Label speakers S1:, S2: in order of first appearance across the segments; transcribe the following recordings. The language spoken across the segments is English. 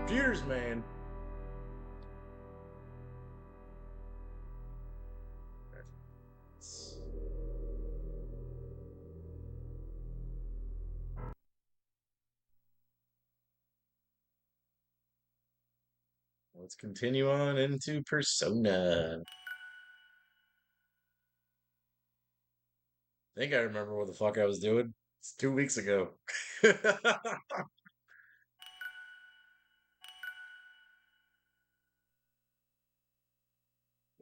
S1: computers, man. Let's continue on into Persona. I think I remember what the fuck I was doing. It's 2 weeks ago.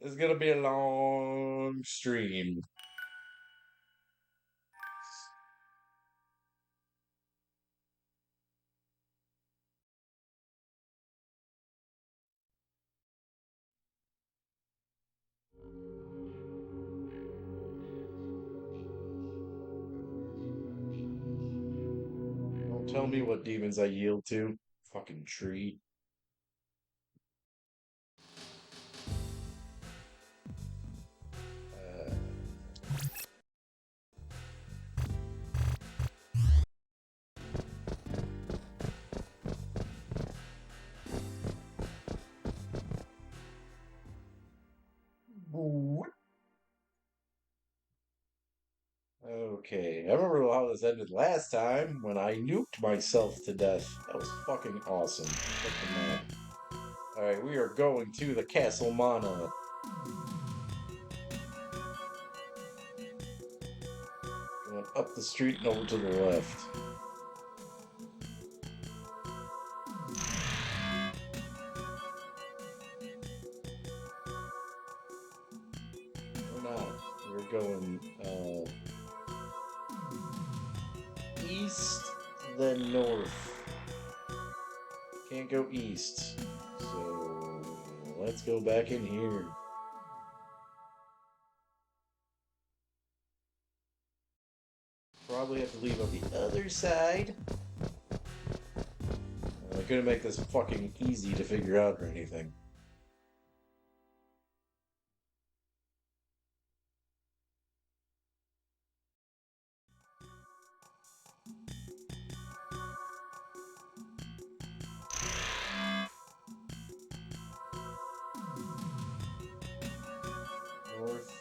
S1: It's gonna be a long stream. Don't tell me what demons I yield to. Fucking tree. Uh, okay, I remember how this ended last time when I nuked myself to death. That was fucking awesome. Check the map. Alright, we are going to the Castle Mana. Going up the street and over to the left. Or not. We're going east, then north. Can't go east. So let's go back in here. Probably have to leave on the other side. I couldn't make this fucking easy to figure out or anything. North.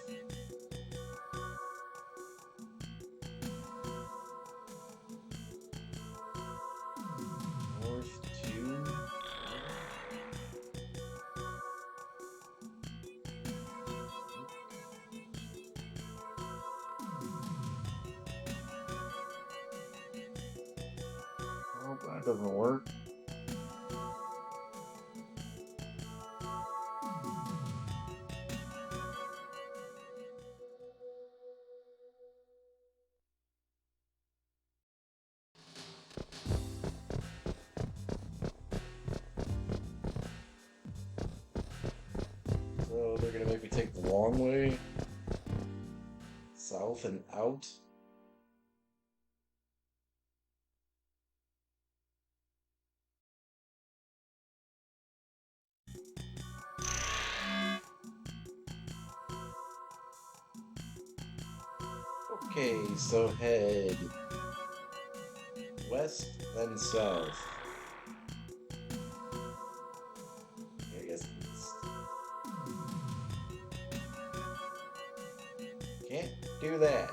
S1: North 2. Oh, that doesn't work. So they're gonna make me take the long way. South and out. Okay, so head west, then south. I guess east. Can't do that.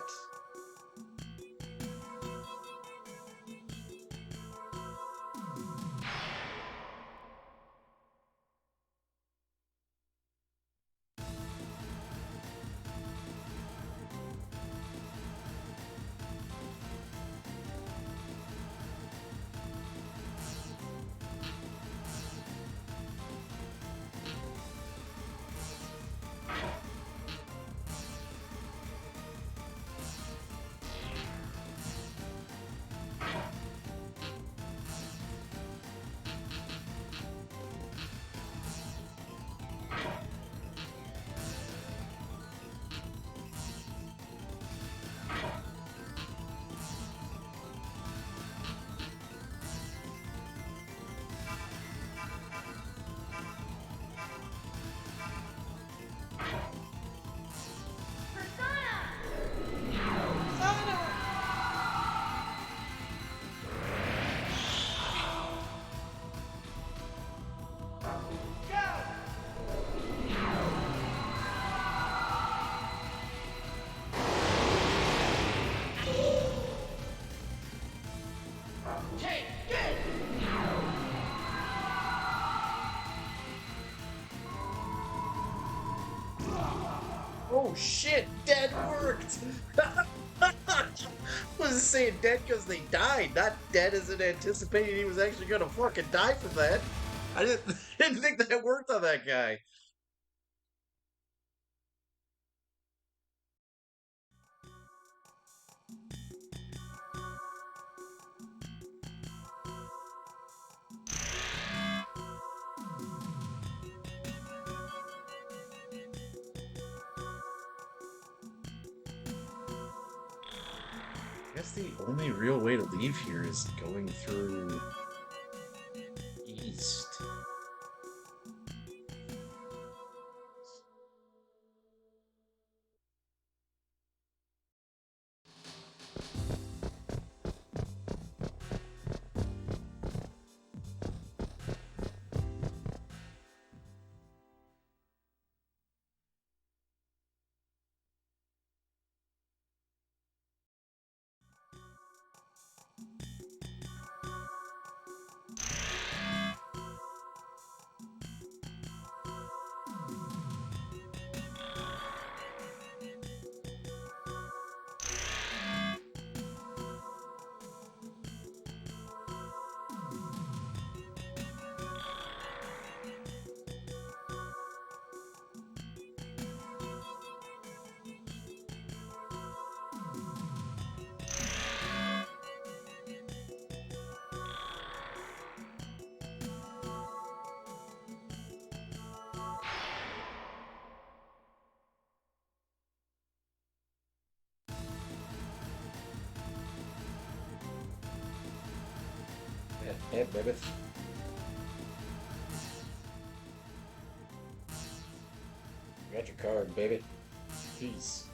S1: Oh shit, dead worked! Was saying dead because they died, not dead as in anticipating he was actually gonna fucking die from that. I didn't, didn't think that worked on that guy. I guess the only real way to leave here is going through east. Yeah, yeah, baby. Got your card, baby. Peace.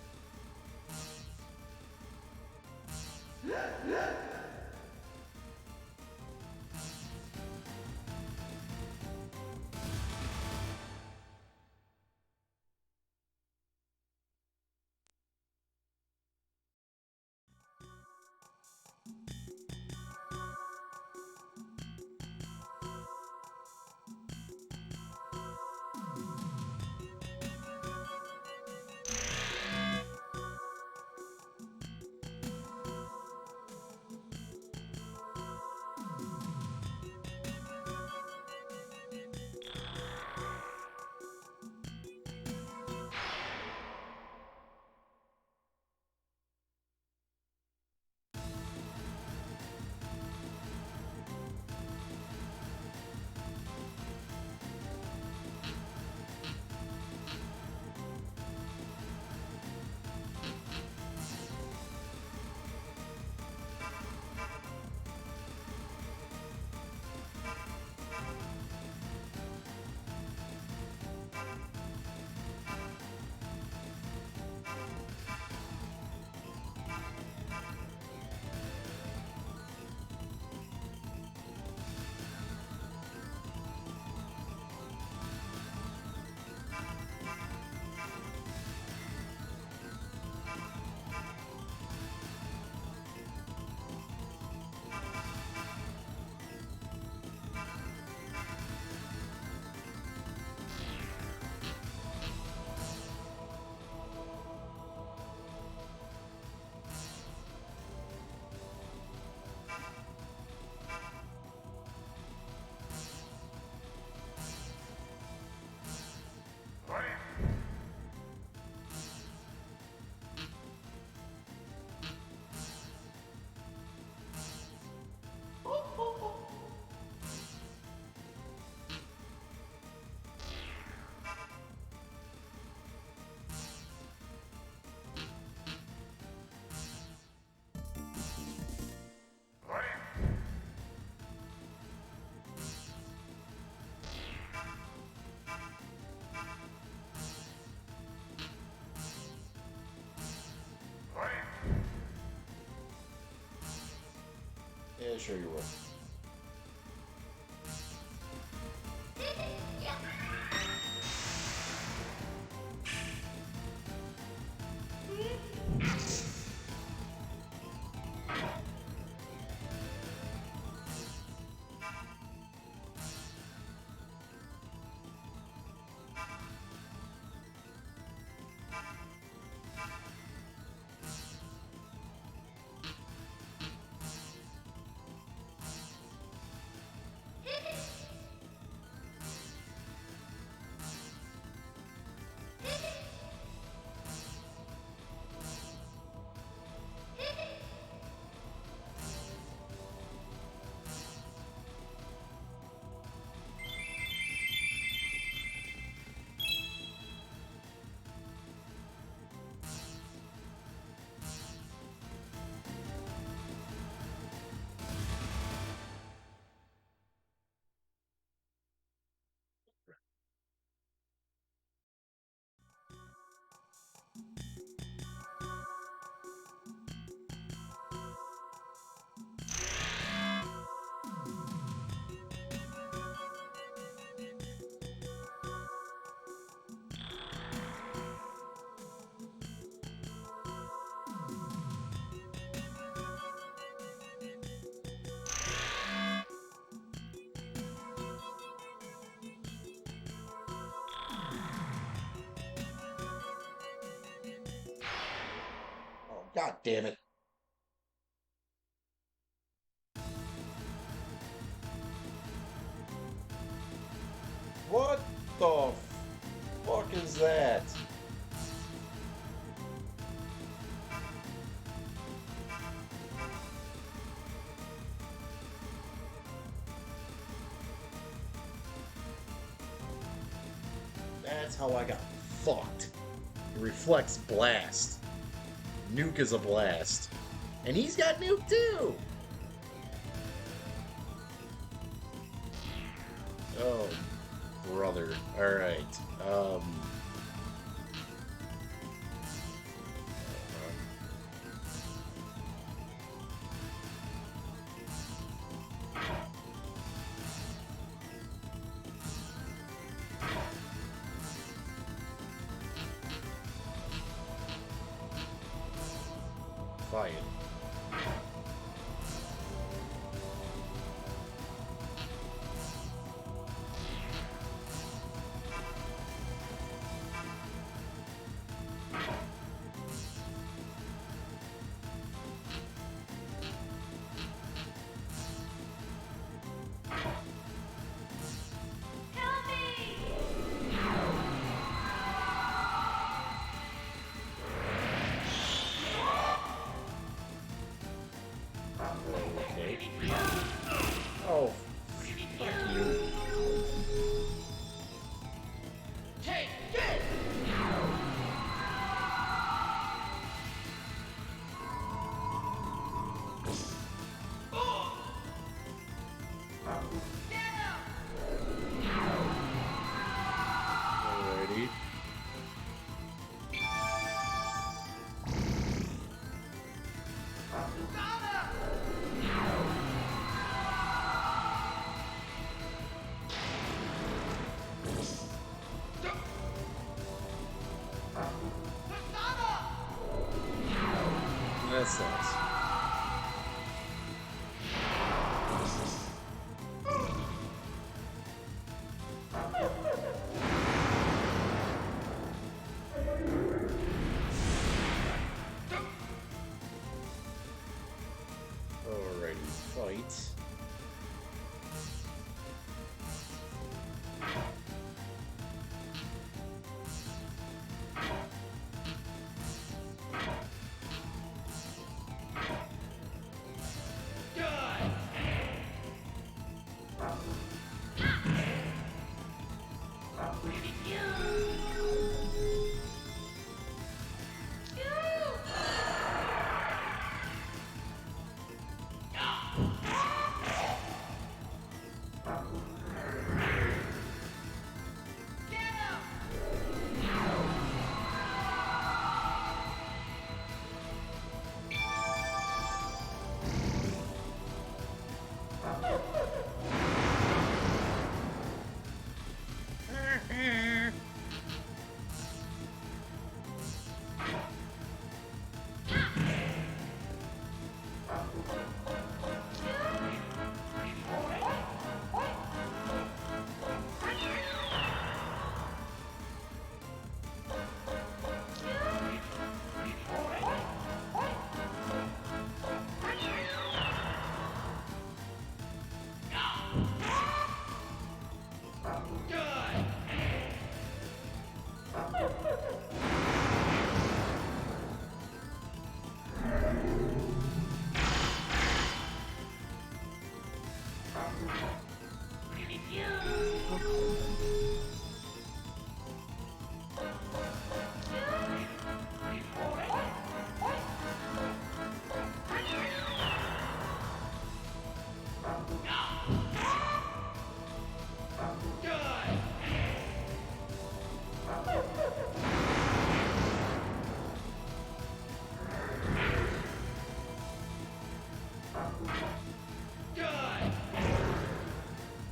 S1: Yeah, sure you will. God damn it. What the fuck is that? That's how I got fucked. It reflects blast. Nuke is a blast. And he's got nuke too! Oh, brother. Alright. Fight. Okay. Oh, fuck you.
S2: Take this!
S1: Alrighty. That's nice. Alrighty, fight.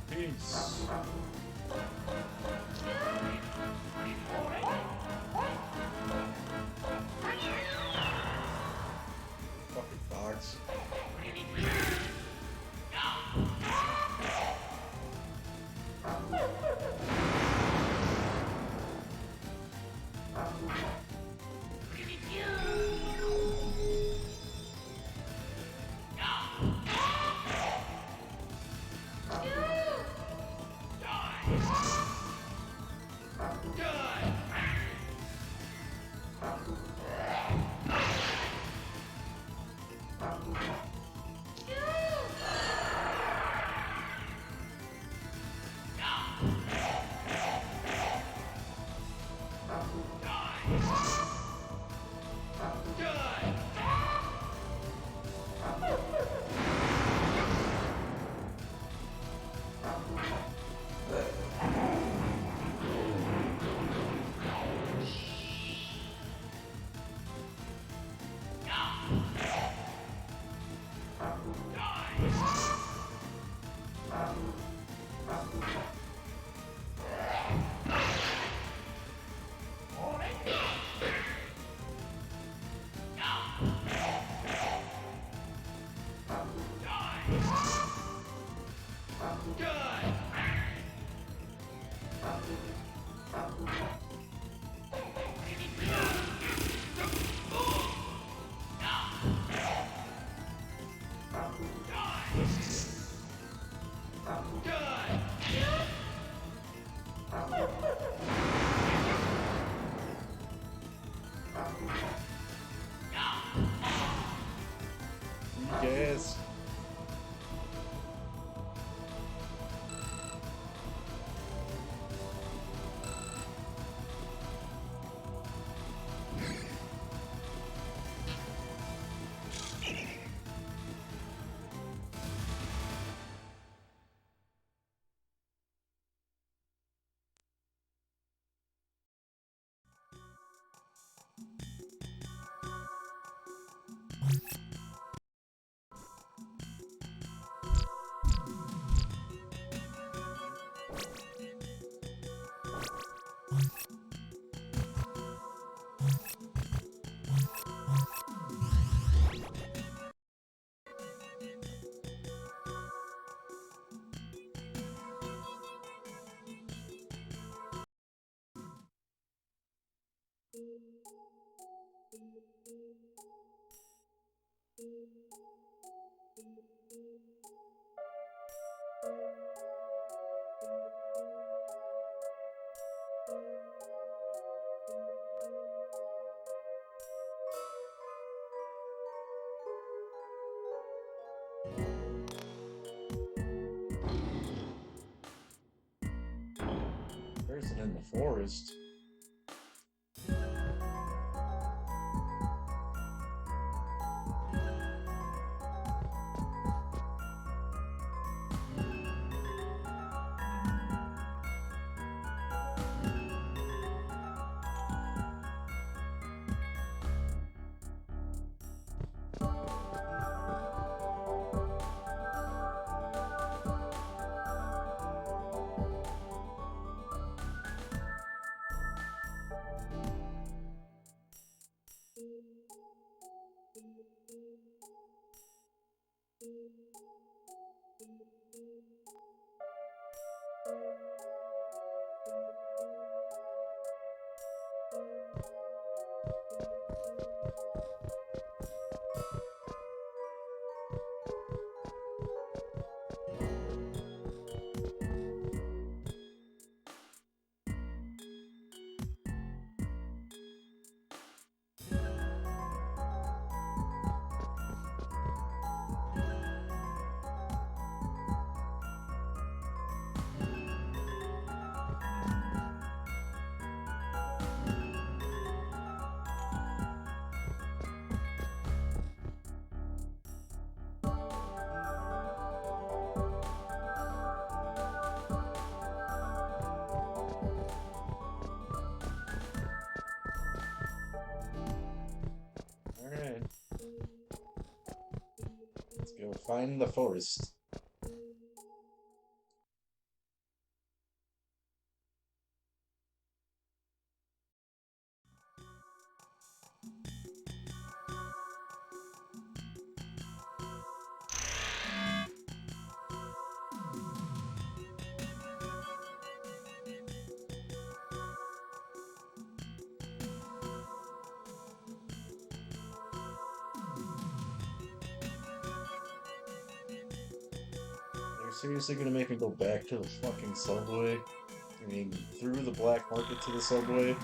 S1: Peace. Fucking fox. Yes. Person in the forest. Alright. Let's go find the forest. seriously gonna make me go back to the fucking subway? I mean, through the black market to the subway?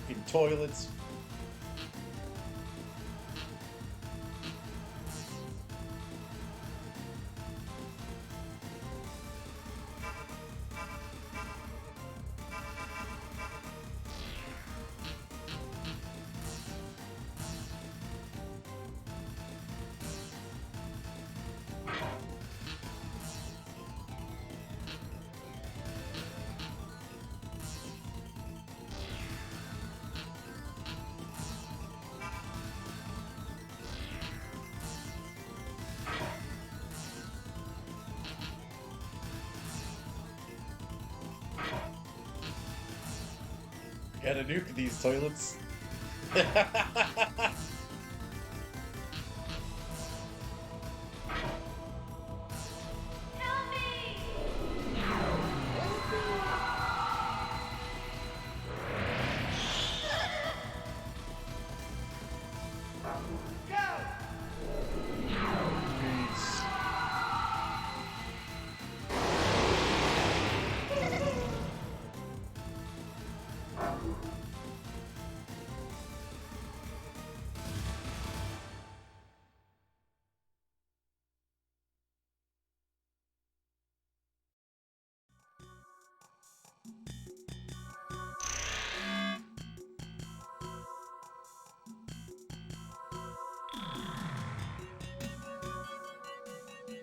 S1: Fucking toilets. Gotta nuke these toilets.
S2: Help me! Go!
S1: Peace.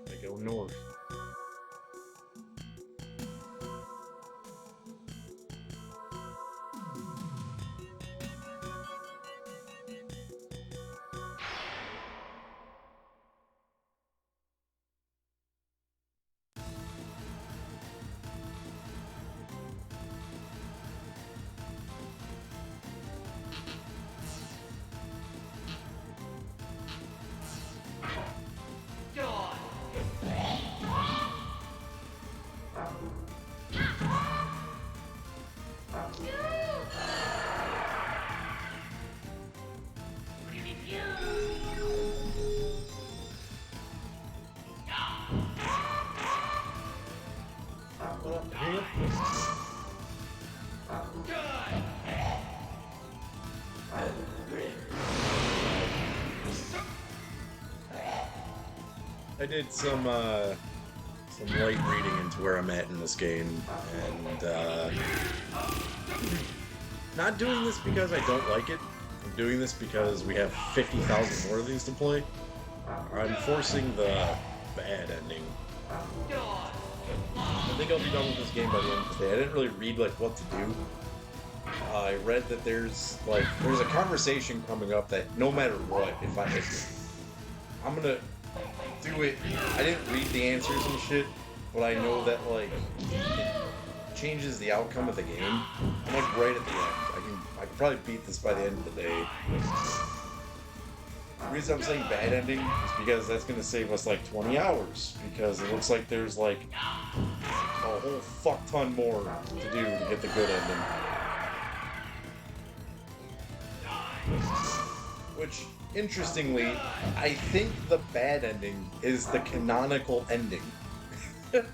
S1: I go north.
S2: God!
S1: What up, man? I did some light reading into where I'm at in this game, and not doing this because I don't like it. I'm doing this because we have 50,000 more of these to play. I'm forcing the bad ending. I think I'll be done with this game by the end of the day. I didn't really read like what to do. I read that there's a conversation coming up that no matter what, if I'm gonna do it. I didn't read the answers and shit, but I know that like it changes the outcome of the game. I'm like right at the end. I can probably beat this by the end of the day. The reason I'm saying bad ending is because that's gonna save us like 20 hours, because it looks like there's like a whole fuck ton more to do to get the good ending. Which, interestingly, I think the bad ending is the canonical ending. The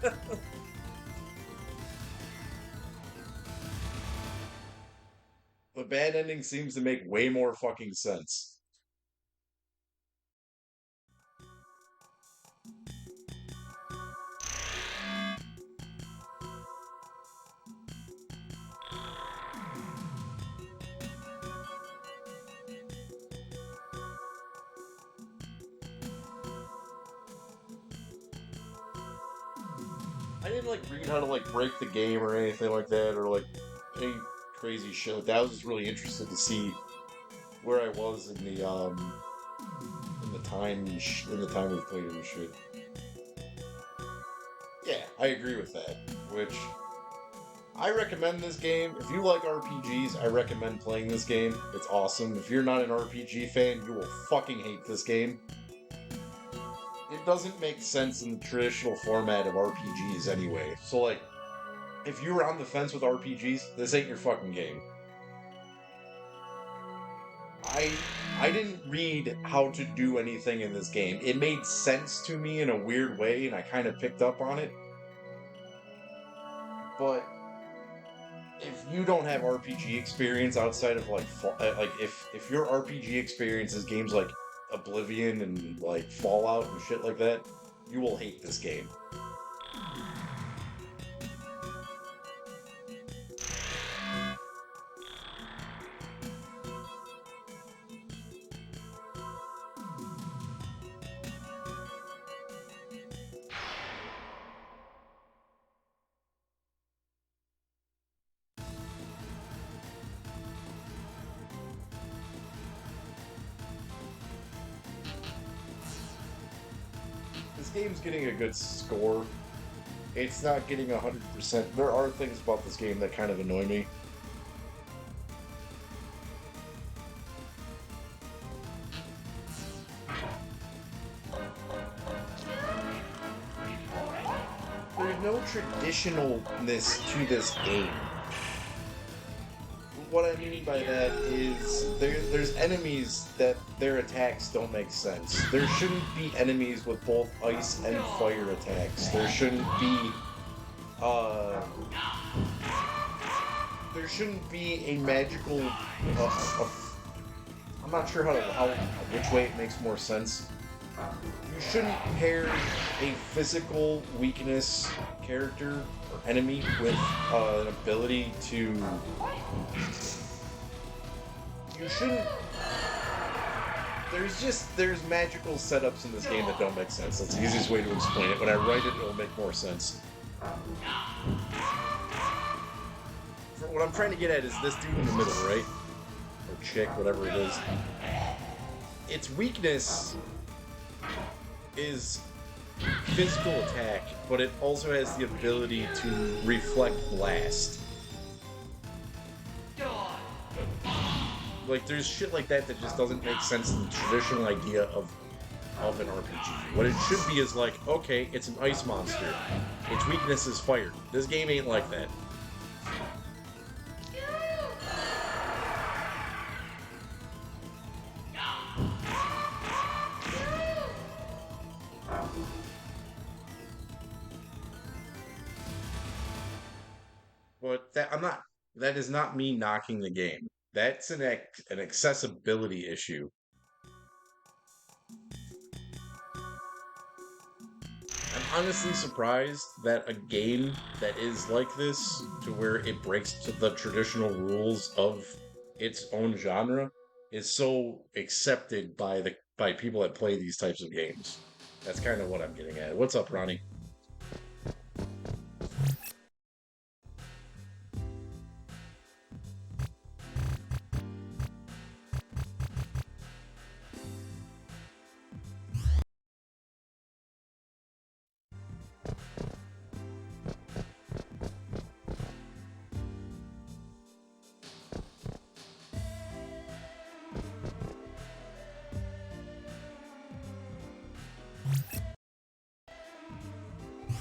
S1: bad ending seems to make way more fucking sense. I didn't like read how to like break the game or anything like that, or like any crazy shit like that. I was just really interested to see where I was in the time in the time we've played it and shit. Yeah, I agree with that. Which I recommend this game. If you like RPGs, I recommend playing this game. It's awesome. If you're not an RPG fan, you will fucking hate this game. It doesn't make sense in the traditional format of RPGs anyway. So like, if you're on the fence with RPGs, this ain't your fucking game. I I didn't read how to do anything in this game. It made sense to me in a weird way, and I kind of picked up on it. But if you don't have RPG experience outside of like if your RPG experience is games like Oblivion and like Fallout and shit like that, you will hate this game. This game's getting a good score. It's not getting 100%. There are things about this game that kind of annoy me. There's no traditionalness to this game. What I mean by that is there's enemies that their attacks don't make sense. There shouldn't be enemies with both ice and fire attacks. Uh, there shouldn't be a magical. I'm not sure which way it makes more sense. You shouldn't pair a physical weakness character or enemy with an ability to. You shouldn't. There's magical setups in this game that don't make sense. That's the easiest way to explain it. When I write it, it'll make more sense. What I'm trying to get at is this dude in the middle, right? Or chick, whatever it is. Its weakness is physical attack, but it also has the ability to reflect blast. Like, there's shit like that that just doesn't make sense in the traditional idea of an RPG. What it should be is like, okay, it's an ice monster. Its weakness is fire. This game ain't like that. But that is not me knocking the game. That's an accessibility issue. I'm honestly surprised that a game that is like this, to where it breaks to the traditional rules of its own genre, is so accepted by people that play these types of games. That's kind of what I'm getting at. What's up, Ronnie?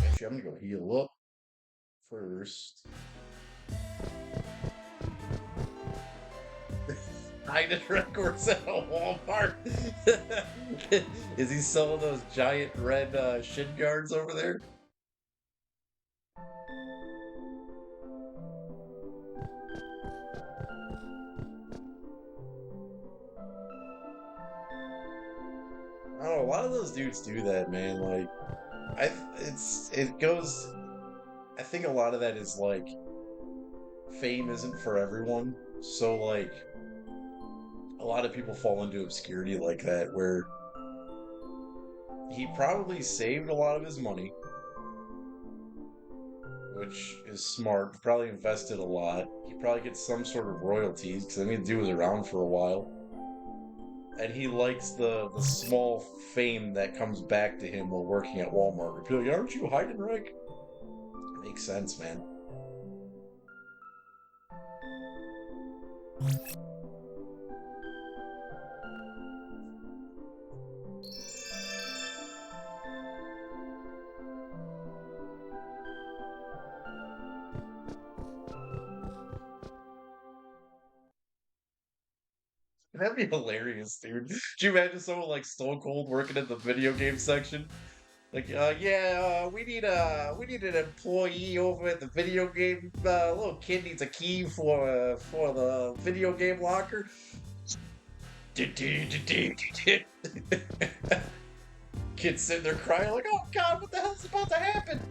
S1: Actually, I'm gonna go heal up first. I just records at a Walmart. Is he selling those giant red shin guards over there? I don't know. A lot of those dudes do that, man. Like, it goes. I think a lot of that is like fame isn't for everyone. So like, a lot of people fall into obscurity like that, where he probably saved a lot of his money, which is smart. Probably invested a lot. He probably gets some sort of royalties because I mean, the dude was around for a while. and he likes the small fame that comes back to him while working at Walmart. People are like, aren't you Heidenreich? Makes sense, man. That'd be hilarious, dude. Could you imagine someone like Stone Cold working in the video game section? Like, yeah, we need an employee over at the video game. Little kid needs a key for the video game locker. Kids sitting there crying like, "Oh God, what the hell's about to happen?"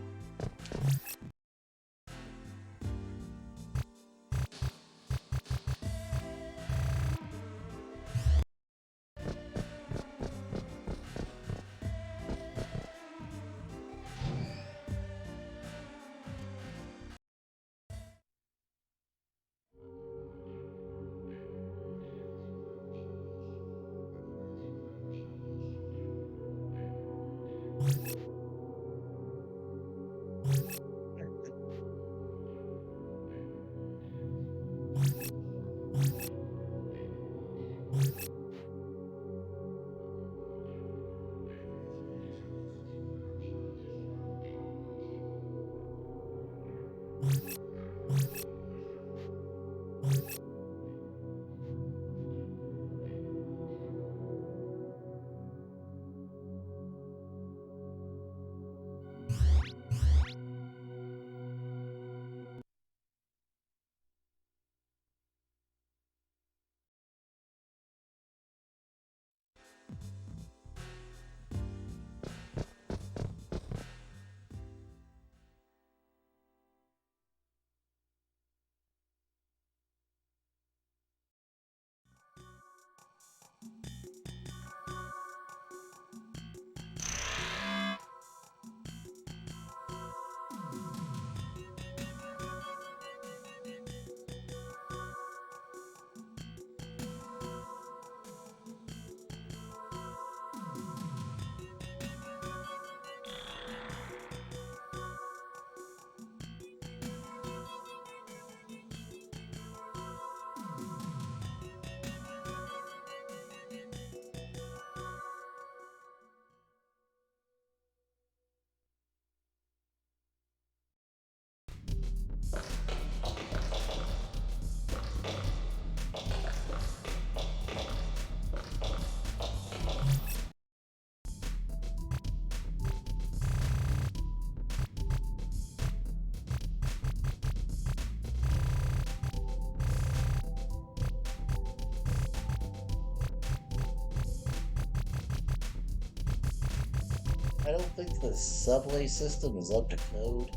S1: I don't think the subway system is up to code.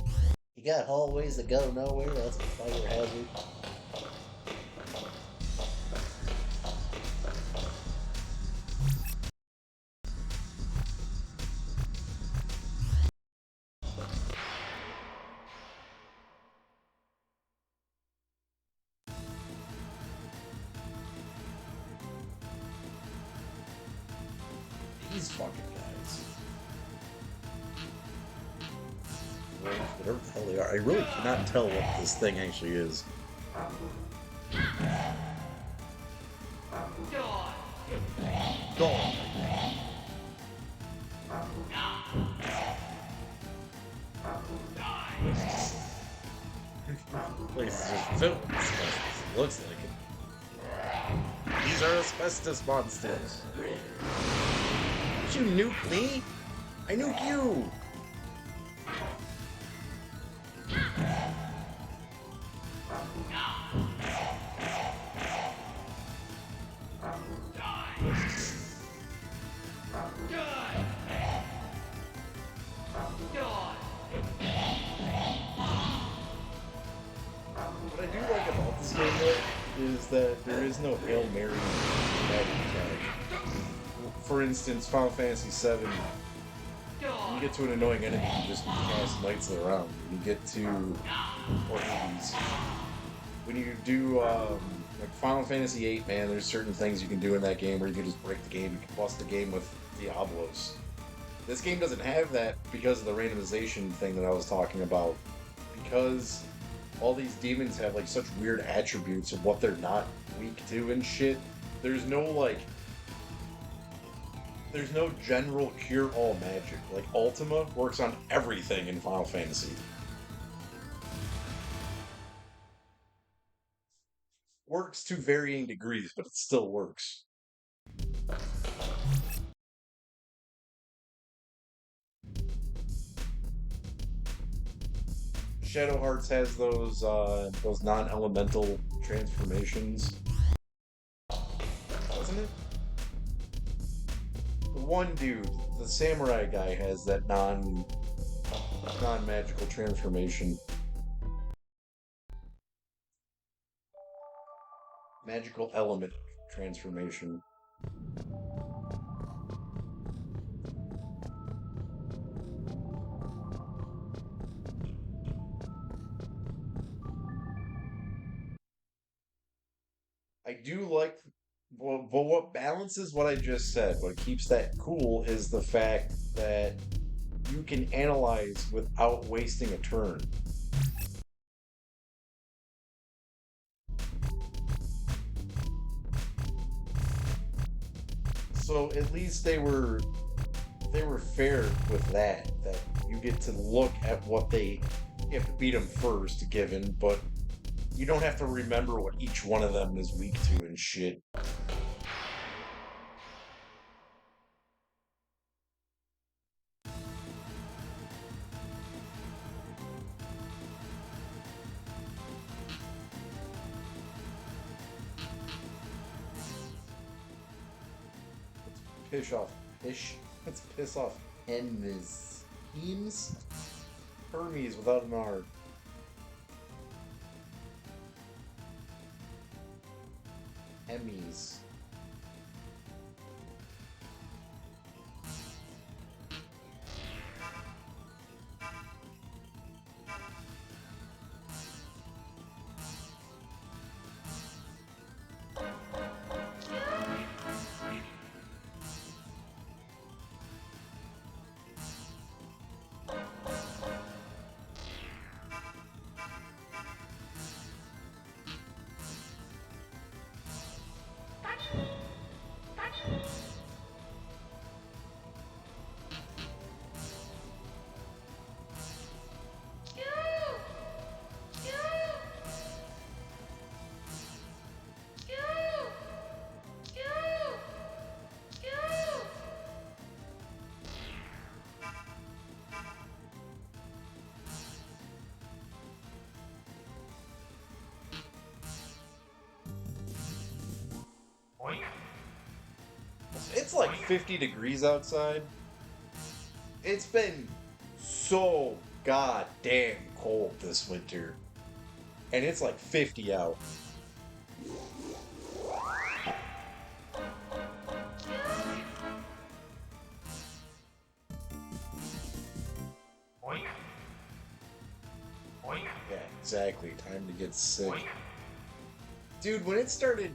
S1: You got hallways that go nowhere. That's a fire hazard. These fucking guys. Whatever the hell they are. I really cannot tell what this thing actually is. Dawn. Place is just filled with asbestos. Looks like it. These are asbestos monsters. Did you nuke me? I nuke you! What I do like about this game, though, is that there is no Hail Mary magic attack. For instance, Final Fantasy VII, when you get to an annoying enemy, you just cast Knights of the Round. When you get to, or Hades, when you do Like Final Fantasy VIII, man, there's certain things you can do in that game where you can just break the game. You can bust the game with Diablos. This game doesn't have that because of the randomization thing that I was talking about. Because all these demons have like such weird attributes of what they're not weak to and shit. There's no like there's no general cure-all magic. Like Ultima works on everything in Final Fantasy. Works to varying degrees, but it still works. Shadow Hearts has those non-elemental transformations, doesn't it? The one dude, the samurai guy, has that non-magical transformation. Magical element transformation. I do like, but what balances what I just said, what keeps that cool is the fact that you can analyze without wasting a turn. So at least they were fair with that. That you get to look at what they you have to beat them first, given, but you don't have to remember what each one of them is weak to and shit. Piss off, pish. Let's piss off Hermes. Hermes? Hermes without an R. Emmys. It's like 50 degrees outside. It's been so goddamn cold this winter. And it's like 50 out.
S2: Oink. Oink.
S1: Yeah, exactly. Time to get sick. Dude, when it started.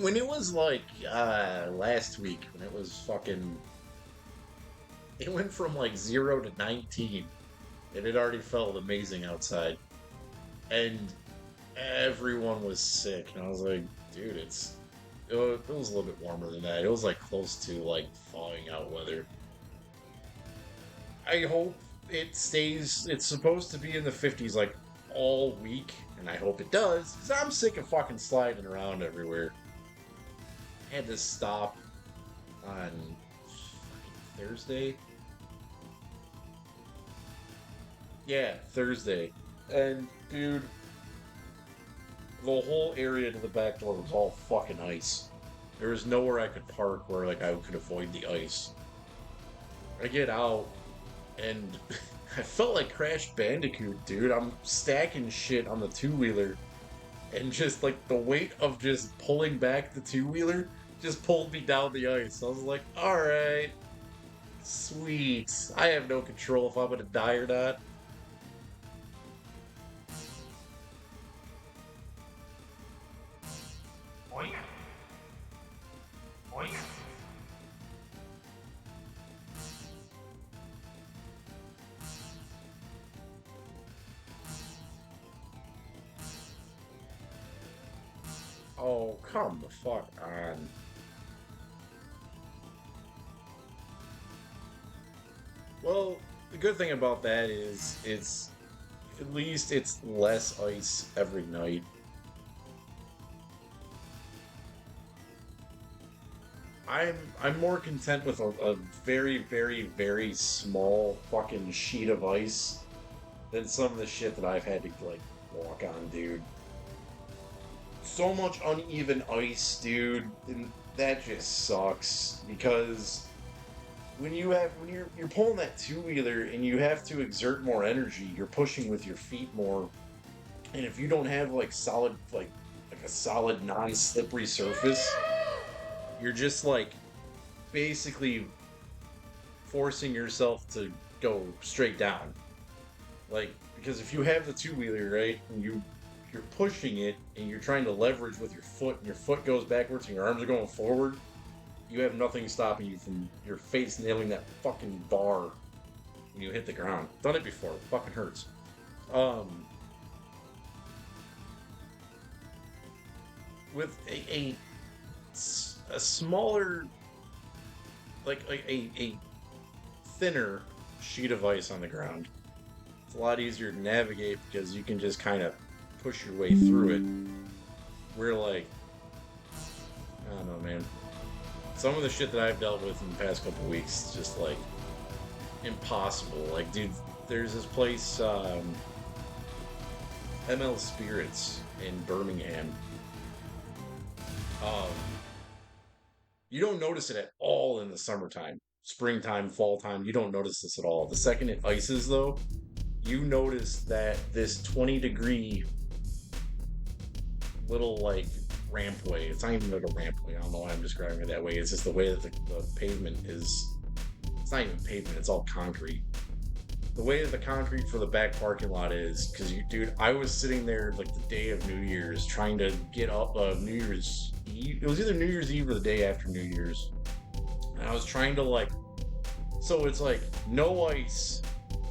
S1: When it was like last week, when it was fucking. It went from like 0 to 19. And it already felt amazing outside. And everyone was sick. And I was like, dude, it was a little bit warmer than that. It was like close to like thawing out weather. I hope it stays. It's supposed to be in the 50s like all week, and I hope it does. Cause I'm sick of fucking sliding around everywhere. I had to stop on Thursday. Yeah, Thursday. And dude, the whole area to the back door was all fucking ice. There was nowhere I could park where like I could avoid the ice. I get out and I felt like Crash Bandicoot, dude. I'm stacking shit on the two-wheeler and just like the weight of just pulling back the two-wheeler just pulled me down the ice. I was like, alright, sweet. I have no control if I'm gonna die or not. Oh, come the fuck on. Well, the good thing about that is it's at least it's less ice every night. I'm more content with a very, very, very small fucking sheet of ice than some of the shit that I've had to like walk on, dude. So much uneven ice, dude, and that just sucks because when you're pulling that two-wheeler and you have to exert more energy, you're pushing with your feet more. And if you don't have like a solid non-slippery surface, you're just like basically forcing yourself to go straight down. Like because if you have the two-wheeler, right, and you're pushing it and you're trying to leverage with your foot and your foot goes backwards and your arms are going forward, you have nothing stopping you from your face nailing that fucking bar when you hit the ground. Done it before. It fucking hurts. Um, with a smaller, like a thinner sheet of ice on the ground, it's a lot easier to navigate because you can just kind of push your way through it. We're like, I don't know, man. Some of the shit that I've dealt with in the past couple weeks is just like impossible. Like, dude, there's this place, ML Spirits in Birmingham. Um, you don't notice it at all in the summertime, springtime, fall time. You don't notice this at all. The second it ices, though, you notice that this 20-degree little like rampway. It's not even like a rampway. I don't know why I'm describing it that way. It's just the way that the pavement is. It's not even pavement. It's all concrete. The way that the concrete for the back parking lot is, because you, dude, I was sitting there like the day of New Year's trying to get up New Year's Eve. It was either New Year's Eve or the day after New Year's, and I was trying to like. So it's like no ice,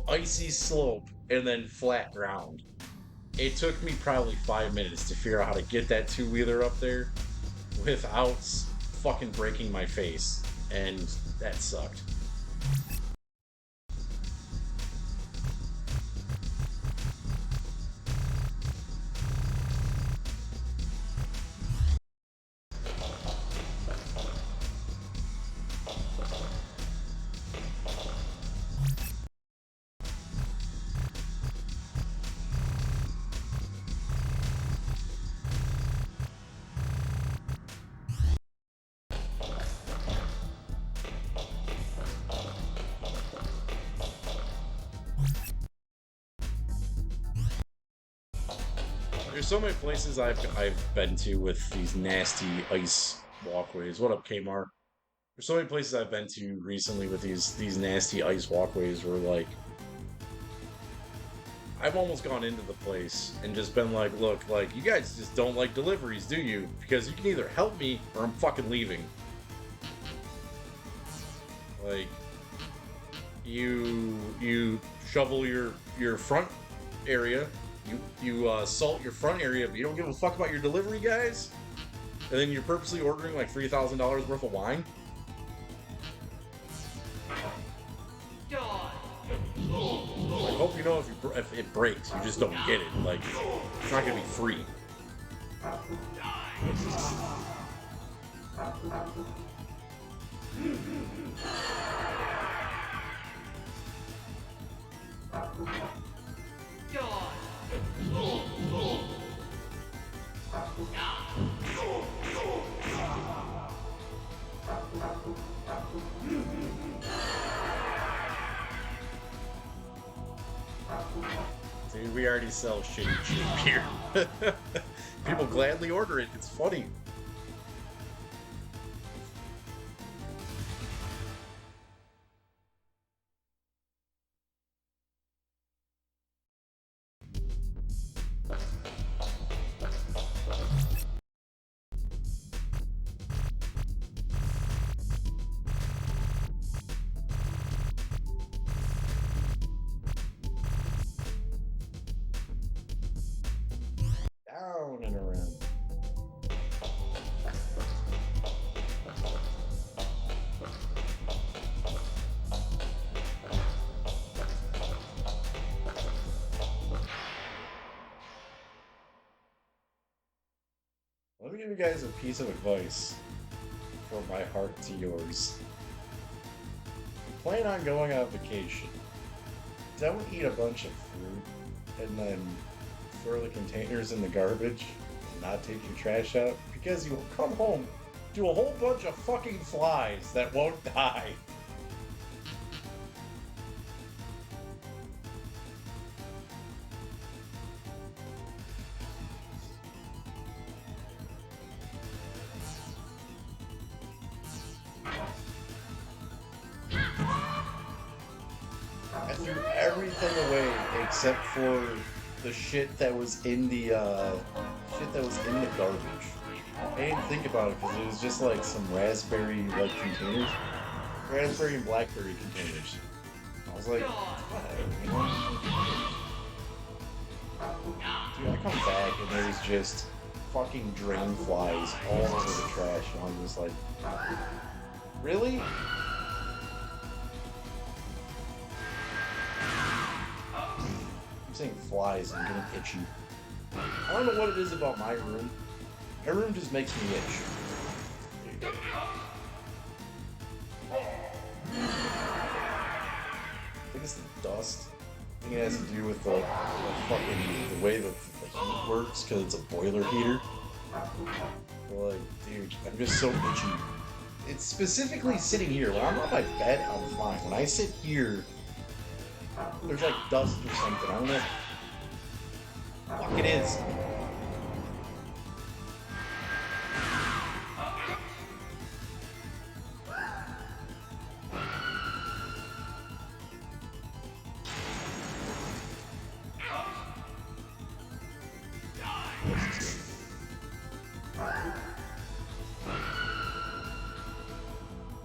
S1: icy slope, and then flat ground. It took me probably 5 minutes to figure out how to get that two-wheeler up there without fucking breaking my face, and that sucked. There's so many places I've been to with these nasty ice walkways. What up, Kmart? There's so many places I've been to recently with these nasty ice walkways where like I've almost gone into the place and just been like, look, like you guys just don't like deliveries, do you? Because you can either help me or I'm fucking leaving. Like you shovel your front area, you salt your front area, but you don't give a fuck about your delivery guys, and then you're purposely ordering like $3,000 worth of wine. I hope you know if it breaks, you just don't get it. Like it's not gonna be free. Dude, we already sell shitty cheap beer. People gladly order it. It's funny. Down and around. me give you guys a piece of advice from my heart to yours. Plan on going on vacation. Don't eat a bunch of fruit and then throw the containers in the garbage and not take your trash out because you will come home to a whole bunch of fucking flies that won't die. I threw everything away except for the shit that was in the garbage. I didn't think about it because it was just like some raspberry like containers, raspberry and blackberry containers. I was like, what? Dude, I come back and there's just fucking drain flies all over the trash, and I'm just like, really? I'm saying flies and getting itchy. I don't know what it is about my room. My room just makes me itch. I think it's the dust. I think it has to do with the way that the heat works because it's a boiler heater. But like, dude, I'm just so itchy. It's specifically sitting here. When I'm on my bed, I'm fine. When I sit here, there's like dust or something. I don't know. Fuck it is.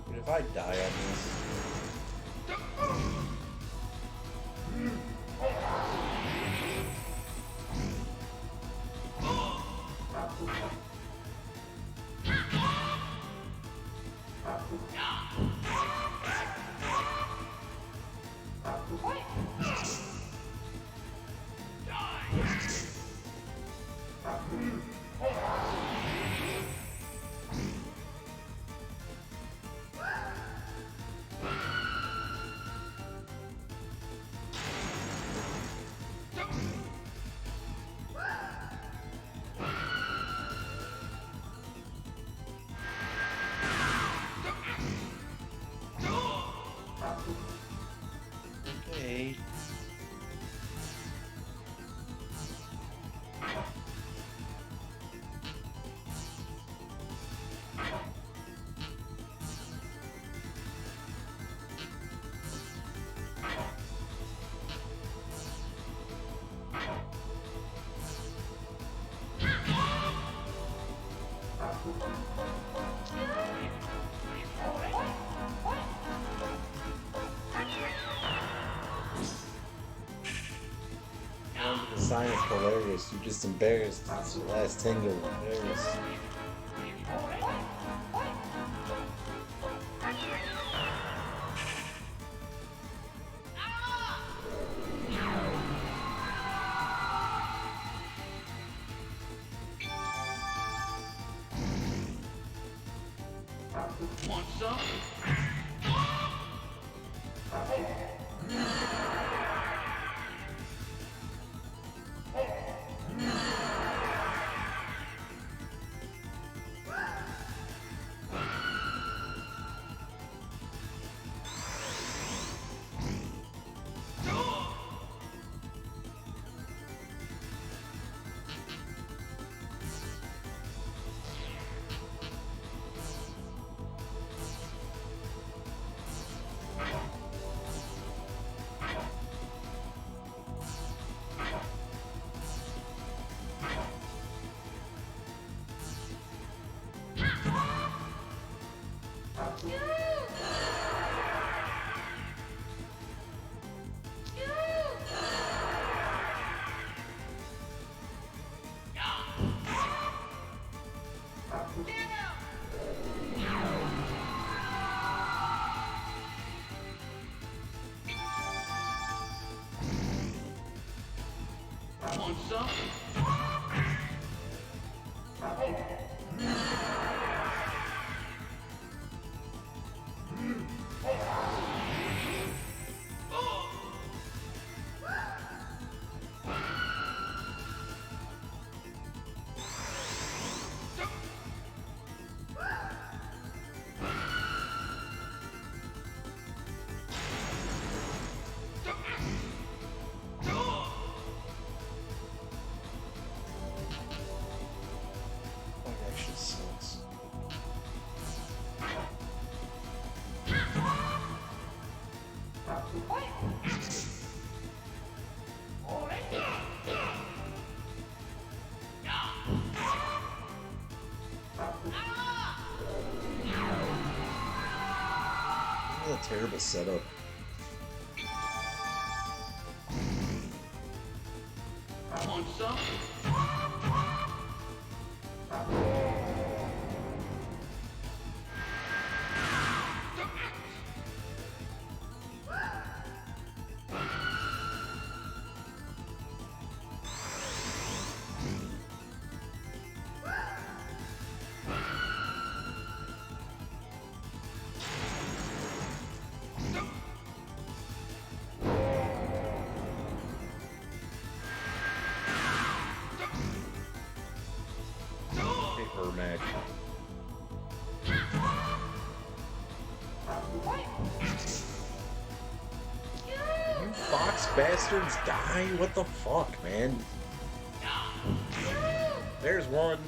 S1: But if I die on this. Okay. The sign is hilarious. You're just embarrassed. It's your last tingle. Hilarious.
S2: Want some? Want some?
S1: What a terrible setup.
S2: Want some?
S1: Paper Mac. You fox bastards die? What the fuck, man? There's one.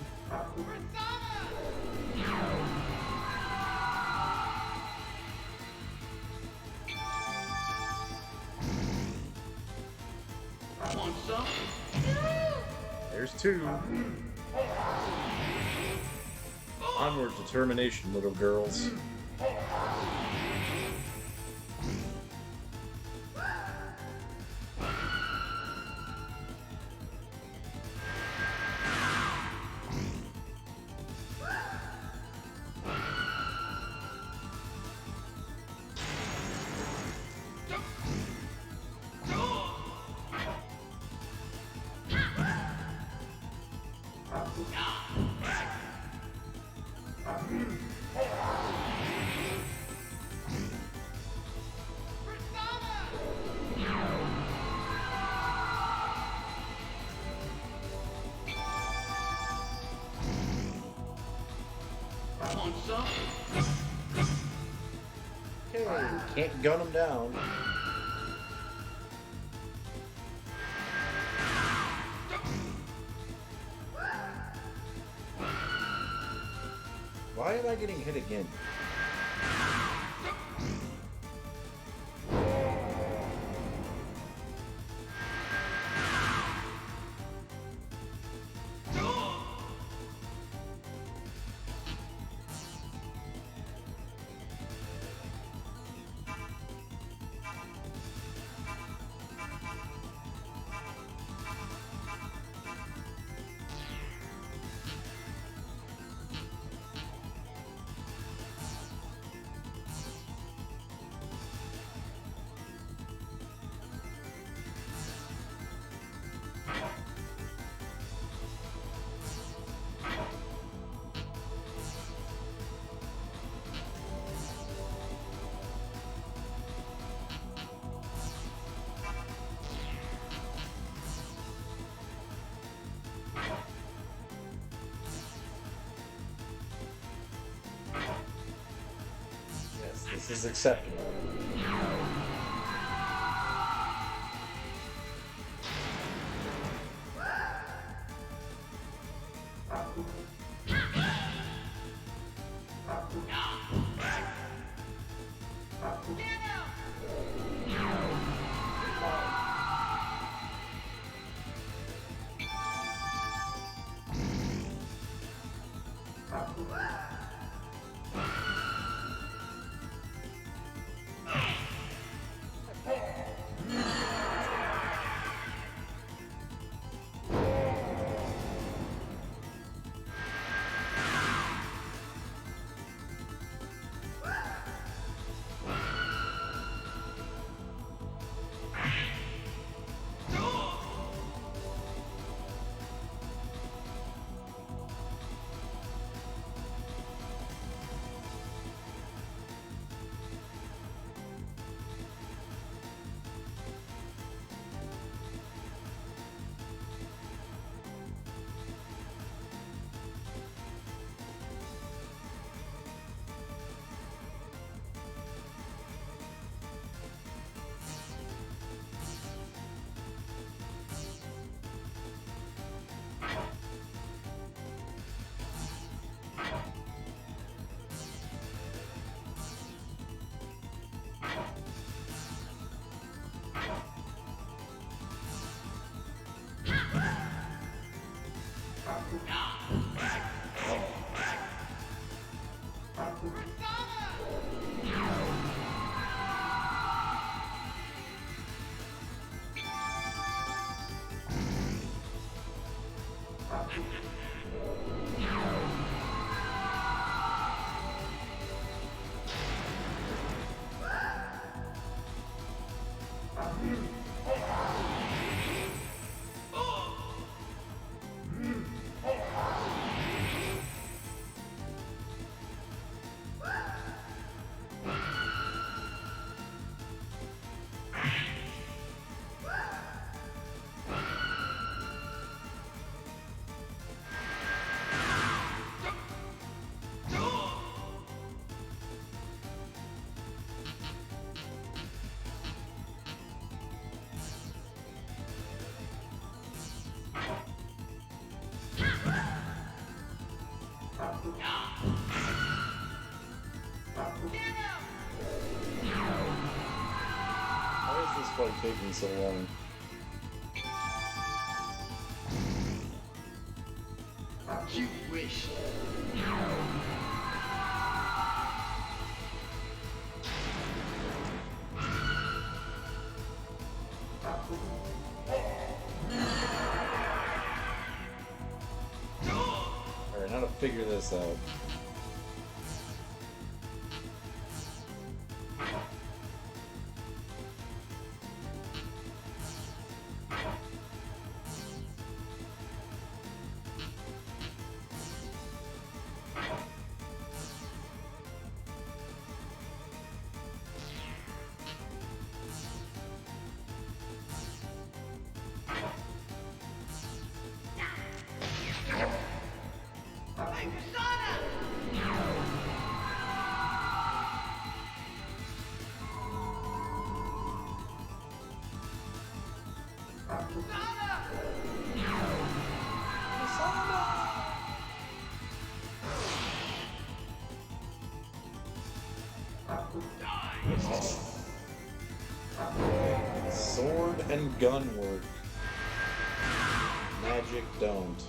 S2: Want some?
S1: There's two. Onward determination, little girls.
S2: Want some?
S1: Okay, can't gun them down. Why am I getting hit again? Yes, this is acceptable. This fight taking so long?
S2: You wish.
S1: Alright, how to figure this out. Sword and gun work. Magic don't.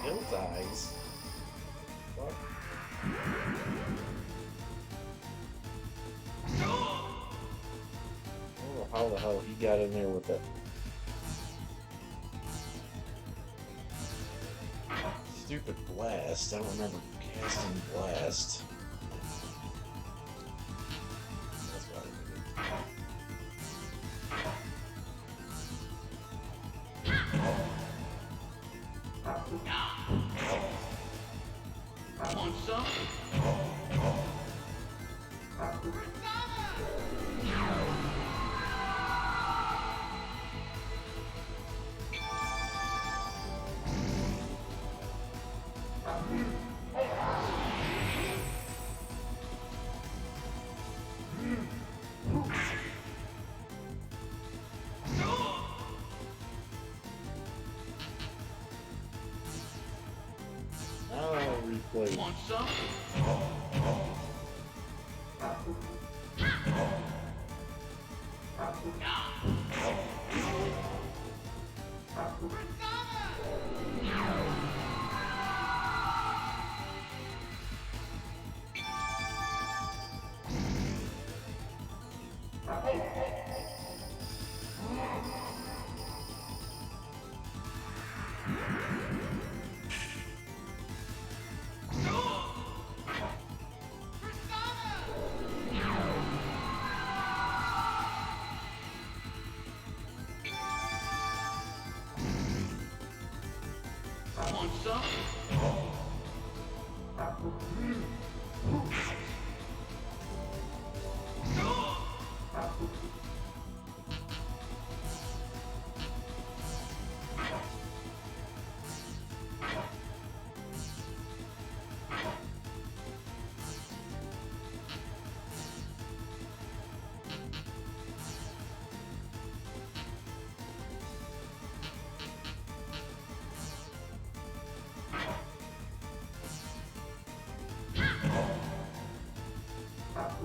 S1: Built eyes. Fuck. Oh, how the hell he got in there with it? Stupid blast. I don't remember casting blast. That's what I did.
S2: Want some?
S1: Now I'll replay.
S2: Want some? Want some?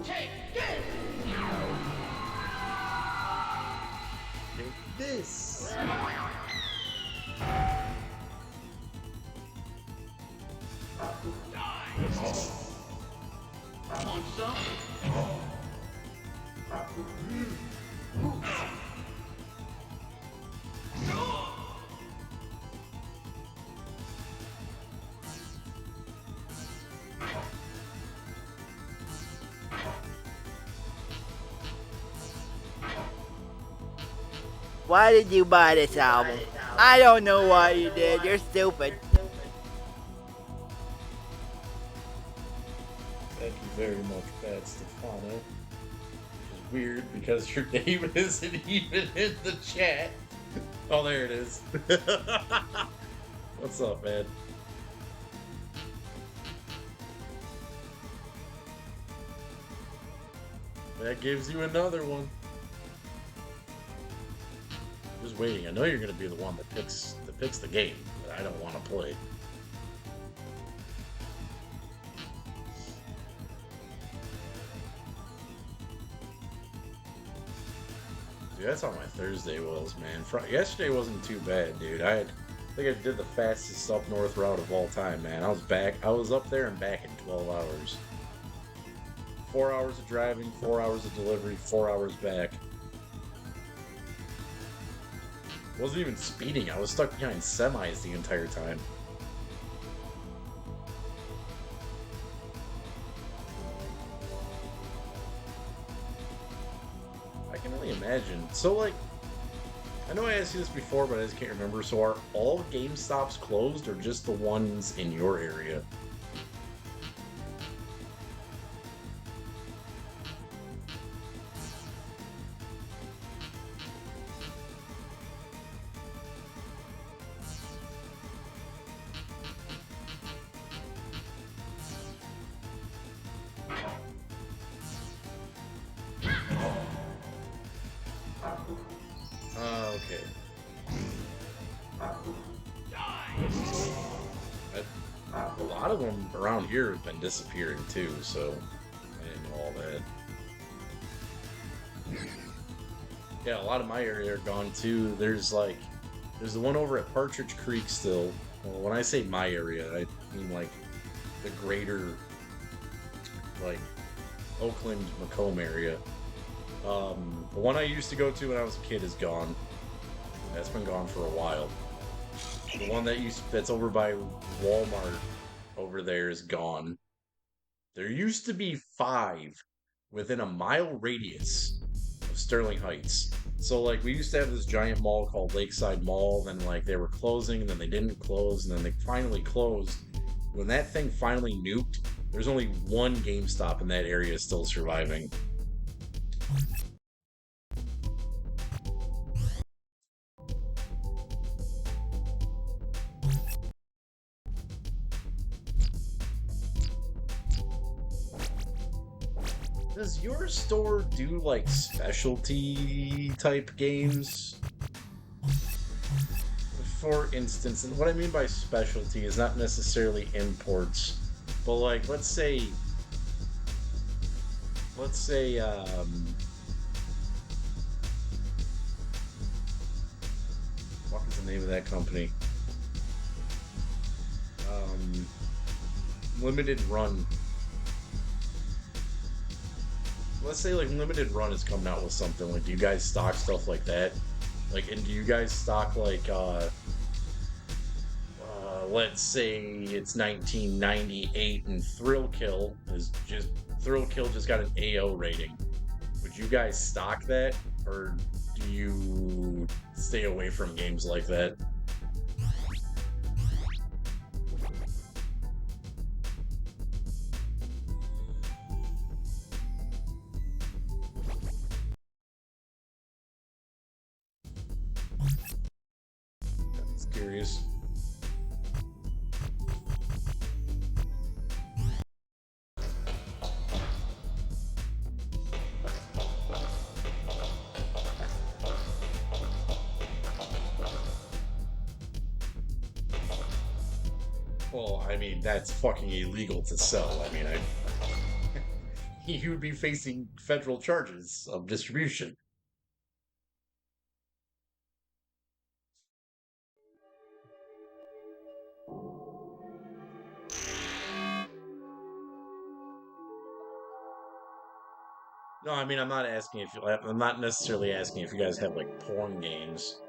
S2: Take this!
S1: Take this.
S2: Want some?
S3: Why did you buy this album? I don't know why you did. You're stupid.
S1: Thank you very much, Bad Stefano. Which is weird because your name isn't even in the chat. Oh, there it is. What's up, man? That gives you another one. Just waiting. I know you're gonna be the one that picks the game, but I don't want to play. Dude, that's how my Thursday was, man. Yesterday wasn't too bad, dude. I think I did the fastest up north route of all time, man. I was up there and back in 12 hours. 4 hours of driving, 4 hours of delivery, 4 hours back. Wasn't even speeding. I was stuck behind semis the entire time. I can only imagine. So, like, I know I asked you this before, but I just can't remember. So, are all GameStops closed, or just the ones in your area? Okay. A lot of them around here have been disappearing too, so I didn't know all that. Yeah, a lot of my area are gone too. There's the one over at Partridge Creek still. Well, when I say my area, I mean like the greater, like Oakland, Macomb area. The one I used to go to when I was a kid is gone. That's been gone for a while. The one that's over by Walmart over there is gone. There used to be 5 within a mile radius of Sterling Heights. So like we used to have this giant mall called Lakeside Mall, then like they were closing, and then they didn't close, and then they finally closed. When that thing finally nuked, there's only one GameStop in that area still surviving. Does your store do like specialty type games? For instance, and what I mean by specialty is not necessarily imports, but like let's say what is the name of that company? Um, Limited Run. Let's say like Limited Run is coming out with something. Like, do you guys stock stuff like that? Like, and do you guys stock like let's say it's 1998 and Thrill Kill just got an AO rating. Would you guys stock that, or do you stay away from games like that? It's curious. Well, I mean, that's fucking illegal to sell. I mean, he would be facing federal charges of distribution. No, I mean, I'm not asking if you, I'm not necessarily asking if you guys have like porn games.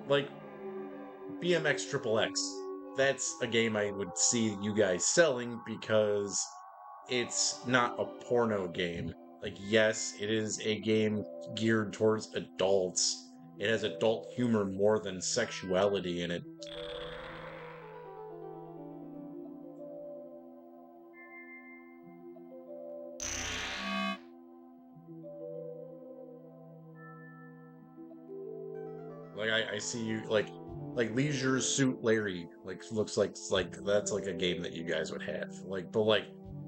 S1: Like BMX Triple X. That's a game I would see you guys selling because it's not a porno game. Like, yes, it is a game geared towards adults. It has adult humor more than sexuality in it. Like I see you like Leisure Suit Larry looks like that's like a game that you guys would have. Like, but like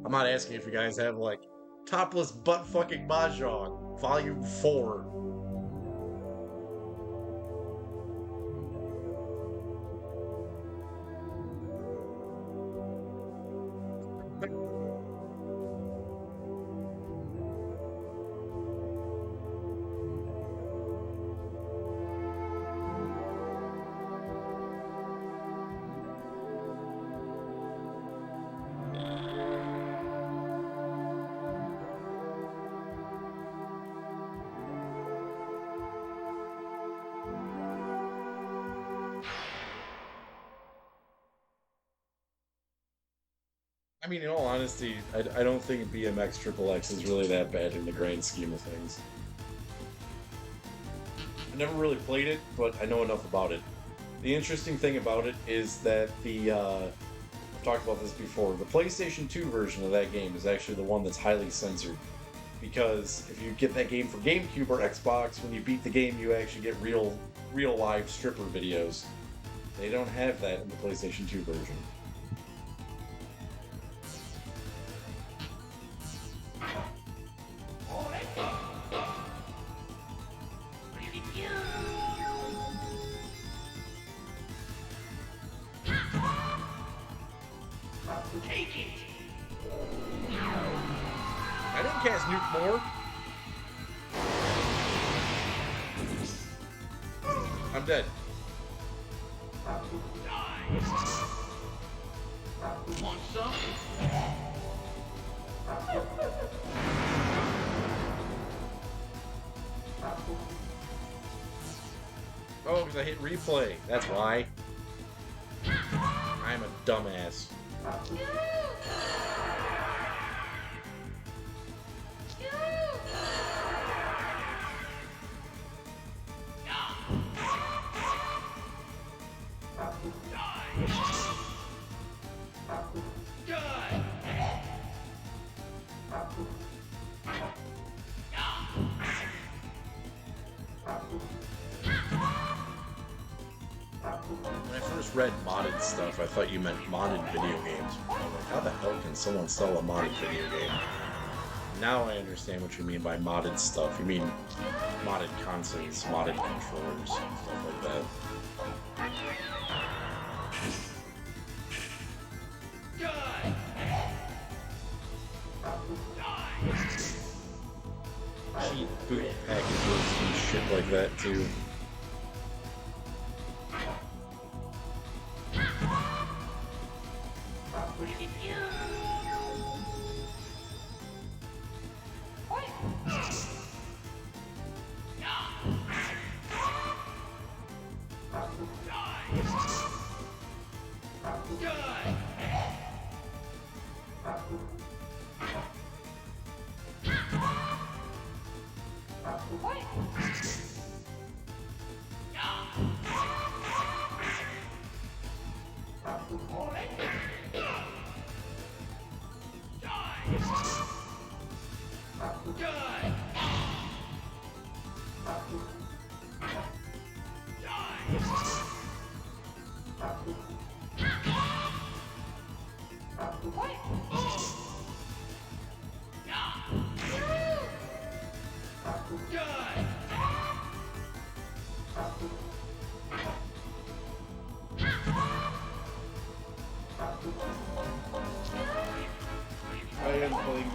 S1: I'm not asking if you guys have like Topless Butt Fucking Mahjong Volume 4. I mean, in all honesty, I don't think BMX Triple X is really that bad in the grand scheme of things. I never really played it, but I know enough about it. The interesting thing about it is that I've talked about this before, the PlayStation 2 version of that game is actually the one that's highly censored. Because if you get that game for GameCube or Xbox, when you beat the game, you actually get real live stripper videos. They don't have that in the PlayStation 2 version.
S2: Take it.
S1: I didn't cast Nuke more. I'm dead.
S2: Want some?
S1: Oh, because I hit replay. That's why. I'm a dumbass. When I first read modded stuff, I thought you meant modded video games. I was like, how the hell can someone sell a modded video game? Now I understand what you mean by modded stuff. You mean modded consoles, modded controllers, stuff like that. Cheap boot packages and shit like that too.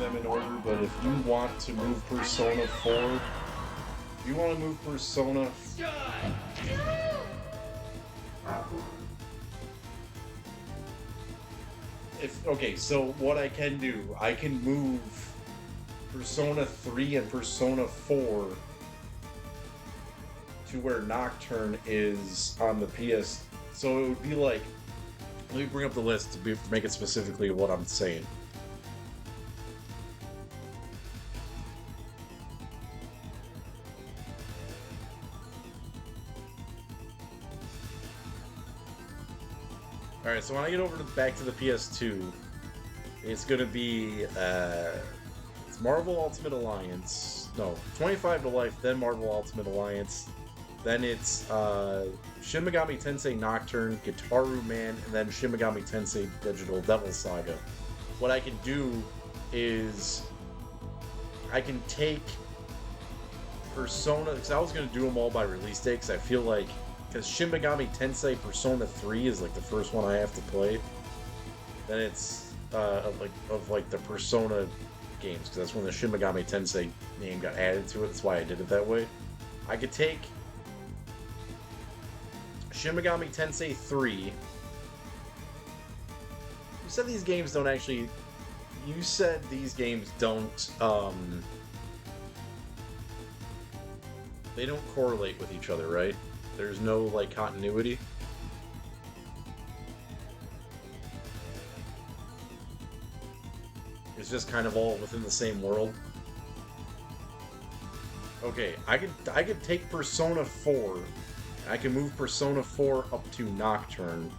S1: them in order, but if you want to move Persona 4, if you want to move Persona... Okay, so what I can do, I can move Persona 3 and Persona 4 to where Nocturne is on the PS. So it would be like, let me bring up the list to make it specifically what I'm saying. Alright, so when I get over back to the PS2, it's gonna be it's Marvel Ultimate Alliance. No, 25 to Life, then Marvel Ultimate Alliance. Then it's Shin Megami Tensei Nocturne, Gitaru Man, and then Shin Megami Tensei Digital Devil Saga. What I can do is I can take Persona, because I was going to do them all by release date, because I feel like, because Shin Megami Tensei Persona 3 is like the first one I have to play, then it's of the Persona games, because that's when the Shin Megami Tensei name got added to it. That's why I did it that way. I could take Shin Megami Tensei 3. You said these games don't actually... You said these games don't, they don't correlate with each other, right? There's no, like, continuity? It's just kind of all within the same world? Okay, I could take Persona 4. I can move Persona 4 up to Nocturne.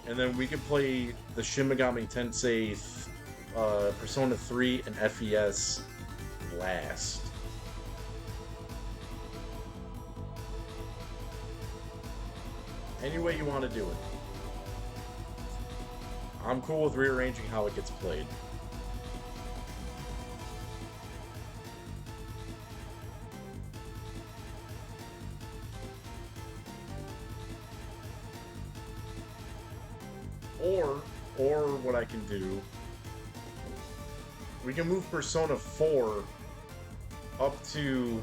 S1: And then we can play the Shin Megami Tensei Persona 3 and FES last. Any way you want to do it. I'm cool with rearranging how it gets played. Or what I can do, we can move Persona 4 up to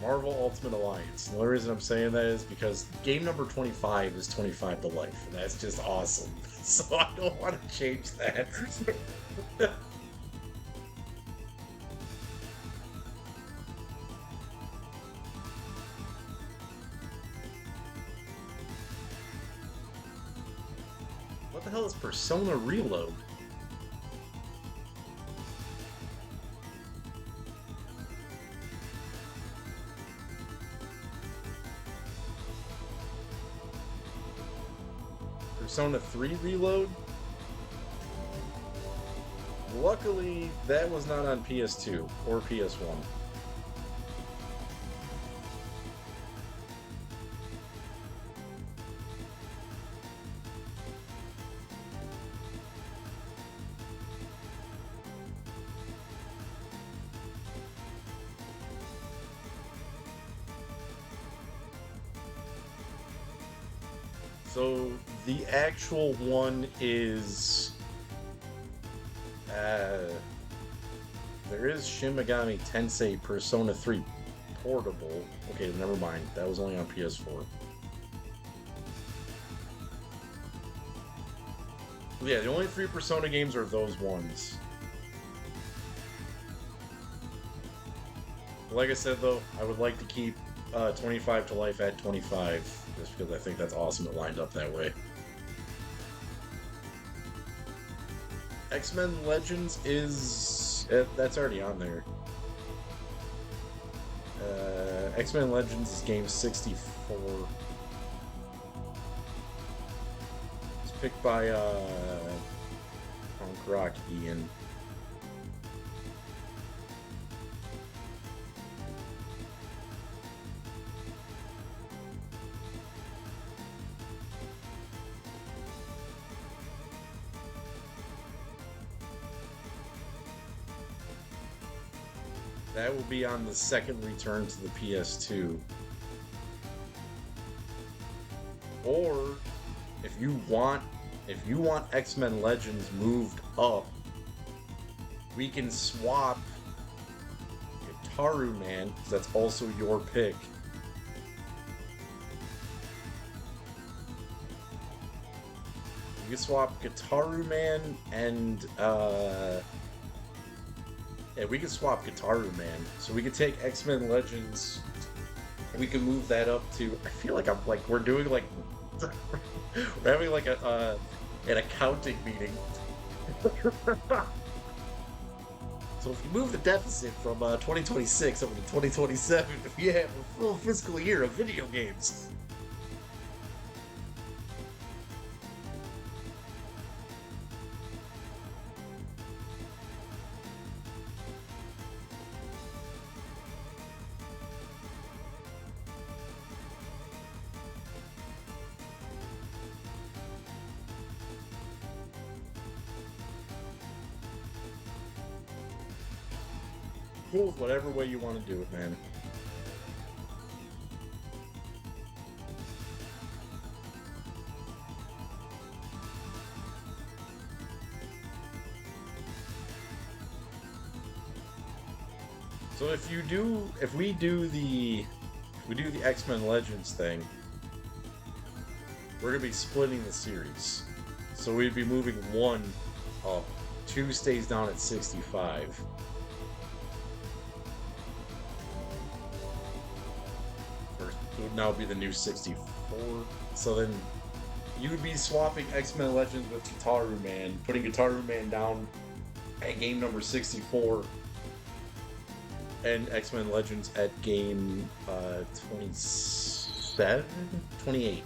S1: Marvel Ultimate Alliance. The only reason I'm saying that is because game number 25 is 25 to Life, and that's just awesome. So I don't want to change that. What the hell is Persona Reload? Persona 3 Reload? Luckily, that was not on PS2 or PS1. So the actual one is there is Shin Megami Tensei Persona 3 Portable. Okay, never mind. That was only on PS4. Yeah, the only 3 Persona games are those ones. Like I said, though, I would like to keep 25 to Life at 25, just because I think that's awesome it lined up that way. X-Men Legends is... that's already on there. X-Men Legends is game 64. It's picked by Punk Rock Ian. That will be on the second return to the PS2. Or if you want X-Men Legends moved up, we can swap Gitaru Man, because that's also your pick. We can swap Gitaru Man and yeah, we can swap Gitaru Man. So we can take X-Men Legends. We can move that up to. I feel like we're doing like we're having like a an accounting meeting. So if you move the deficit from 2026 over to 2027, we have a full fiscal year of video games. Cool, whatever way you want to do it, man. So if we do the X-Men Legends thing, we're gonna be splitting the series. So we'd be moving one up, two stays down at 65. Or it would now be the new 64. So then you would be swapping X-Men Legends with Gitaru Man, putting Gitaru Man down at game number 64, and X-Men Legends at game 27? 28.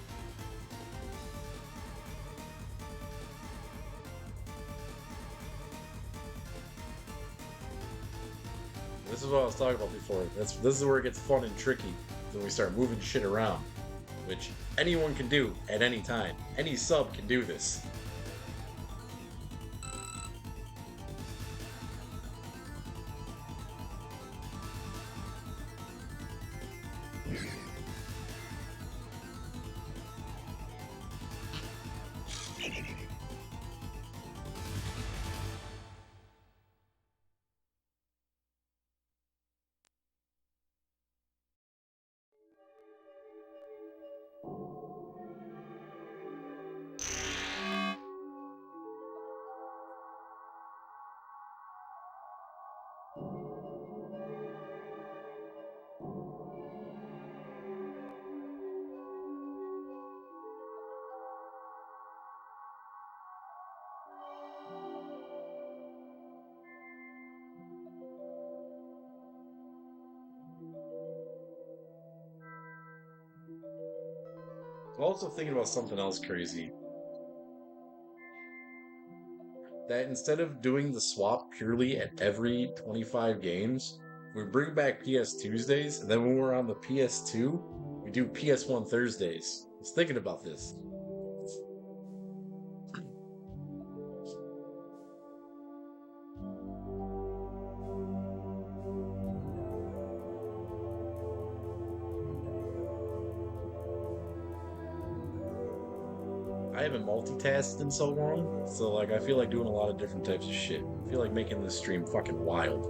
S1: This is what I was talking about before. This is where it gets fun and tricky. When we start moving shit around, which anyone can do at any time. Any sub can do this. I'm also thinking about something else crazy. That instead of doing the swap purely at every 25 games, we bring back PS Tuesdays, and then when we're on the PS2, we do PS1 Thursdays. I was thinking about this. I haven't multitasked in so long, so like I feel like doing a lot of different types of shit. I feel like making this stream fucking wild.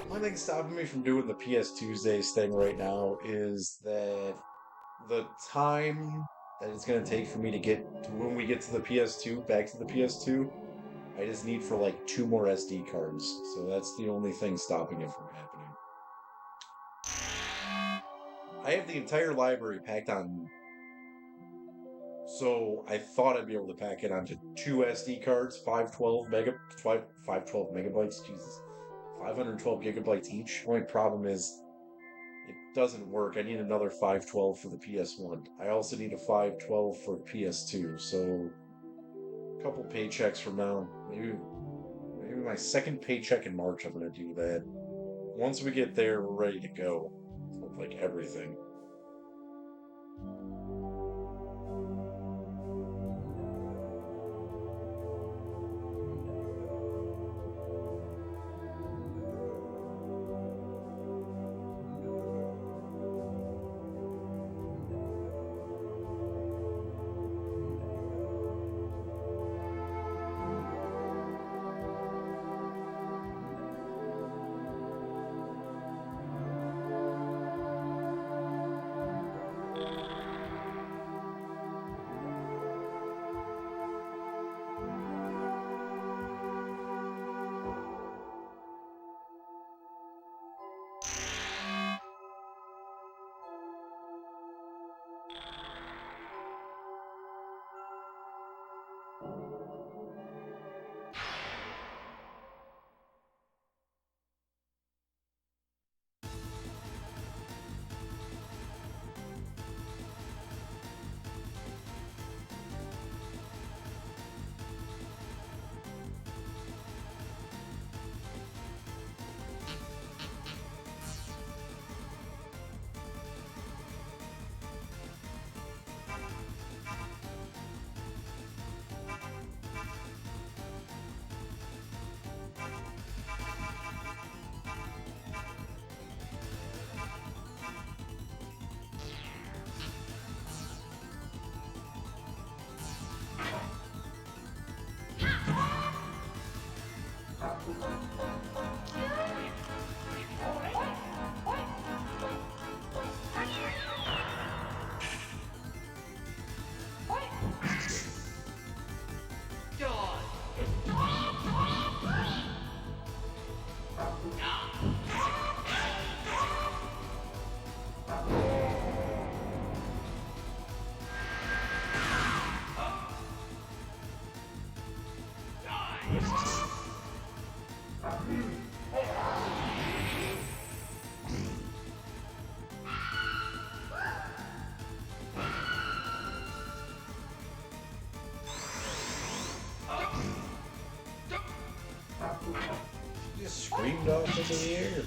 S1: One thing stopping me from doing the PS Tuesdays thing right now is that the time that it's going to take for me to get to when we get to the PS2, back to the PS2, I just need for like 2 more SD cards. So that's the only thing stopping it from happening. I have the entire library packed on. So I thought I'd be able to pack it onto 2 SD cards, 512 megabytes, Jesus. 512 gigabytes each. Only problem is doesn't work. I need another 512 for the PS1. I also need a 512 for the PS2. So a couple paychecks from now, maybe my second paycheck in March, I'm gonna do that. Once we get there, we're ready to go with like everything. Just screamed off into the air.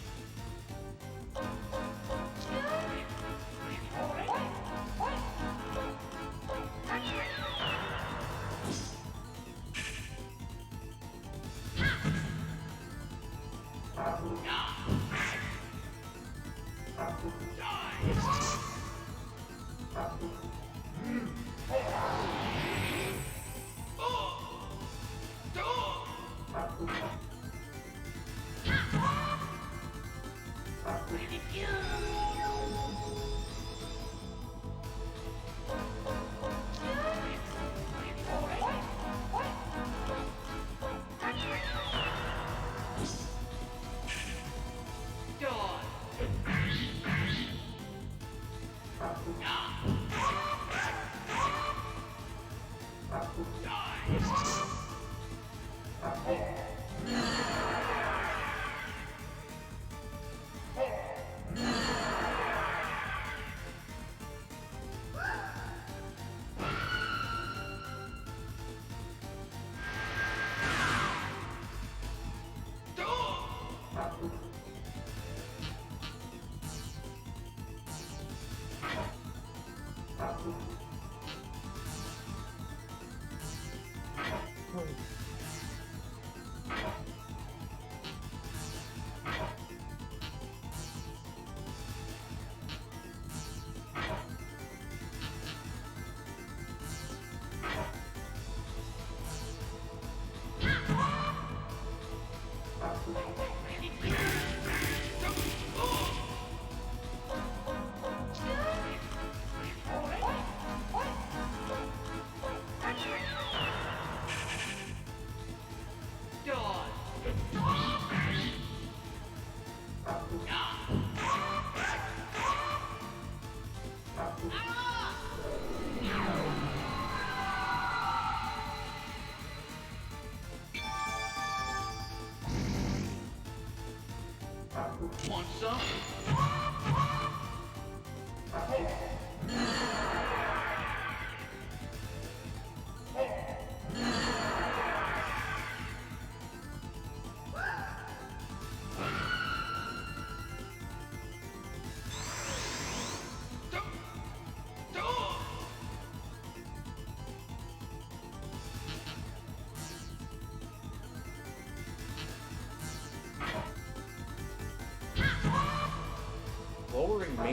S2: Want some?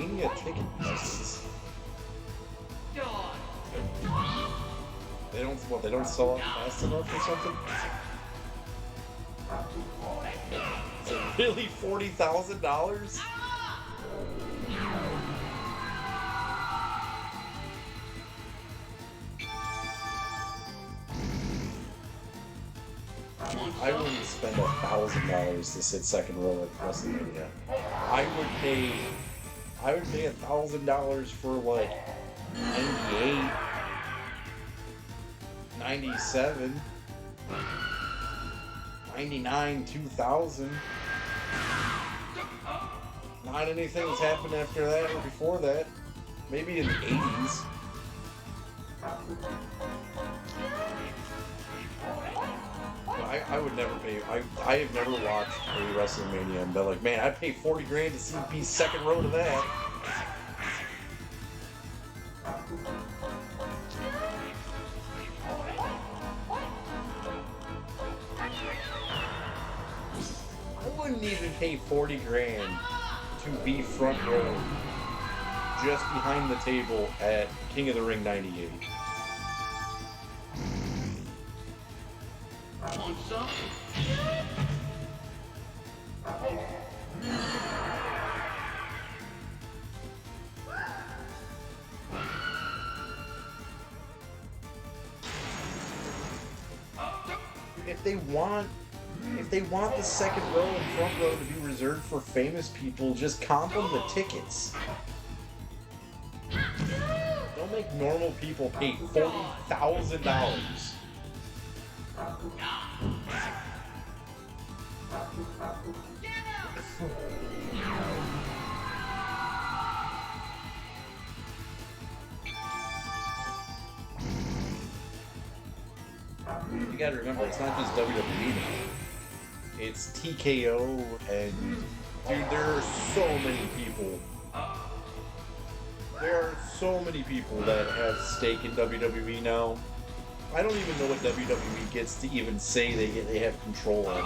S1: Mania ticket prices. They don't sell out fast enough or something? Is it really $40,000? I wouldn't spend $1,000 to sit second row at WrestleMania. I would pay $1,000 for like 98, 97, 99, 2000. Not anything that's happened after that or before that. Maybe in the 80s. I would never pay. I have never watched a WrestleMania and been like, man, I'd pay 40 grand to see be second row to that. I wouldn't even pay 40 grand to be front row just behind the table at King of the Ring 98.
S2: Want some?
S1: If they want the second row and front row to be reserved for famous people, just comp them the tickets. Don't make normal people pay $40,000. You gotta remember, it's not just WWE now. It's TKO, and dude, there are so many people. There are so many people that have stake in WWE now. I don't even know what WWE gets to even say they have control of.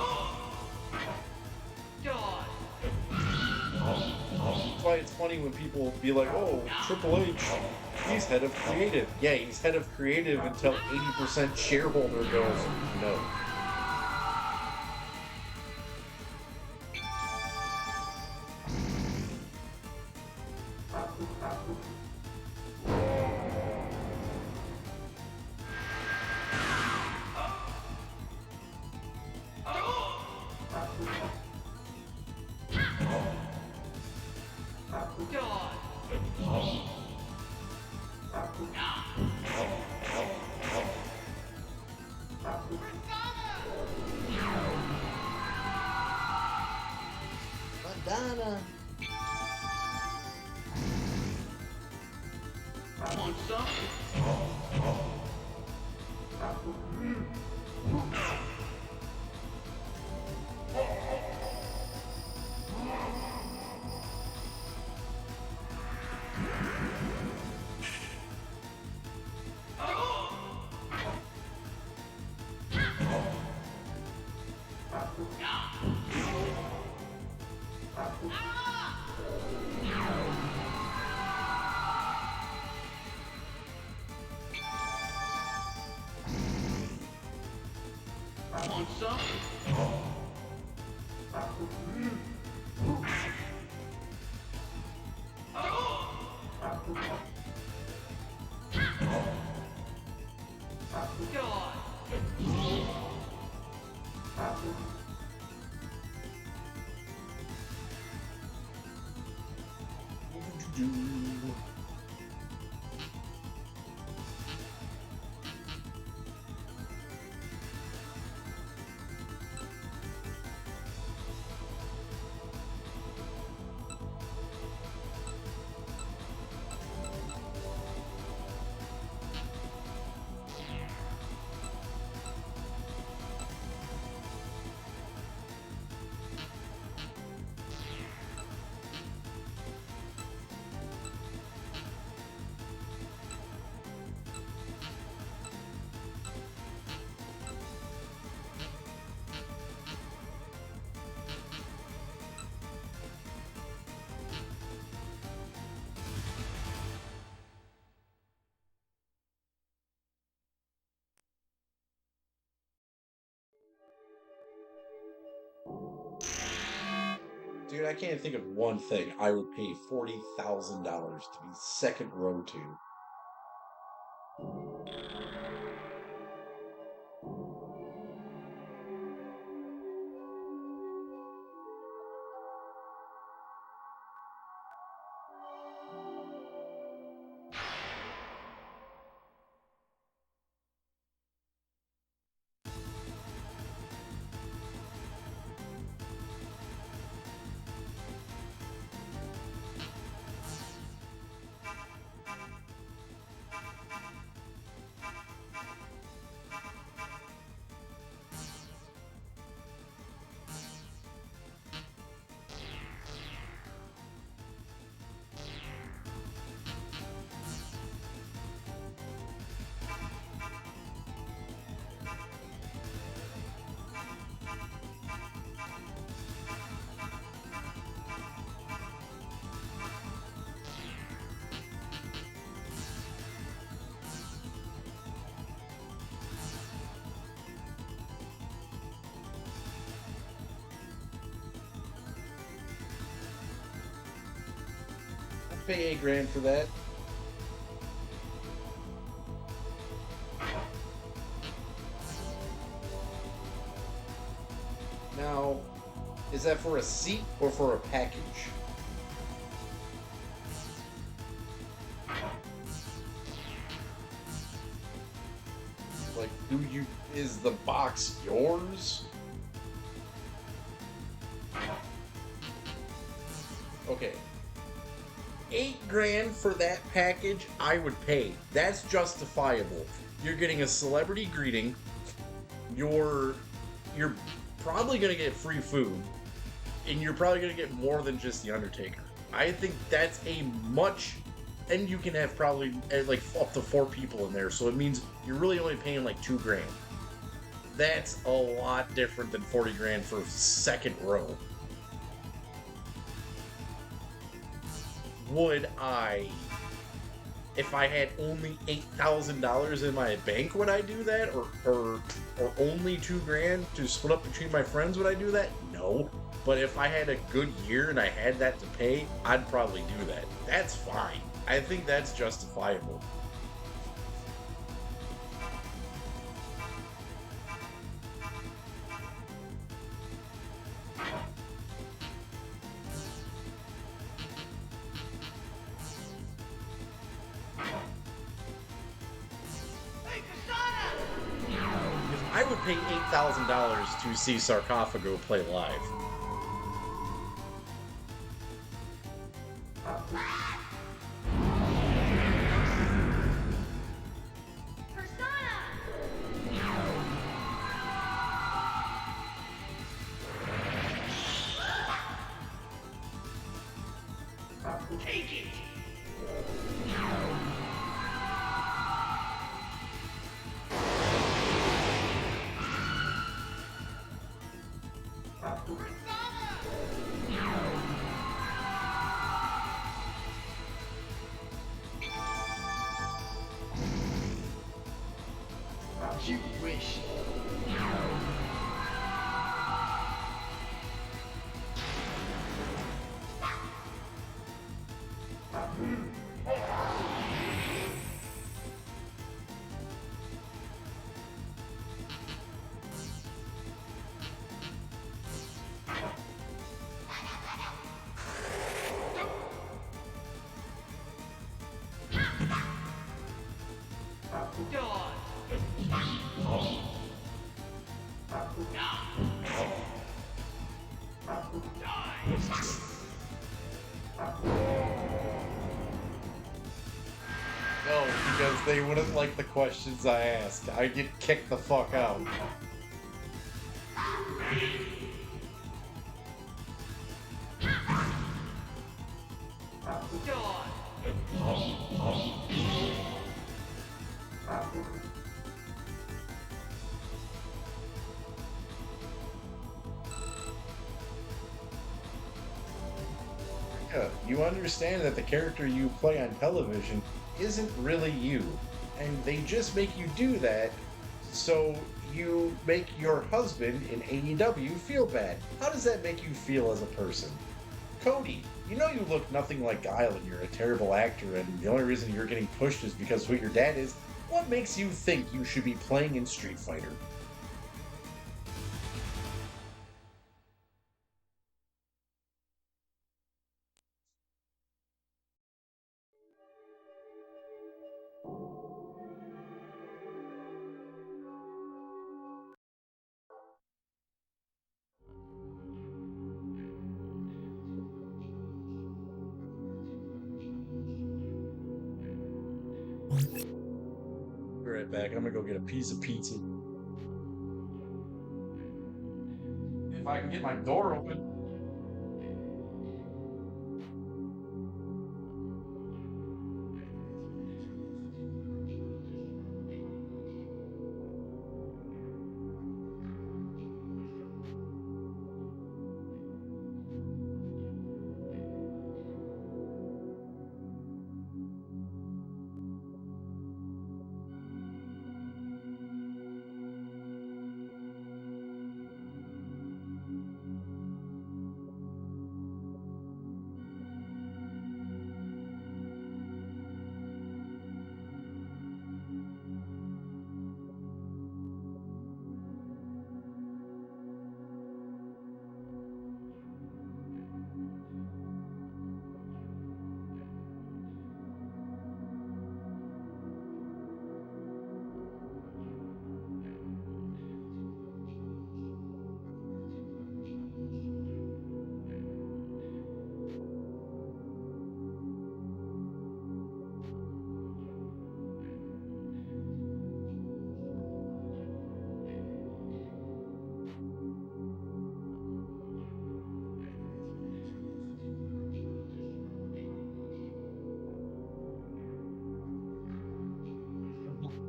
S1: That's why it's funny when people be like, oh, Triple H, he's head of creative. Yeah, he's head of creative until 80% shareholder goes, no. Madonna.
S2: Want some? Want some?
S1: Dude, I can't think of one thing I would pay $40,000 to be second row to. I'd pay 8 grand for that. Now, is that for a seat or for a package? Like, is the box yours? Okay. 8 grand for that package, I would pay. That's justifiable. You're getting a celebrity greeting. You're probably gonna get free food, and you're probably gonna get more than just the Undertaker. I think that's a much, and you can have probably like up to 4 people in there, so it means you're really only paying like 2 grand. That's a lot different than 40 grand for second row. Would I, if I had only $8,000 in my bank, would I do that? Or only 2 grand to split up between my friends, would I do that? No. But if I had a good year and I had that to pay, I'd probably do that. That's fine. I think that's justifiable. I would pay $8,000 to see Sarcophago play live.
S2: Take it! You wish.
S1: No, because they wouldn't like the questions I asked. I'd get kicked the fuck out. Yeah, you understand that the character you play on television isn't really you, and they just make you do that so you make your husband in AEW feel bad. How does that make you feel as a person? Cody, you know you look nothing like Guile and you're a terrible actor, and the only reason you're getting pushed is because of who your dad is. What makes you think you should be playing in Street Fighter? Be right back. I'm gonna go get a piece of pizza. If I can get my door open.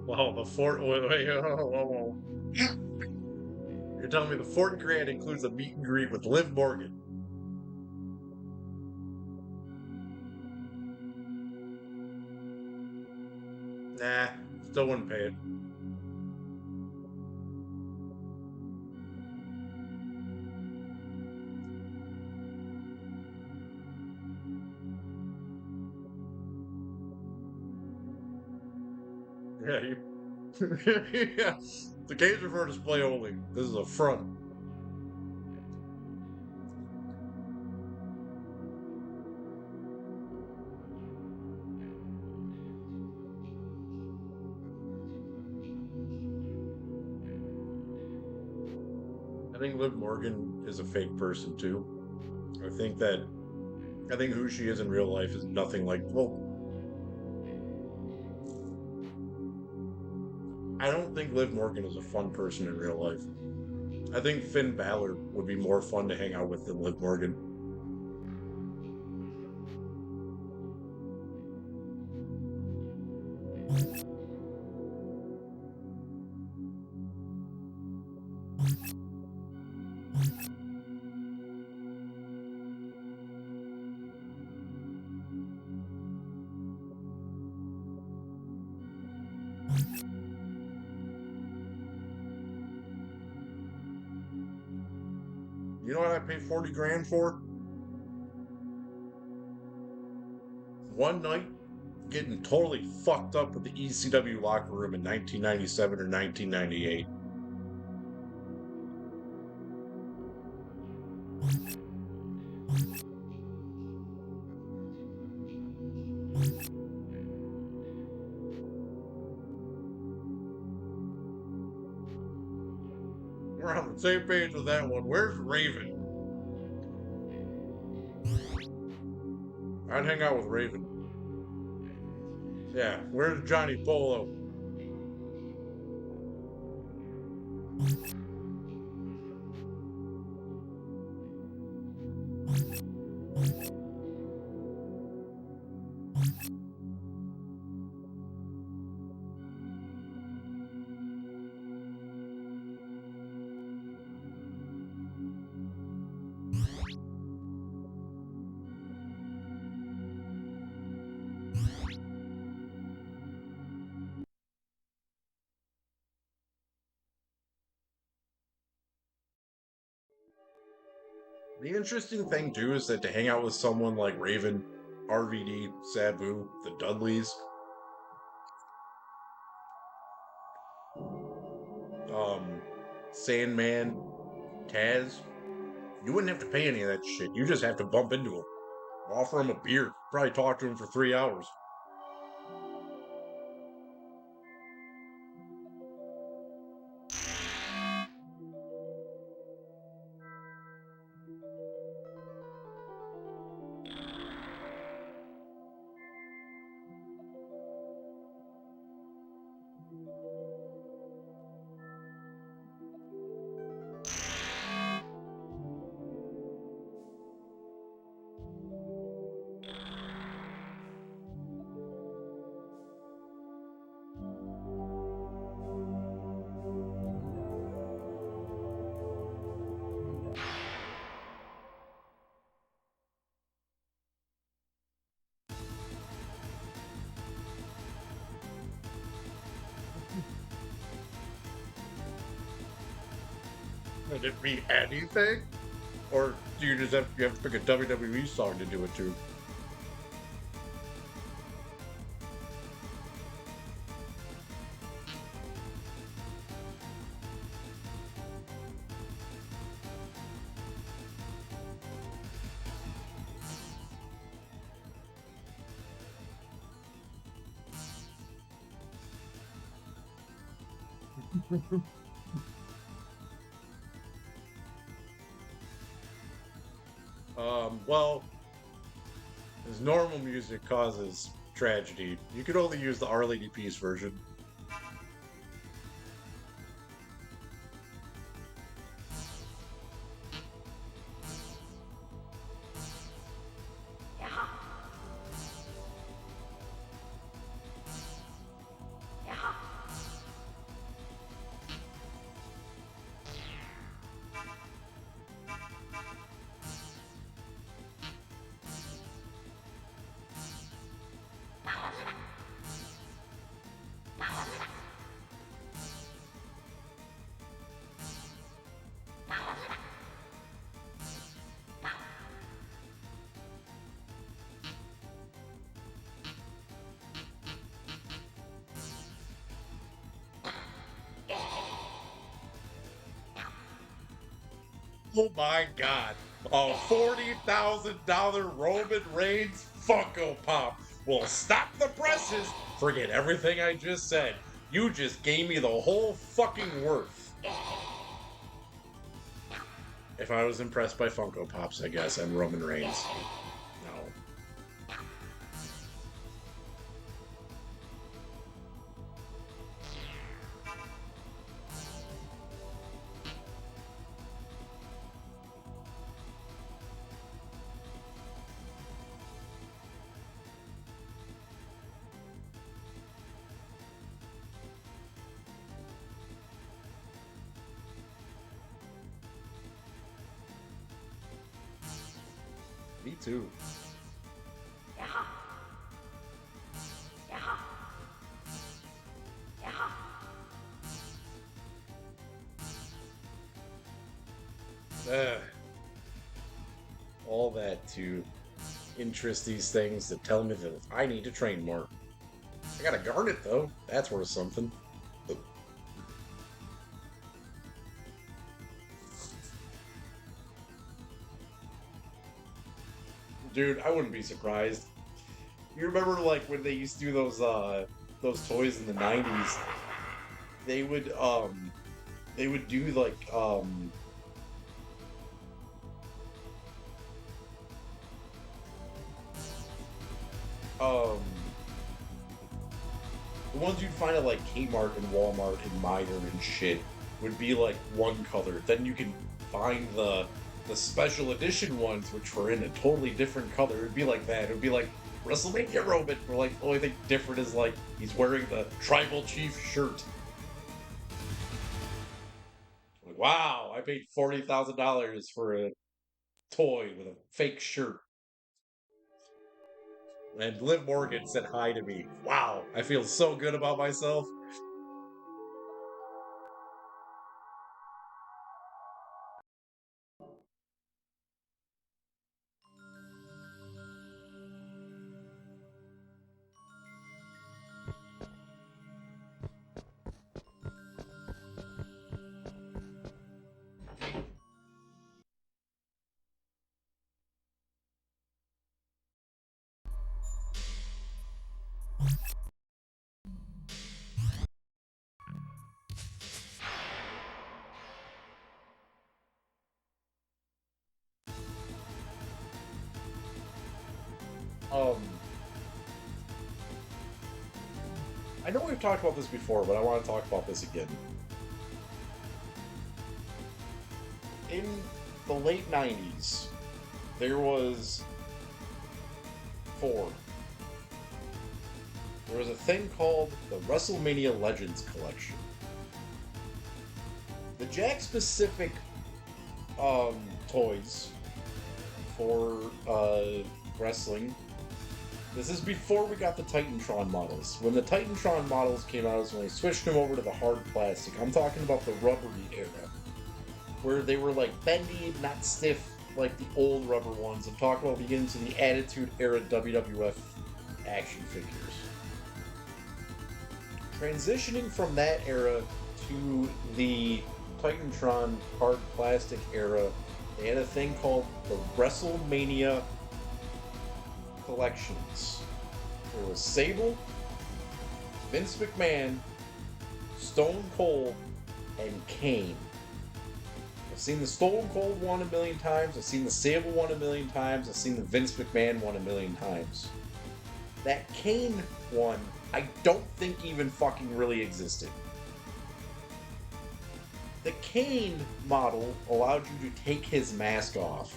S1: Wow, the fort. Wait, wait, whoa, whoa, whoa. You're telling me the Fort Grant includes a meet and greet with Liv Morgan? Nah, still wouldn't pay it. Yeah, you. Yeah, the games are for display only. This is a front. I think Liv Morgan is a fake person too. I think that I think who she is in real life is nothing like. Well, I don't think Liv Morgan is a fun person in real life. I think Finn Balor would be more fun to hang out with than Liv Morgan. You know what I paid 40 grand for? One night getting totally fucked up with the ECW locker room in 1997 or 1998. We're on the same page with that one. Where's Raven? I'd hang out with Raven. Yeah, where's Johnny Polo? The interesting thing too is that to hang out with someone like Raven, RVD, Sabu, the Dudleys, um, Sandman, Taz, you wouldn't have to pay any of that shit. You just have to bump into him. Offer him a beer. Probably talk to him for 3 hours. Did it mean anything? Or do you just have to pick a WWE song to do it to? Well, as normal music causes tragedy, you could only use the Our Lady Peace version. Oh my god. A $40,000 Roman Reigns Funko Pop will stop the presses. Forget everything I just said. You just gave me the whole fucking worth. If I was impressed by Funko Pops, I guess, and Roman Reigns. No. Me too. Ugh. All that to interest these things that tell me that I need to train more. I got a garnet though. That's worth something. Dude, I wouldn't be surprised. You remember like when they used to do those toys in the 90s? They would do like um the ones you'd find at like Kmart and Walmart and Meijer and shit would be like one color. Then you can find the special edition ones which were in a totally different color. It'd be like that. It'd be like WrestleMania Roman, where like the only thing different is like he's wearing the tribal chief shirt. Like, wow, I paid $40,000 for a toy with a fake shirt. And Liv Morgan said hi to me. Wow, I feel so good about myself. Um, I know we've talked about this before, but I want to talk about this again. In the late 90s, there was Ford. There was a thing called the WrestleMania Legends Collection. The Jack specific toys for wrestling. This is before we got the Titantron models. When the Titantron models came out is when they switched them over to the hard plastic. I'm talking about the rubbery era, where they were like bendy, not stiff like the old rubber ones. I'm talking about beginning to the Attitude Era WWF action figures. Transitioning from that era to the Titantron hard plastic era, they had a thing called the WrestleMania collections. There was Sable, Vince McMahon, Stone Cold, and Kane. I've seen the Stone Cold one a million times, I've seen the Sable one a million times, I've seen the Vince McMahon one a million times. That Kane one, I don't think even fucking really existed. The Kane model allowed you to take his mask off.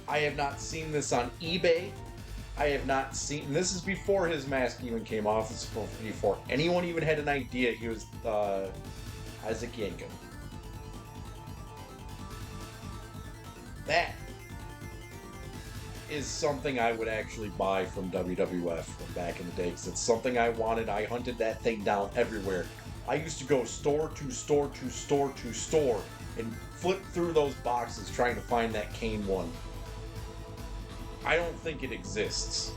S1: I have not seen this on eBay. I have not seen... This is before his mask even came off. This is before anyone even had an idea he was Isaac Yankem. That is something I would actually buy from WWF from back in the day, because it's something I wanted. I hunted that thing down everywhere. I used to go store to store to store to store and flip through those boxes trying to find that Kane one. I don't think it exists.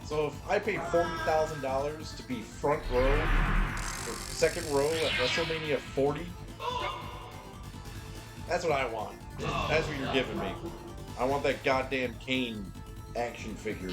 S1: So if I paid $40,000 to be front row or second row at WrestleMania 40, that's what I want. That's what you're giving me. I want that goddamn Kane action figure.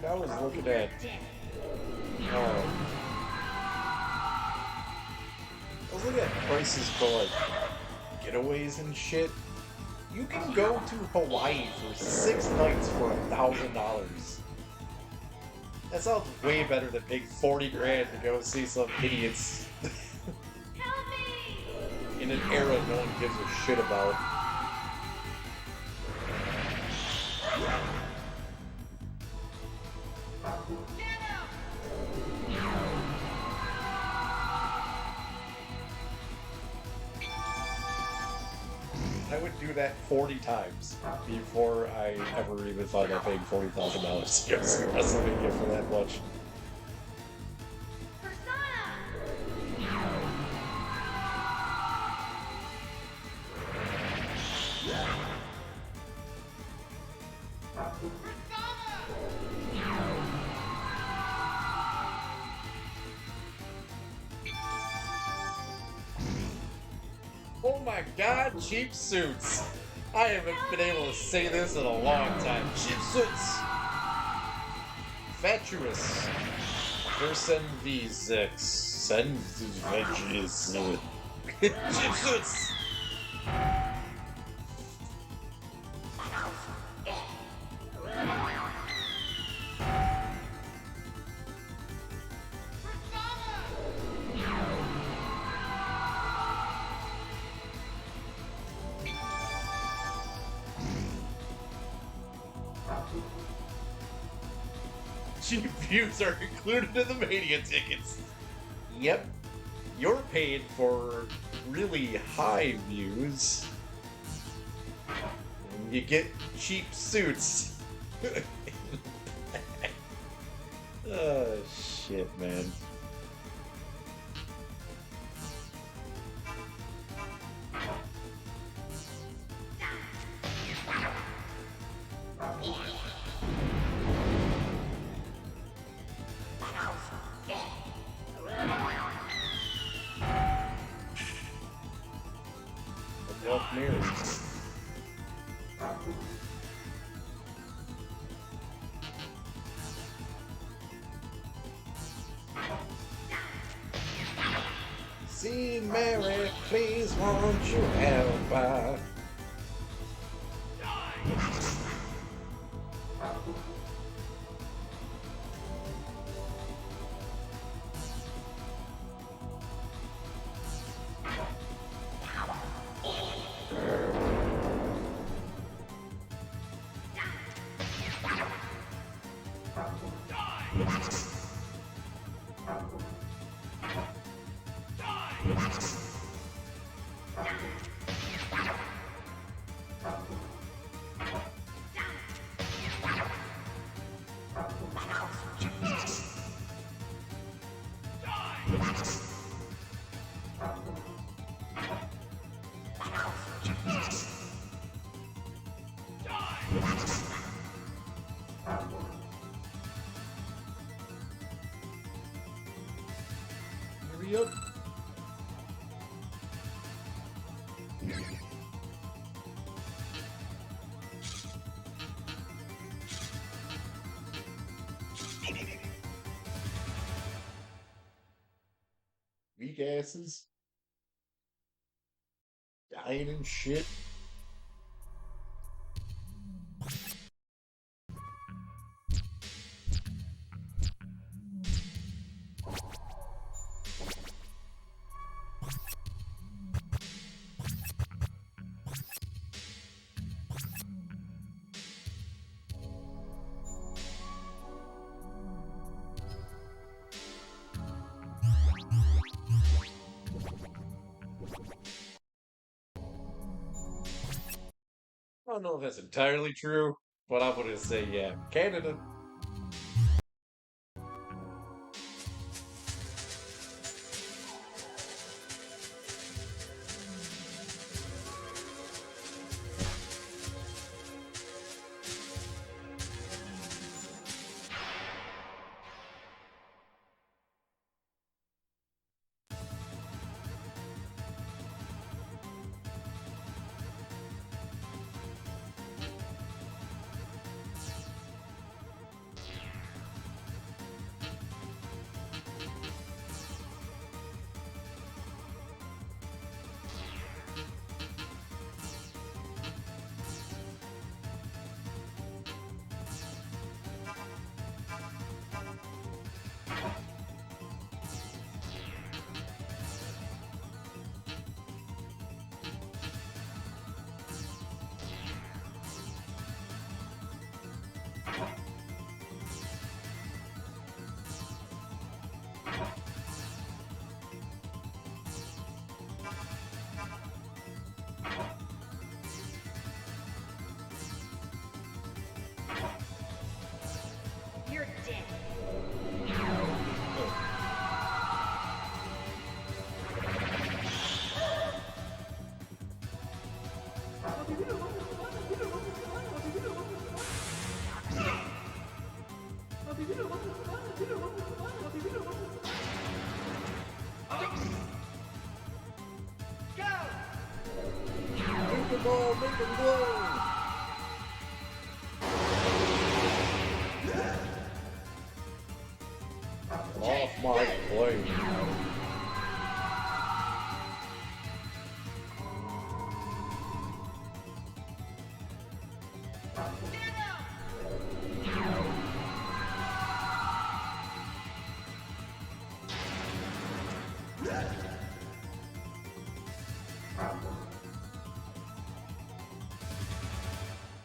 S1: And I was looking at um, prices for like getaways and shit. You can go to Hawaii for 6 nights for $1,000. That sounds way better than paying 40 grand to go see some idiots in an era no one gives a shit about. I would do that 40 times before I ever even thought about paying $40,000 to go see WrestleMania for that much. Oh my god, cheap suits! I haven't been able to say this in a long time. Cheap suits! Fatuous. Person V6. Send veggies. Cheap suits! Cheap views are included in the Mania tickets. Yep. You're paid for really high views. And you get cheap suits. Oh, shit, man. Milk mirrors. See Mary, please won't you help us? Hurry up. Weak asses. Dying and shit. I don't know if that's entirely true, but I'm gonna say yeah. Canada. fucking blow! Off my plane.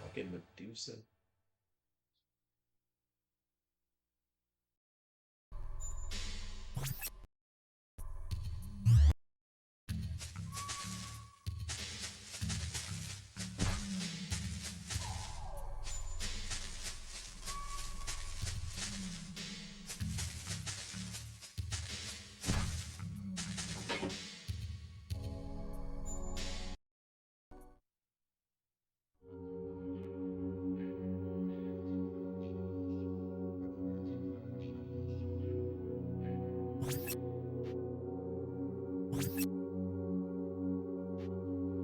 S1: Fucking Medusa.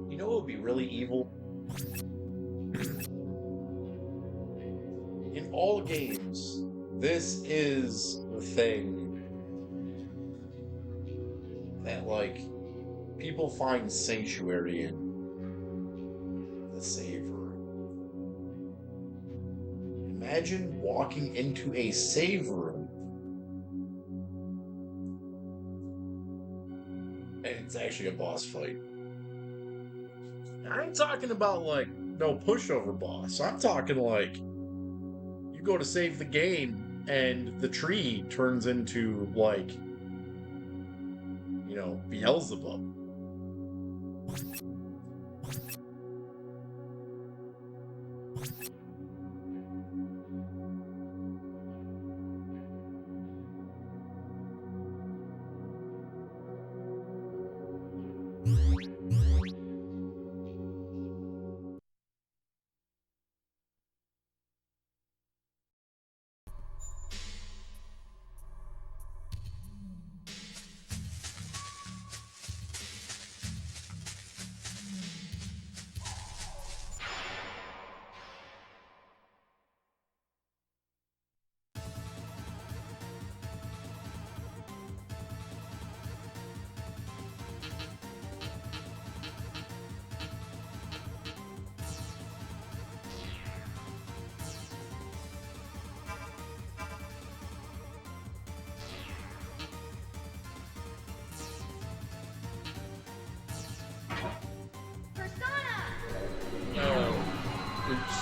S1: You know what would be really evil? In all games, this is the thing that, like, people find sanctuary in. The save room. Imagine walking into a save room and it's actually a boss fight. I ain't talking about, like, no pushover boss. I'm talking like you go to save the game and the tree turns into, like, you know, Beelzebub. Oops.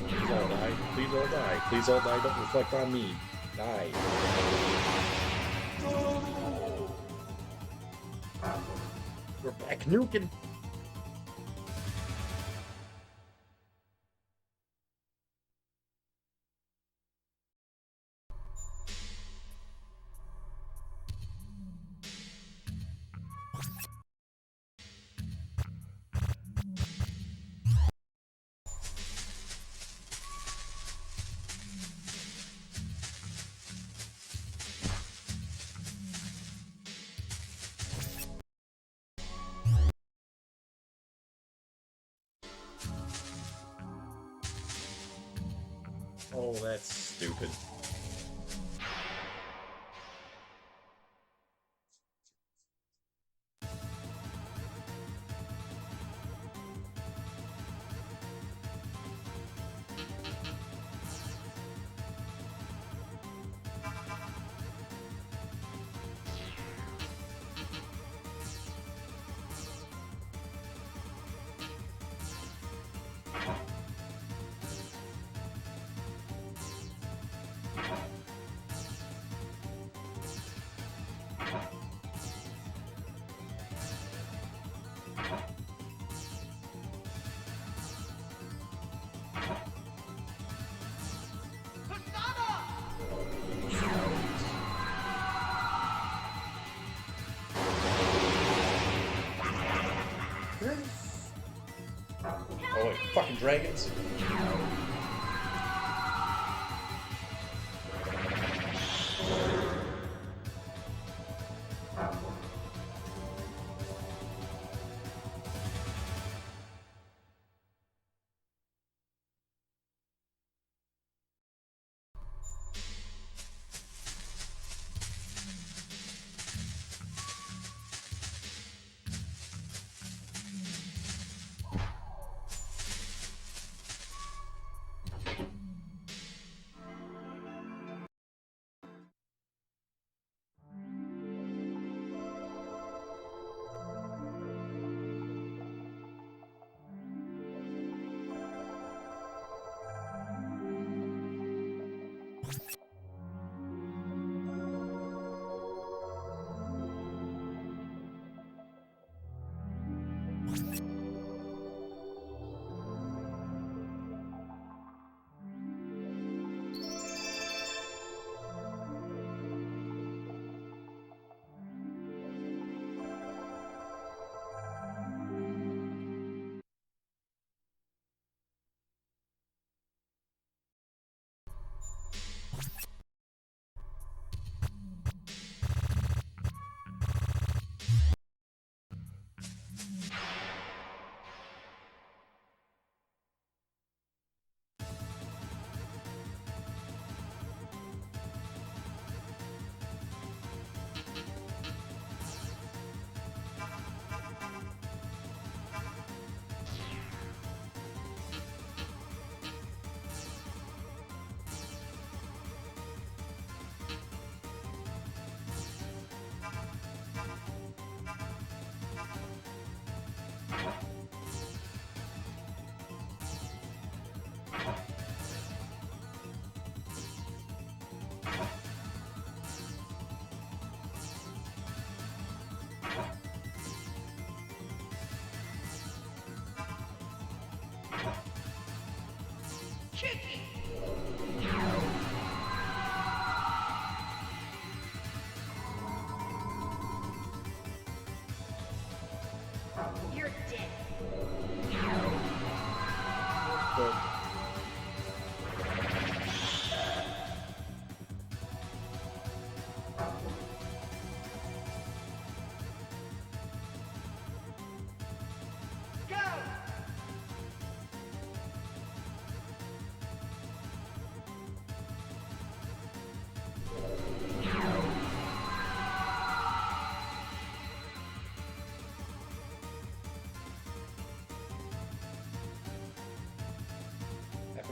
S1: Please all die. Please all die. Please all die. Don't reflect on me. Die. We're back nuking. Oh, that's stupid. Oh, wait, fucking dragons.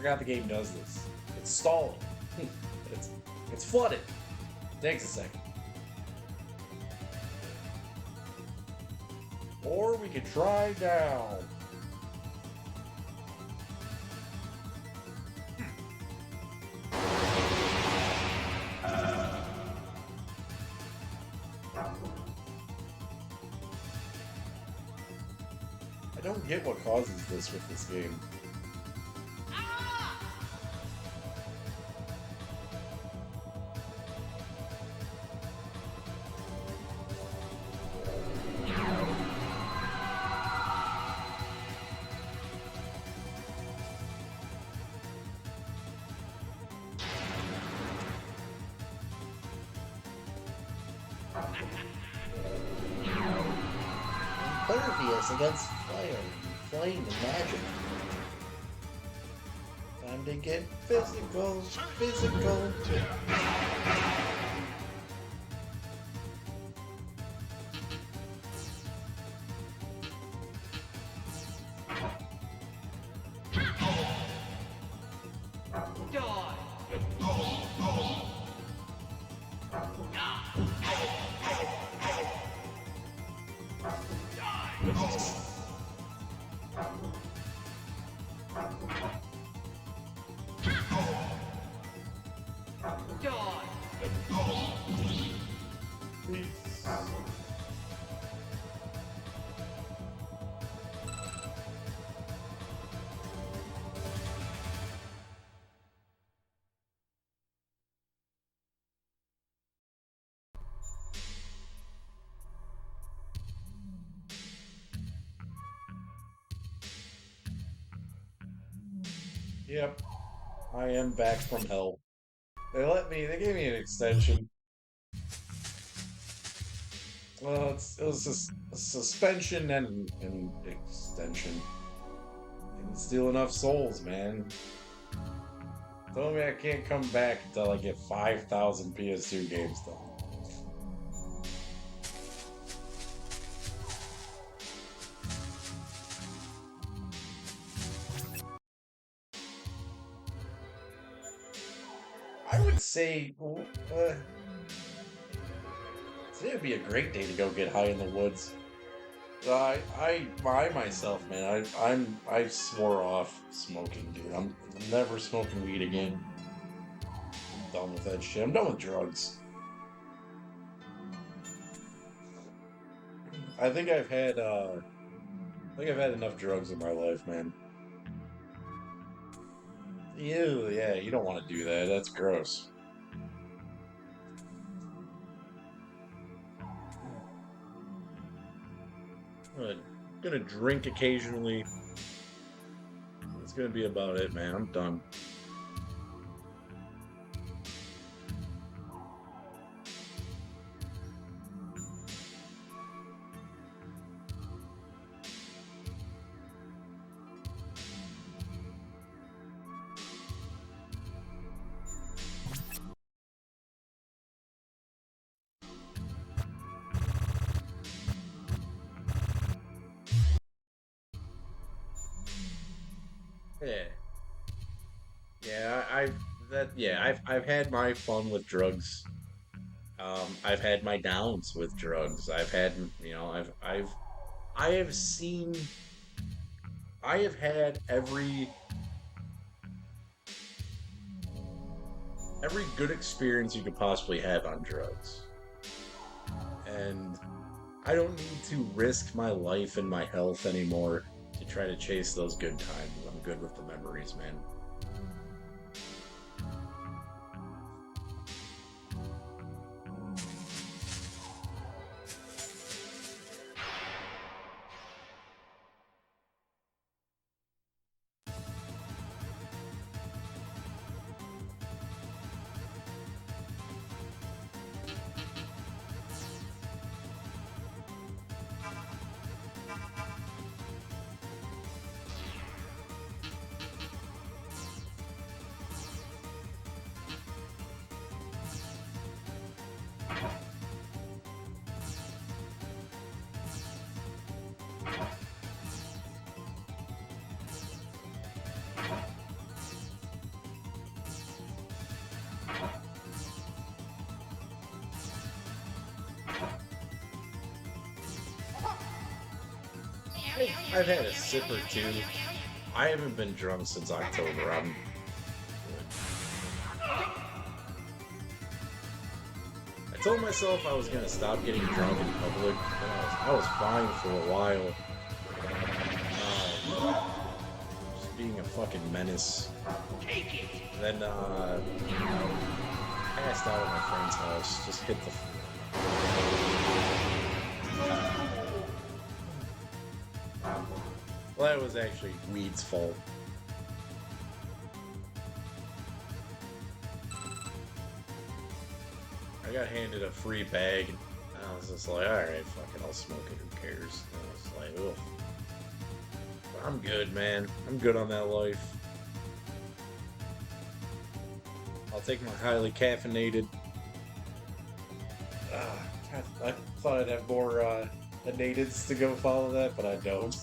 S1: forgot the game does this. It's stalling. it's it's flooded. Takes a second. Or we could try down. I don't get what causes this with this game. Impervious against fire, flame, and magic. Time to get physical, physical. Yep, I am back from hell. They gave me an extension. Well, it was a suspension and an extension. Didn't steal enough souls, man. Tell me I can't come back until I get 5,000 PS2 games done. I would say today would be a great day to go get high in the woods. I myself, man, I swore off smoking, dude. I'm never smoking weed again. I'm done with that shit. I'm done with drugs. I think I've had enough drugs in my life, man. Ew, yeah, you don't want to do that. That's gross. I'm gonna drink occasionally. That's gonna be about it, man. I'm done. Yeah. I've had my fun with drugs. I've had my downs with drugs. I've had, I have seen, I have had every good experience you could possibly have on drugs. And I don't need to risk my life and my health anymore to try to chase those good times. I'm good with the memories, man. I've had a sip or two. I haven't been drunk since October. I'm good. I told myself I was gonna stop getting drunk in public, and I was fine for a while. Just being a fucking menace.
S2: Take it.
S1: Then passed out at my friend's house. Just hit the. Well, that was actually weed's fault. I got handed a free bag, and I was just like, alright, fuck it, I'll smoke it, who cares? And I was like, ugh. But I'm good, man. I'm good on that life. I'll take my highly caffeinated. I thought I'd have more natives to go follow that, but I don't.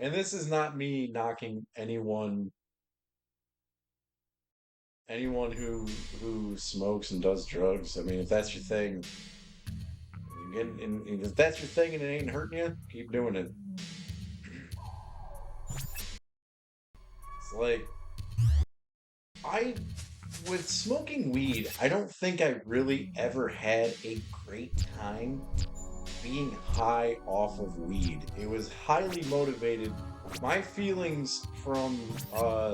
S1: And this is not me knocking anyone who smokes and does drugs. I mean, if that's your thing, if that's your thing and it ain't hurting you, keep doing it. It's like I with smoking weed, I don't think I really ever had a great time being high off of weed. It was highly motivated. My feelings from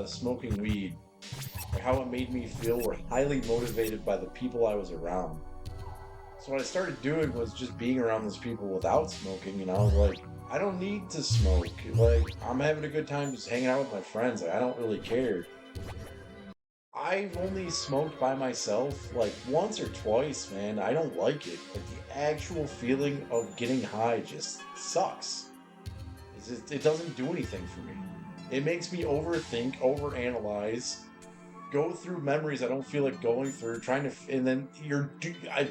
S1: smoking weed, or how it made me feel, were highly motivated by the people I was around. So what I started doing was just being around those people without smoking, and I was like, I don't need to smoke. Like, I'm having a good time just hanging out with my friends. Like, I don't really care. I've only smoked by myself like once or twice, man. I don't like it. Like, the actual feeling of getting high just sucks. It doesn't do anything for me. It makes me overthink, overanalyze, go through memories I don't feel like going through, and then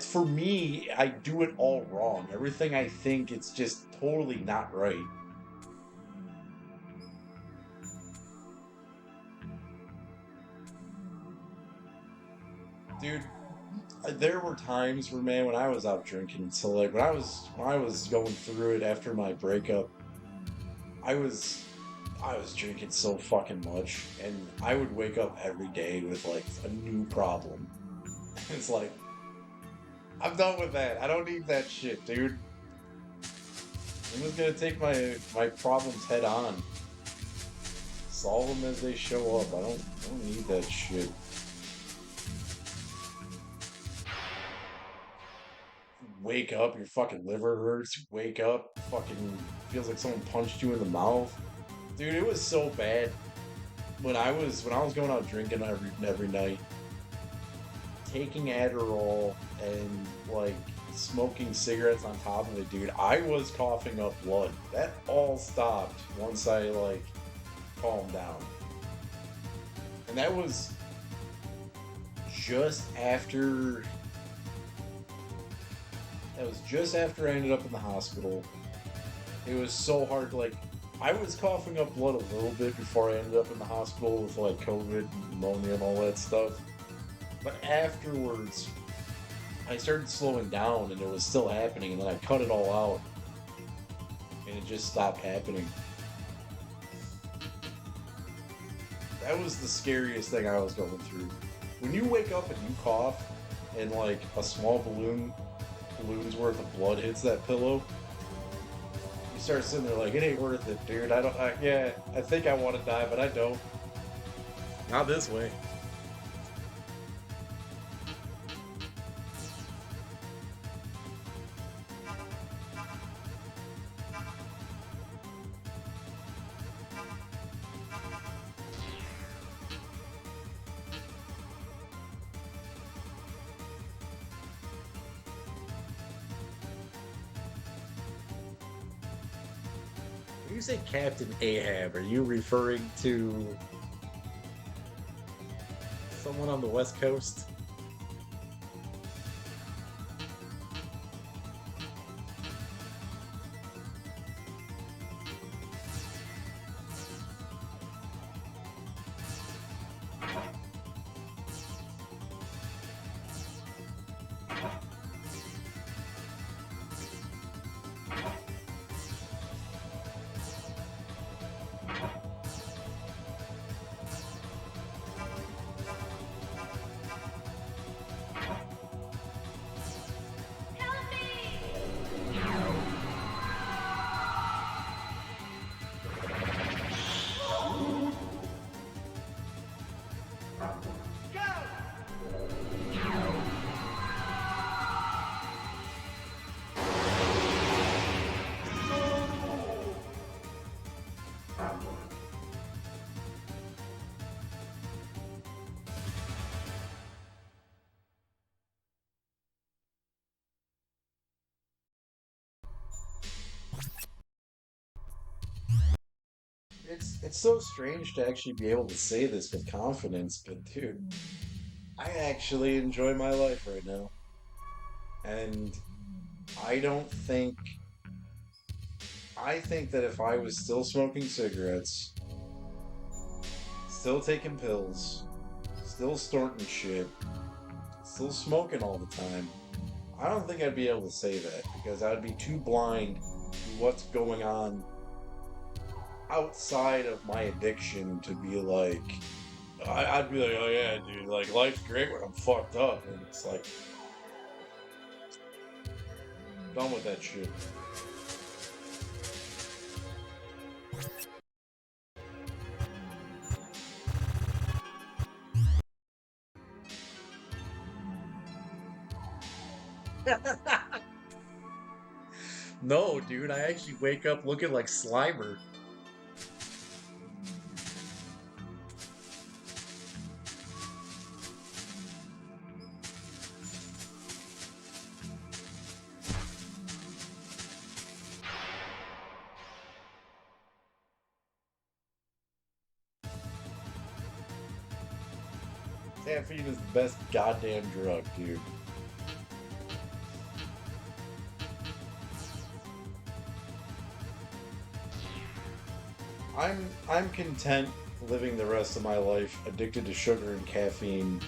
S1: for me, I do it all wrong. Everything I think, it's just totally not right. Dude, there were times where, man, when I was out drinking, so like when I was going through it after my breakup, I was I was drinking so fucking much, and I would wake up every day with like a new problem. It's like, I'm done with that. I don't need that shit, dude. I'm just gonna take my problems head on, solve them as they show up. I don't need that shit. Wake up, your fucking liver hurts. Wake up, fucking feels like someone punched you in the mouth. Dude, it was so bad when I was going out drinking every night, taking Adderall and like smoking cigarettes on top of it, dude. I was coughing up blood. That all stopped once I like calmed down. And just after that was just after I ended up in the hospital. It was so hard, like, I was coughing up blood a little bit before I ended up in the hospital with like COVID, pneumonia, and all that stuff. But afterwards, I started slowing down, and it was still happening, and then I cut it all out, and it just stopped happening. That was the scariest thing I was going through. When you wake up and you cough, and like a small balloon's worth of blood hits that pillow, you start sitting there like, it ain't worth it, dude. I think I want to die, but I don't. Not this way. When you say Captain Ahab, are you referring to someone on the West Coast? It's so strange to actually be able to say this with confidence, but dude, I actually enjoy my life right now. And I don't think, I think that if I was still smoking cigarettes, still taking pills, still snorting shit, still smoking all the time, I don't think I'd be able to say that because I'd be too blind to what's going on outside of my addiction to be like, I'd be like, oh yeah, dude, like life's great when I'm fucked up. And it's like, done with that shit. No, dude, I actually wake up looking like Slimer. Caffeine is the best goddamn drug, dude. I'm content living the rest of my life addicted to sugar and caffeine.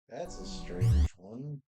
S1: That's a strange one.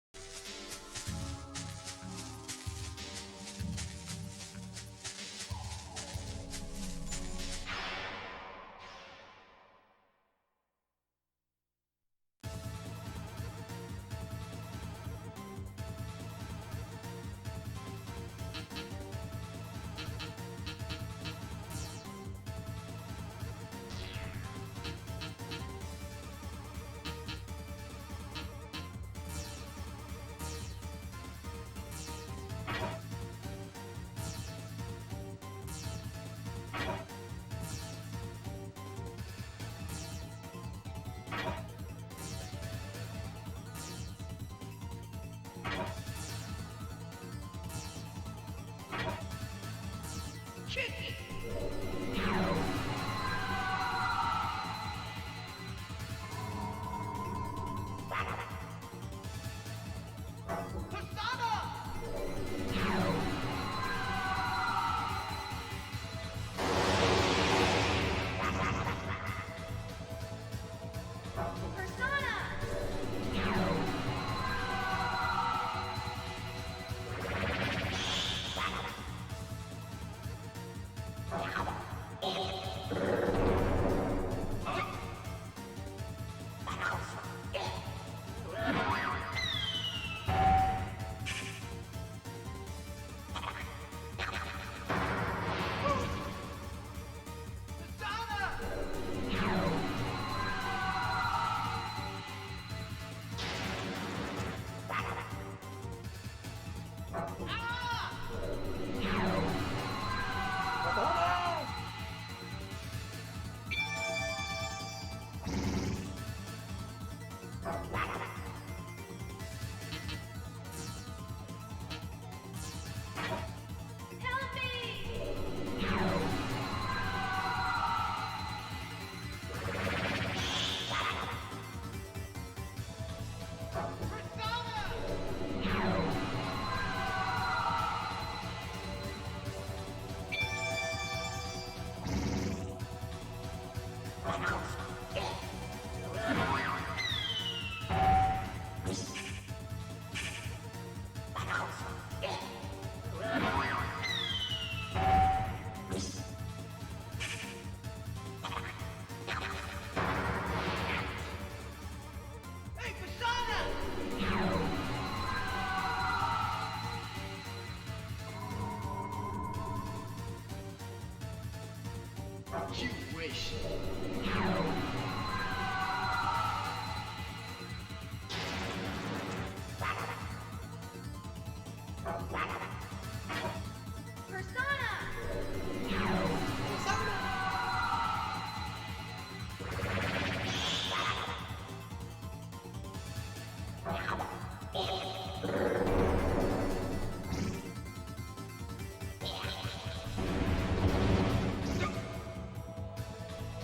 S2: You wish.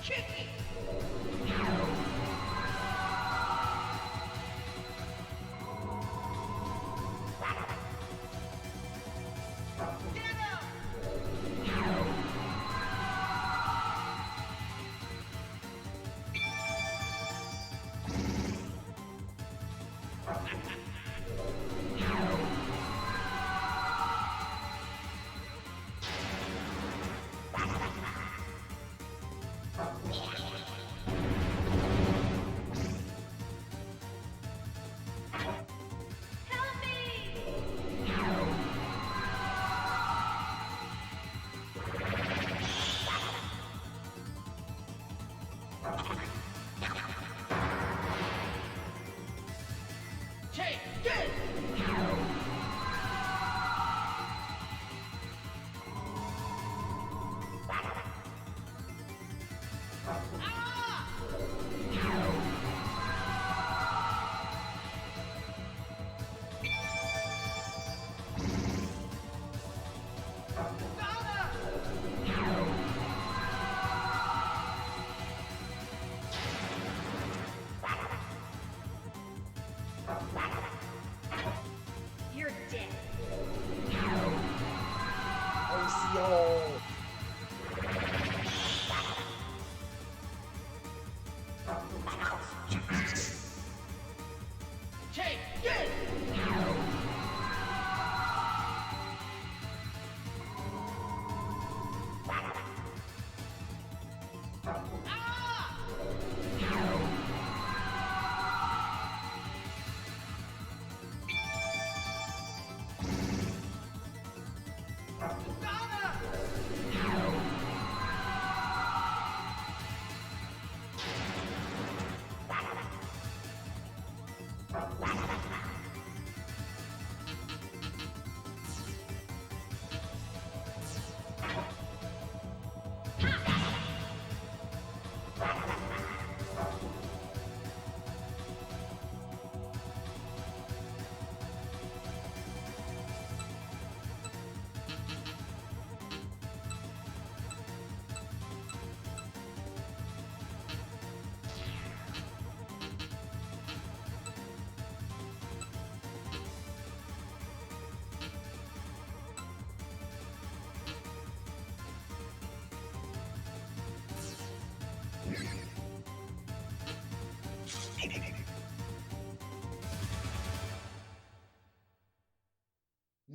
S2: Kick it. Take this!
S4: You're dead.
S1: Oh,
S2: Take this!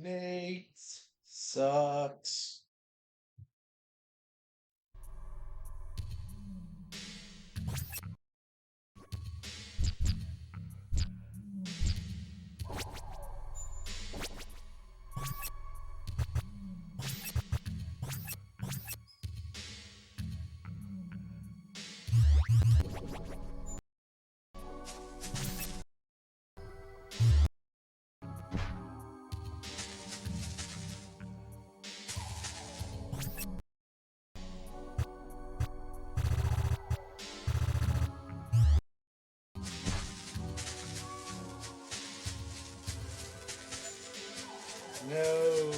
S1: Nate sucks. No.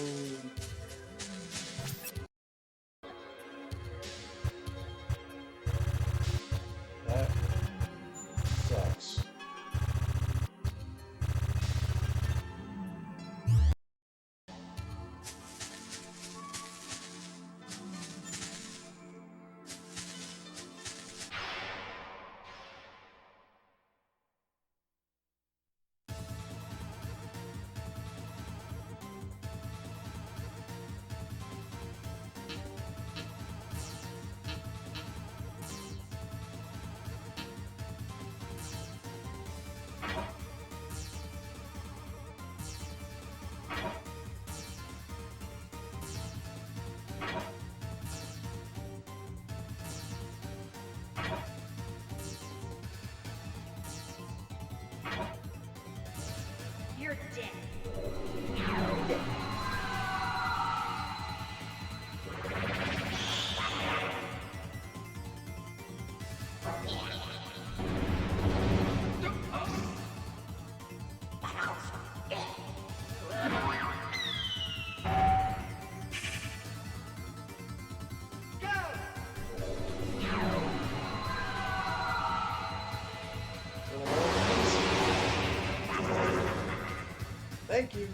S1: That Thank you.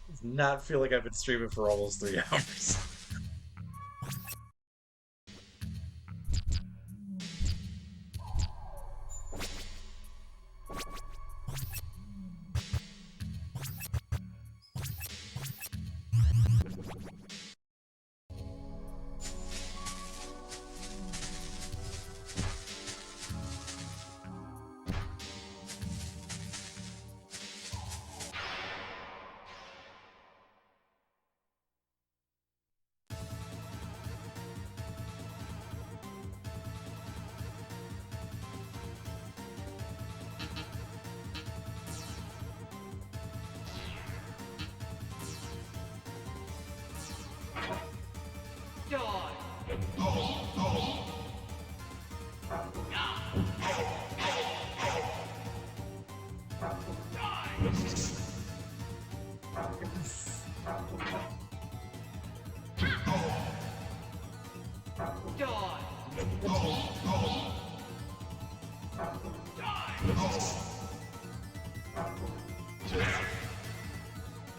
S1: Does not feel like I've been streaming for almost 3 hours.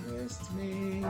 S1: Missed me.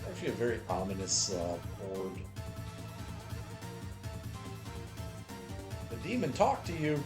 S1: Actually, a very ominous board. The demon talked to you.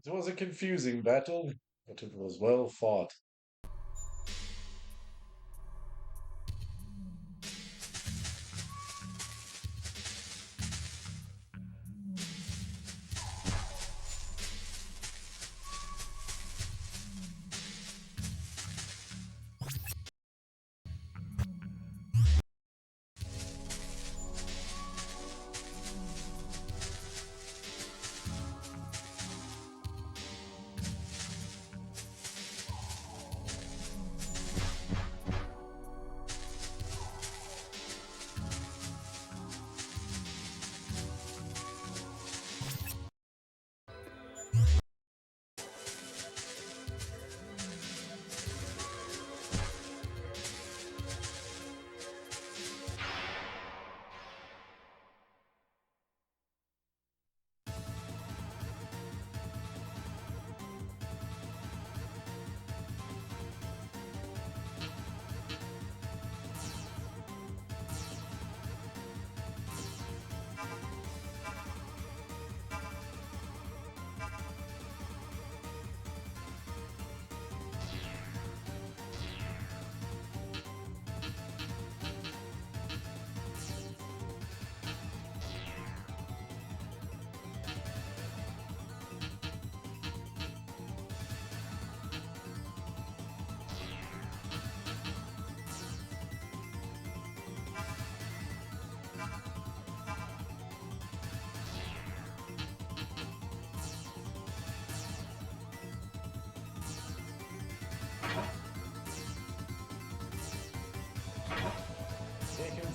S1: It was a confusing battle, but it was well fought.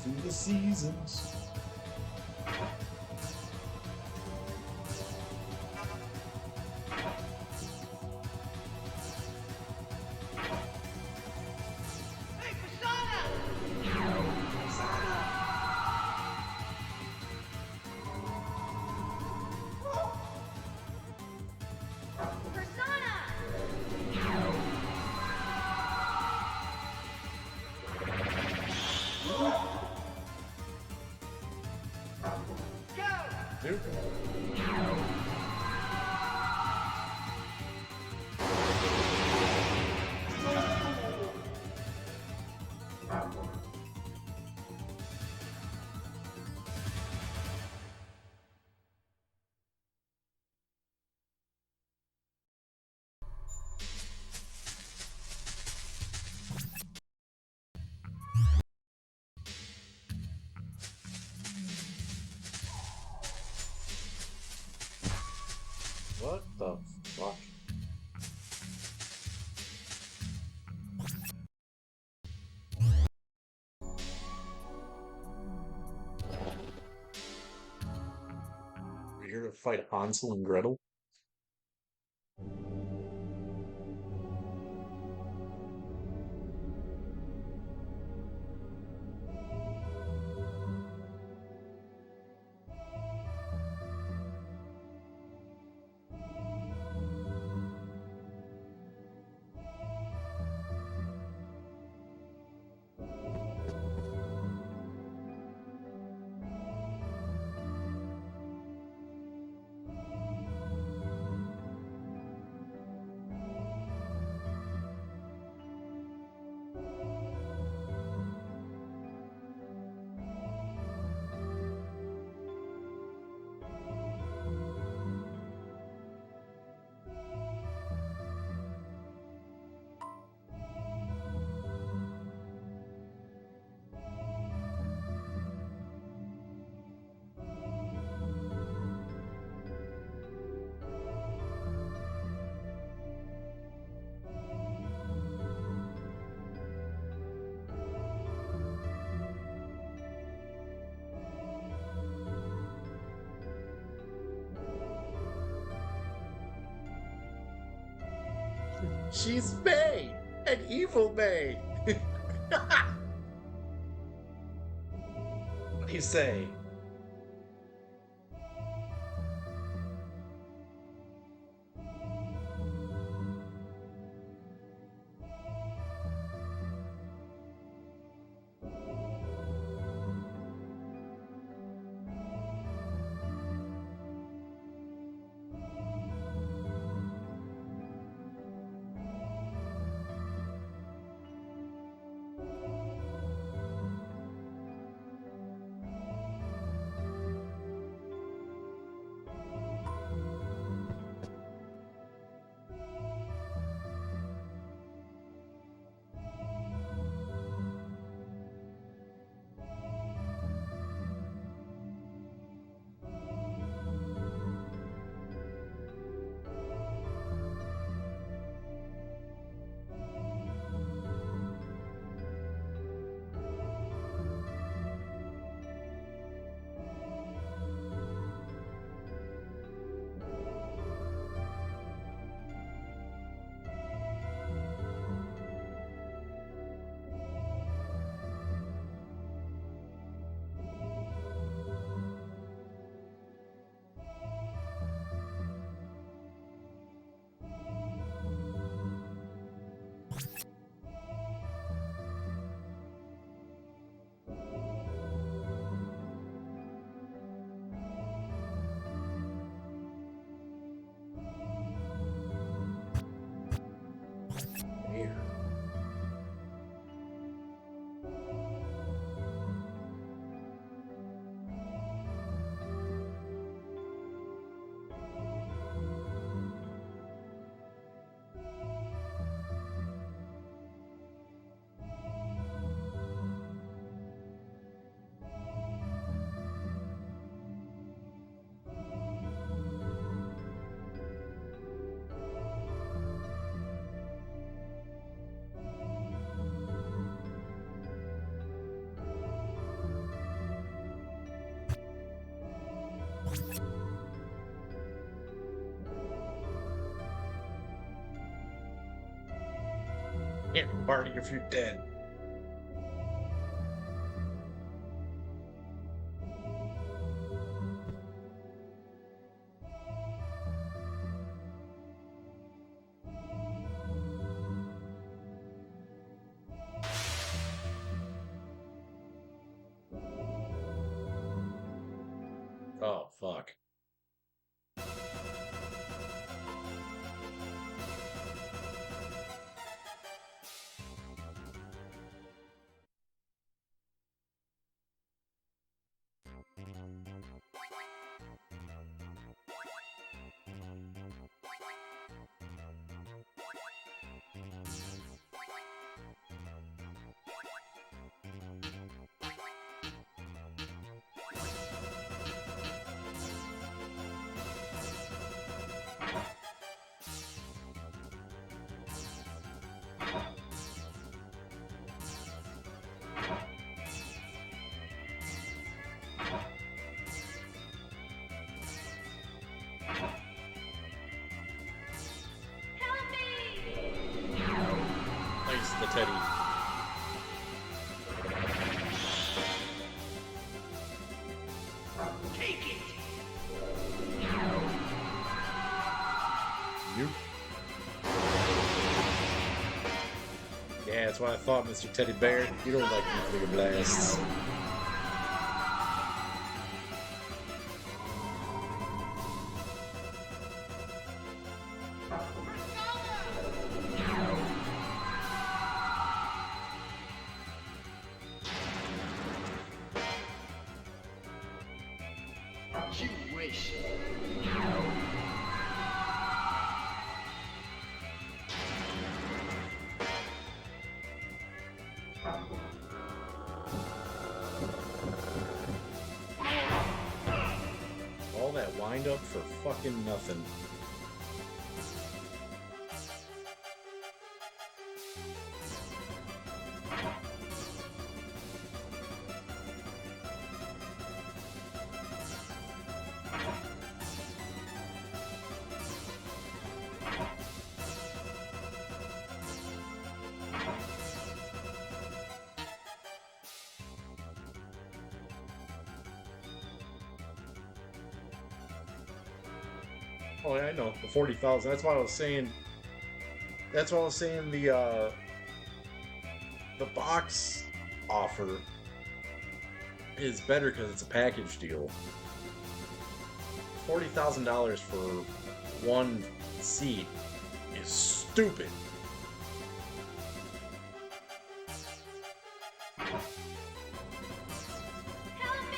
S1: through the seasons.
S2: Hey, Persona!
S4: Persona!
S2: Go!
S1: Dude. What the fuck? We're here to fight Hansel and Gretel? She's May! An evil May! What do you say? Yeah, party if you're dead. Oh, fuck.
S4: Help me!
S1: Nice, the teddy.
S2: Take it!
S1: You. Yeah, that's what I thought, Mr. Teddy Bear. You don't like nuclear blasts.
S2: You wish.
S1: All that wind up for fucking nothing. Oh yeah, I know. The 40,000. That's why I was saying. That's why I was saying the box offer is better because it's a package deal. $40,000 for one seat is stupid.
S4: Help me!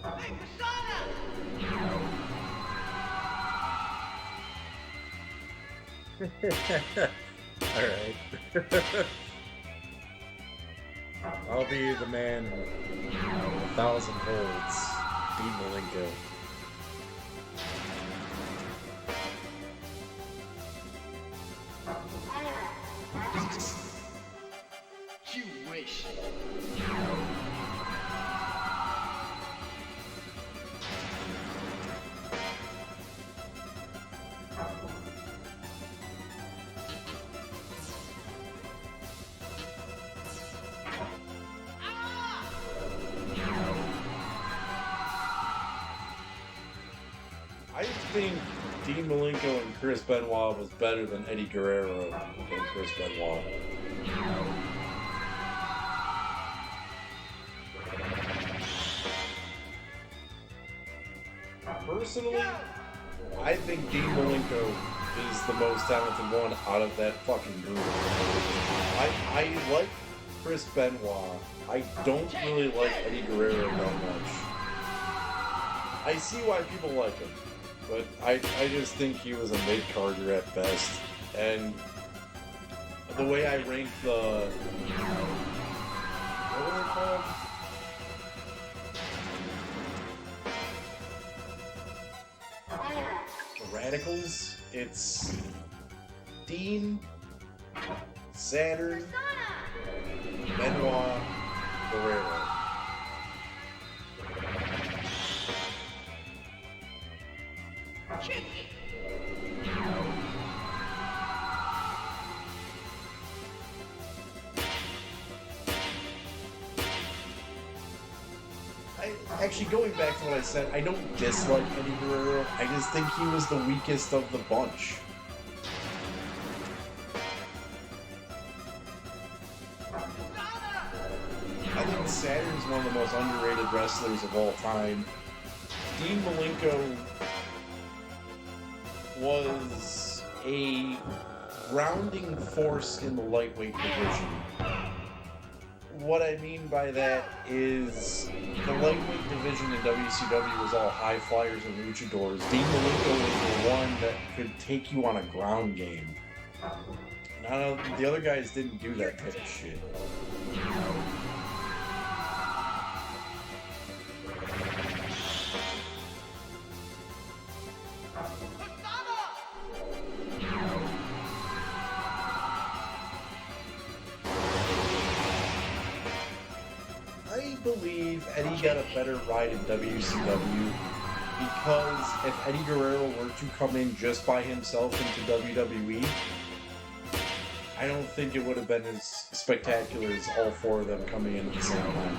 S2: Hey, Persona!
S1: Alright. I'll be the man with 1,000 holds. Dean Malenko.
S2: You wish.
S1: I think Dean Malenko and Chris Benoit was better than Eddie Guerrero and Chris Benoit. Personally, I think Dean Malenko is the most talented one out of that fucking group. I like Chris Benoit. I don't really like Eddie Guerrero that much. I see why people like him, but I just think he was a mid-carder at best. And the way I rank the... what were they called? mathematicals, it's Dean, Saturn,
S4: Persona.
S1: Benoit, Guerrero.
S2: Kick.
S1: Actually, going back to what I said, I don't dislike Eddie Guerrero. I just think he was the weakest of the bunch. I think Saturn's one of the most underrated wrestlers of all time. Dean Malenko was a grounding force in the lightweight division. What I mean by that is the lightweight division in WCW was all high flyers and luchadors. Dean Malenko was the one that could take you on a ground game. None of the other guys didn't do that type of shit. I believe Eddie got a better ride in WCW because if Eddie Guerrero were to come in just by himself into WWE, I don't think it would have been as spectacular as all four of them coming in at the same time.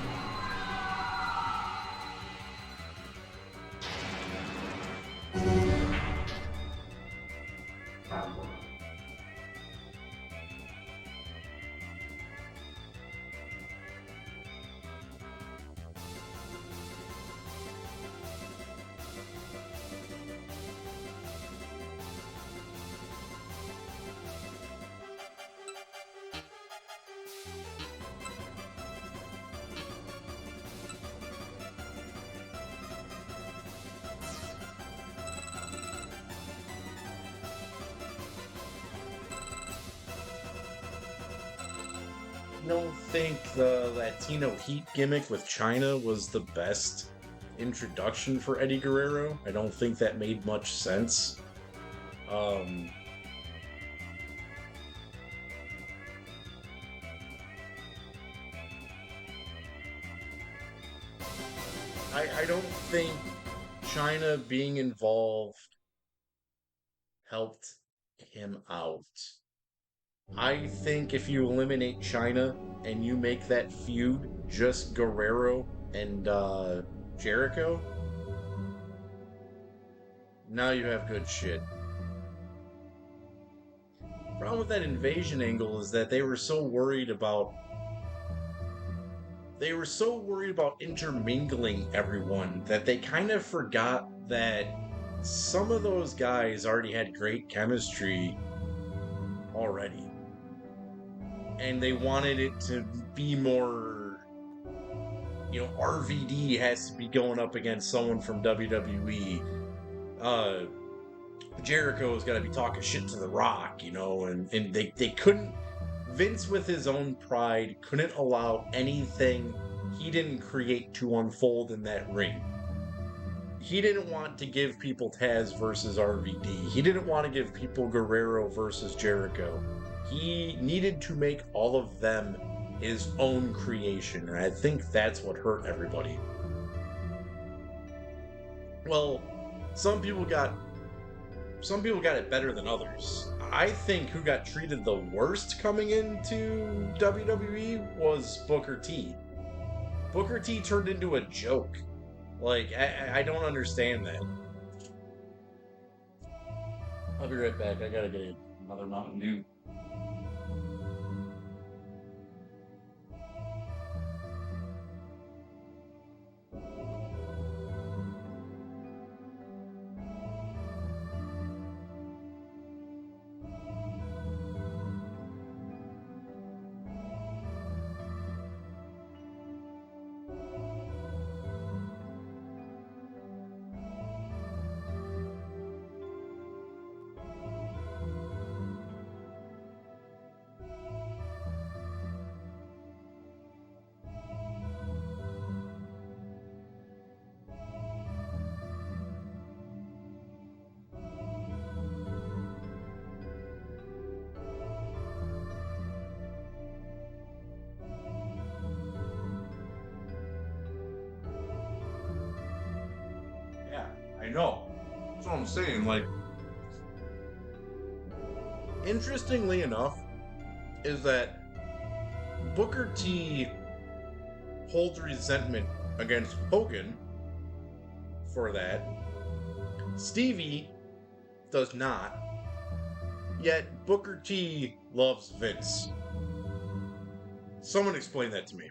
S1: I don't think the Latino Heat gimmick with China was the best introduction for Eddie Guerrero. I don't think that made much sense. Um, I don't think China being involved helped him out. I think if you eliminate China and you make that feud just Guerrero and Jericho, now you have good shit. Problem with that invasion angle is that they were so worried about intermingling everyone that they kind of forgot that some of those guys already had great chemistry already. And they wanted it to be more, RVD has to be going up against someone from WWE. Jericho's got to be talking shit to The Rock, and they couldn't. Vince, with his own pride, couldn't allow anything he didn't create to unfold in that ring. He didn't want to give people Taz versus RVD. He didn't want to give people Guerrero versus Jericho. He needed to make all of them his own creation, and I think that's what hurt everybody. Well, some people got it better than others. I think who got treated the worst coming into WWE was Booker T. Booker T turned into a joke. Like, I don't understand that. I'll be right back. I gotta get another Mountain Dew. know. That's what I'm saying. Like, interestingly enough, is that Booker T holds resentment against Hogan for that. Stevie does not. Yet Booker T loves Vince. Someone explain that to me.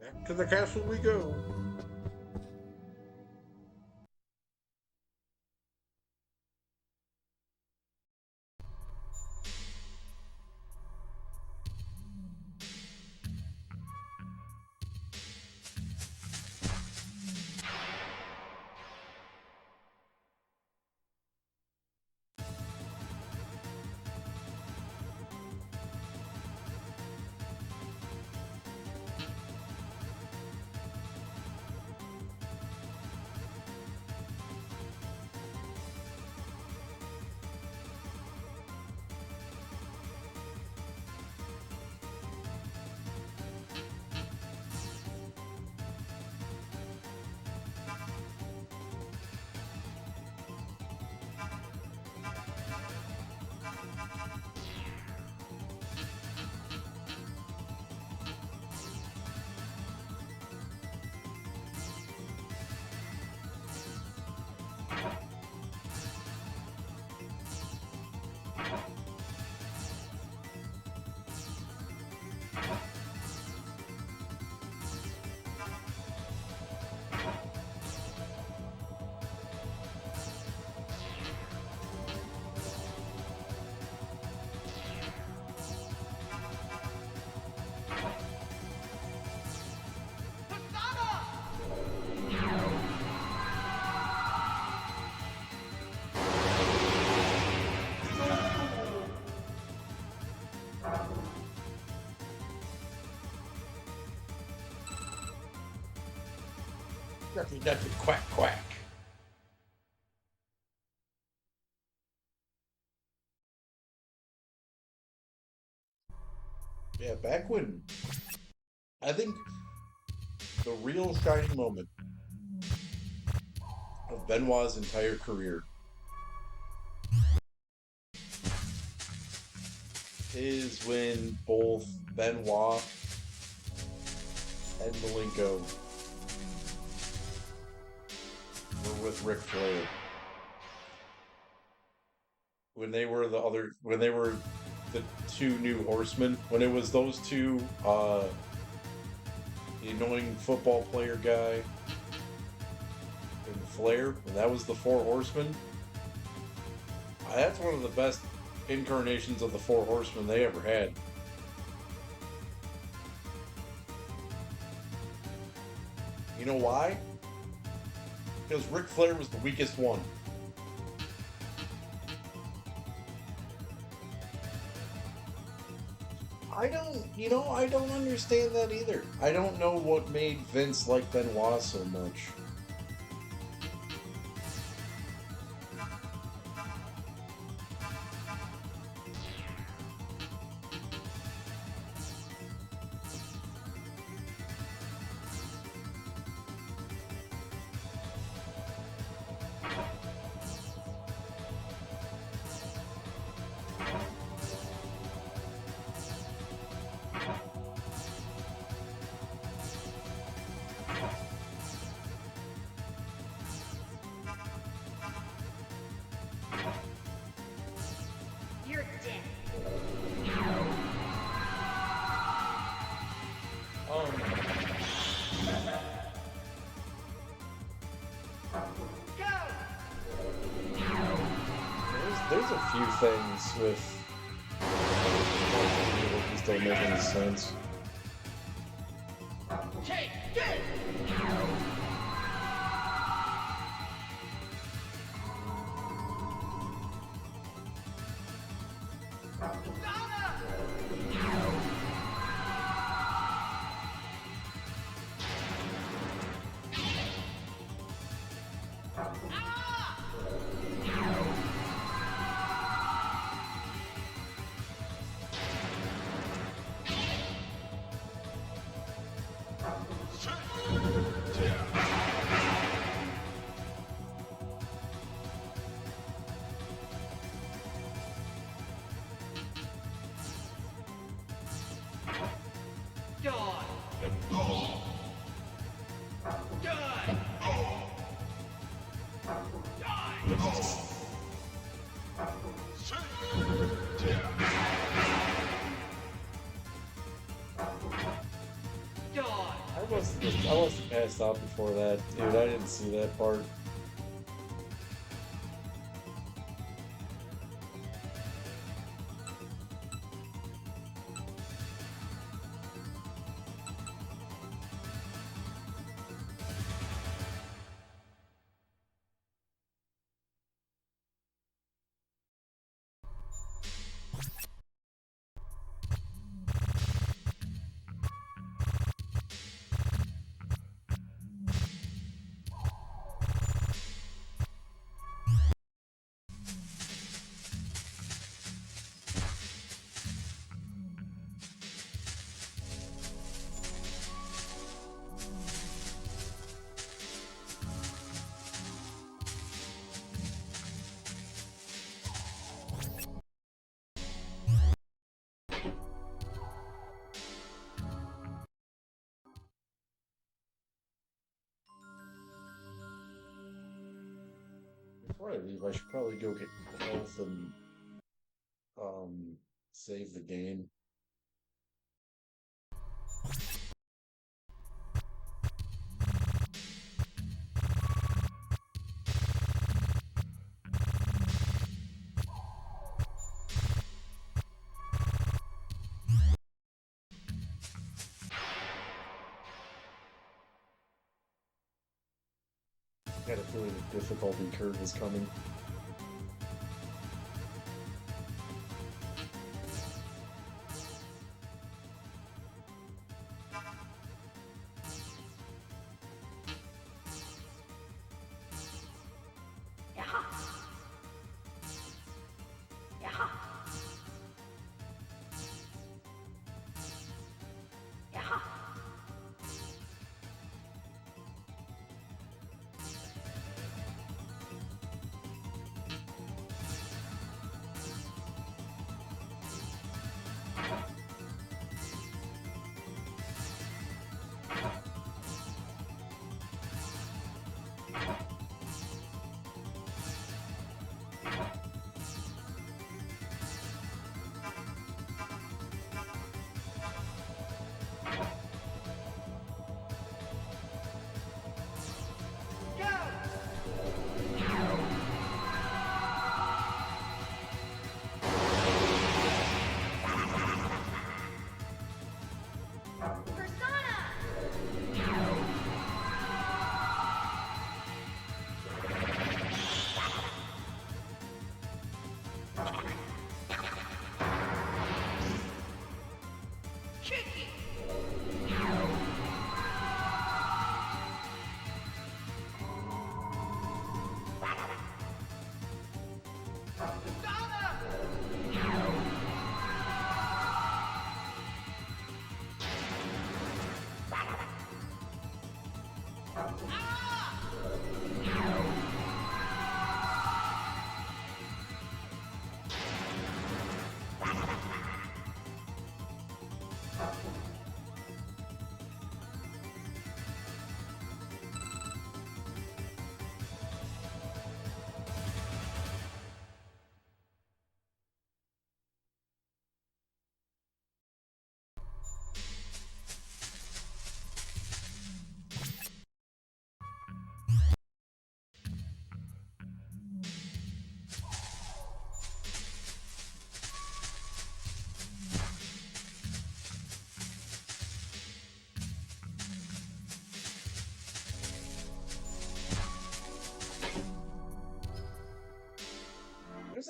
S1: Back to the castle we go. That's a quack quack. Yeah, back when I think the real shining moment of Benoit's entire career is when both Benoit and Malenko were with Ric Flair. When they were the two new horsemen, when it was those two, the annoying football player guy and Flair, and that was the Four Horsemen. That's one of the best incarnations of the Four Horsemen they ever had. You know why? Because Ric Flair was the weakest one. I don't understand that either. I don't know what made Vince like Benoit so much. There's a few things with that just don't make any sense.
S2: Take this!
S1: I must have passed out before that, dude. I didn't see that part. Before I leave, I should probably go get health and save the game. I had a feeling the difficulty curve was coming.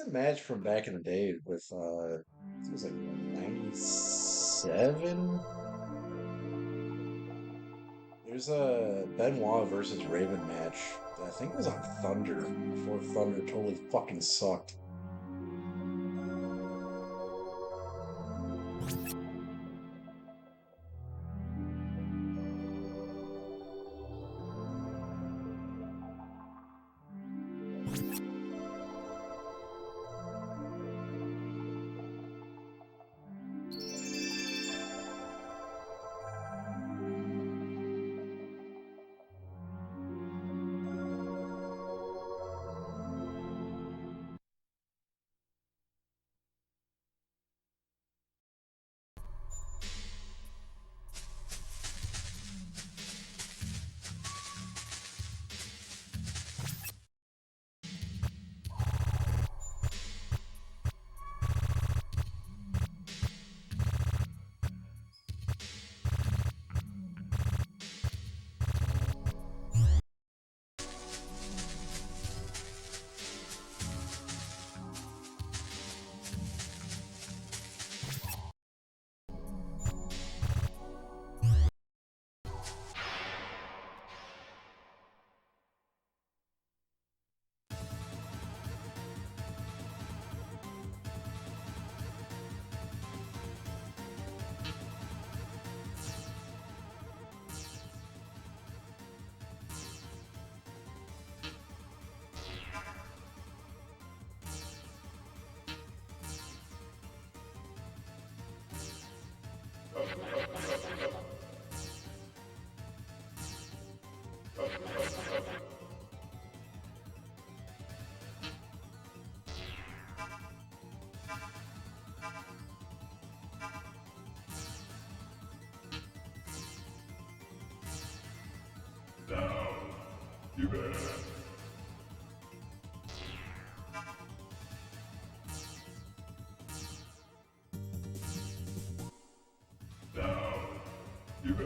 S1: a match from back in the day with it was like 97. There's a Benoit versus Raven match that I think was on Thunder before Thunder totally fucking sucked.
S5: You bet. Now, you bet.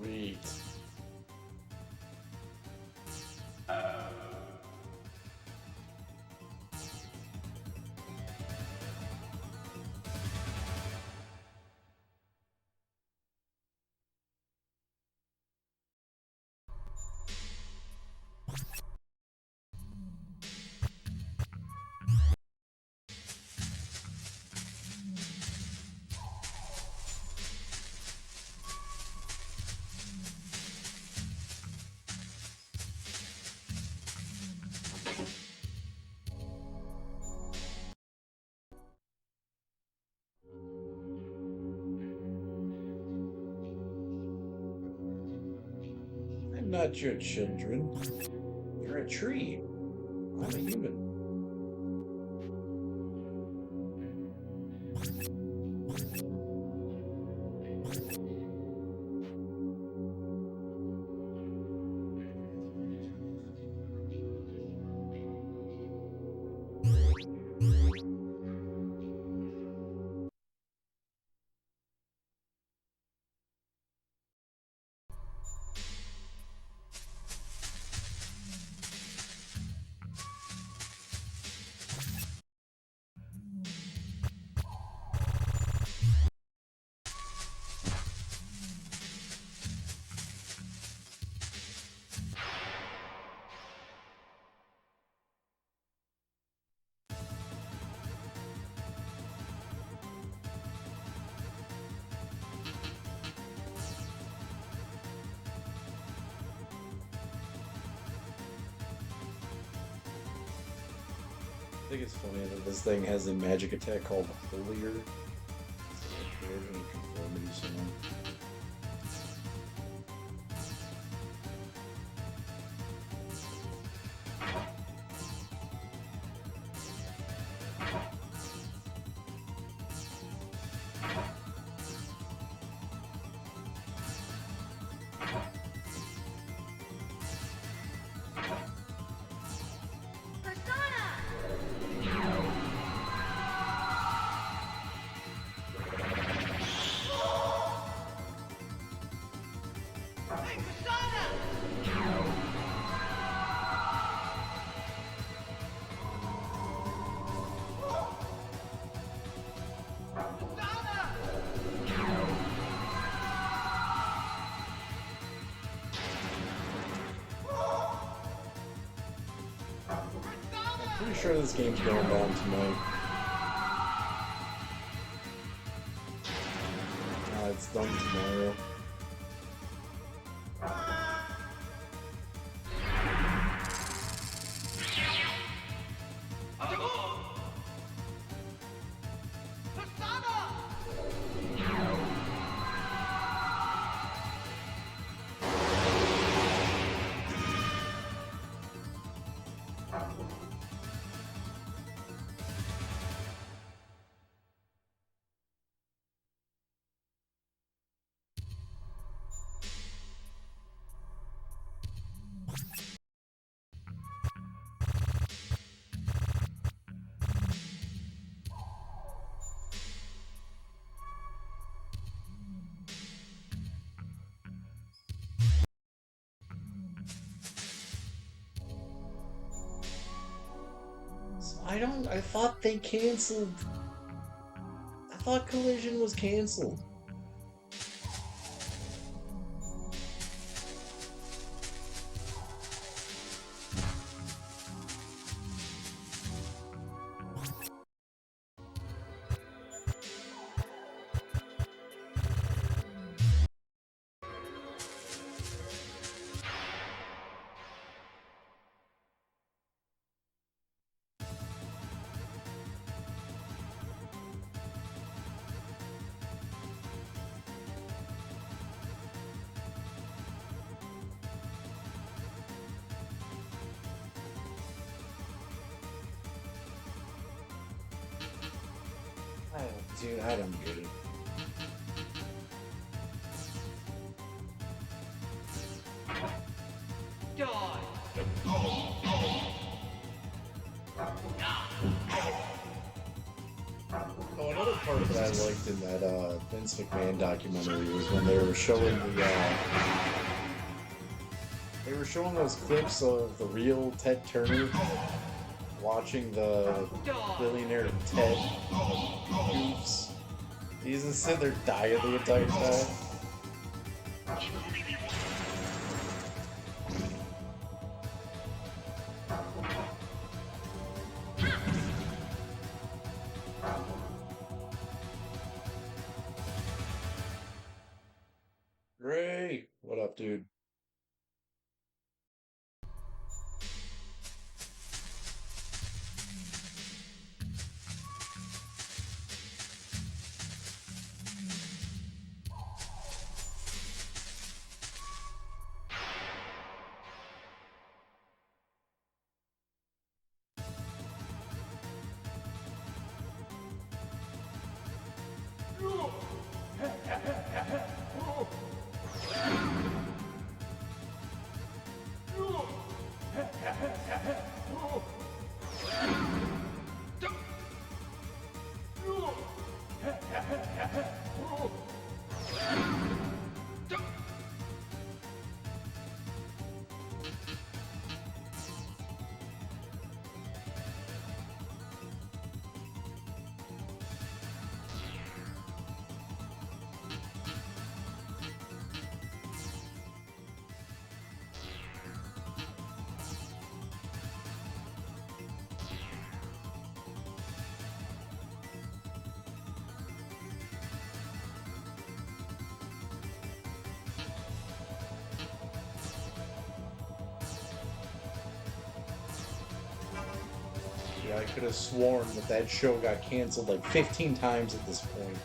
S1: Sweet. I'm not your children. You're a tree. I'm a human. I think it's funny that this thing has a magic attack called Holier. It's a version of conformity zone. sure this game's going down tonight. It's done tomorrow. I thought they canceled. I thought Collision was canceled. Dude, I don't get it. Oh, another part that I liked in that Vince McMahon documentary was when they were showing those clips of the real Ted Turner watching the billionaire Ted goofs. He doesn't sit there dying the entire time. Ray, what up, dude? Yeah, I could have sworn that show got canceled like 15 times at this point.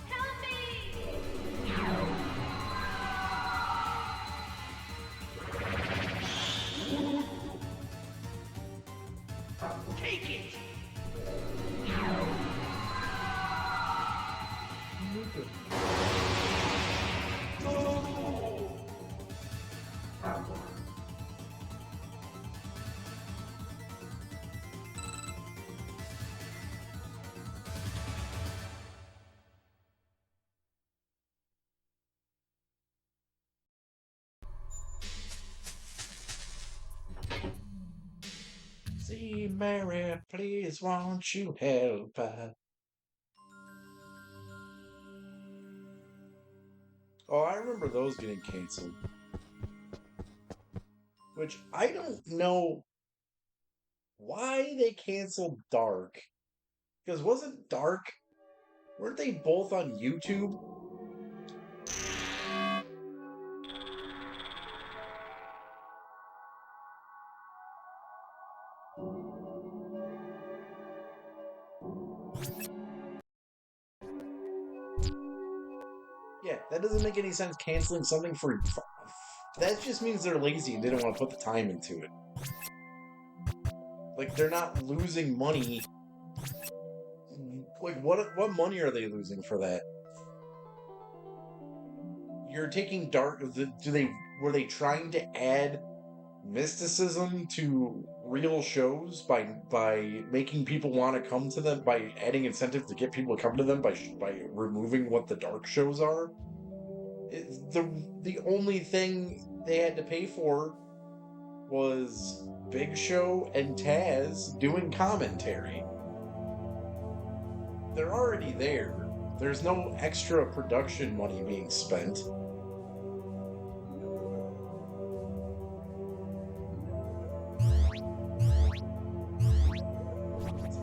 S4: Help me!
S2: Take it!
S1: See, Mary, please won't you help us? Oh, I remember those getting canceled. Which I don't know why they canceled Dark. Because wasn't Dark, weren't they both on YouTube? Yeah, that doesn't make any sense canceling something for. That just means they're lazy and they don't want to put the time into it. Like, they're not losing money. Like, what money are they losing for that? You're taking Dark. Were they trying to add mysticism to real shows by making people want to come to them, by adding incentive to get people to come to them by removing what the dark shows are? The only thing they had to pay for was Big Show and Taz doing commentary. They're already there. There's no extra production money being spent.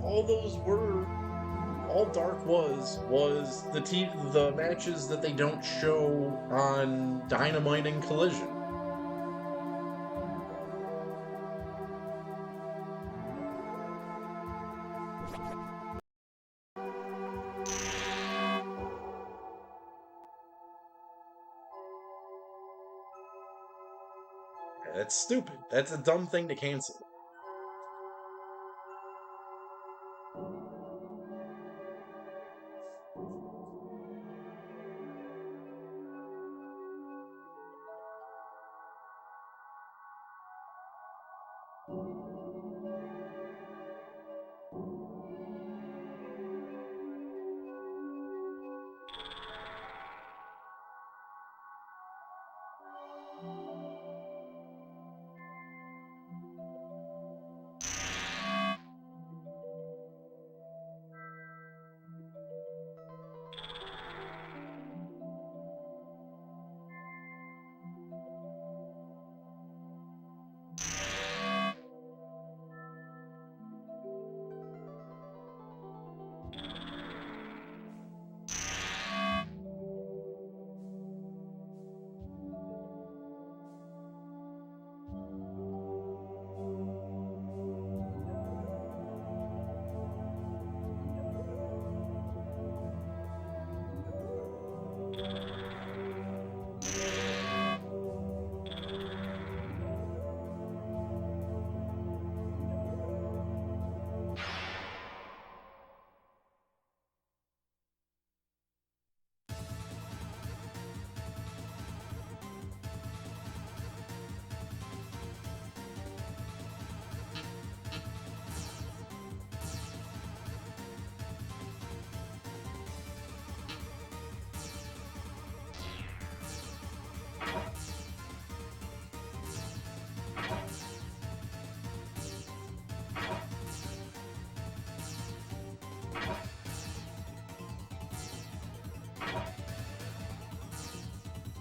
S1: All Dark was the matches that they don't show on Dynamite and Collision. That's stupid. That's a dumb thing to cancel.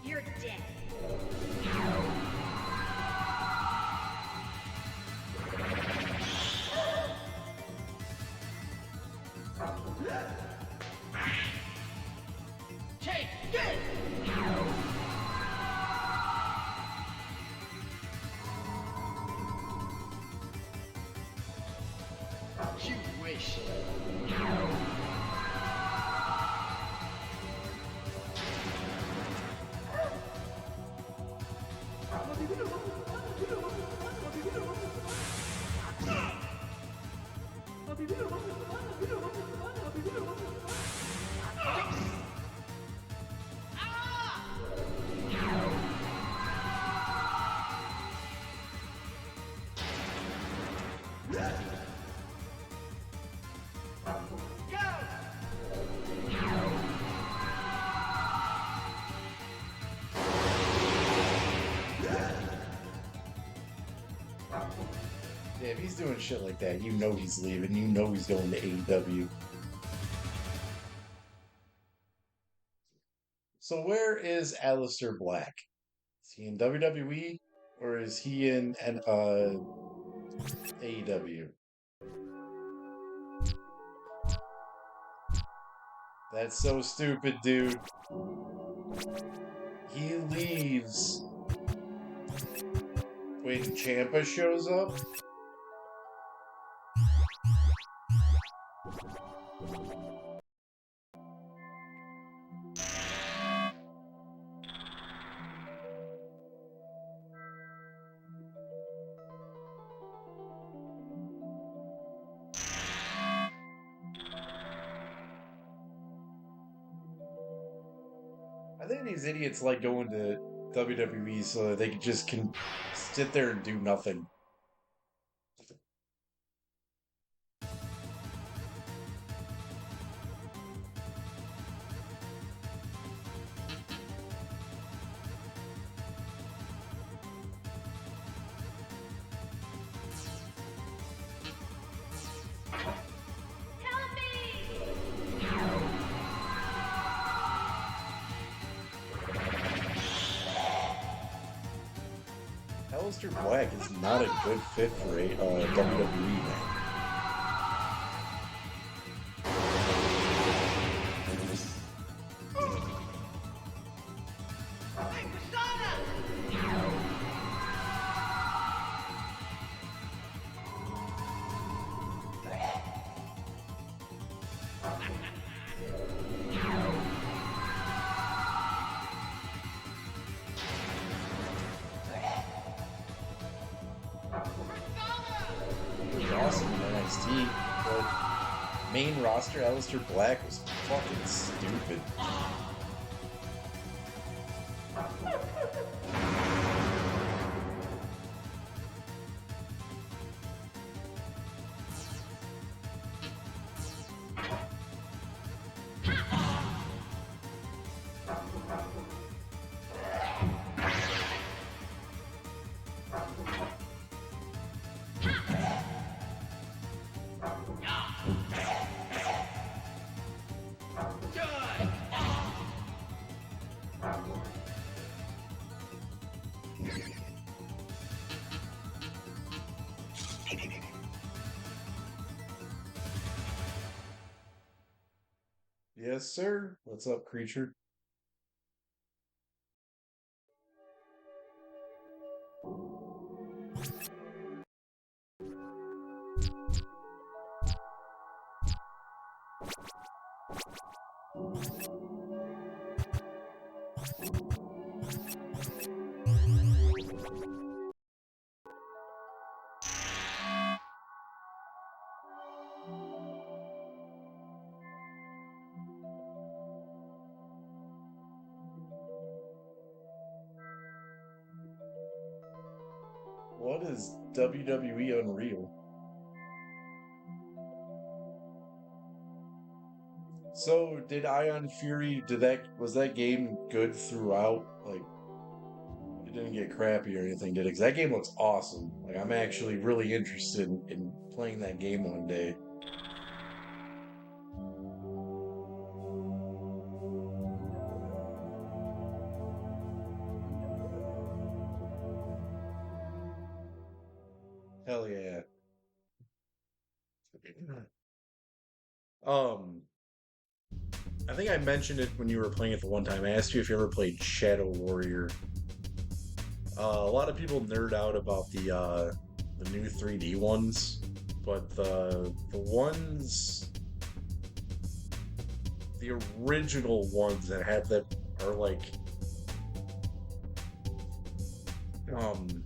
S4: You're dead.
S2: Take this! You wish.
S1: Yeah, if he's doing shit like that, you know he's leaving. You know he's going to AEW. So where is Aleister Black? Is he in WWE or is he in an AEW? That's so stupid, dude. He leaves when Ciampa shows up. I think these idiots like going to WWE so that they can sit there and do nothing.
S4: Help me!
S1: Aleister Black is not a good fit for a WWE man.
S2: Hey, Persona!
S1: He was awesome in NXT, but main roster Aleister Black was fucking stupid. Yes, sir. What's up, creature? What is WWE Unreal? So, did Ion Fury, was that game good throughout? Like, it didn't get crappy or anything, did it? 'Cause that game looks awesome. Like, I'm actually really interested in playing that game one day. Hell yeah. Um, I think I mentioned it when you were playing it the one time. I asked you if you ever played Shadow Warrior. A lot of people nerd out about the new 3D ones, but the original ones that have that are um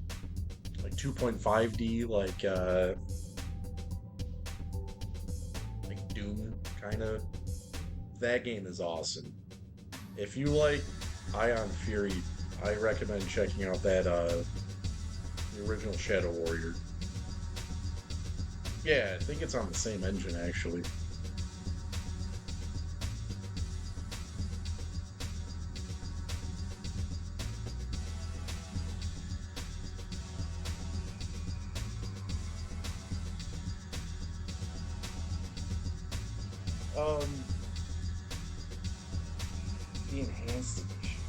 S1: like 2.5D, like Doom kind of. That game is awesome. If you like Ion Fury, I recommend checking out that the original Shadow Warrior. Yeah, I think it's on the same engine actually. Um, the enhanced edition.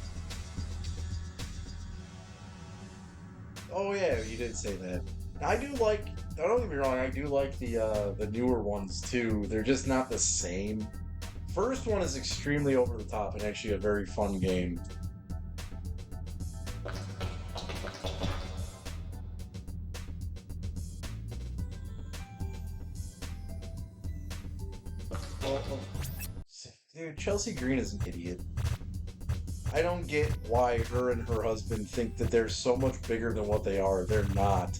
S1: Oh yeah, you did say that. I do like. Don't get me wrong. I do like the newer ones too. They're just not the same. First one is extremely over the top and actually a very fun game. Well, dude, Chelsea Green is an idiot. I don't get why her and her husband think that they're so much bigger than what they are. They're not.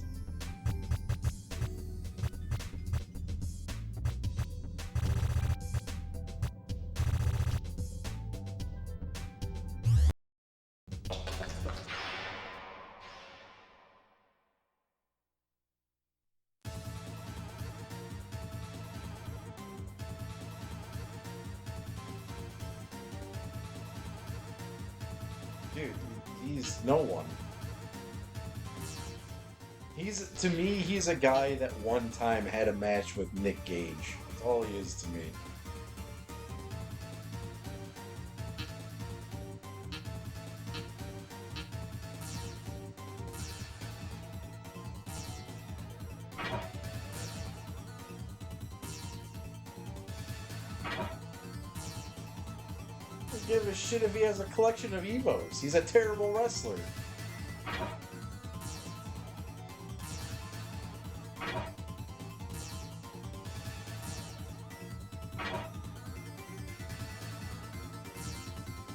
S1: Dude, he's no one. He's to me, he's a guy that one time had a match with Nick Gage. That's all he is to me. I don't give a shit if he has a collection of Evos. He's a terrible wrestler.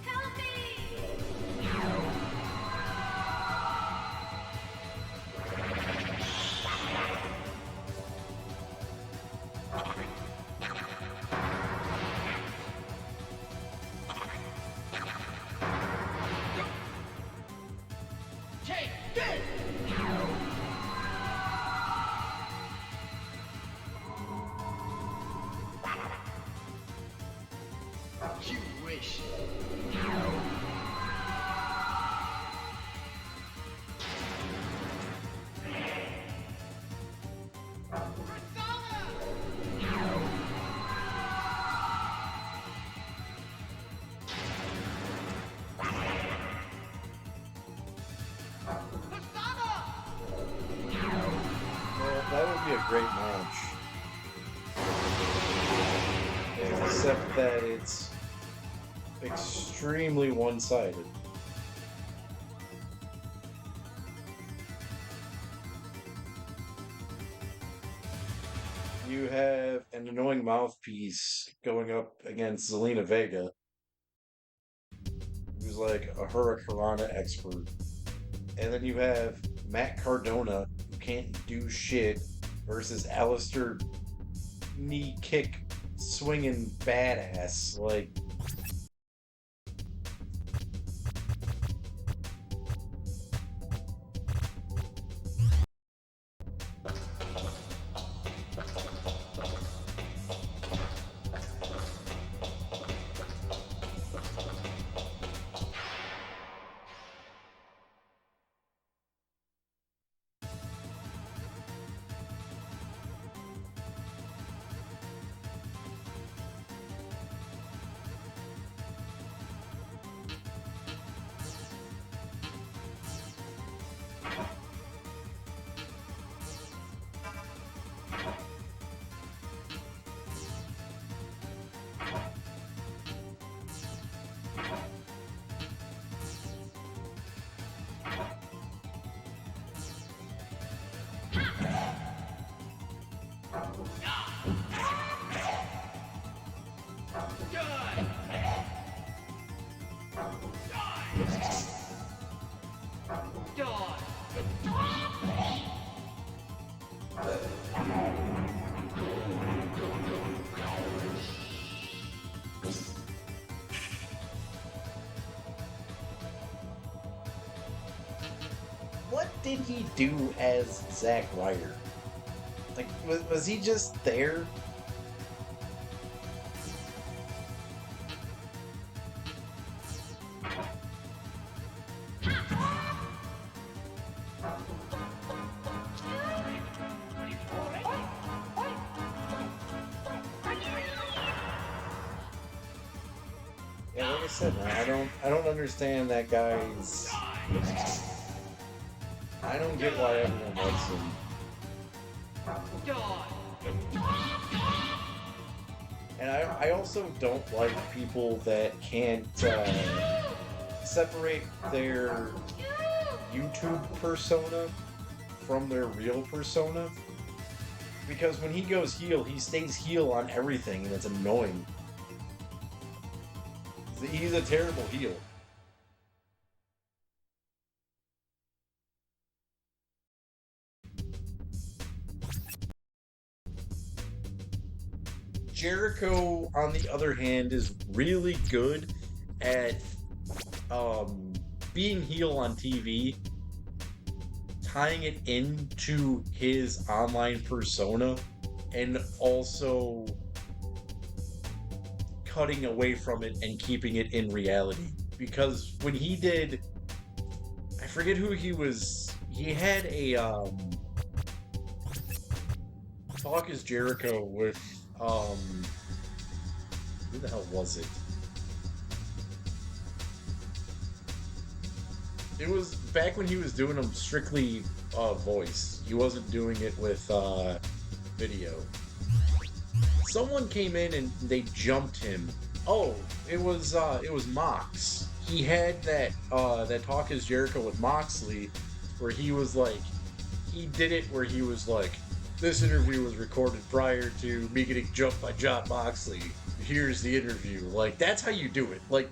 S4: Help me!
S2: Take this! You wish.
S1: Well, that would be a great match. Except that it's extremely one-sided. You have an annoying mouthpiece going up against Zelina Vega, who's like a Hurricanrana expert. And then you have Matt Cardona, who can't do shit, versus Alistair knee kick swinging badass. Like, what did he do as Zack Ryder? Like, was he just there? said, man, I don't understand that guy's. I don't get why everyone likes him. And I also don't like people that can't separate their YouTube persona from their real persona. Because when he goes heel, he stays heel on everything, and it's annoying. He's a terrible heel. Jericho, on the other hand, is really good at being heel on TV, tying it into his online persona, and also cutting away from it and keeping it in reality. Because when he did, I forget who he was, he had a Talk is Jericho with who the hell was it? It was back when he was doing them strictly voice. He wasn't doing it with video. Someone came in and they jumped him. Oh, it was Mox. He had that Talk is Jericho with Moxley, where he was like, he did it where he was like, this interview was recorded prior to me getting jumped by Jon Moxley. Here's the interview. Like, that's how you do it. Like,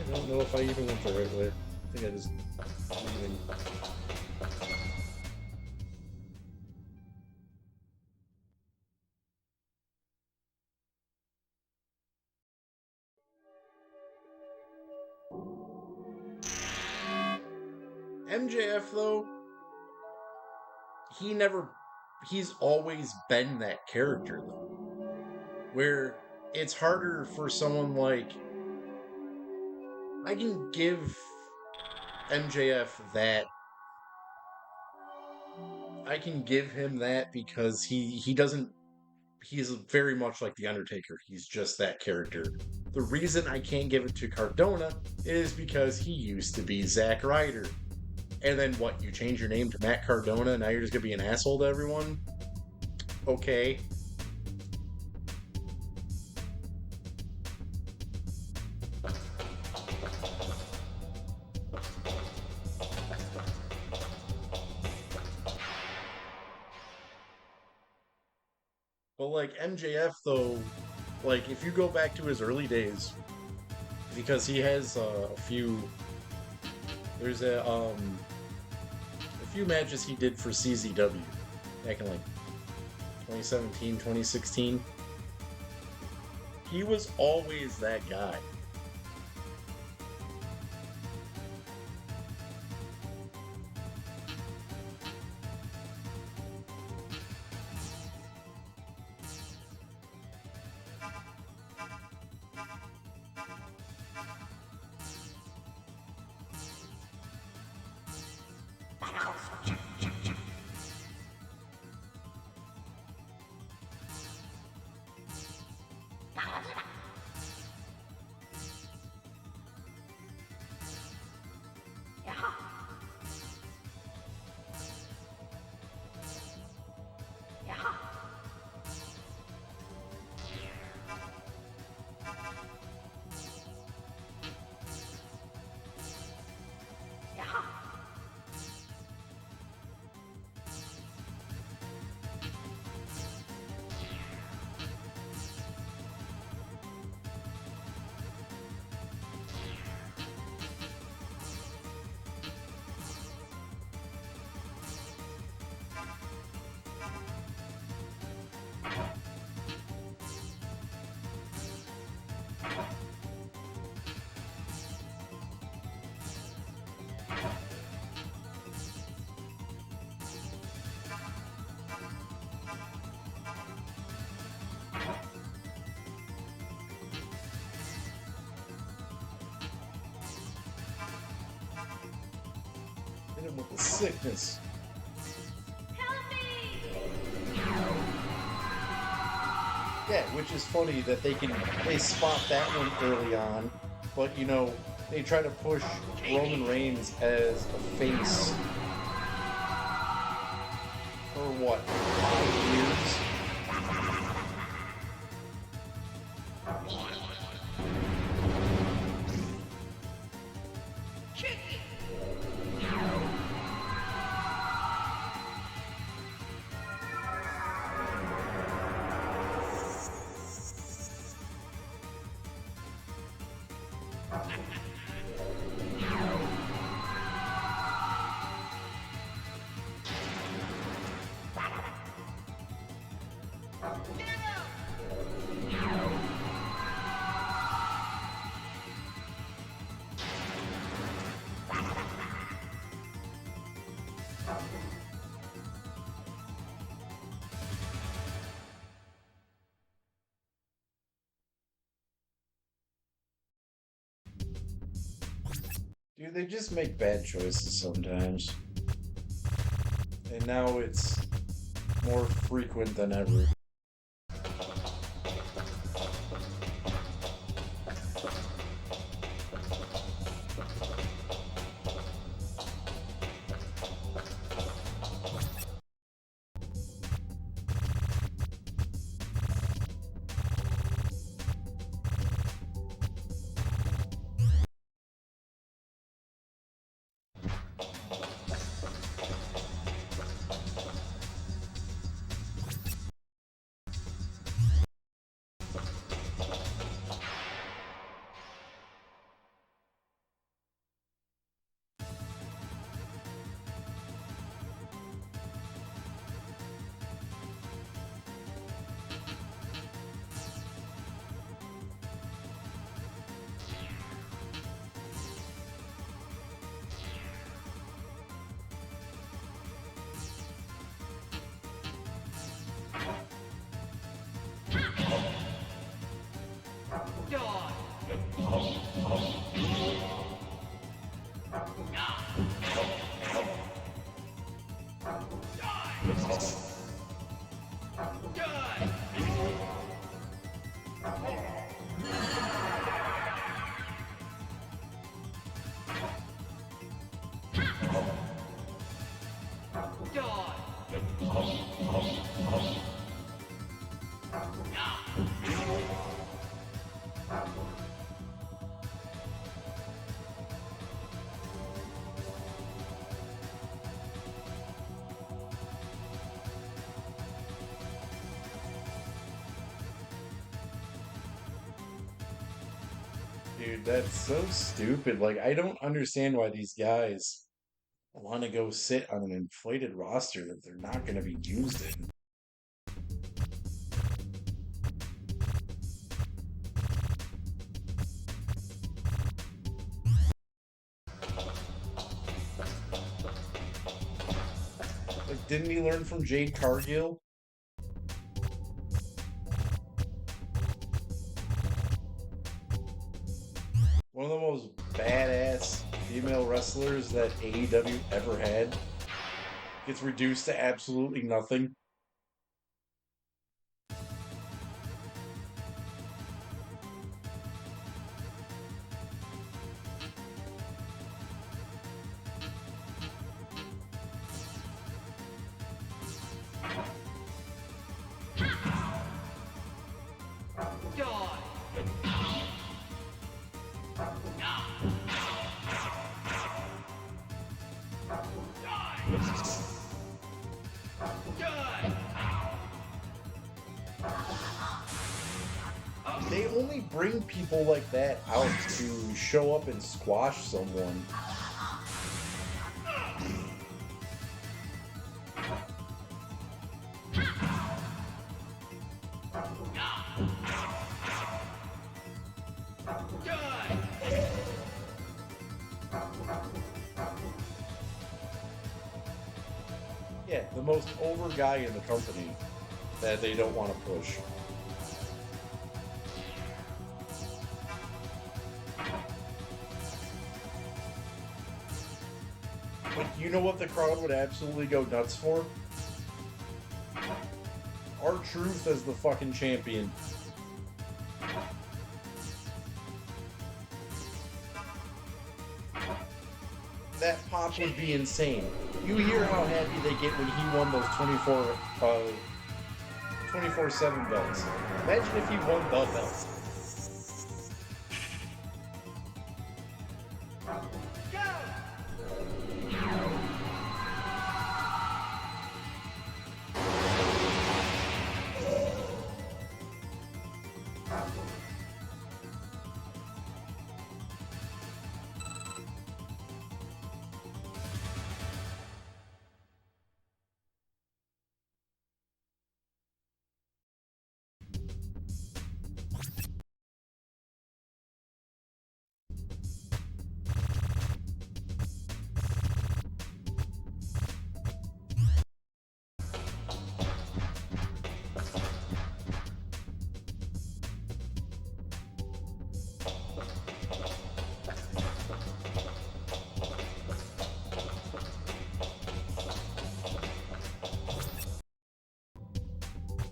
S1: I don't know if I even went the right way. I think I just even. MJF though, he's always been that character though. Where it's harder for someone like, I can give MJF that. I can give him that because he doesn't. He's very much like the Undertaker. He's just that character. The reason I can't give it to Cardona is because he used to be Zack Ryder. And then what? You change your name to Matt Cardona, and now you're just gonna be an asshole to everyone? Okay. But like MJF though, like if you go back to his early days, because he has a few. There's a few matches he did for CZW back in like 2017, 2016. He was always that guy. with the sickness.
S4: Help me!
S1: Yeah, which is funny that they spot that one early on, but you know, they try to push Roman Reigns as a face for what, 5 years?
S2: Kick it!
S1: Dude, they just make bad choices sometimes. And now it's more frequent than ever. Dude, that's so stupid. Like, I don't understand why these guys want to go sit on an inflated roster that they're not going to be used in. Like, didn't he learn from Jade Cargill? One of the most badass female wrestlers that AEW ever had gets reduced to absolutely nothing. They only bring people like that out to show up and squash someone. Yeah, the most over guy in the company that they don't want to push. But you know what the crowd would absolutely go nuts for? R-Truth as the fucking champion. That pop would be insane. You hear how happy they get when he won those 24/7 belts. Imagine if he won the belt.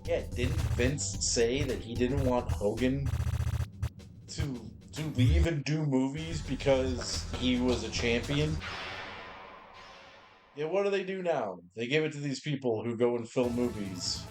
S1: Yeah, didn't Vince say that he didn't want Hogan to leave and do movies because he was a champion? Yeah, what do they do now? They give it to these people who go and film movies.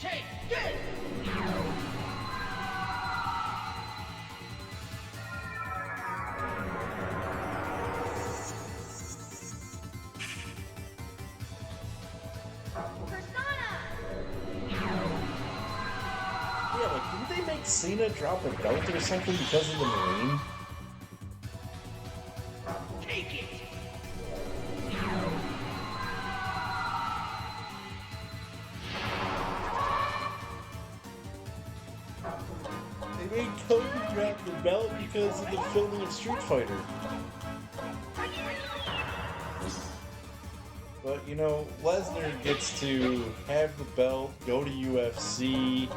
S2: Take this!
S1: Yeah, like, didn't they make Cena drop a belt or something because of the Marine?
S2: Take it!
S1: They made Cody drop the belt because of the filming of Street Fighter. But, you know, Lesnar gets to have the belt, go to UFC,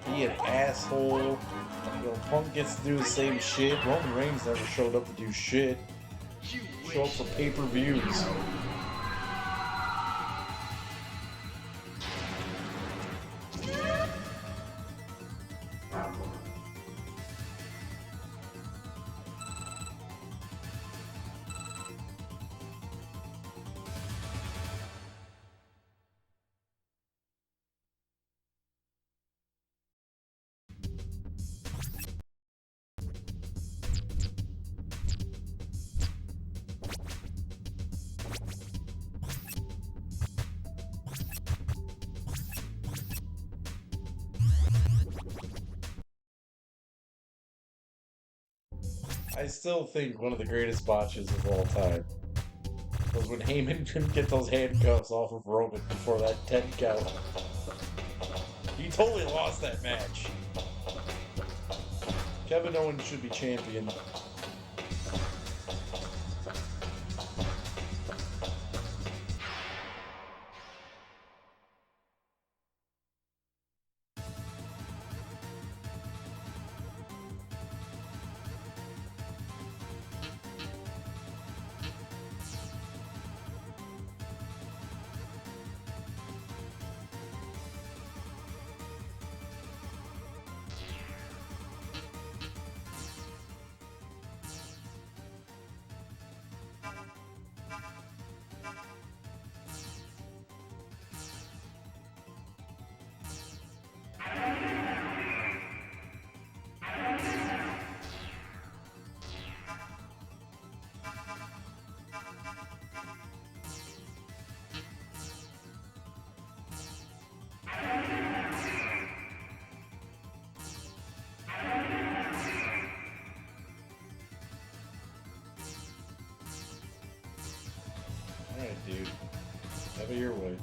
S1: be an asshole. You know, Punk gets to do the same shit. Roman Reigns never showed up to do shit.
S2: You
S1: Show up
S2: wish.
S1: for pay-per-views. I still think one of the greatest botches of all time was when Heyman couldn't get those handcuffs off of Roman before that 10 count. He totally lost that match. Kevin Owens should be champion. Alright, dude. Have it your way.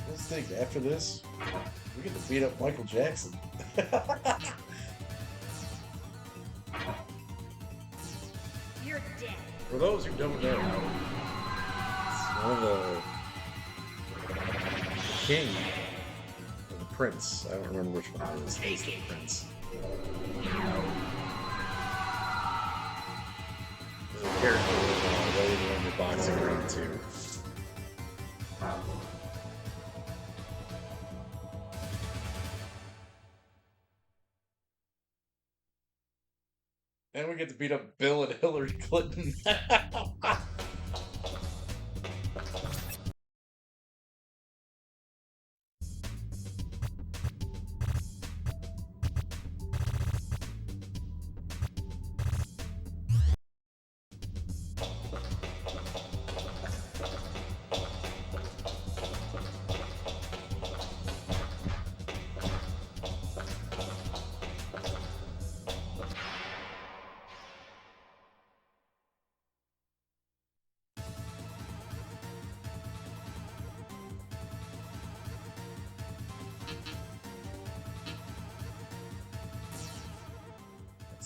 S1: Let's think, after this, we get to beat up Michael Jackson.
S4: You're dead.
S1: For those who don't know, it's one of the king or the prince. I don't remember which one it is. It's the prince. There's a character ready to win the boxing ring too. And we get to beat up Bill and Hillary Clinton.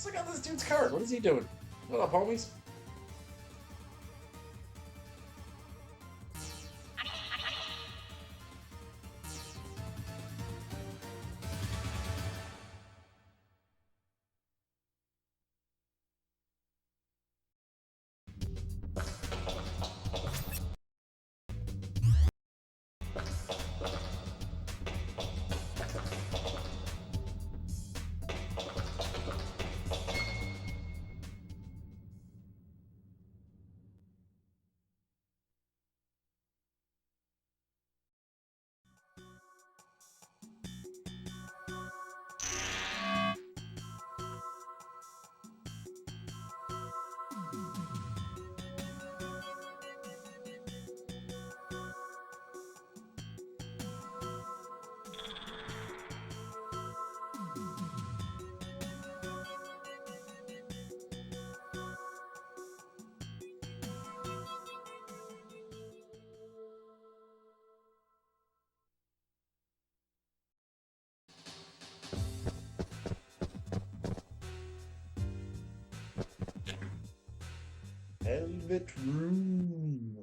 S1: Let's look at this dude's card. What is he doing? What up, homies? Velvet Room.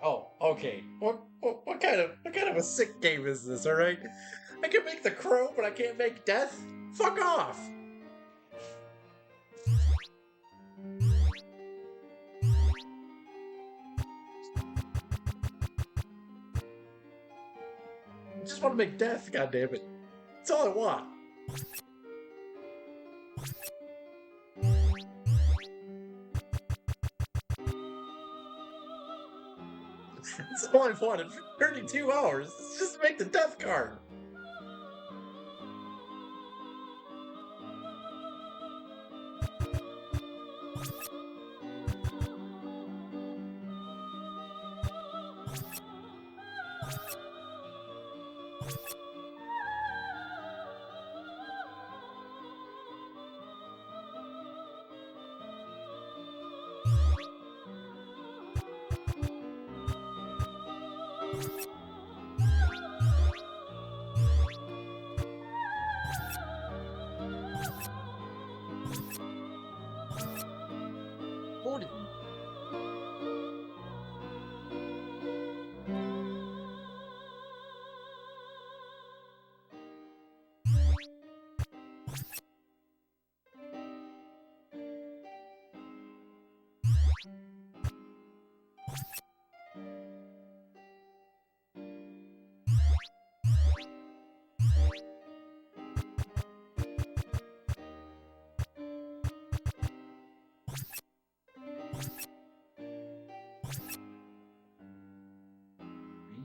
S1: Oh, okay. What kind of a sick game is this? All right, I can make the crow, but I can't make death. Fuck off! I just want to make death. God damn it! That's all I want. That's all I've wanted for 32 hours. It's just to make the death card. What?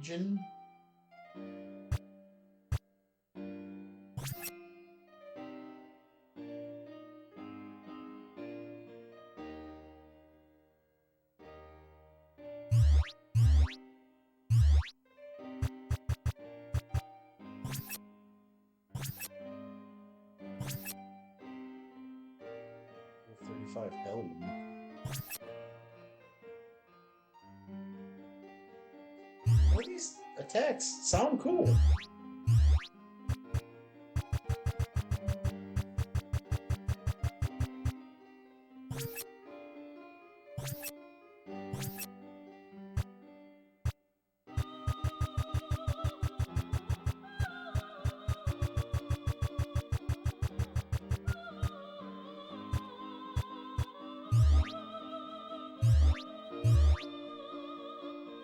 S1: Region? 25 helium. Well, these attacks sound cool.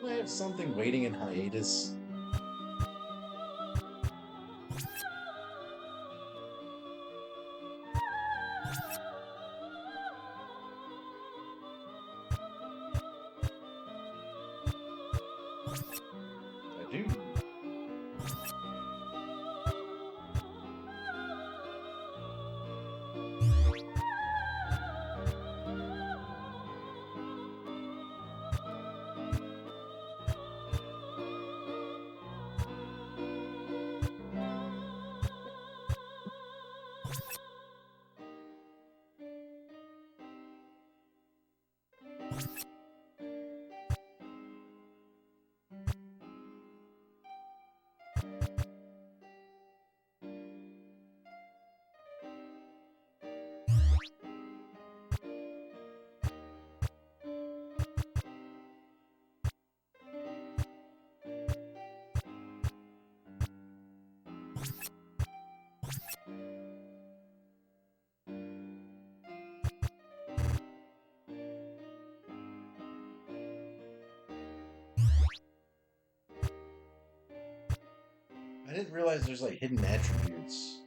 S1: I have something waiting in hiatus. I do. I didn't realize there's like hidden attributes.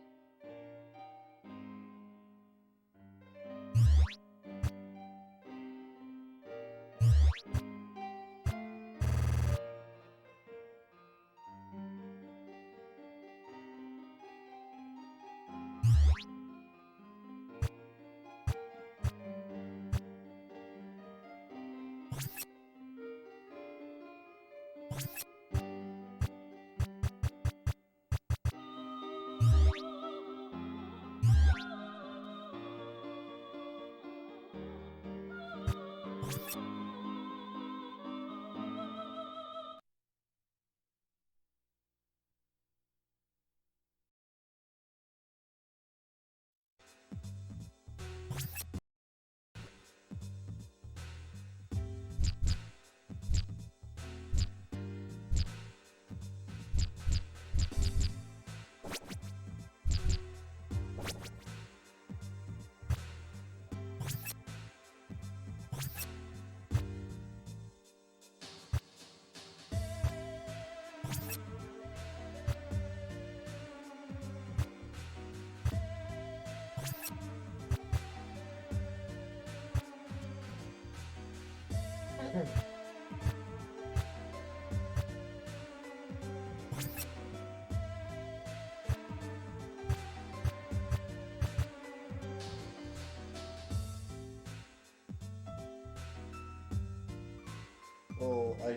S1: Well, I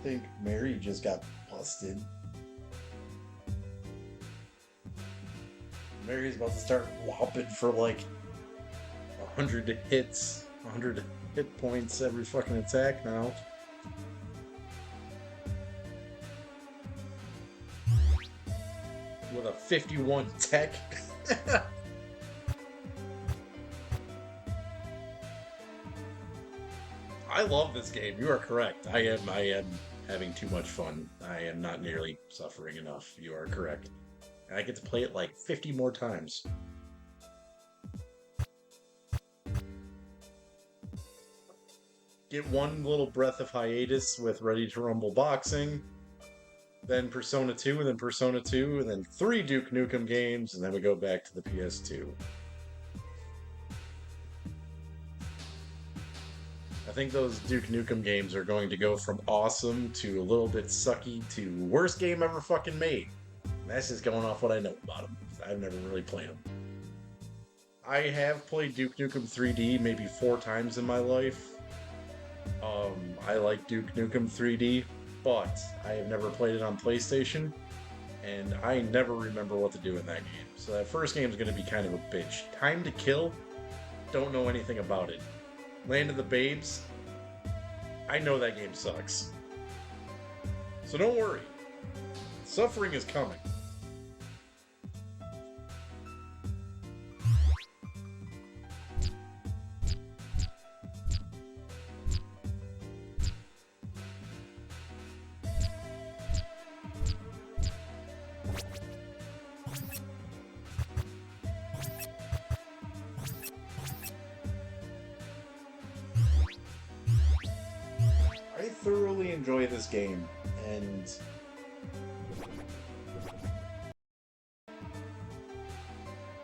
S1: think Mary just got busted. Mary's about to start whopping for like 100 hits, 100 hit points every fucking attack now. With a 51 tech. I love this game. You are correct. I am having too much fun. I am not nearly suffering enough. You are correct. And I get to play it like 50 more times. Get one little breath of hiatus with Ready to Rumble Boxing, then Persona 2, and then Persona 2, and then 3 Duke Nukem games, and then we go back to the PS2. I think those Duke Nukem games are going to go from awesome to a little bit sucky to worst game ever fucking made. And that's just going off what I know about them. I've never really played them. I have played Duke Nukem 3D maybe 4 times in my life. I like Duke Nukem 3D, but I have never played it on PlayStation, and I never remember what to do in that game. So that first game is going to be kind of a bitch. Time to Kill don't know anything about it. Land of the Babes, I know that game sucks. So don't worry. Suffering is coming. I thoroughly enjoy this game, and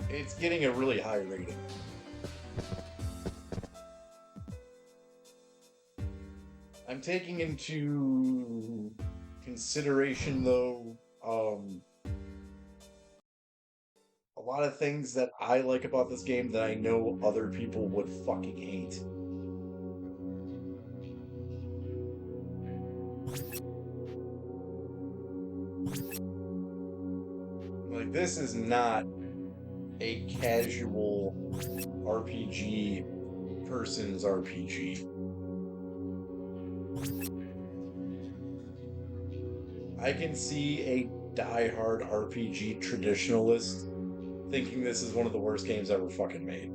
S1: it's getting a really high rating. I'm taking into consideration, though, a lot of things that I like about this game that I know other people would fucking hate. Like, this is not a casual RPG person's RPG. I can see a die-hard RPG traditionalist thinking this is one of the worst games ever fucking made.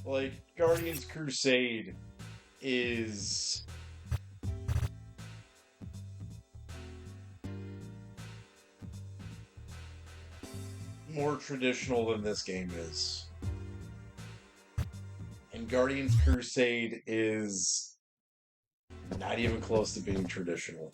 S1: Like, Guardians Crusade is more traditional than this game is. And Guardians Crusade is not even close to being traditional.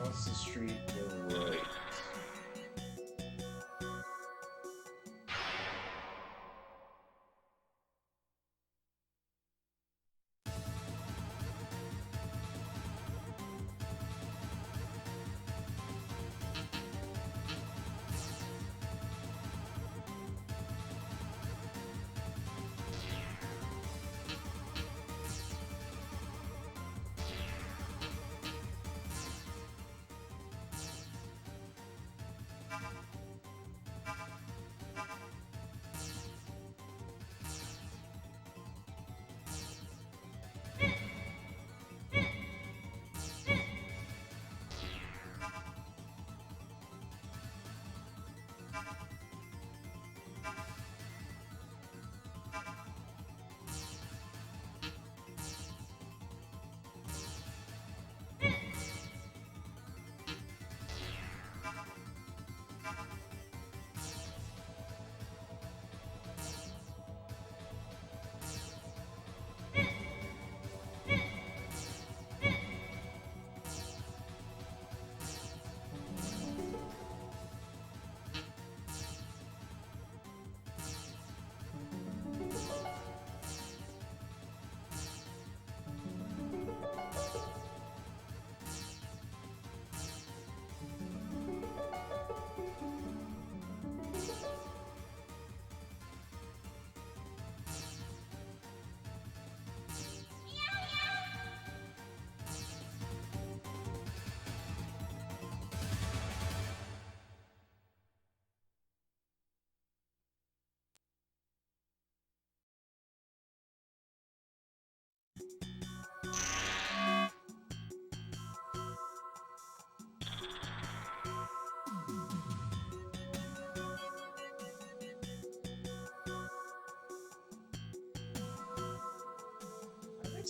S1: Across the street, go right.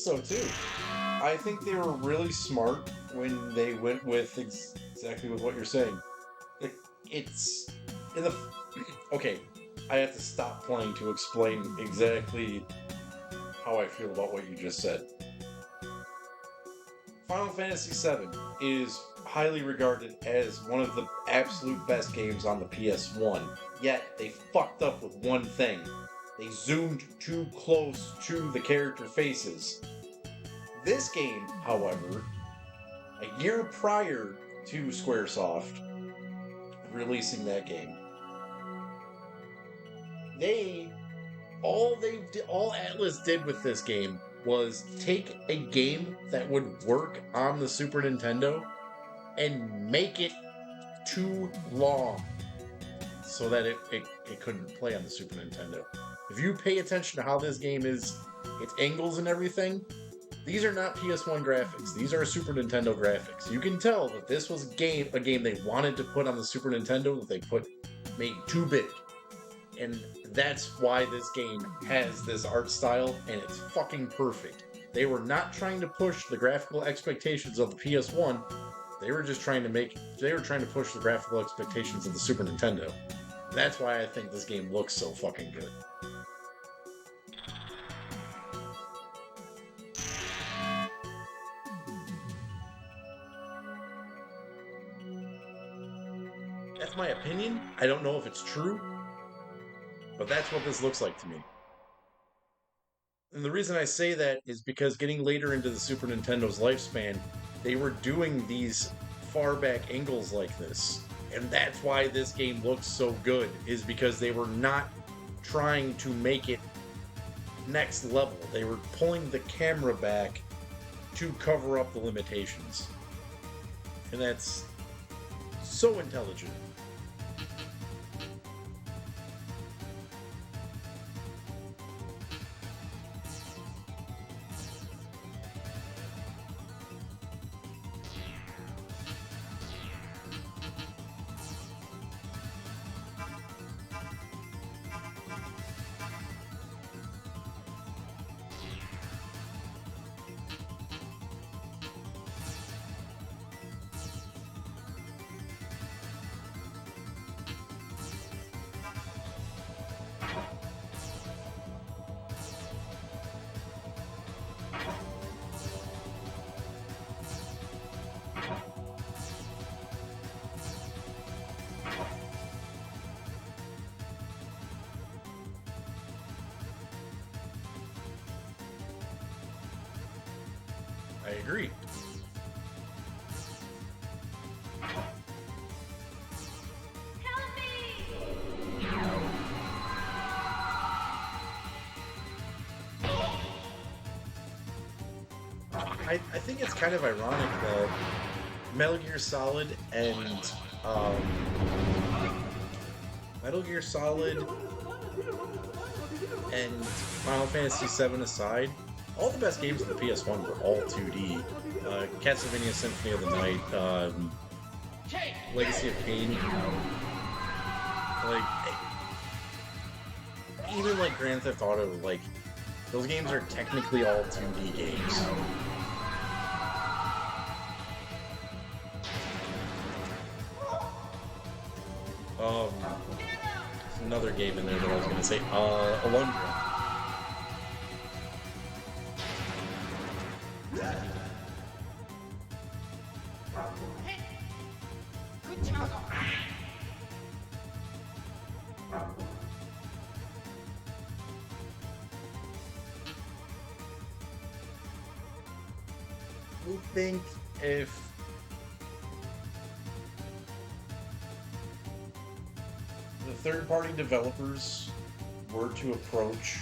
S1: so too. I think they were really smart when they went with exactly with what you're saying. It, it's in the okay. I have to stop playing to explain exactly how I feel about what you just said. Final Fantasy VII is highly regarded as one of the absolute best games on the PS1. Yet they fucked up with one thing. They zoomed too close to the character faces. This game, however, a year prior to Squaresoft releasing that game, all Atlas did with this game was take a game that would work on the Super Nintendo and make it too long so that it couldn't play on the Super Nintendo. If you pay attention to how this game is, its angles and everything, these are not PS1 graphics. These are Super Nintendo graphics. You can tell that this was a game they wanted to put on the Super Nintendo that they made too big. And that's why this game has this art style, and it's fucking perfect. They were not trying to push the graphical expectations of the PS1. They were just trying to push the graphical expectations of the Super Nintendo. That's why I think this game looks so fucking good. That's my opinion. I don't know if it's true, but that's what this looks like to me. And the reason I say that is because getting later into the Super Nintendo's lifespan, they were doing these far back angles like this. And that's why this game looks so good, is because they were not trying to make it next level. They were pulling the camera back to cover up the limitations. And that's so intelligent. I agree.
S4: Help me!
S1: I think it's kind of ironic that Metal Gear Solid and Final Fantasy VII aside, all the best games on the PS1 were all 2D. Castlevania Symphony of the Night, Legacy of Kain, even like Grand Theft Auto, like those games are technically all 2D games. There's another game in there that I was gonna say, Alundra.
S2: Good job.
S1: I think if the third-party developers were to approach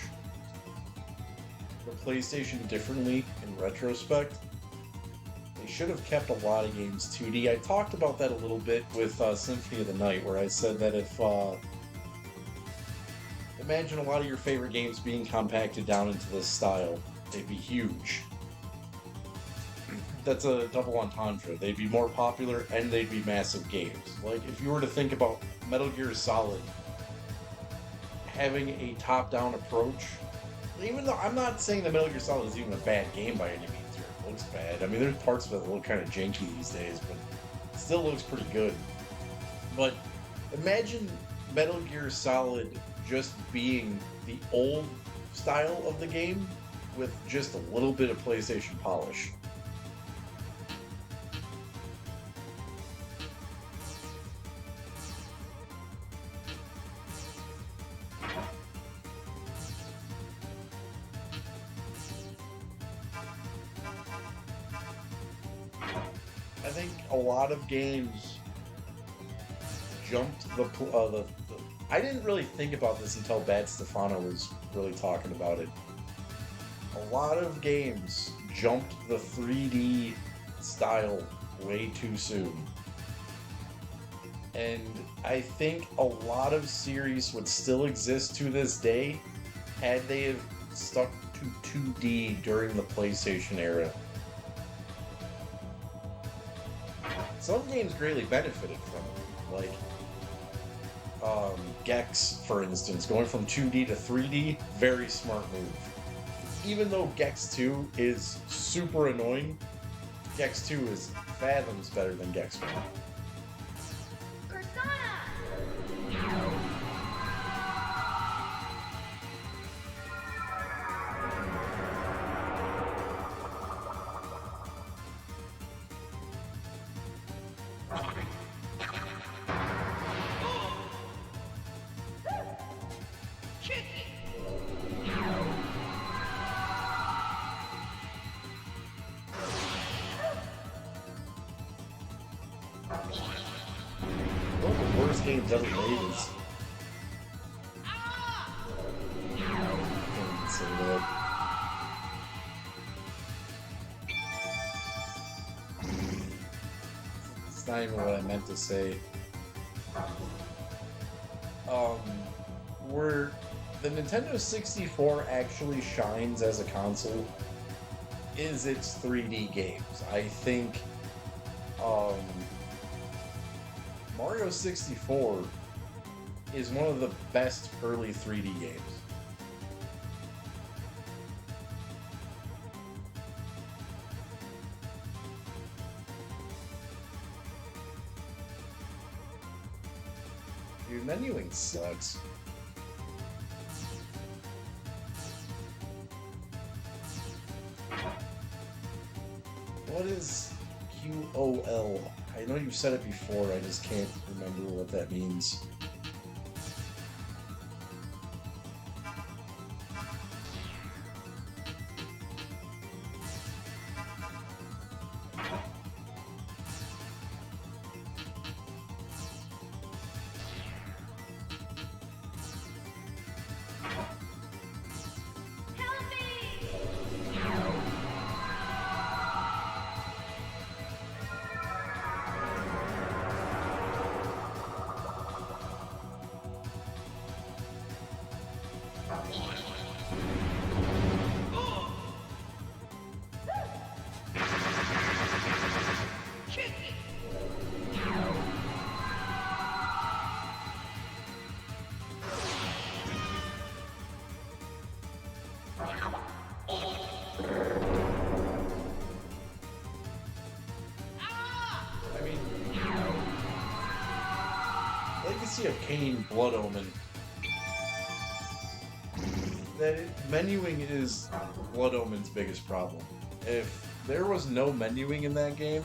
S1: the PlayStation differently in retrospect, they should have kept a lot of games 2D. I talked about that a little bit with Symphony of the Night, where I said that if imagine a lot of your favorite games being compacted down into this style, they'd be huge. That's a double entendre. They'd be more popular and they'd be massive games. Like, if you were to think about Metal Gear Solid having a top-down approach Even though I'm not saying the Metal Gear Solid is even a bad game by any means, or it looks bad. I mean, there's parts of it that look kind of janky these days, but it still looks pretty good. But imagine Metal Gear Solid just being the old style of the game with just a little bit of PlayStation polish. I think a lot of games jumped the I didn't really think about this until Bad Stefano was really talking about it. A lot of games jumped the 3D style way too soon. And I think a lot of series would still exist to this day had they have stuck to 2D during the PlayStation era. Some games greatly benefited from it, like Gex, for instance, going from 2D to 3D, very smart move. Even though Gex 2 is super annoying, Gex 2 is fathoms better than Gex 1.
S4: Persona!
S2: Kick it!
S1: One of the worst games ever made is. I can't say that. It's not even what I meant to say. Where the Nintendo 64 actually shines as a console is its 3D games. I think Mario 64 is one of the best early 3D games. Dude, menuing sucks. What is QOL? I know you've said it before, I just can't remember what that means.
S4: Help me!
S2: Kick it!
S1: I mean, Legacy of Kain, Blood Omen. Menuing is Blood Omen's biggest problem. If there was no menuing in that game,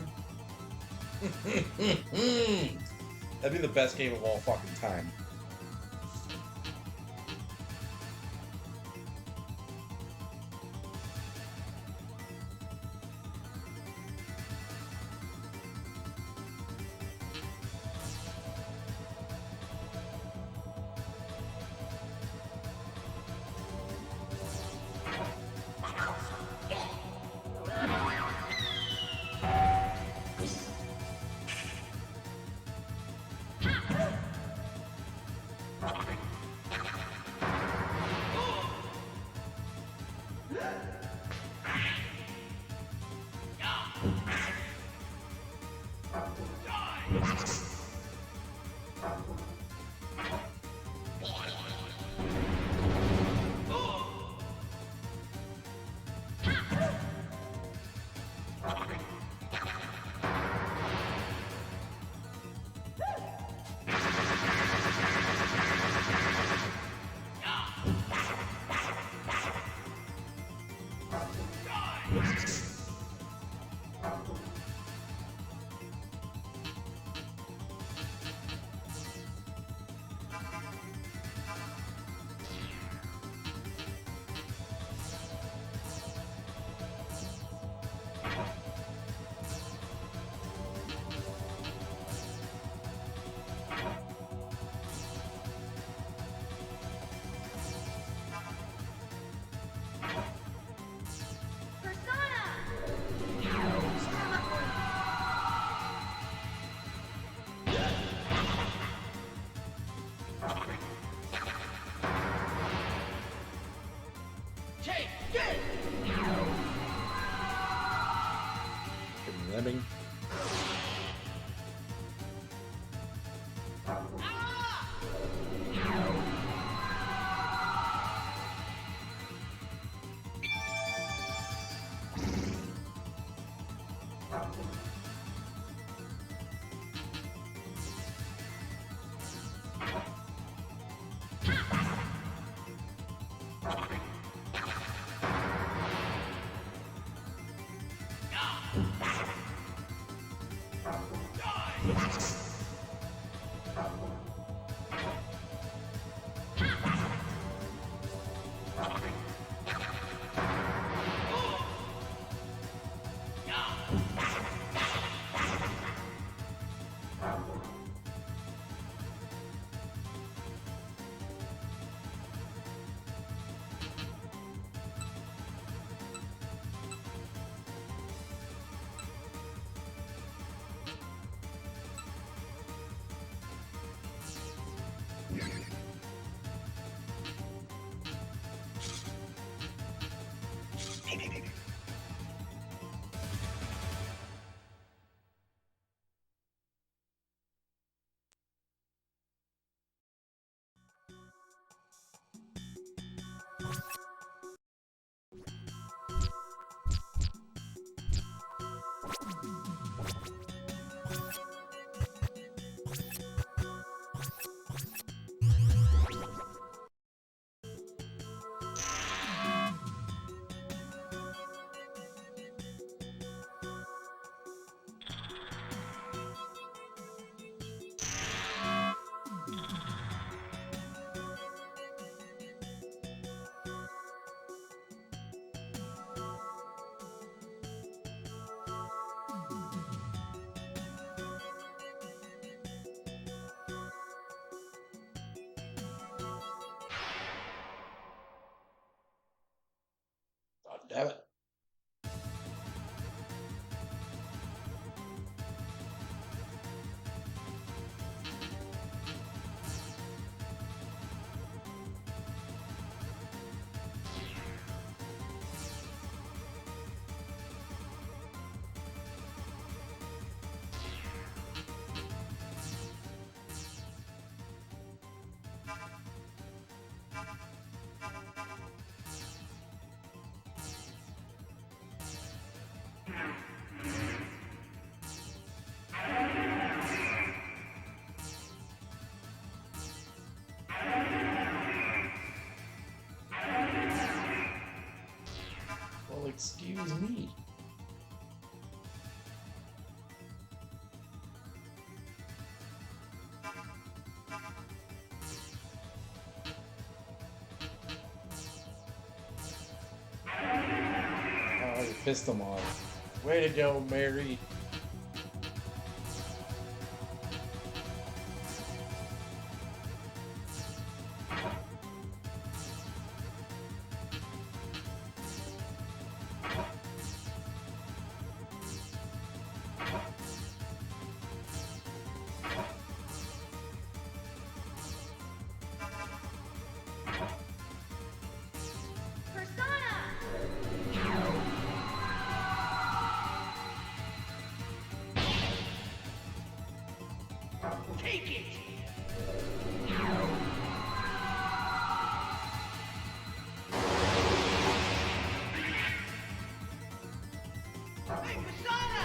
S1: that'd be the best game of all fucking time. God damn it. Well, excuse me. Oh, you pissed them off. Way to go, Mary.
S4: Persona!
S2: Take it! Hey, Persona!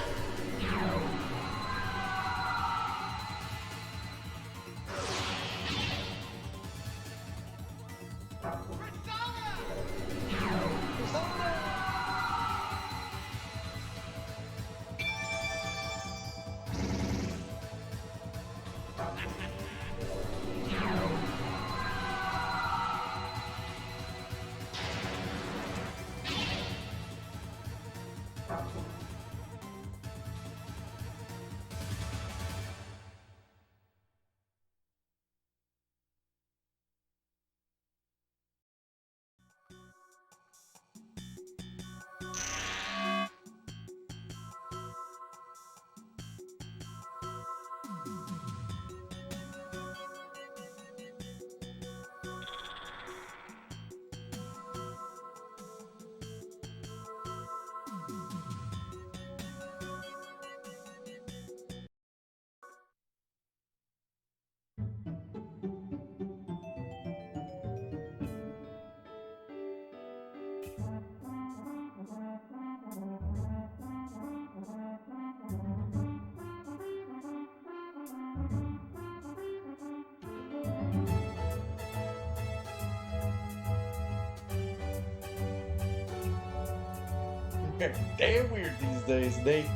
S1: Damn weird these days, Nate.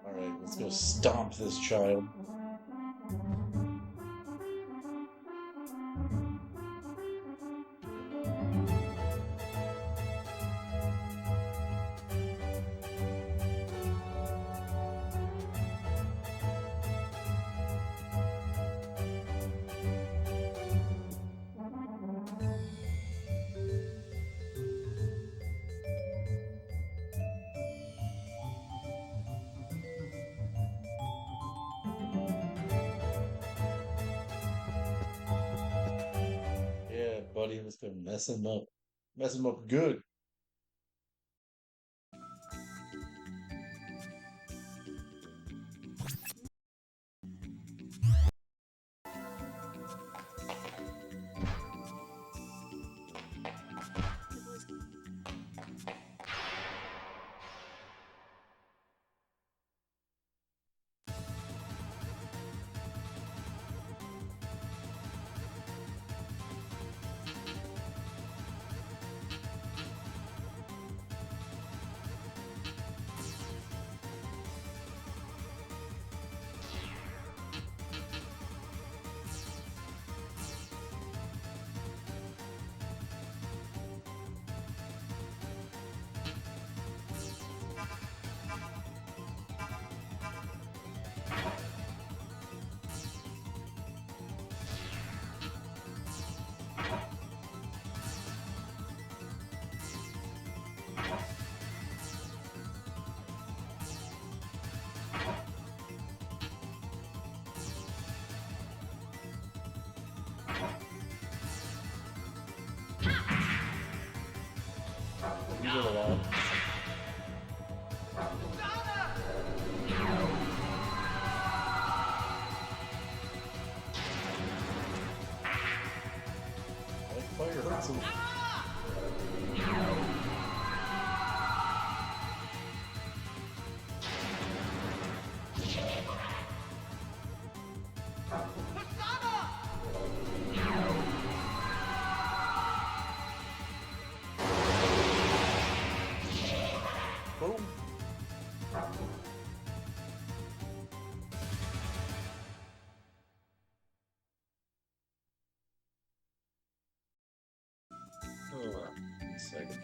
S1: All right, let's go stomp this child. Yeah, buddy, let's go mess him up. Mess him up good. You did a lot. I think fire hurts him. Boom. Hold on a second.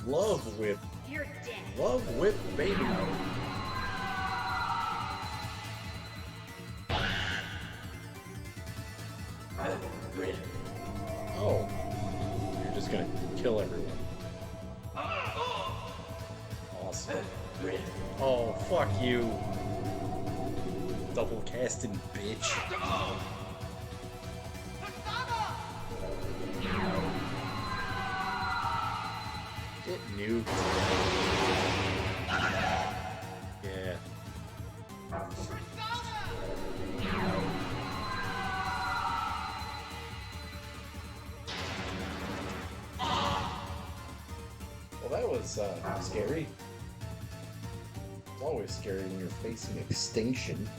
S1: Love Whip.
S4: You're dead.
S1: Love Whip, baby. Oh. You're just gonna kill everyone. Awesome. Oh, fuck you. Double casting, bitch. Get nuked. Yeah. Well, that was scary. It's always scary when you're facing extinction.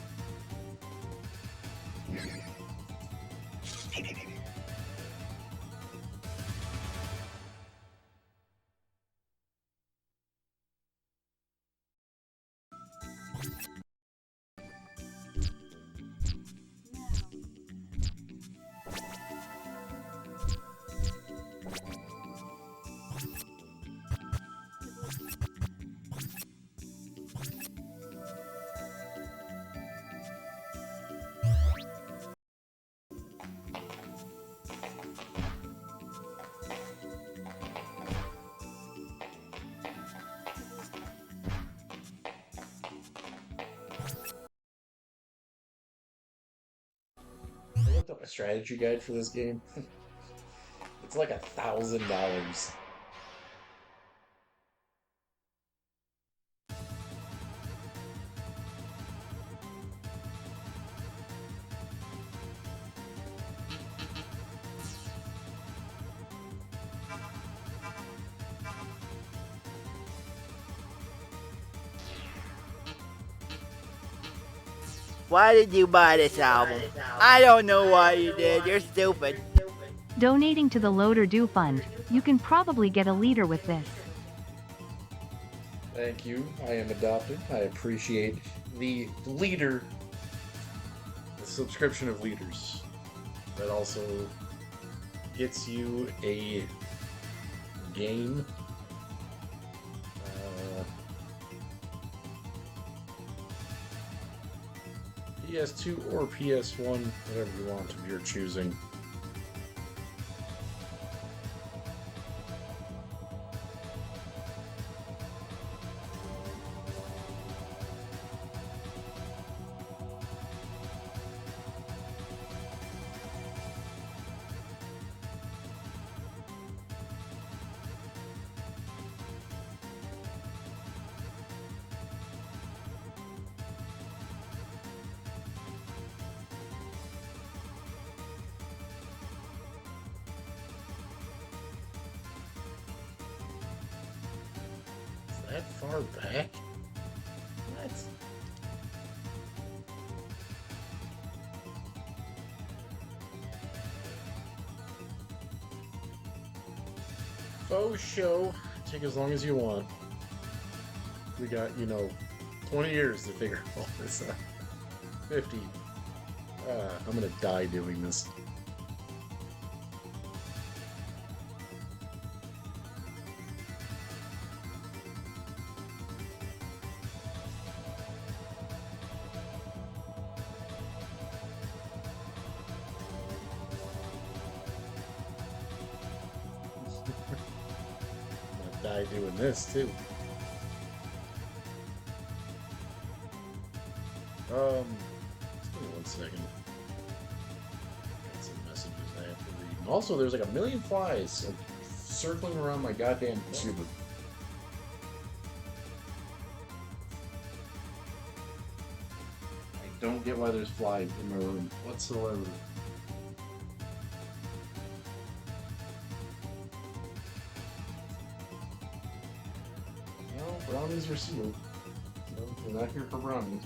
S1: I looked up a strategy guide for this game. It's like $1,000.
S3: Why did you buy this album? I don't know why you did. You're stupid.
S6: Donating to the Loader Do Fund. You can probably get a leader with this.
S1: Thank you. I am adopted. I appreciate the leader, the subscription of leaders. That also gets you a game. PS2 or PS1, whatever you want of your choosing. That far back? What? Faux show. Take as long as you want. We got, 20 years to figure all this out. 50. I'm gonna die doing this. Die doing this too. Just give me 1 second. Got some messages I have to read. And also, there's like a million flies circling around my goddamn computer. I don't get why there's flies in my room whatsoever. Brownies are sealed. So we're not here for brownies.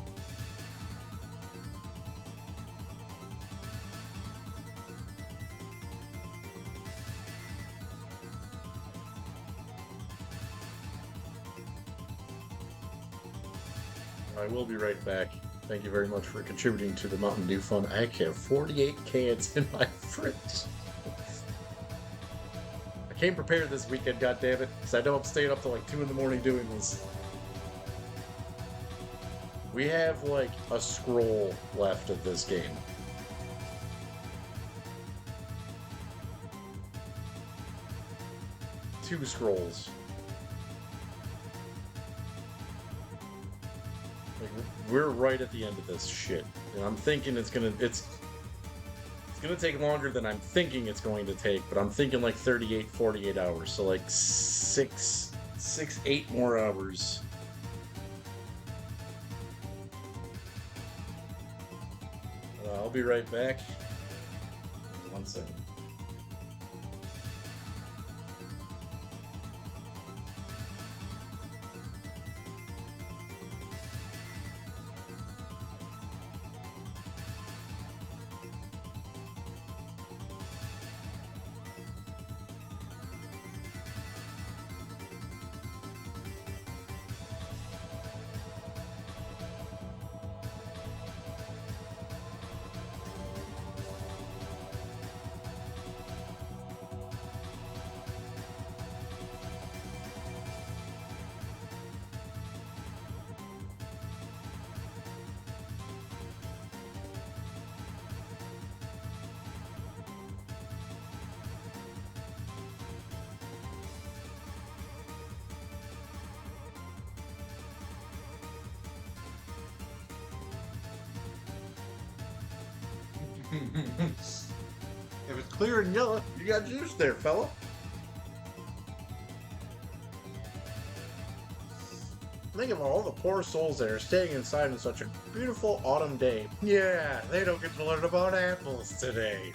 S1: I will be right back. Thank you very much for contributing to the Mountain Dew Fund. I actually have 48 cans in my fridge. I came prepared this weekend, goddammit, because I know I'm staying up till like 2 in the morning doing this. We have like a scroll left of this game. Two scrolls. Like, we're right at the end of this shit, and I'm thinking it's gonna take longer than I'm thinking it's going to take, but I'm thinking like 38, 48 hours, so like 8 more hours. I'll be right back. 1 second. If it's clear and yellow, you got juice there, fella. Think of all the poor souls that are staying inside on such a beautiful autumn day. Yeah, they don't get to learn about apples today.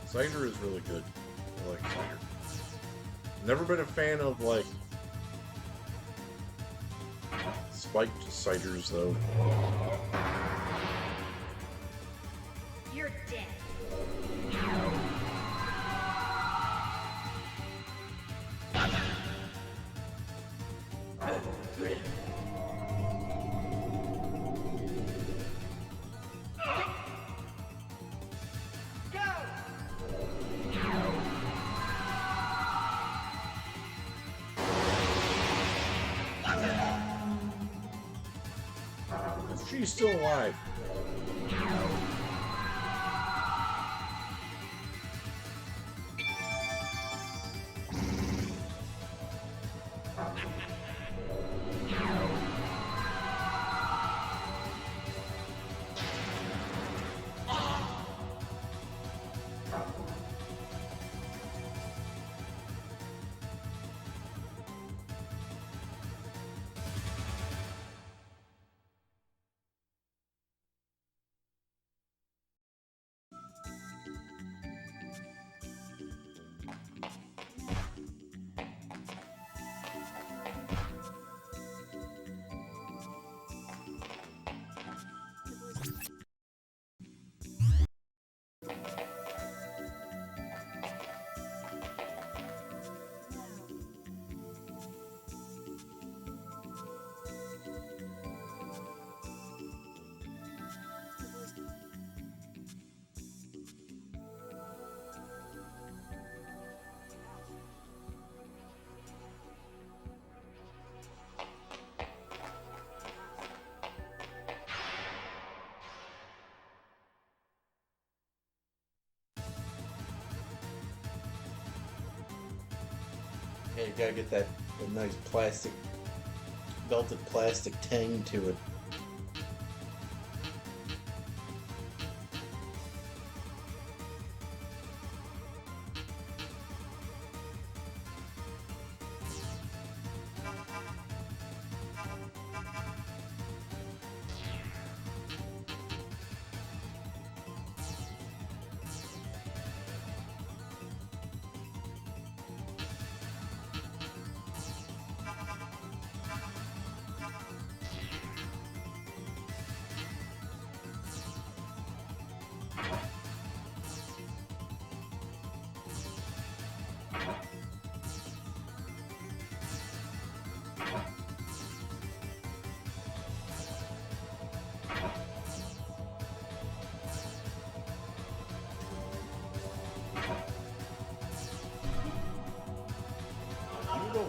S1: Cider is really good. I like cider. Never been a fan of, like, spiked ciders, though.
S4: You're dead.
S1: She's still alive. Yeah, you gotta get that nice plastic, belted plastic tang to it.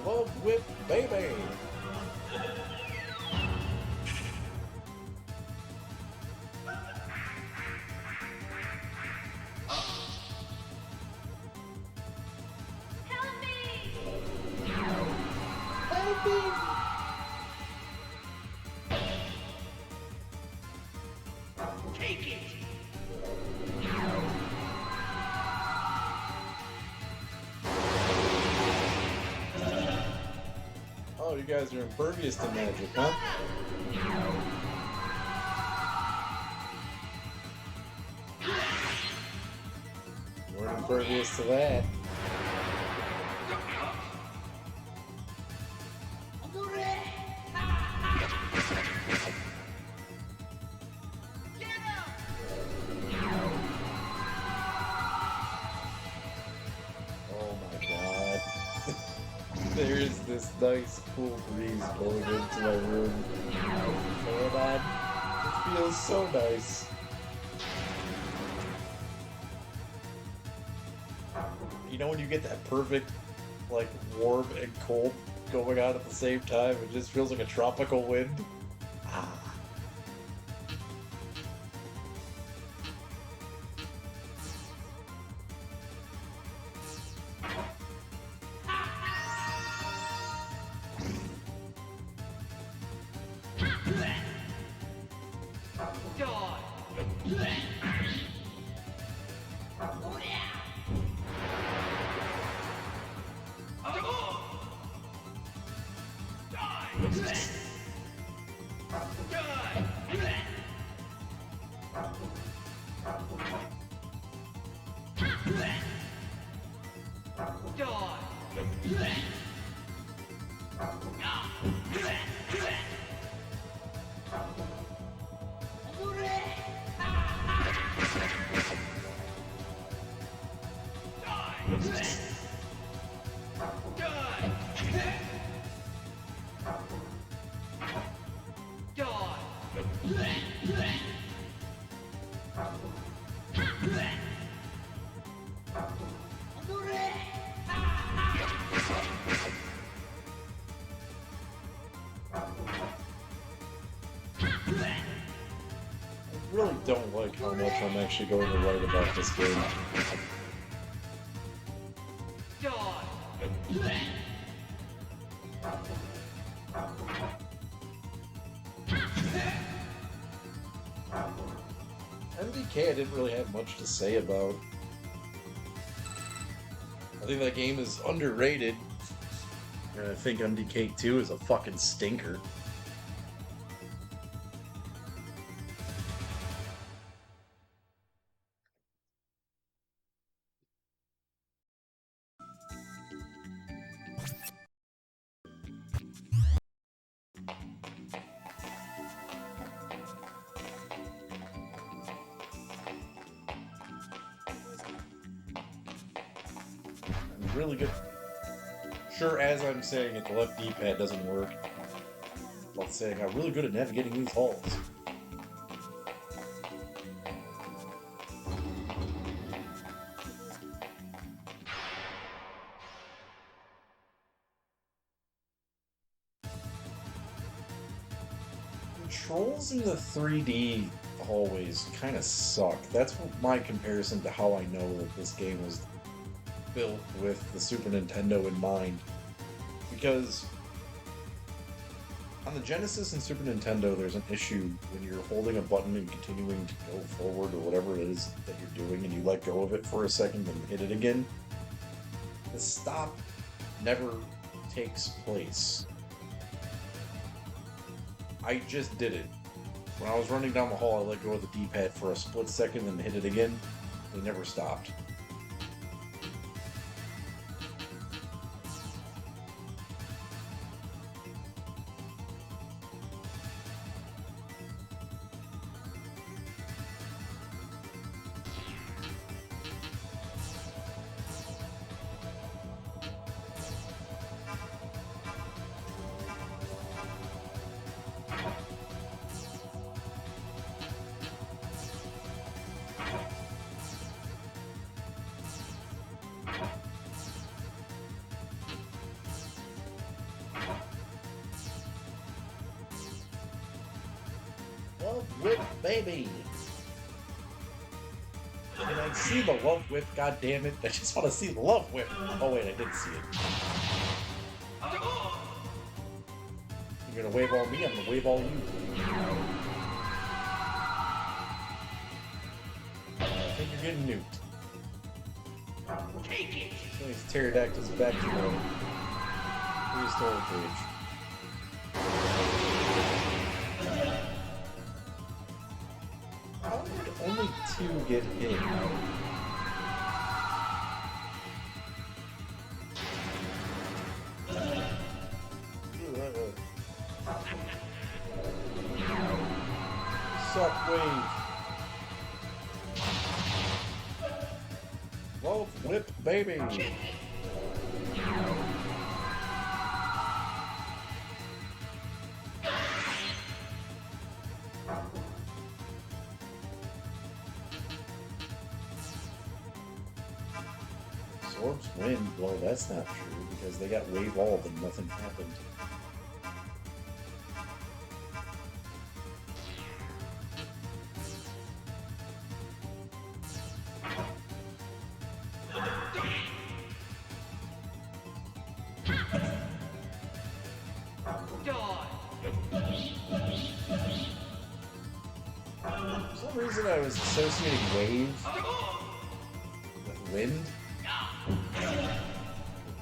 S1: Love Whip Baby.
S4: Help me!
S2: Take it!
S1: Oh, you guys are impervious to magic, huh? You weren't impervious to that.
S2: Get him!
S1: Oh my god. There's this nice cool breeze blowing into my room. Oh man, it feels so nice. You know when you get that perfect, like, warm and cold going on at the same time? It just feels like a tropical wind. Ah. I really don't like how much I'm actually going to write about this game. MDK I didn't really have much to say about. I think that game is underrated. And I think MDK 2 is a fucking stinker. Really good. Sure, as I'm saying it, the left D-pad doesn't work. While saying I'm really good at navigating these halls. Controls in the 3D hallways kind of suck. That's my comparison to how I know that this game was built with the Super Nintendo in mind. Because on the Genesis and Super Nintendo, there's an issue when you're holding a button and continuing to go forward or whatever it is that you're doing and you let go of it for a second and hit it again. The stop never takes place. I just did it. When I was running down the hall, I let go of the D-pad for a split second and hit it again. It never stopped. Love whip, baby. And I see the love whip, god damn it. I just want to see the love whip. Oh wait, I didn't see it. You're gonna wave all me, I'm gonna wave all you. I think you're getting nuked.
S2: Take it!
S1: These pterodactyls back to the prehistoric age. How did only 2 get hit? Suck wave. Love whip, baby. Absorbs wind. Well, that's not true because they got wave all and nothing happened. For some reason I was associating wave with wind.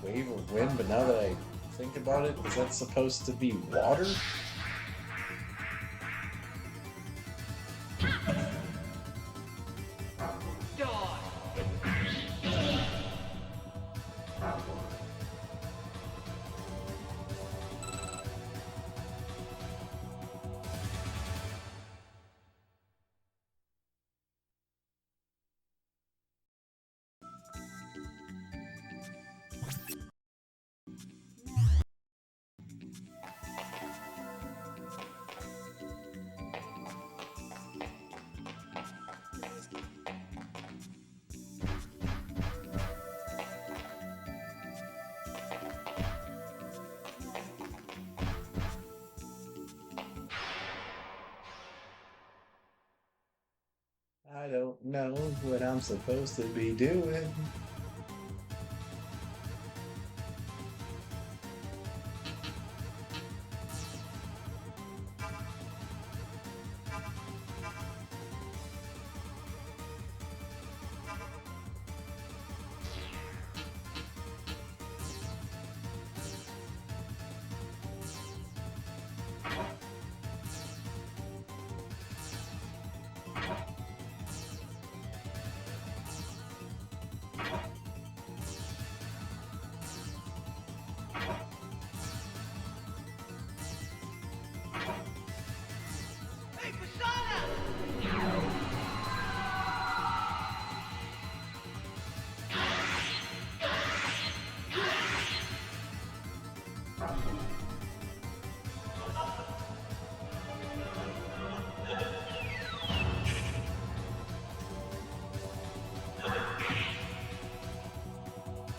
S1: Wave of wind, but now that I think about it, is that supposed to be water? I don't know what I'm supposed to be doing.
S2: Hey, Persona!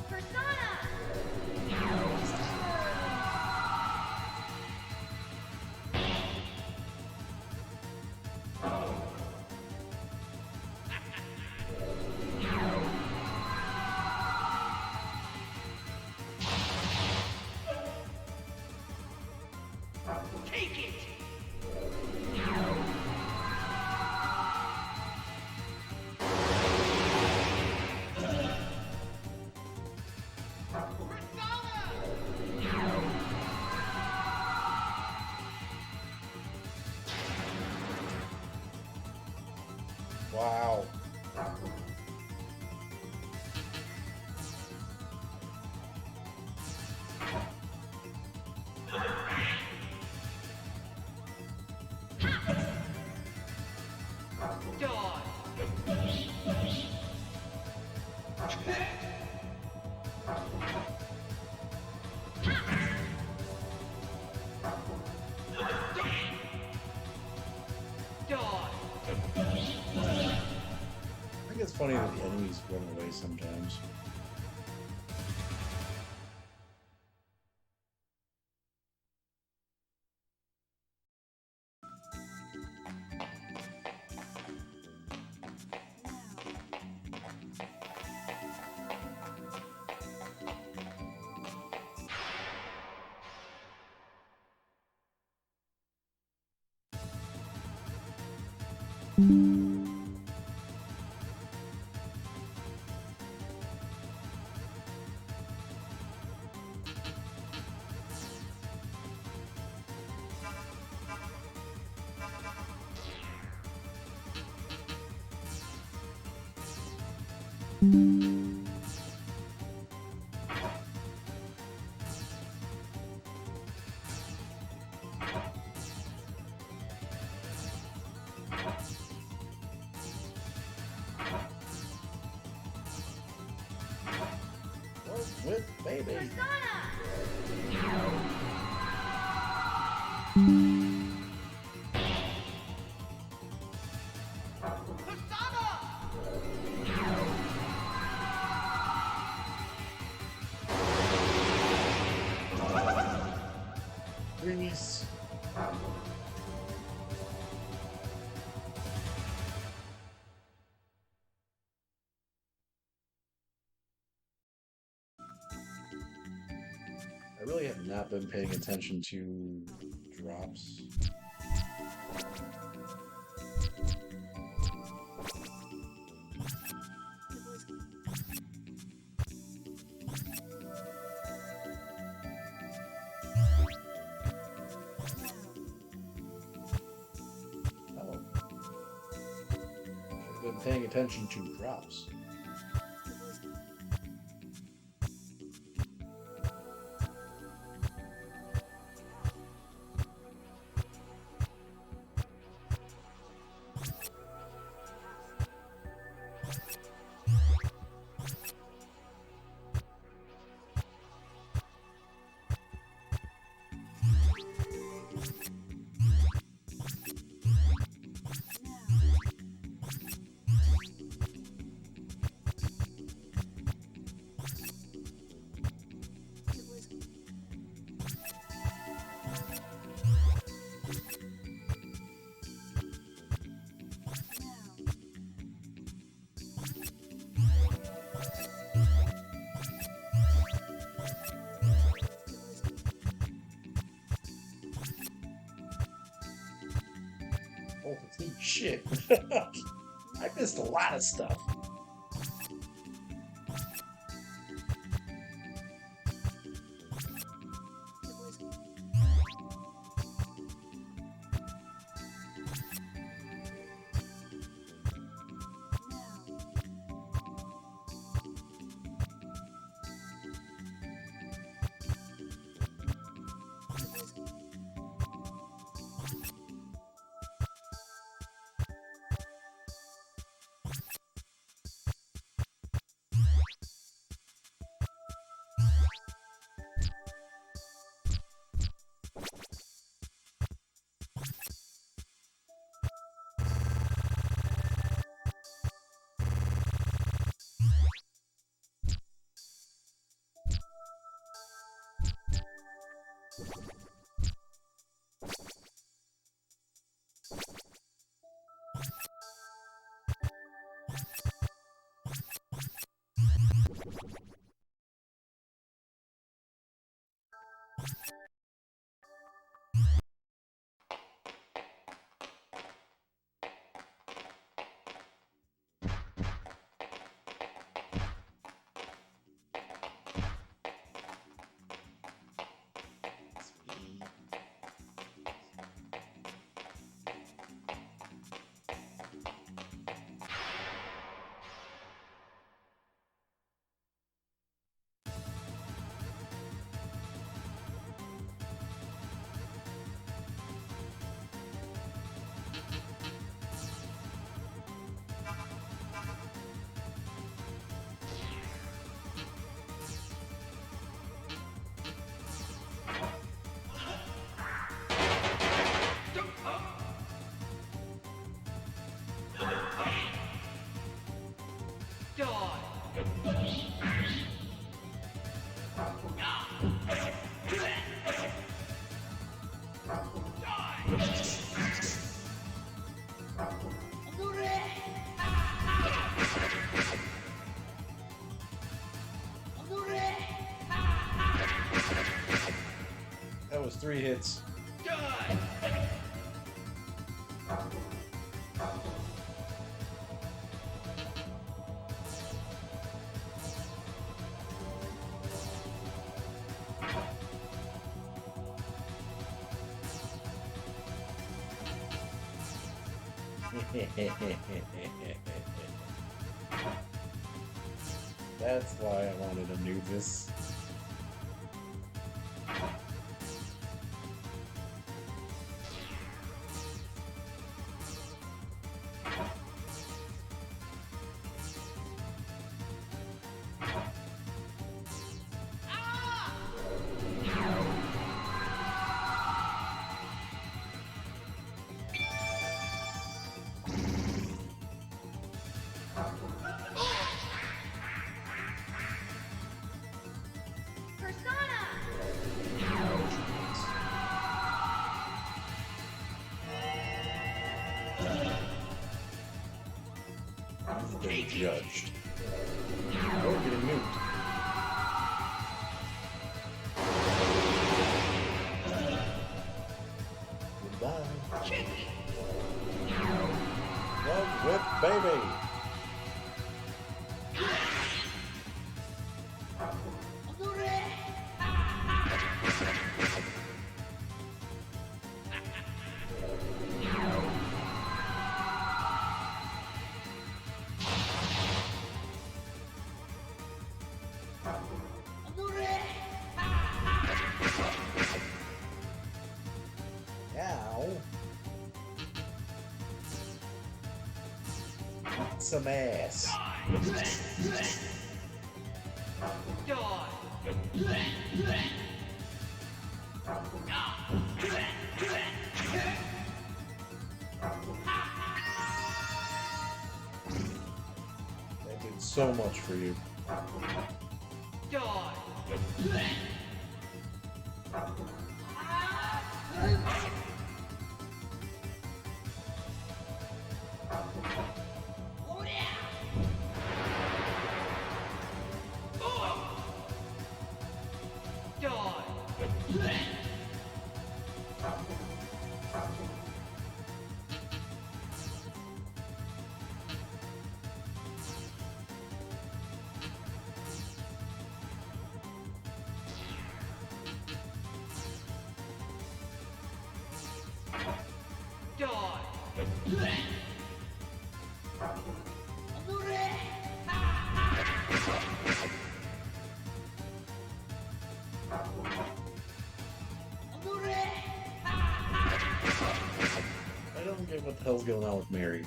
S4: Persona!
S2: Take it!
S1: Wow. I think it's funny that the enemies run away sometimes. With baby.
S4: Persona!
S1: Please. I really have not been paying attention to drops. Oh. I've been paying attention to drops. Holy shit. I missed a lot of stuff. That was 3 hits. That's why I wanted Anubis. You've been judged. You're getting nuked. Goodbye. Love whip, baby. Ow. Eat some ass. That did so much for you. I don't get what the hell's going on with Mary.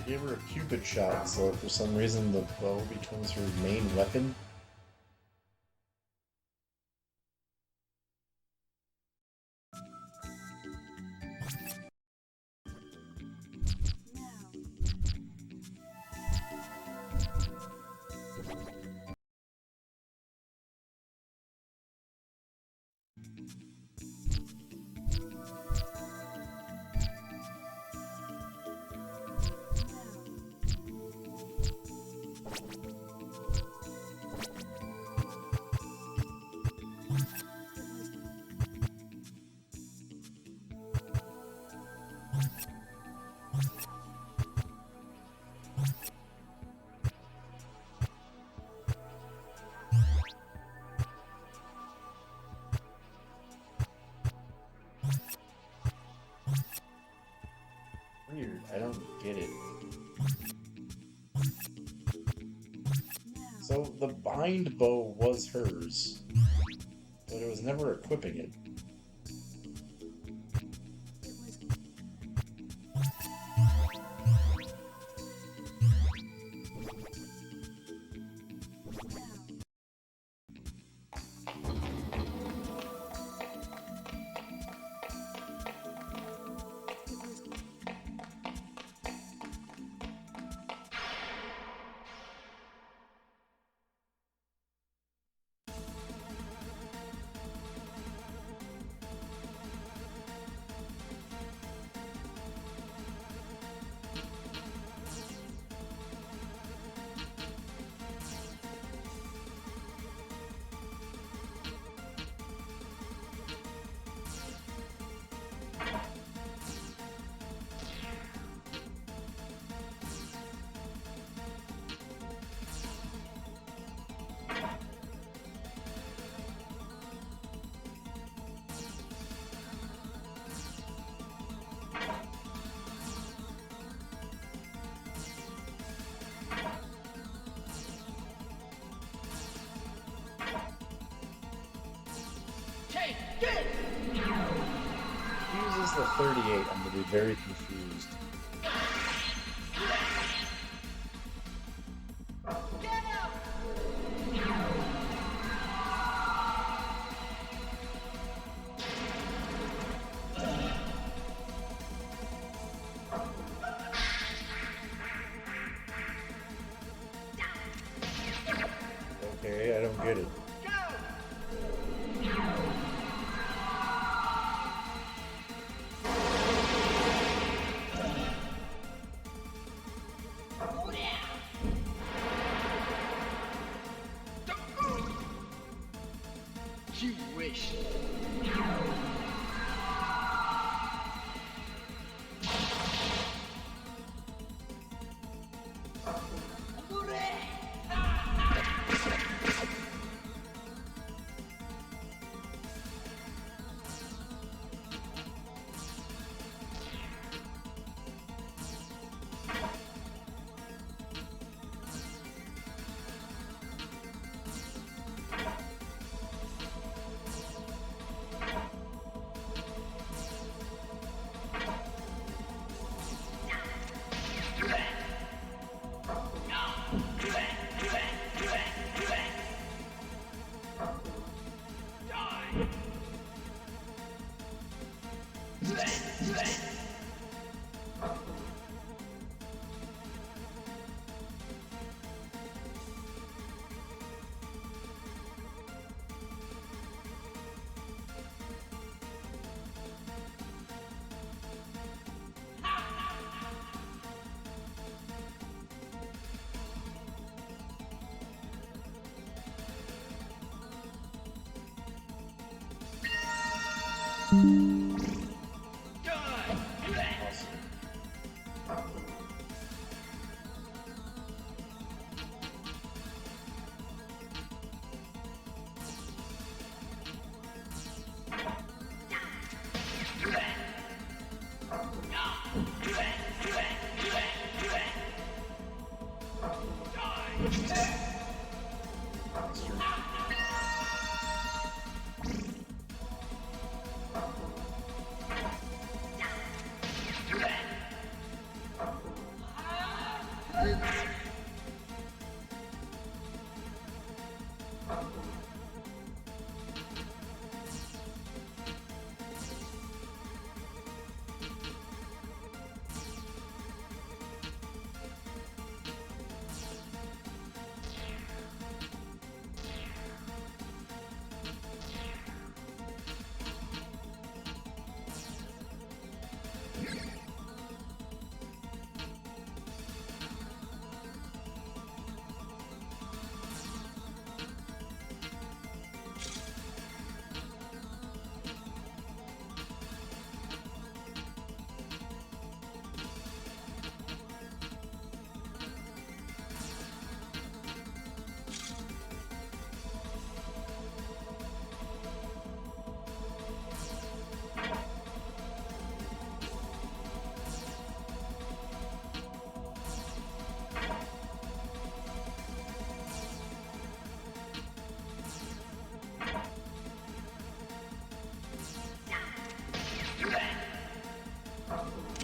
S1: Give her a Cupid shot, so for some reason the bow becomes her main weapon. Weird, I don't get it. So the bind bow was hers, but it was never equipping it. is the 38, I'm gonna be very confused. Okay, I don't get it.
S2: You wish.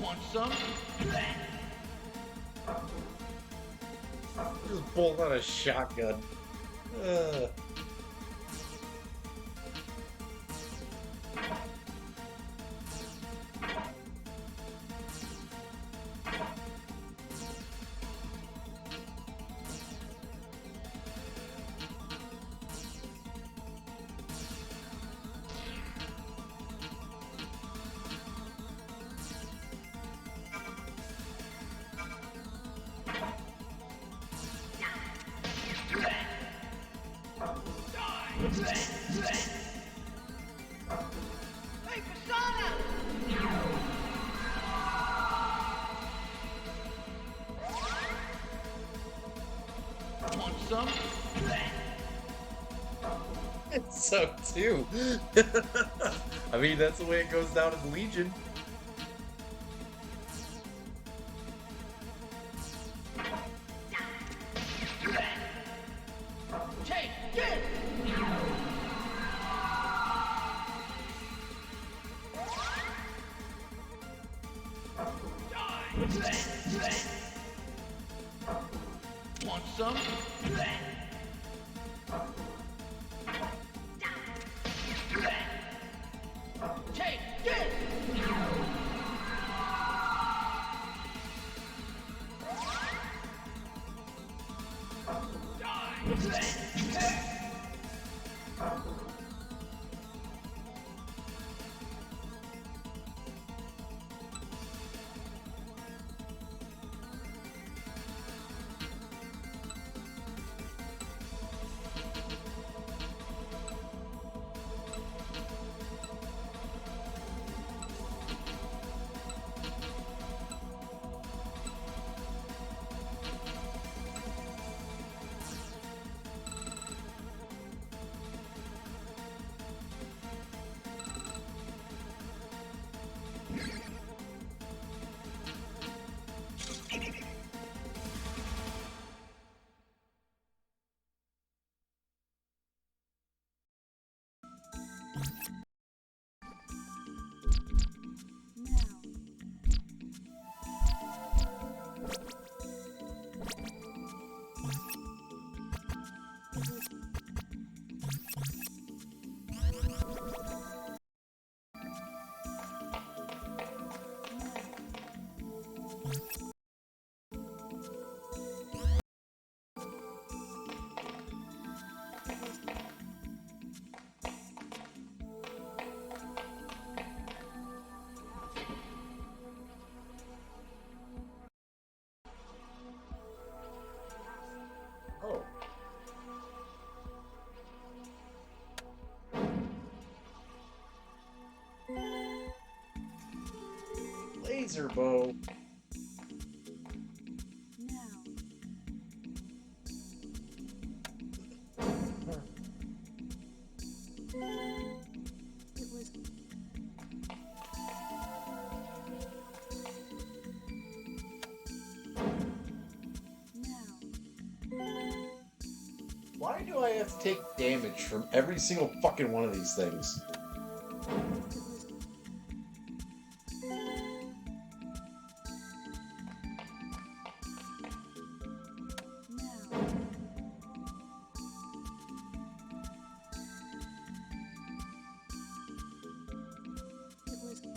S2: Want some?
S1: Just pulled out a shotgun. Ugh.
S2: Hey, Persona! Want some?
S1: It's so too. I mean, that's the way it goes down in Legion.
S2: Take this! Want some? Take this!
S1: Oh. Laser bow. Why do I have to take damage from every single fucking one of these things?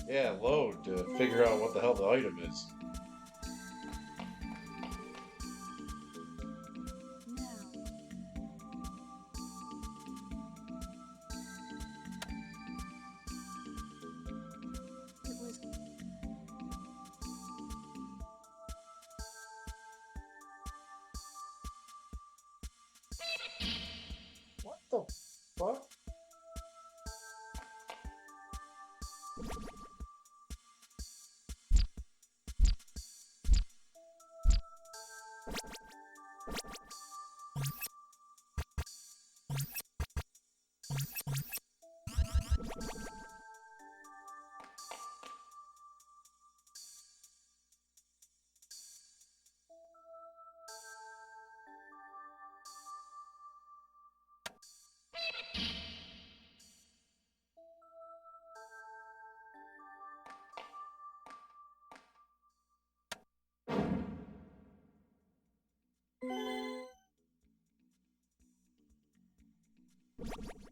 S1: Yeah, load to figure out what the hell the item is. What the fuck?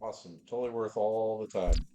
S1: Awesome. Totally worth all the time.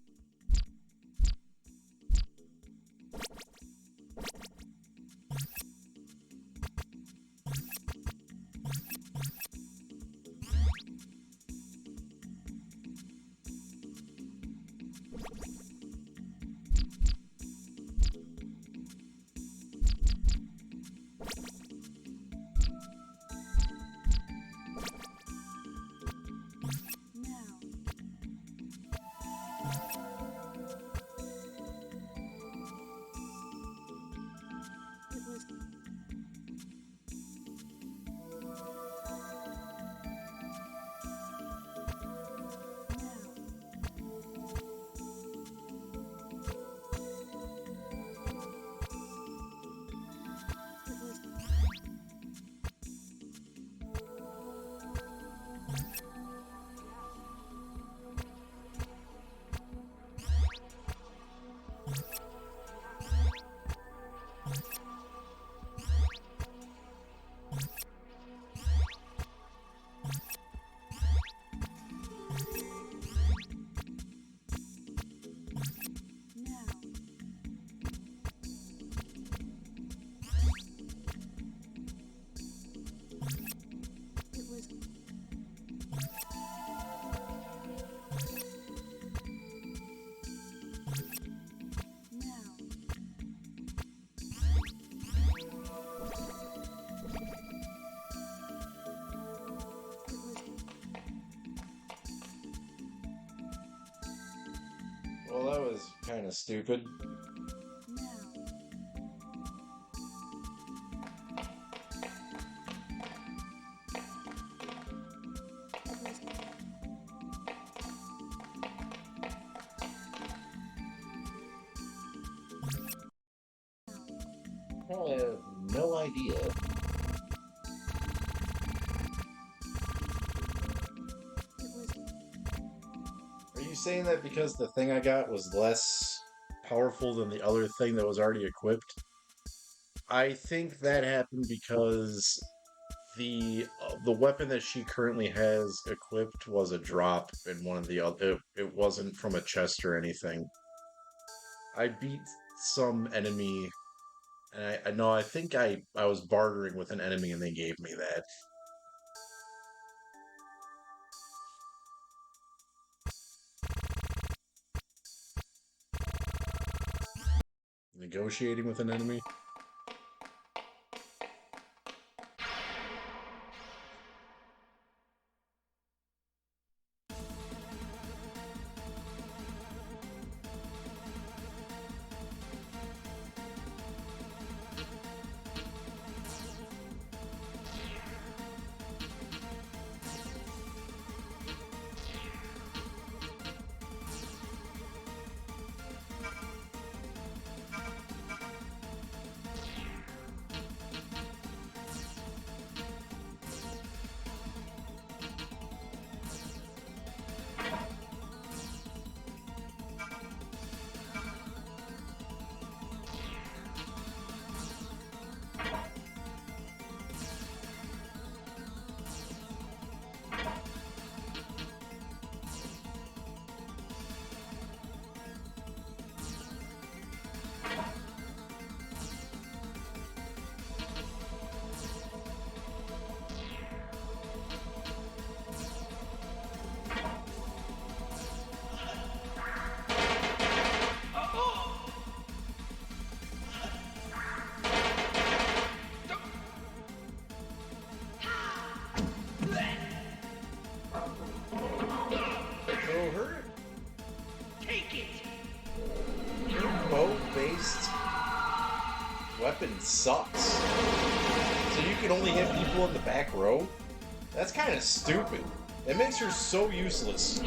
S1: of stupid. I have no idea. Are you saying that because the thing I got was less powerful than the other thing that was already equipped? I think that happened because the weapon that she currently has equipped was a drop in one of the other. It wasn't from a chest or anything. I beat some enemy, and I know I think I was bartering with an enemy, and they gave me that. Negotiating with an enemy. So
S2: Take it.
S1: her bow-based weapon sucks. So you can only hit people in the back row? That's kind of stupid. It makes her so useless.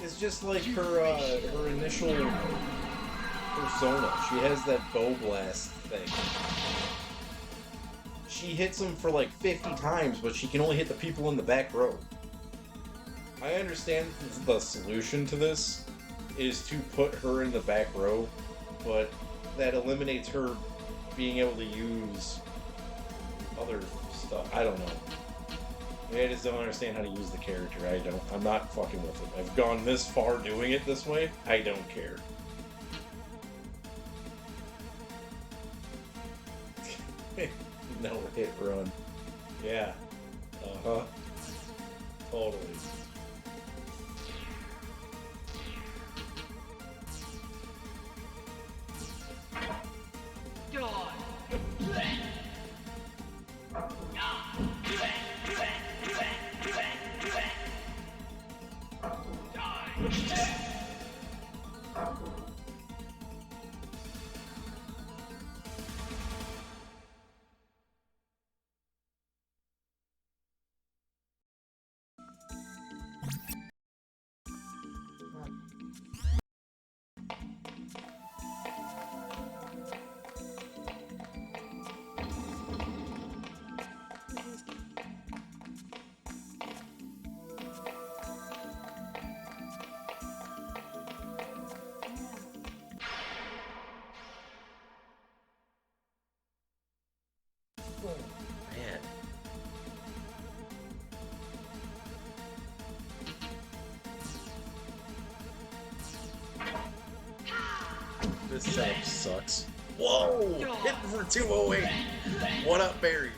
S1: It's just like her initial persona. She has that bow blast thing. She hits them for like 50 times, but she can only hit the people in the back row. I understand the solution to this is to put her in the back row, but that eliminates her being able to use other stuff. I don't know. I just don't understand how to use the character. I'm not fucking with it. I've gone this far doing it this way. I don't care. No hit run. Yeah. Uh-huh. Totally. Man. This setup sucks. Whoa! Hitting for 208! What up, Barry?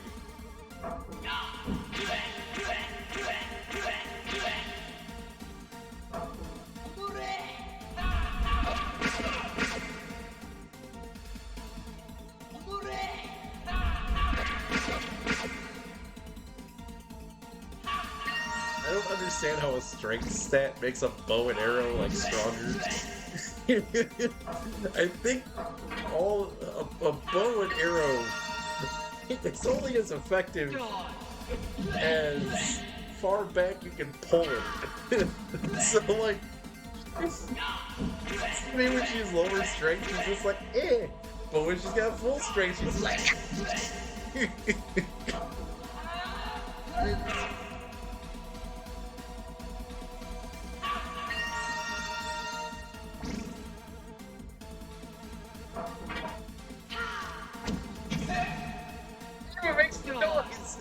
S1: understand how a strength stat makes a bow and arrow like stronger. I think a bow and arrow it's only as effective as far back you can pull it. So like maybe when she's lower strength she's just like eh. But when she's got full strength she's like it makes the noise.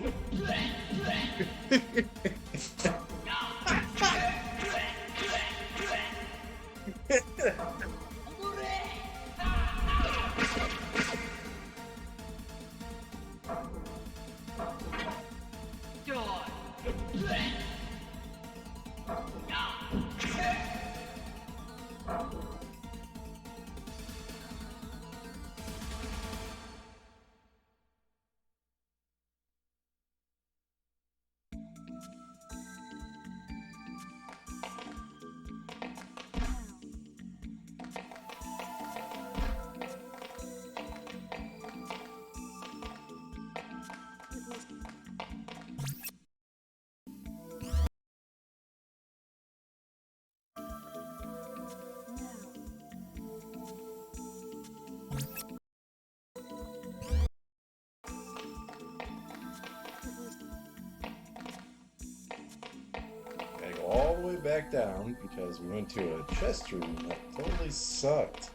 S1: Gotta go all the way back down because we went to a chest room that totally sucked.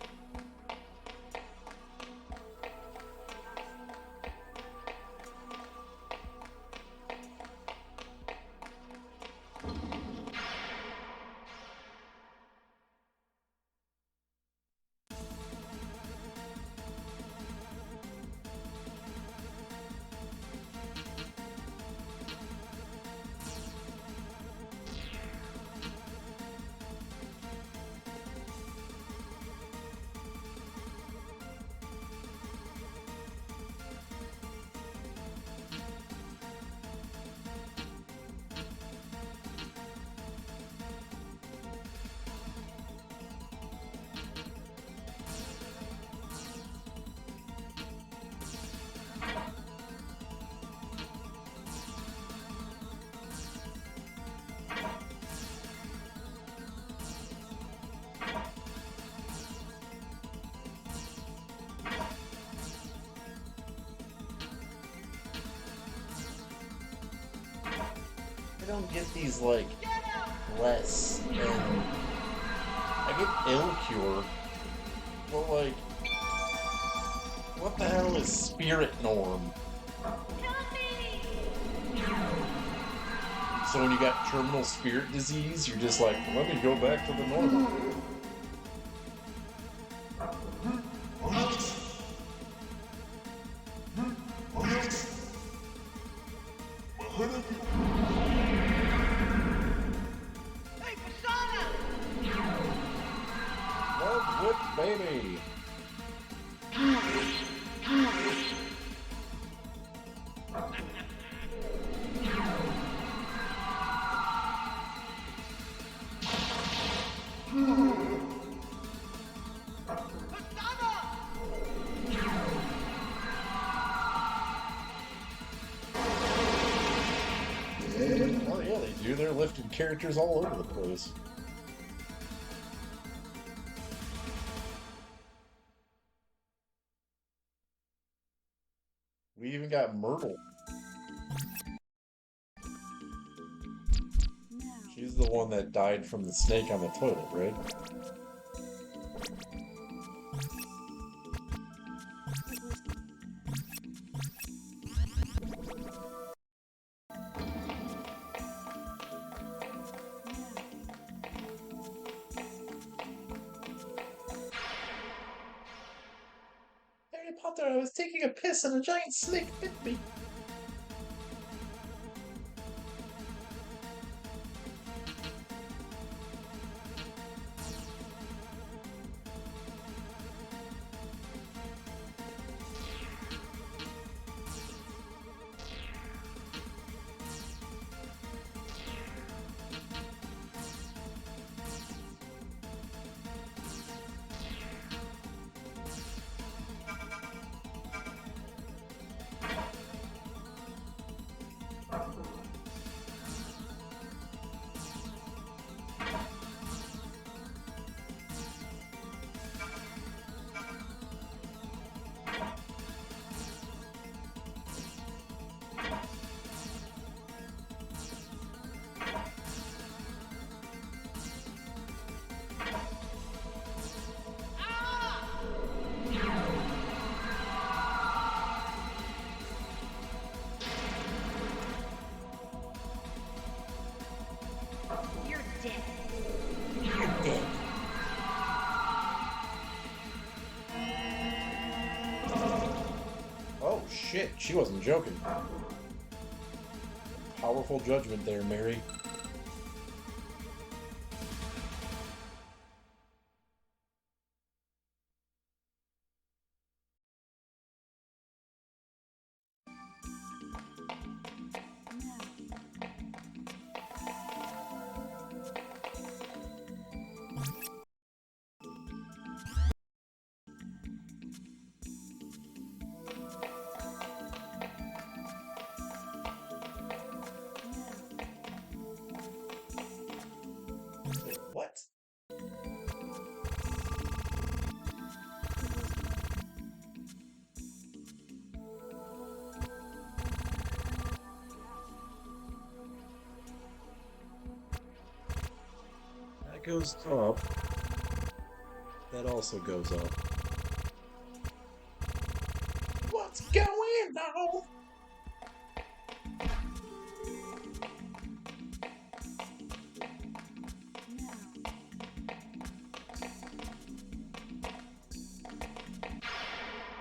S1: I don't get these like less and I get ill cure, but like what the hell is spirit norm? So when you got terminal spirit disease, you're just like, let me go back to the normal.
S2: Hey, Persona!
S1: Love whip baby. Oh yeah, they do. They're lifting characters all over the place. We even got Myrtle. She's the one that died from the snake on the toilet, right? Harry Potter, I was taking a piss and a giant snake bit me. She wasn't joking. Powerful judgment there, Mary. Wait, what? That goes up. That also goes up. What's going on?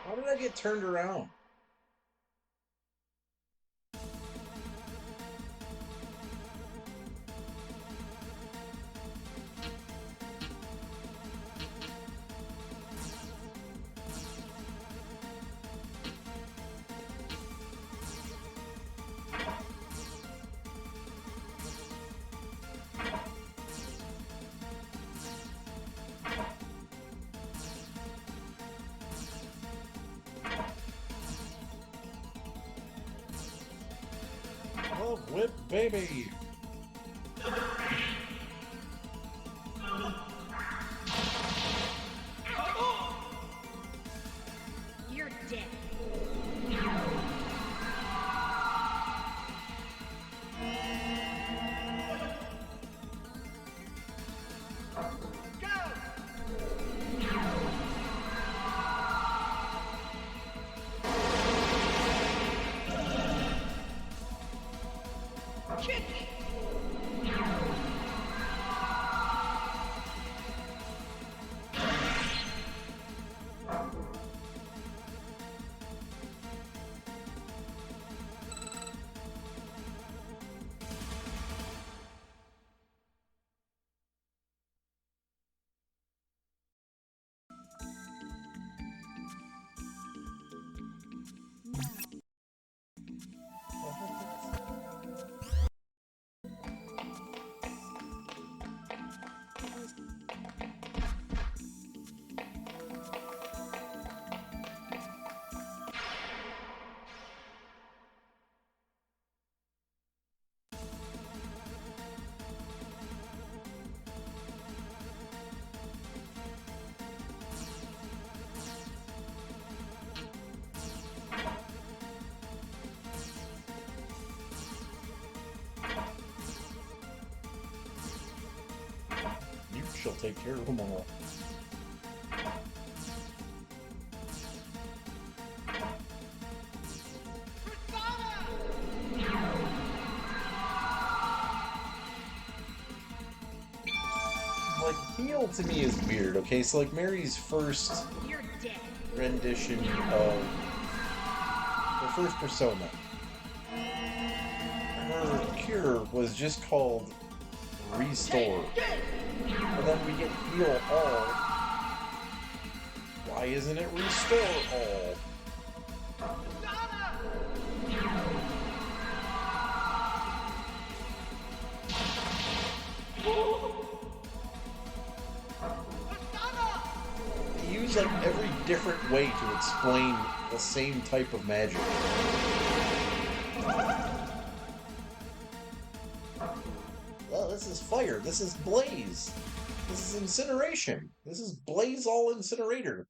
S1: How did I get turned around? Love whip, baby.
S4: You're dead. You shall take care of them all. Like, heal to me is weird, okay? So, like, Mary's first You're dead.
S1: rendition of her first persona, her cure was just called Restore. And then we get Heal All. Why isn't it Restore All? They use like every different way to explain the same type of magic. Well, this is fire. This is blaze. This is incineration. This is blaze all incinerator.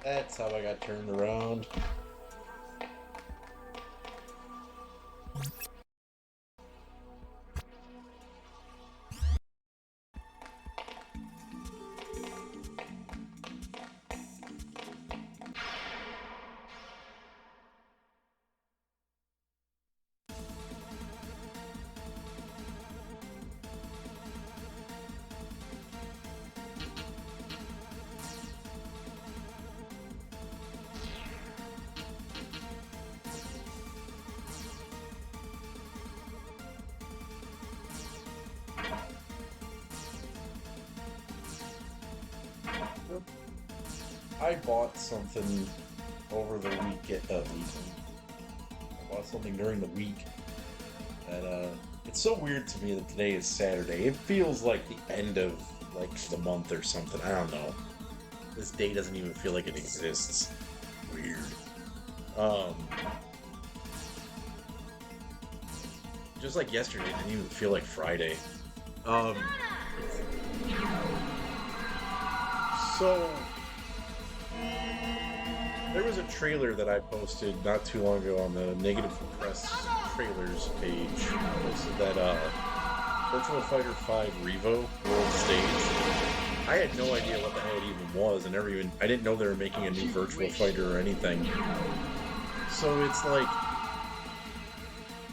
S1: That's how I got turned around. I bought something over the week. I bought something during the week that it's so weird to me that today is Saturday. It feels like the end of like the month or something. I don't know. This day doesn't even feel like it exists. Weird. Just like yesterday, it didn't even feel like Friday. So there was a trailer that I posted not too long ago on the Negative Press Trailers page. I posted that Virtua Fighter 5 Revo World Stage. I had no idea what the hell it even was, and I didn't know they were making a new Virtua Fighter or anything. So it's like,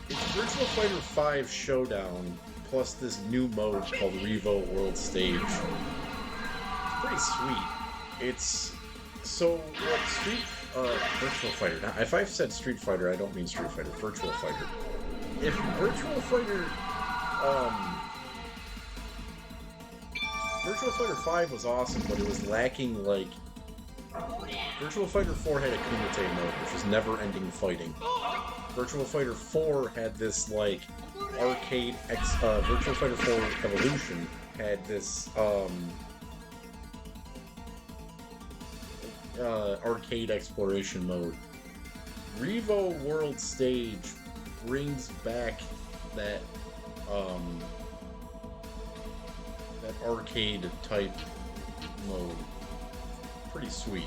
S1: it's Virtua Fighter 5 Showdown plus this new mode called Revo World Stage. It's pretty sweet. It's so what Virtual Fighter. Now, if I've said Street Fighter, I don't mean Street Fighter. Virtual Fighter. If Virtual Fighter, Virtual Fighter 5 was awesome, but it was lacking like. Virtual Fighter 4 had a Kumite mode, which was never-ending fighting. Virtual Fighter 4 had this like arcade. Virtual Fighter 4 Evolution had this arcade exploration mode. Revo World Stage brings back that that arcade type mode. Pretty sweet.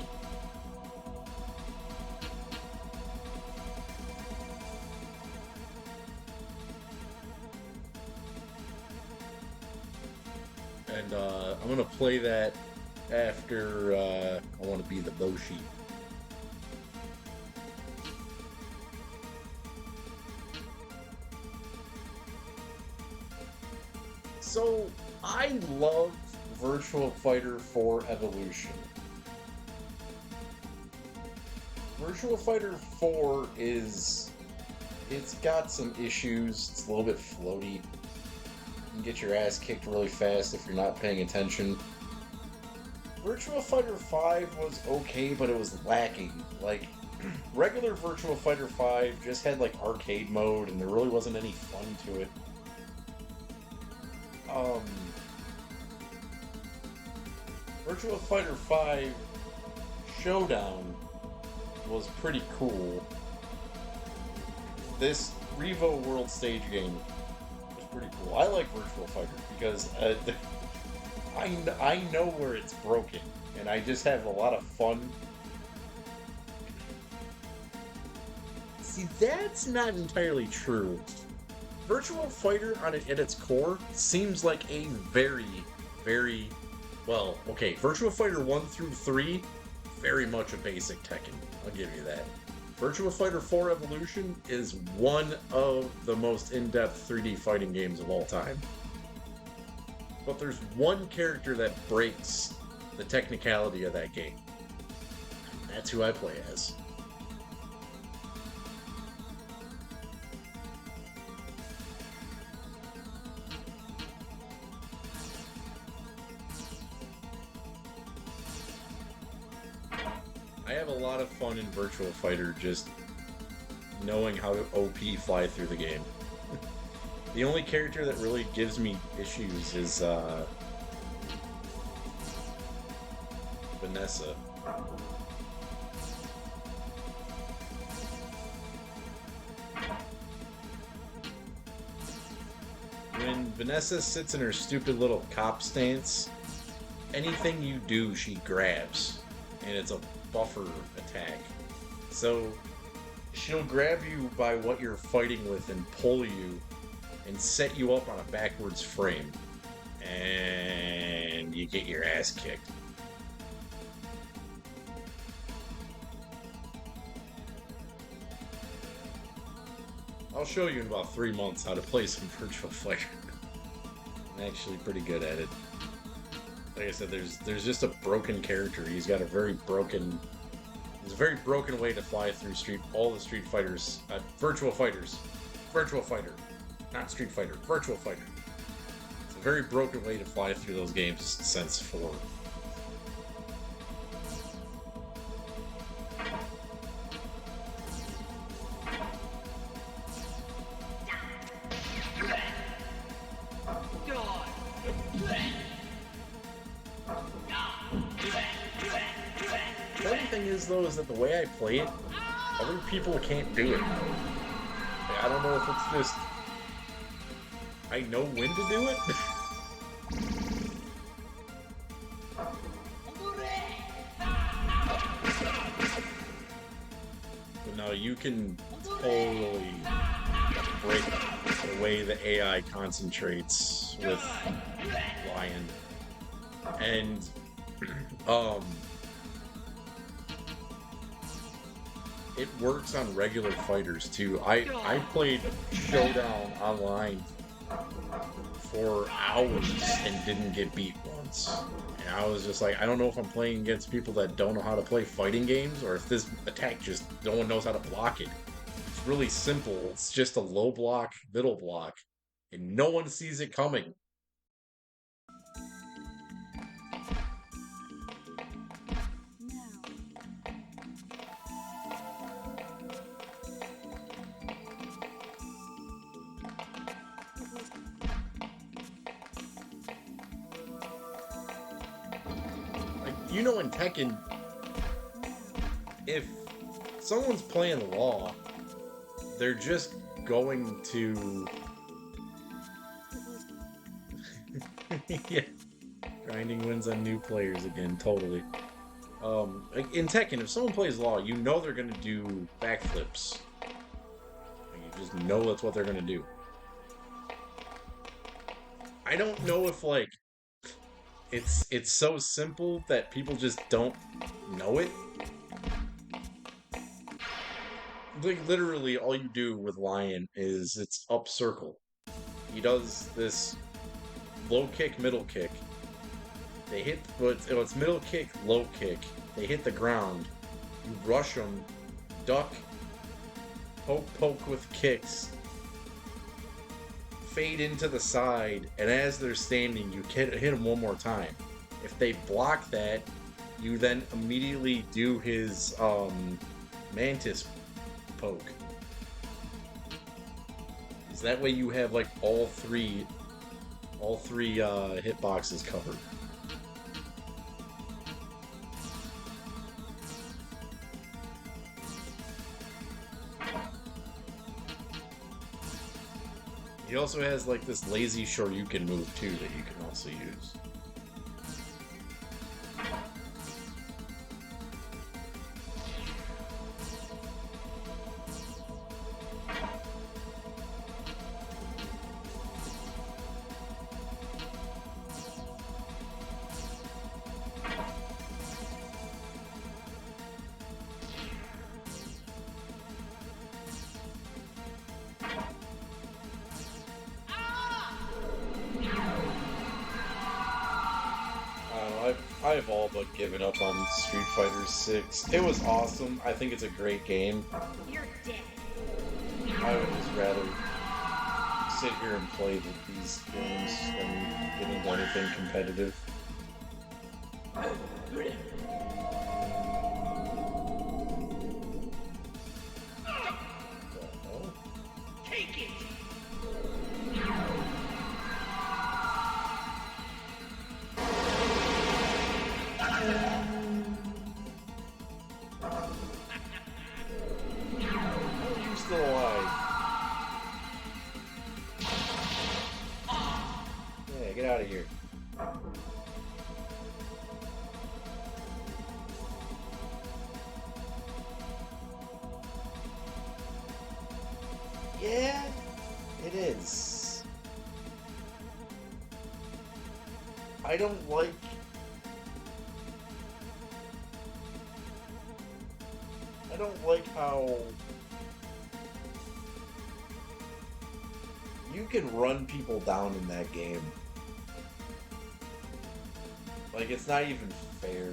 S1: And I'm gonna play that after I want to be the Boshi. So I love Virtual Fighter 4 Evolution. Virtual Fighter 4 it's got some issues. It's a little bit floaty. You can get your ass kicked really fast if you're not paying attention. Virtua Fighter 5 was okay, but it was lacking. Like, regular Virtua Fighter 5 just had, like, arcade mode, and there really wasn't any fun to it. Virtua Fighter 5 Showdown was pretty cool. This Revo World Stage game was pretty cool. I like Virtua Fighter because I know where it's broken, and I just have a lot of fun. See, that's not entirely true. Virtua Fighter, at its core, seems like a very, very, well, okay, Virtua Fighter 1 through 3, very much a basic Tekken. I'll give you that. Virtua Fighter 4 Evolution is one of the most in-depth 3D fighting games of all time. But there's one character that breaks the technicality of that game. That's who I play as. I have a lot of fun in Virtua Fighter just knowing how to OP fly through the game. The only character that really gives me issues is Vanessa. When Vanessa sits in her stupid little cop stance, anything you do, she grabs. And it's a buffer attack. So she'll grab you by what you're fighting with and pull you and set you up on a backwards frame. And you get your ass kicked. I'll show you in about 3 months how to play some Virtual Fighter. I'm actually pretty good at it. Like I said, there's just a broken character. He's got a very broken... There's a very broken way to fly through all the Street Fighters. Virtual Fighters. Virtual Fighter. Not Street Fighter. Virtual Fighter. It's a very broken way to fly through those games since 4. The only thing is, though, is that the way I play it, other people can't do it. I don't know if it's just... I know when to do it? But no, you can totally break the way the AI concentrates with Lion. And, it works on regular fighters too. I played Showdown online for hours and didn't get beat once. And I was just like, I don't know if I'm playing against people that don't know how to play fighting games or if this attack just no one knows how to block it. It's really simple. It's just a low block, middle block, and no one sees it coming. You know, in Tekken, if someone's playing Law, they're just going to... yeah. Grinding wins on new players again, totally. Like in Tekken, if someone plays Law, you know they're going to do backflips. Like, you just know that's what they're going to do. I don't know if, like, it's so simple that people just don't know it. Like, literally, all you do with Lion is it's up circle. He does this low kick, middle kick. They hit, it's middle kick, low kick. They hit the ground. You rush them, duck, poke with kicks, fade into the side, and as they're standing, you hit them one more time. If they block that, you then immediately do his Mantis poke. So that way you have like all three hitboxes covered. He also has like this lazy Shoryuken move too that you can also use. I've all but given up on Street Fighter 6. It was awesome. I think it's a great game.
S2: You're dead.
S1: I would just rather sit here and play these games than get into anything competitive.
S2: Take it.
S1: Still alive. Yeah, get out of here. is. I don't like... I don't like how you can run people down in that game. Like, it's not even fair.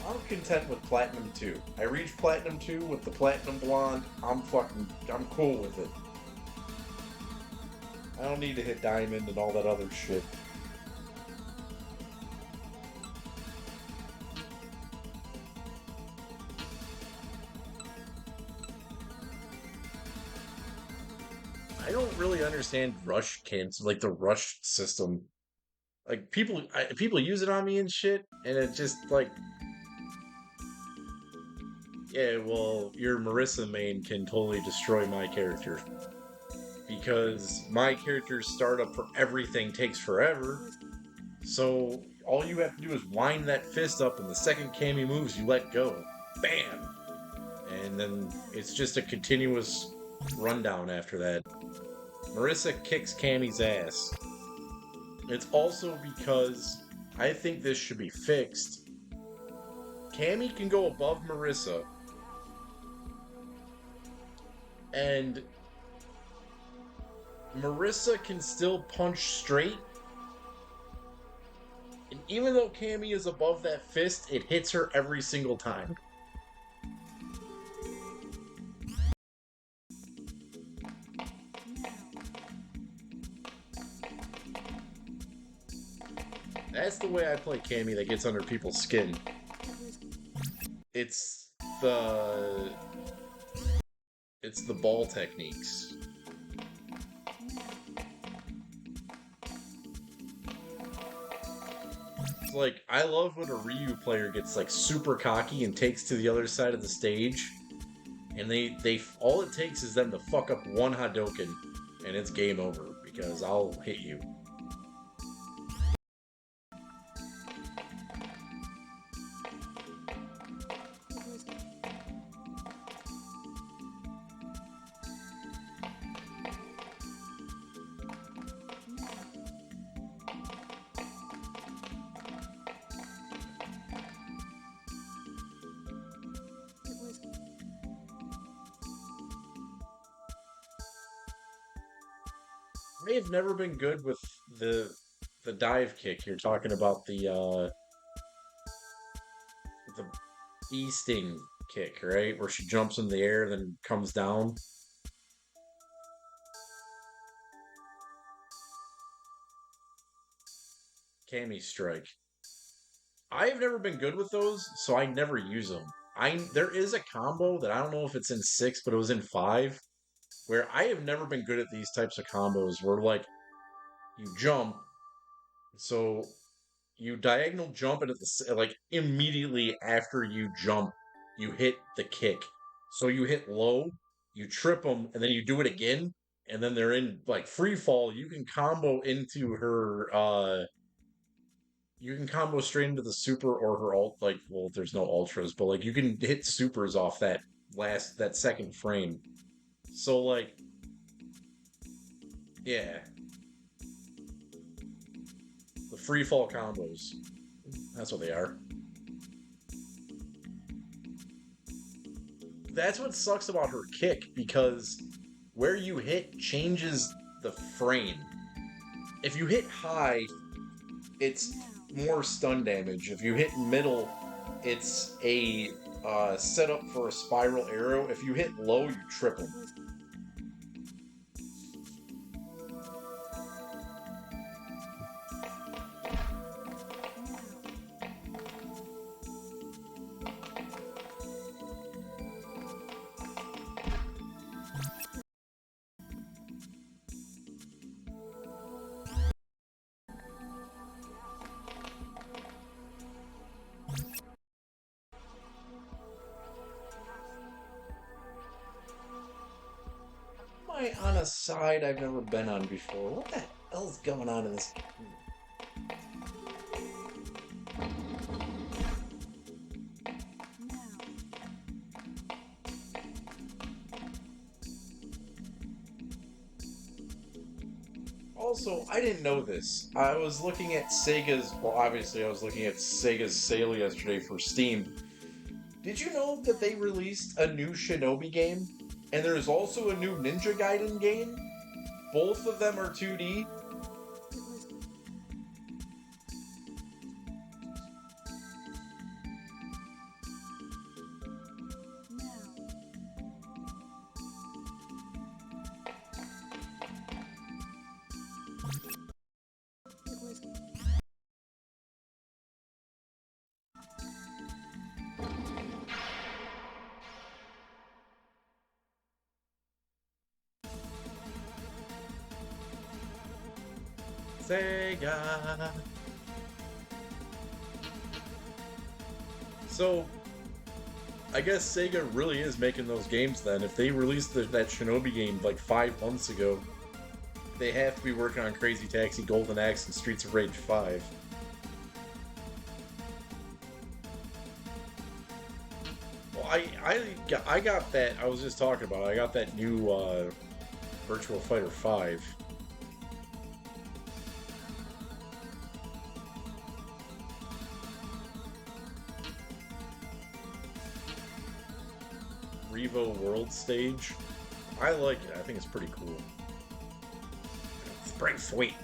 S1: I'm content with Platinum 2. I reached Platinum 2 with the Platinum Blonde. I'm cool with it. I don't need to hit Diamond and all that other shit. I don't really understand rush cancel, like the rush system. Like people use it on me and shit, and it just like, yeah, well, your Marissa main can totally destroy my character because my character's startup for everything takes forever. So all you have to do is wind that fist up, and the second Cammy moves, you let go, bam, and then it's just a continuous rundown after that. Marissa kicks Cammy's ass. It's also because I think this should be fixed. Cammy can go above Marissa, and Marissa can still punch straight. And even though Cammy is above that fist, it hits her every single time. That's the way I play Cammy that gets under people's skin. It's the ball techniques. It's like, I love when a Ryu player gets like super cocky and takes to the other side of the stage, and they all it takes is them to fuck up one Hadouken, and it's game over because I'll hit you. I have never been good with the dive kick. You're talking about the bee sting kick, right? Where she jumps in the air, then comes down. Cammy strike. I have never been good with those, so I never use them. There is a combo that I don't know if it's in 6, but it was in 5, where I have never been good at these types of combos where like you jump, so you diagonal jump, and like immediately after you jump, you hit the kick. So you hit low, you trip them, and then you do it again, and then they're in like free fall. You can combo into her. You can combo straight into the super or her ult. Like, well, there's no ultras, but like you can hit supers off that second frame. So like, yeah, the free fall combos. That's what they are. That's what sucks about her kick, because where you hit changes the frame. If you hit high, it's more stun damage. If you hit middle, it's a setup for a spiral arrow. If you hit low, you trip them. On a side I've never been on before. What the hell's going on in this? also, I didn't know this. I was looking at Sega's, well, obviously, I was looking at Sega's sale yesterday for Steam. Did you know that they released a new Shinobi game? And there's also a new Ninja Gaiden game? Both of them are 2D. Sega. So, I guess Sega really is making those games then. If they released that Shinobi game like 5 months ago, they have to be working on Crazy Taxi, Golden Axe, and Streets of Rage 5. Well, I got that, I was just talking about it, I got that new Virtual Fighter 5. Revo World Stage. I like it. I think it's pretty cool. It's pretty sweet.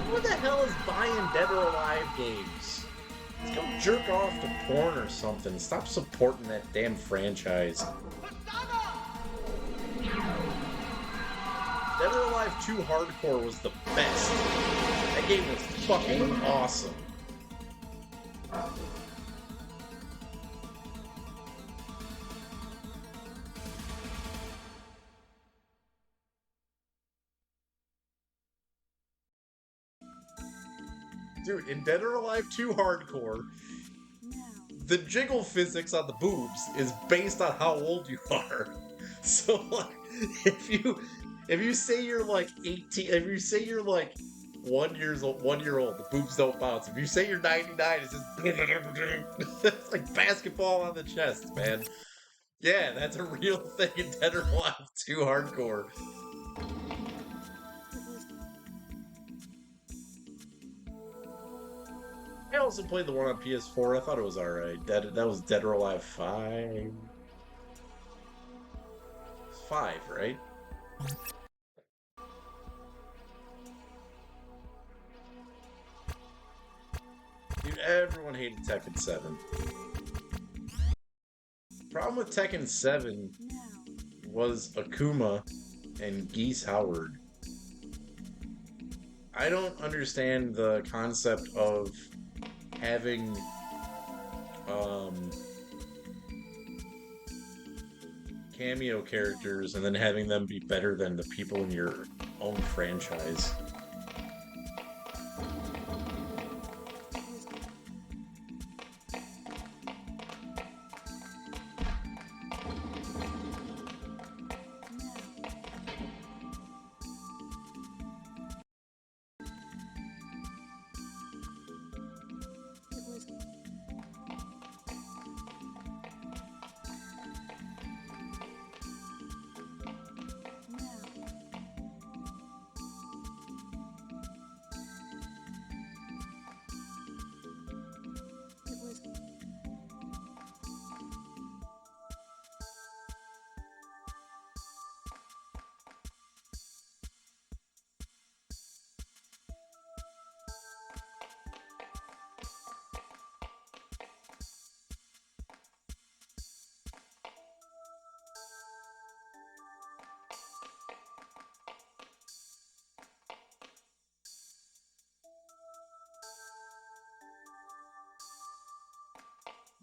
S1: Who the hell is buying Dead or Alive games? Let's go jerk off to porn or something. Stop supporting that damn franchise. Dead or Alive 2 Hardcore was the best. That game was fucking awesome. Dude, in Dead or Alive 2 Hardcore, the jiggle physics on the boobs is based on how old you are. So, like, if you say you're like 18, if you say you're like 1 year old, the boobs don't bounce. If you say you're 99, it's just it's like basketball on the chest, man. Yeah, that's a real thing in Dead or Alive 2 Hardcore. I also played the one on PS4. I thought it was alright. That was Dead or Alive 5. It's 5, right? Dude, everyone hated Tekken 7. Problem with Tekken 7 was Akuma and Geese Howard. I don't understand the concept of having cameo characters and then having them be better than the people in your own franchise.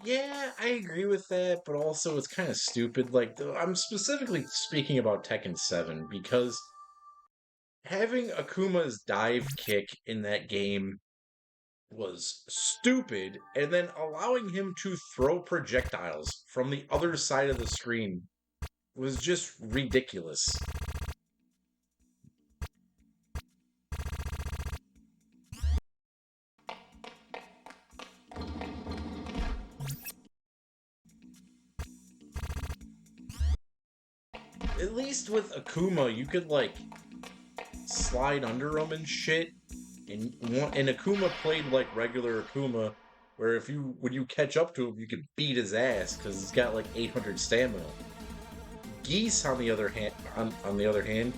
S1: Yeah, I agree with that, but also it's kind of stupid. Like, I'm specifically speaking about Tekken 7 because having Akuma's dive kick in that game was stupid, and then allowing him to throw projectiles from the other side of the screen was just ridiculous. At least with Akuma, you could like slide under him and shit. And Akuma played like regular Akuma, where if you when you catch up to him, you can beat his ass because he's got like 800 stamina. Geese, on the other hand,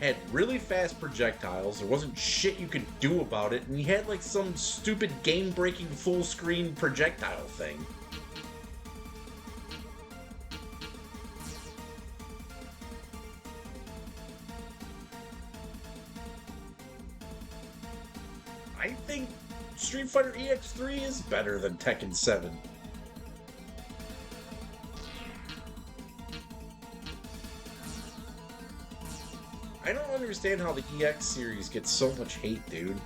S1: had really fast projectiles. There wasn't shit you could do about it, and he had like some stupid game-breaking full screen projectile thing. I think Street Fighter EX3 is better than Tekken 7. I don't understand how the EX series gets so much hate, dude.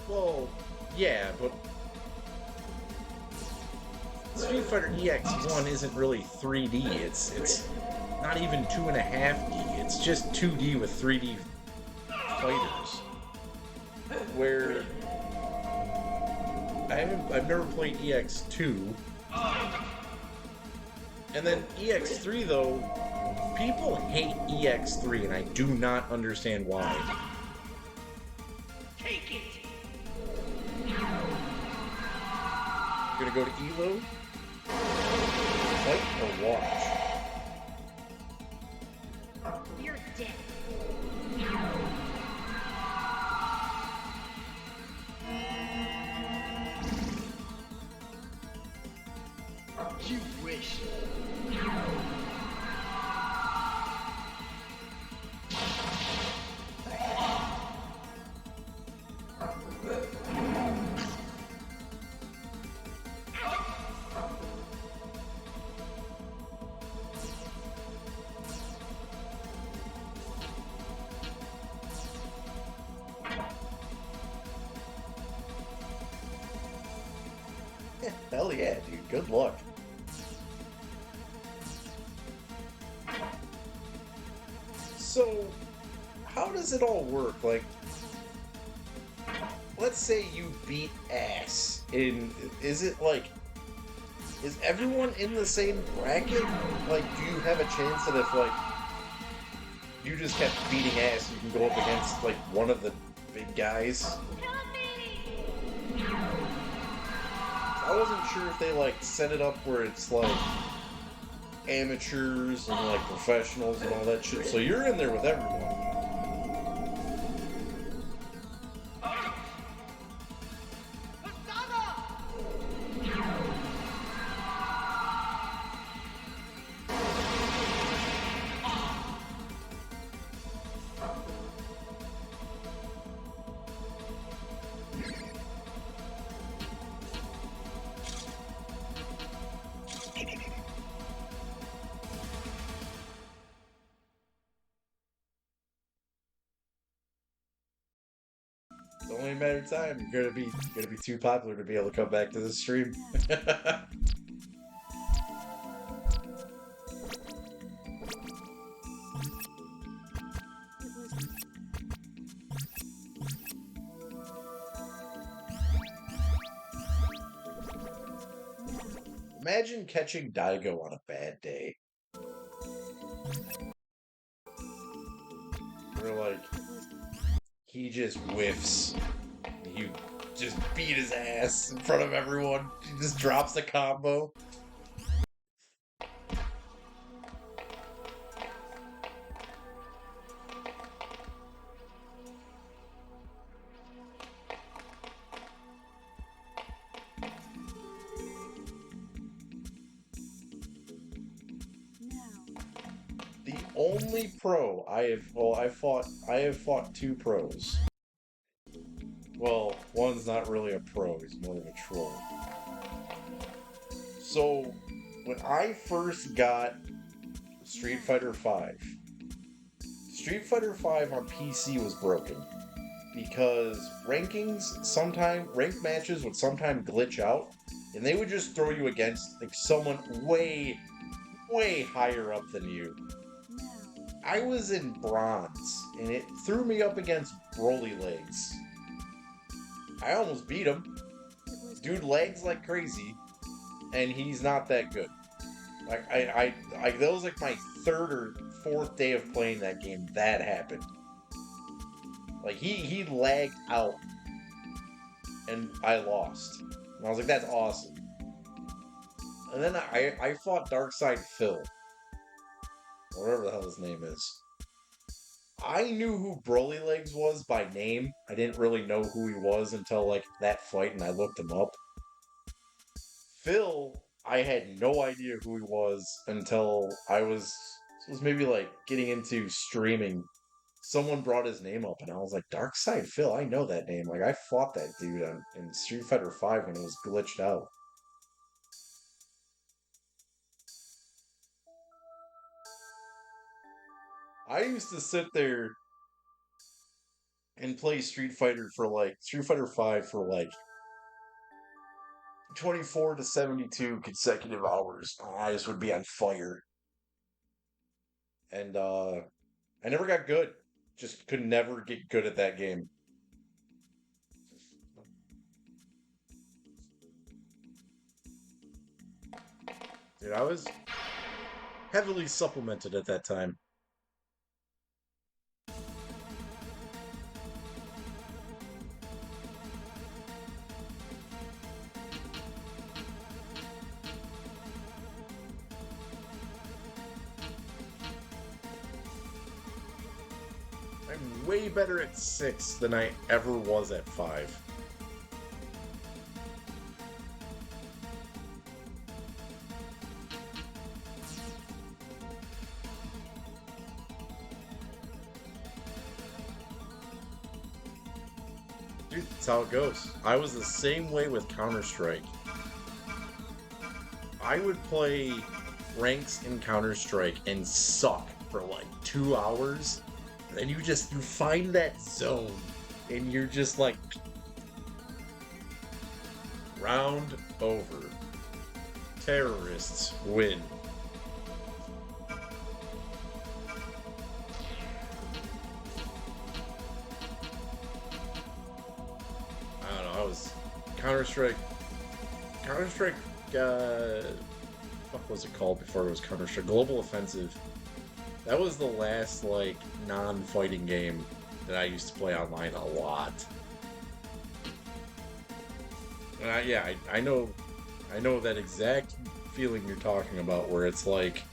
S1: Well, yeah, but Street Fighter EX1 isn't really 3D. It's not even 2.5D. It's just 2D with 3D fighters. Where I've never played EX2. And then EX3 though, people hate EX3 and I do not understand why.
S2: Take it!
S1: You're gonna go to ELO? Fight or watch?
S2: You're dead. You wish.
S1: Hell yeah, dude. Good luck. So, how does it all work? Like, let's say you beat ass. Is it like, is everyone in the same bracket? Like, do you have a chance that if, like, you just kept beating ass, you can go up against, like, one of the big guys?
S2: Help me!
S1: I wasn't sure if they, like, set it up where it's, like, amateurs and, like, professionals and all that shit. So you're in there with everyone. It's only a matter of time. You're gonna be too popular to be able to come back to the stream. Imagine catching Daigo on a bad day. Where like he just whiffs. You just beat his ass in front of everyone. He just drops the combo. only pro I have fought two pros. Well, one's not really a pro, he's more of a troll. So, when I first got Street Fighter V, Street Fighter V on PC was broken because ranked matches would sometimes glitch out, and they would just throw you against like someone way higher up than you. I was in bronze, and it threw me up against Broly Legs. I almost beat him. Dude lags like crazy, and he's not that good. Like that was like my third or fourth day of playing that game. That happened. Like he lagged out, and I lost. And I was like, that's awesome. And then I fought Darkside Phil, whatever the hell his name is. I knew who Broly Legs was by name. I didn't really know who he was until like that fight, and I looked him up. Phil, I had no idea who he was until I was maybe like getting into streaming. Someone brought his name up, and I was like, Darkside Phil, I know that name. Like, I fought that dude in Street Fighter V when it was glitched out. I used to sit there and play Street Fighter V for like 24 to 72 consecutive hours. I just would be on fire. And I never got good. Just could never get good at that game. Dude, I was heavily supplemented at that time. I'm way better at 6 than I ever was at 5. Dude, that's how it goes. I was the same way with Counter-Strike. I would play ranks in Counter-Strike and suck for like 2 hours. And then you find that zone. And you're just like... Round over. Terrorists win. I don't know, I was... Counter-Strike, what was it called before it was Counter-Strike? Global Offensive. That was the last, like, non-fighting game that I used to play online a lot. And I know that exact feeling you're talking about, where it's like,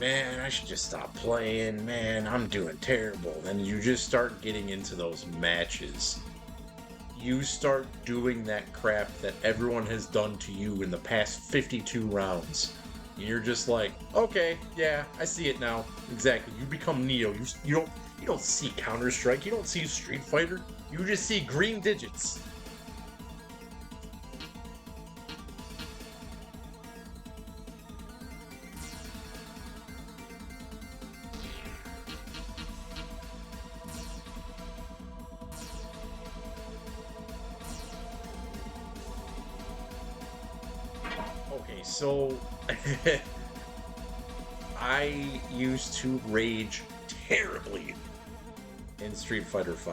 S1: man, I should just stop playing, man, I'm doing terrible. Then you just start getting into those matches. You start doing that crap that everyone has done to you in the past 52 rounds. And you're just like, okay, yeah, I see it now. Exactly. You become Neo. You don't see Counter-Strike. You don't see Street Fighter. You just see green digits. Okay, so I used to rage terribly in Street Fighter V.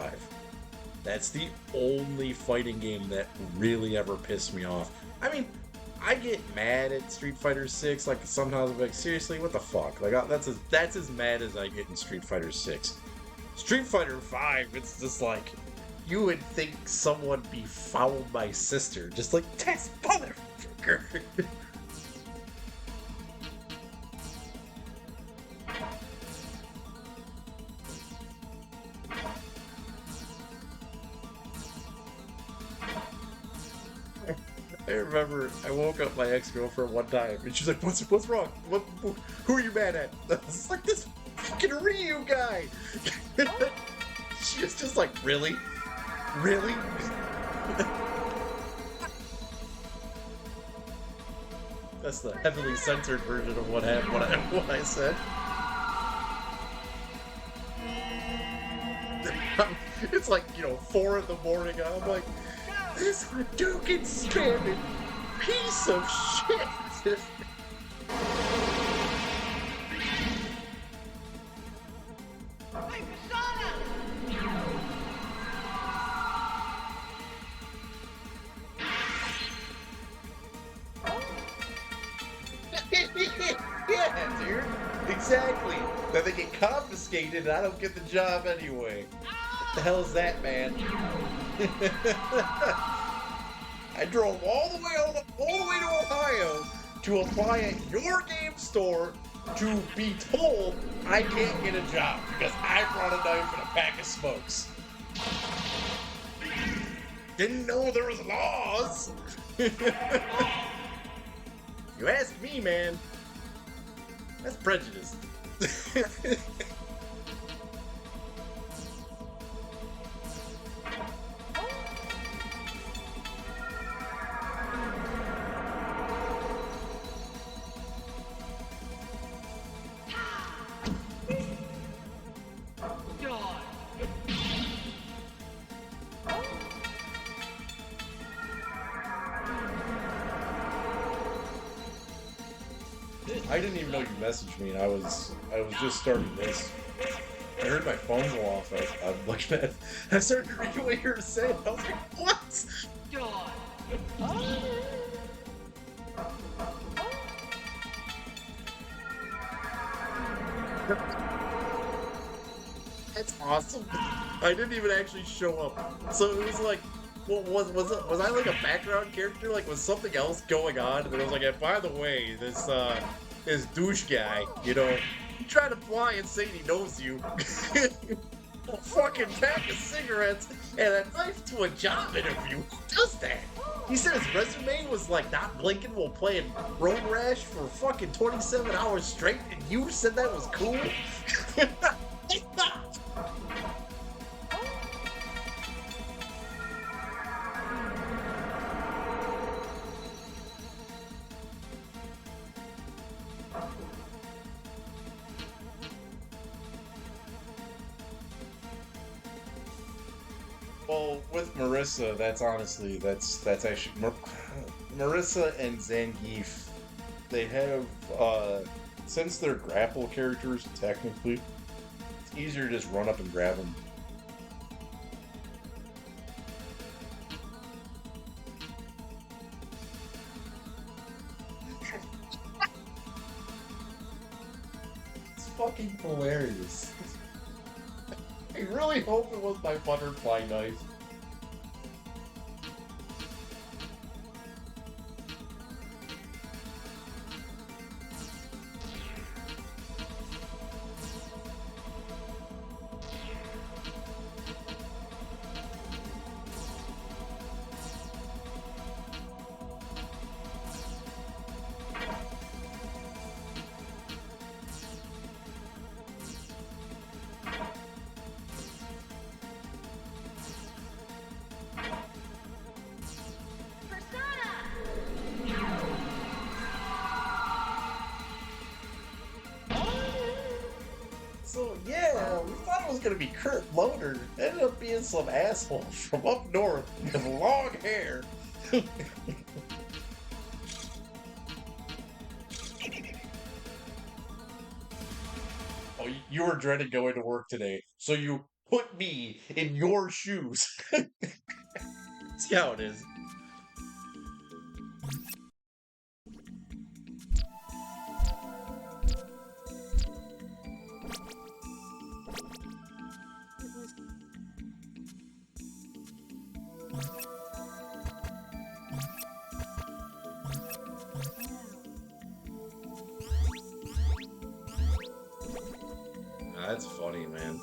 S1: That's the only fighting game that really ever pissed me off. I mean, I get mad at Street Fighter 6. Like, sometimes I'm like, seriously, what the fuck? Like, that's as mad as I get in Street Fighter 6. Street Fighter 5, it's just like, you would think someone befouled my sister. Just like, that's motherfucker. remember I woke up my ex-girlfriend one time and she's like, what's wrong? Who are you mad at? I was like, this fucking Ryu guy. She was just like, really? Really? That's the heavily censored version of what happened, what I said. It's like, 4 in the morning, and I'm like, this Hadouken spamming piece of shit! Yeah, dude. Exactly. Then they get confiscated and I don't get the job anyway. What the hell is that, man? I drove all the way to Ohio to apply at your game store to be told I can't get a job because I brought a knife and a pack of smokes. Didn't know there was laws. You ask me, man. That's prejudice. I didn't even know you messaged me, and I was just starting this. I heard my phone go off. I'm looking at it. I started reading what you were saying. I was like, what? That's awesome. I didn't even actually show up. So it was like, well, was I like a background character? Like, was something else going on? And then I was like, and by the way, this douche guy, he tried to fly and say he knows you. A fucking pack of cigarettes and a knife to a job interview. Who does that? He said his resume was like not blinking while playing Road Rash for fucking 27 hours straight, and you said that was cool? Well, with Marissa, that's actually Marissa and Zangief. They have since they're grapple characters, technically, it's easier to just run up and grab them. It's fucking hilarious. I really hope it was my butterfly knife. So yeah, we thought it was gonna be Kurt Loder. Ended up being some asshole from up north with long hair. Oh, you were dreading going to work today, so you put me in your shoes. See how it is. That's funny, man.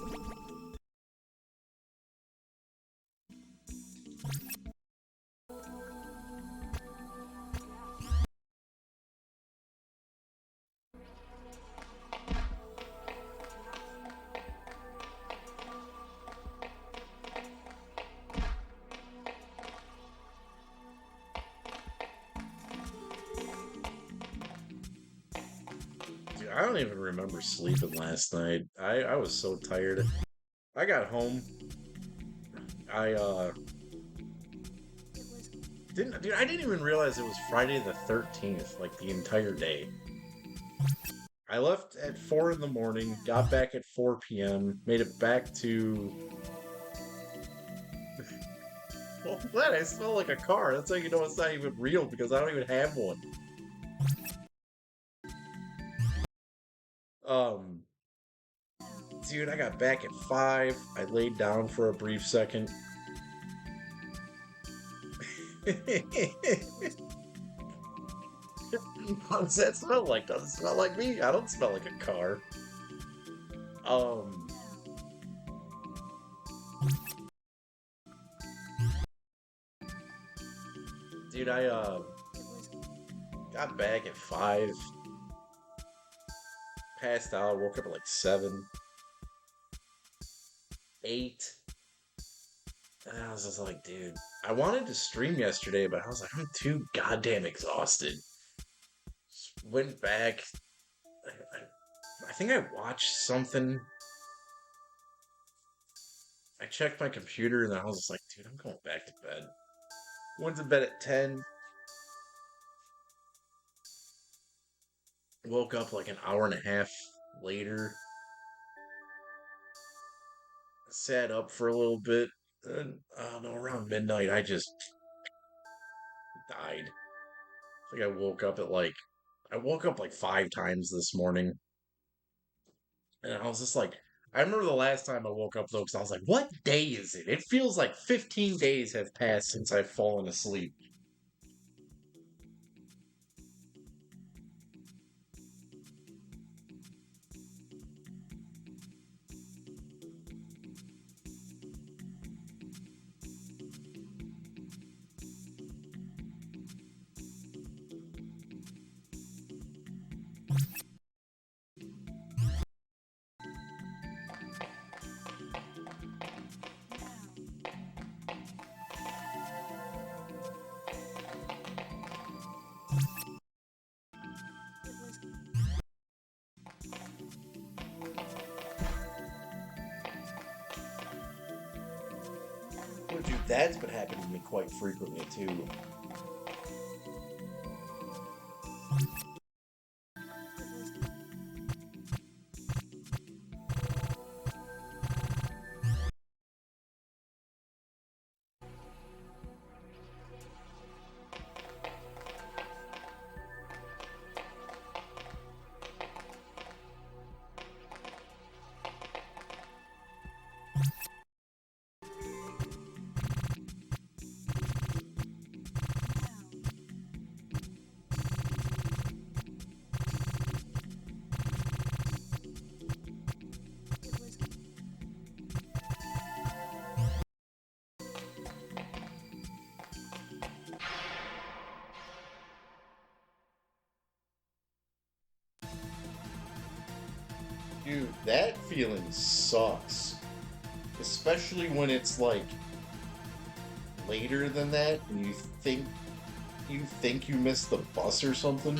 S1: I don't even remember sleeping last night. I was so tired. I got home. I didn't dude, I didn't even realize it was Friday the 13th, like the entire day. I left at 4 in the morning, got back at 4 p.m., made it back to. Well, glad I smell like a car. That's how you know it's not even real because I don't even have one. Um, Dude, I got back at 5. I laid down for a brief second. What does that smell like? Doesn't smell like me. I don't smell like a car. Um, Dude, I got back at 5, passed out, woke up at like 7, 8. And I was just like, dude, I wanted to stream yesterday, but I was like, I'm too goddamn exhausted. Went back. I think I watched something. I checked my computer and I was just like, dude, I'm going back to bed. Went to bed at 10. Woke up like an hour and a half later. Sat up for a little bit. And I don't know, around midnight, I just died. I think I woke up like 5 times this morning. And I was just like, I remember the last time I woke up though, because I was like, what day is it? It feels like 15 days have passed since I've fallen asleep. Well, dude, that's been happening to me quite frequently too. Dude, that feeling sucks. Especially when it's like later than that and you think you missed the bus or something.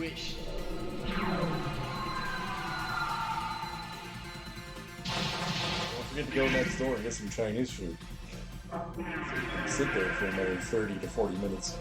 S2: wish.
S1: Don't forget to go next door and get some Chinese food. Sit there for another 30 to 40 minutes.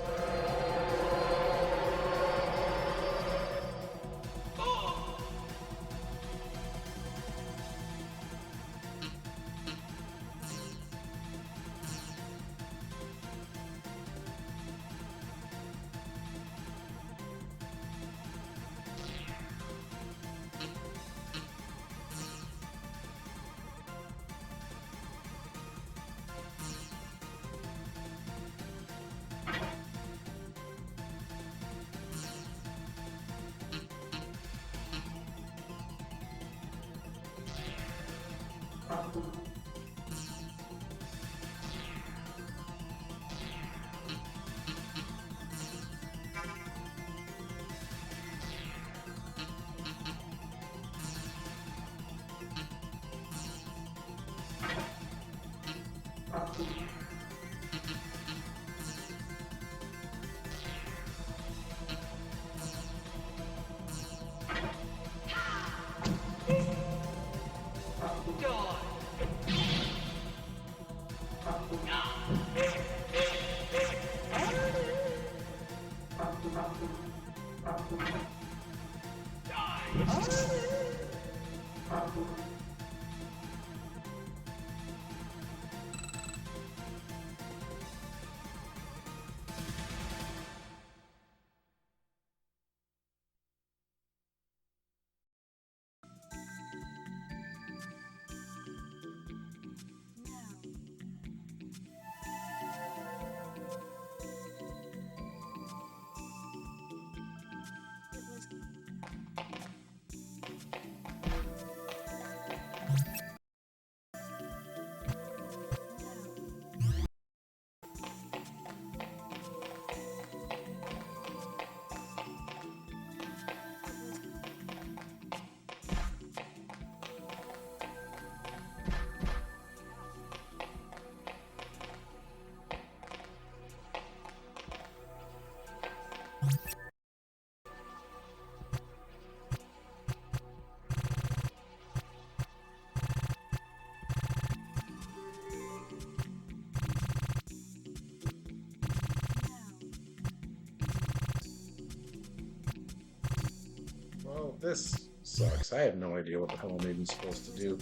S1: Well, this sucks. I have no idea what the hell I'm even supposed to do.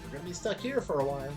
S1: We're gonna be stuck here for a while.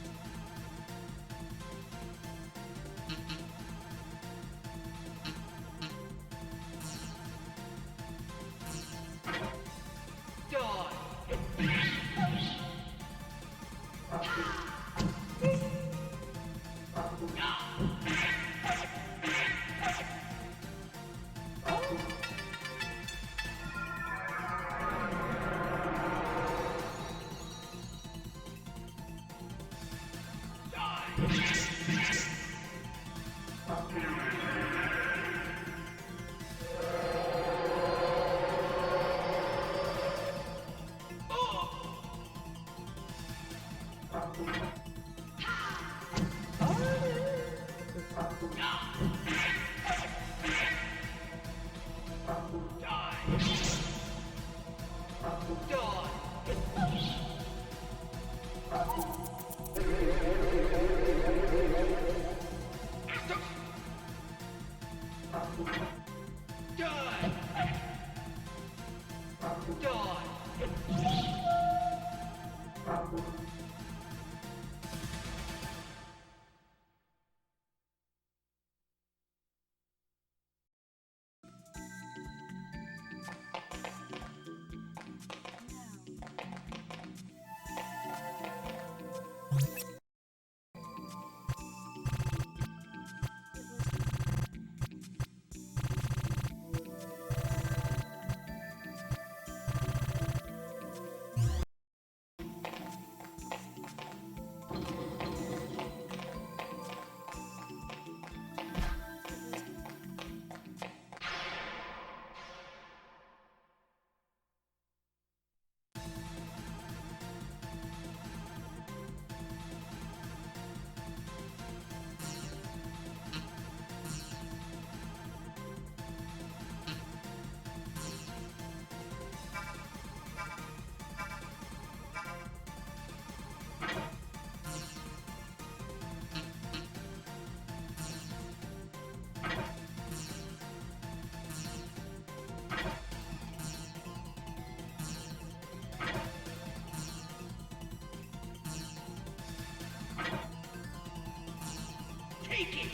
S2: Take it!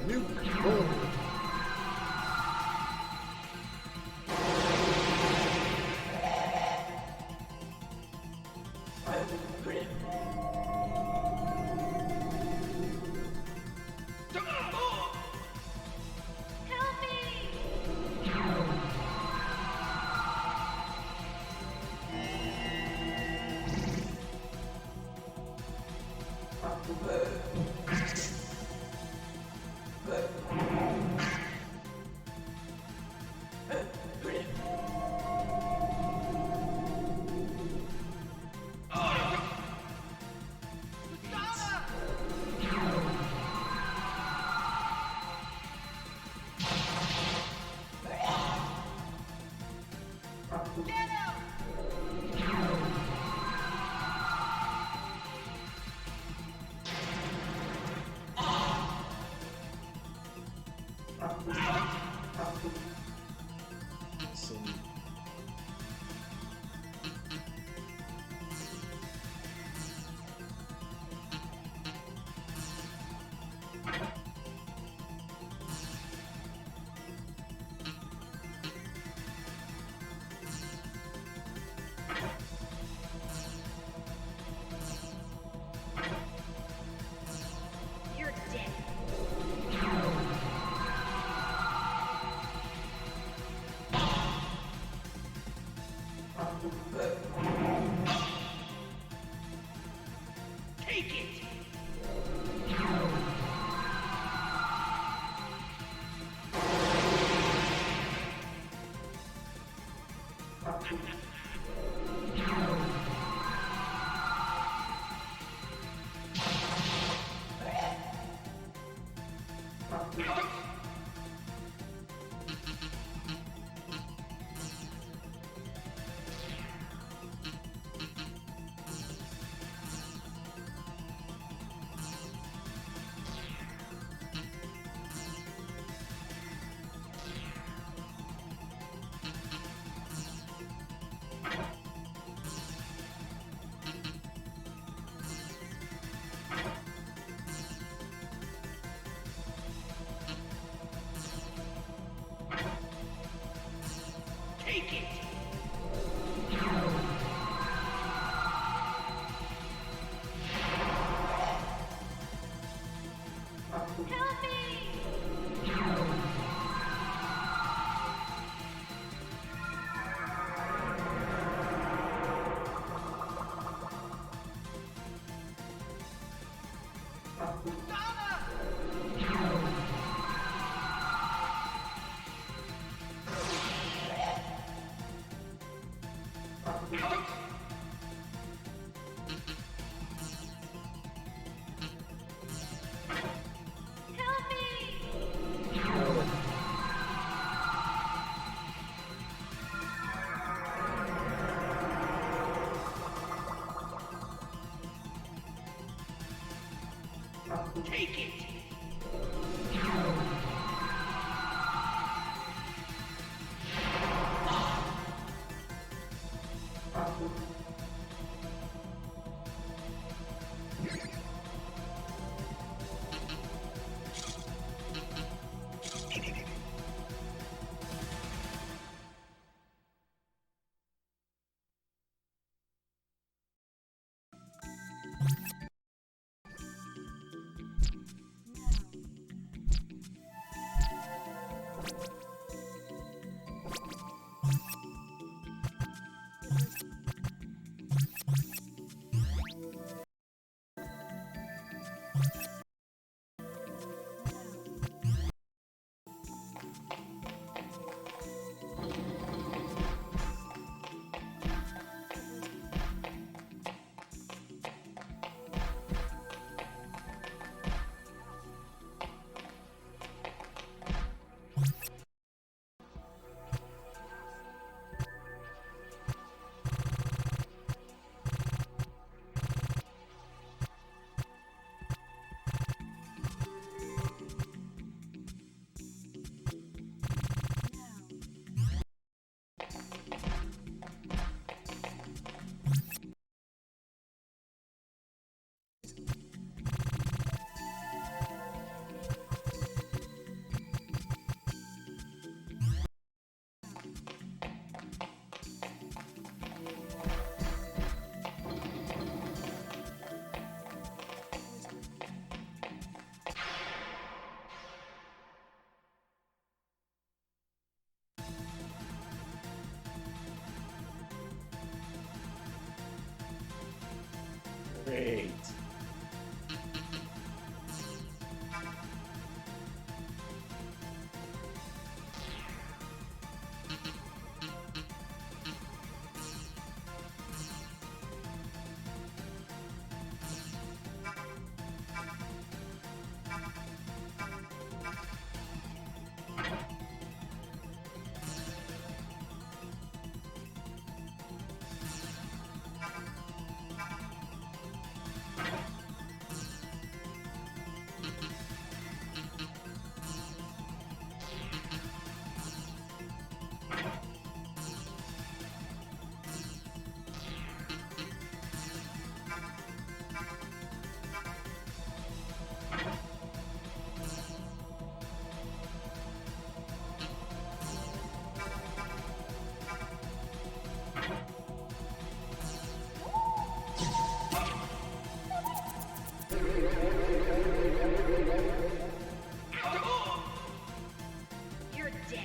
S4: Nuke forward.
S2: Help me!
S4: Awesome.
S2: You're dead. Take it! Take it! Help me! Help me! Take it!
S1: Great.
S2: You're dead.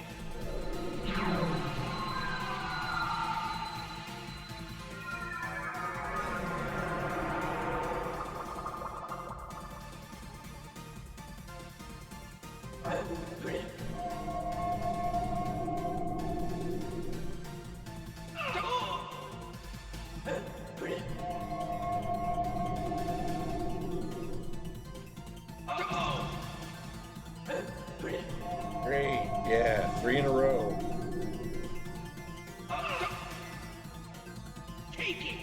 S1: Great. Yeah, 3 in a row.
S2: Take it.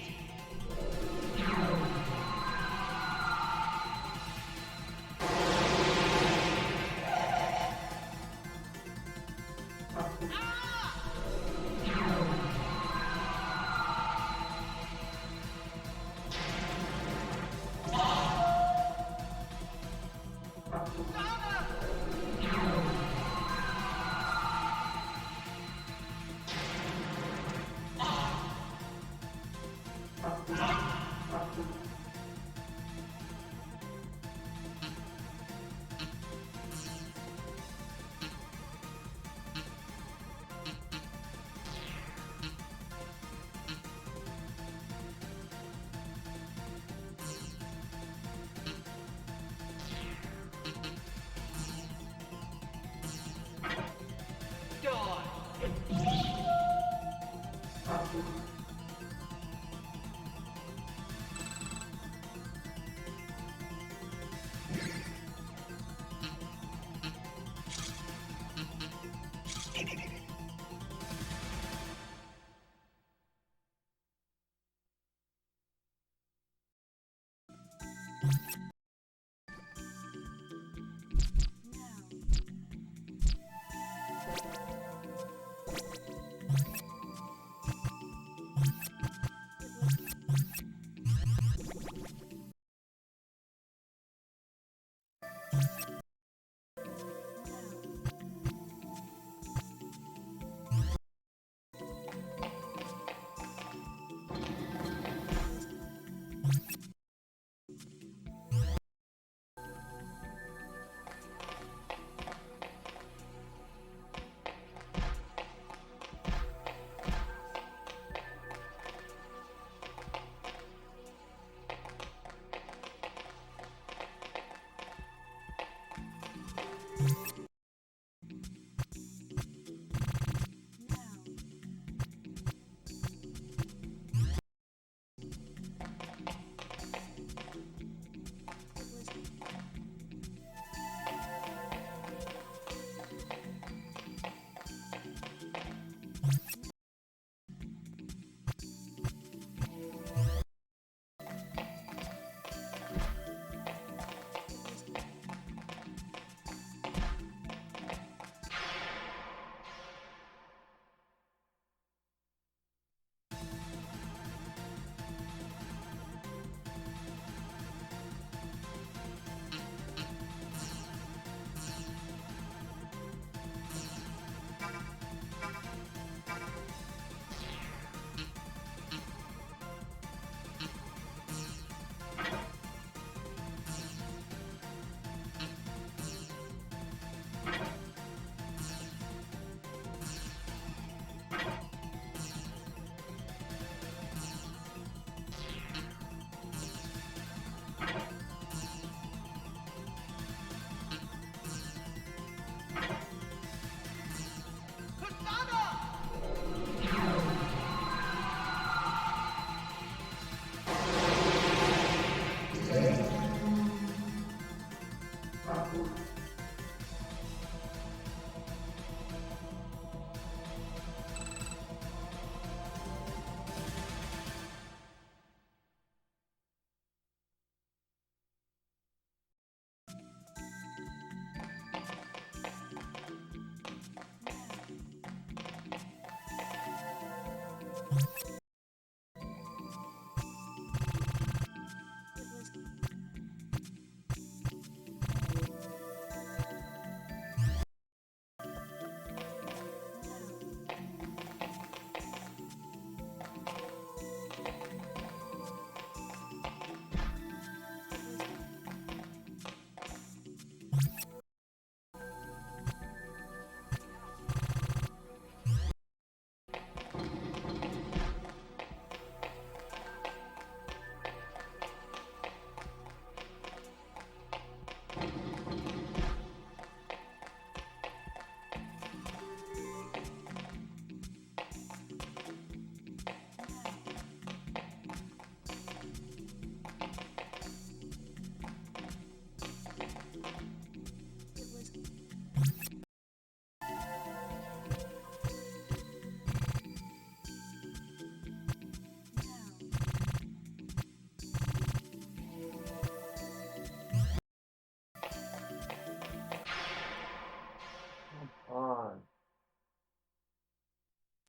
S1: On.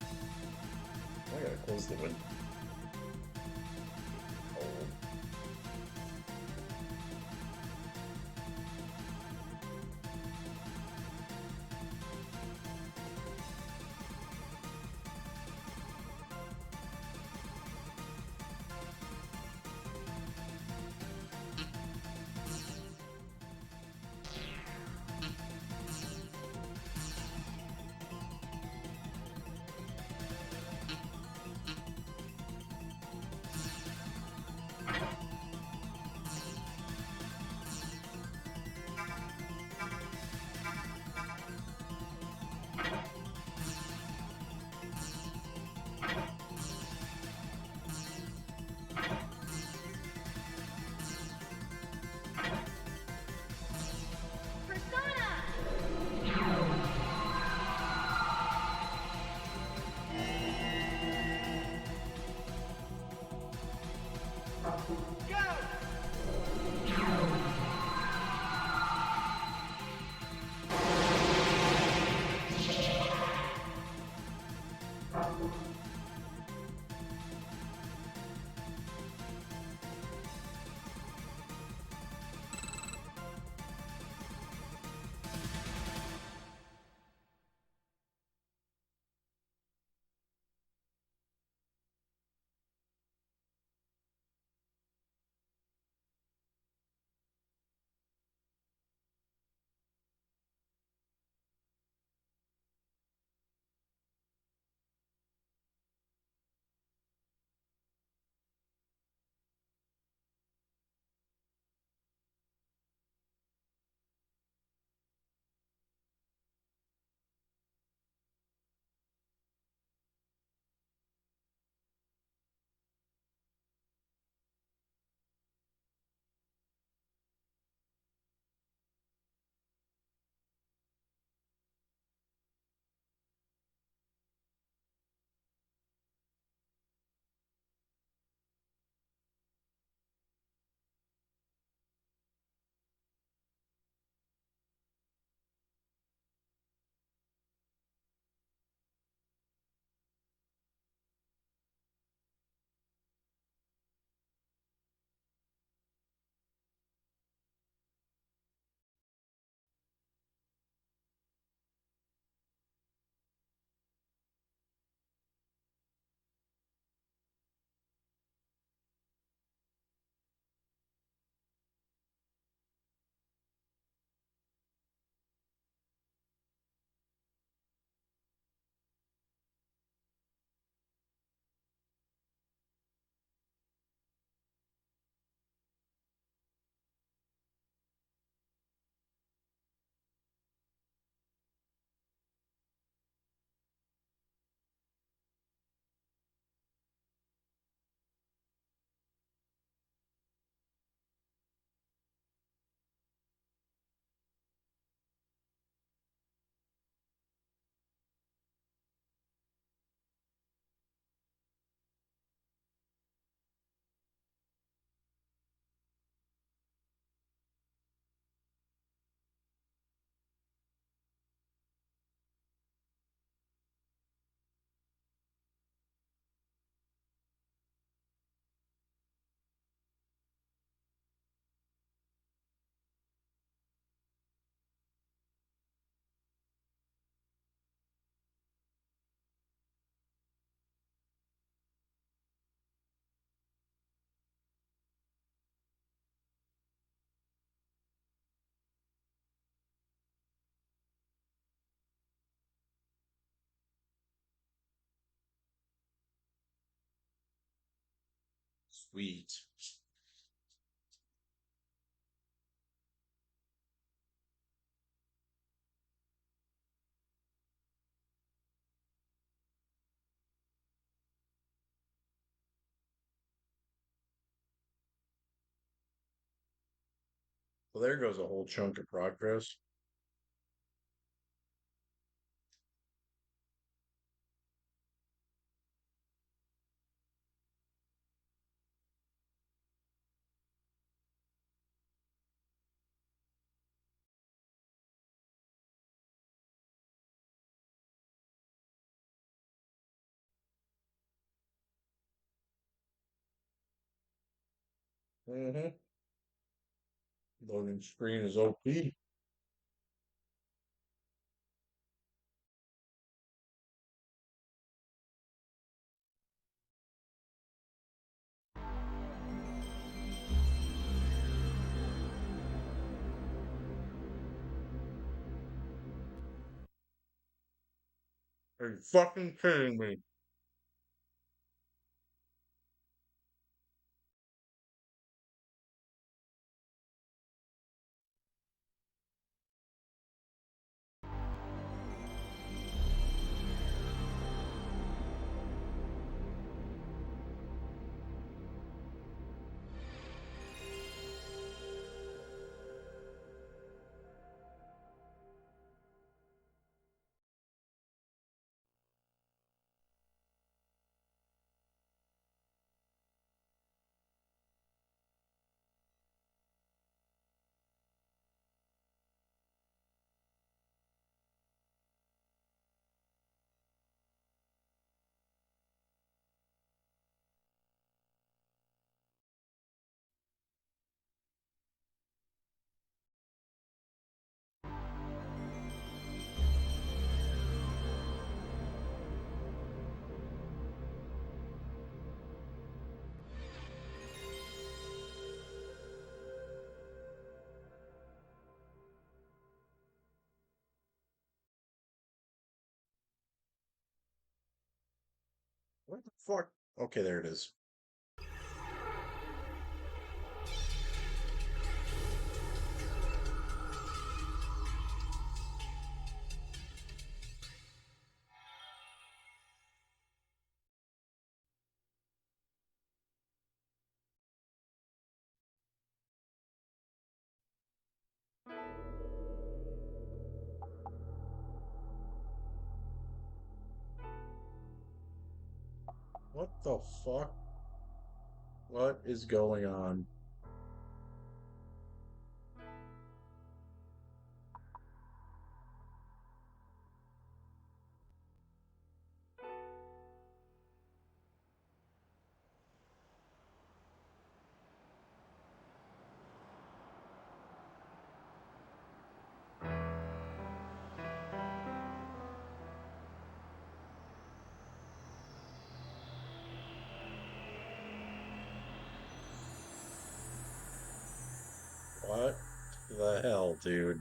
S1: I gotta close the window. Cold. Sweet. Well, there goes a whole chunk of progress. Mm-hmm. Loading screen is OP. Are you fucking kidding me? What the fuck? Okay, there it is. What the fuck? What is going on? What the hell, dude?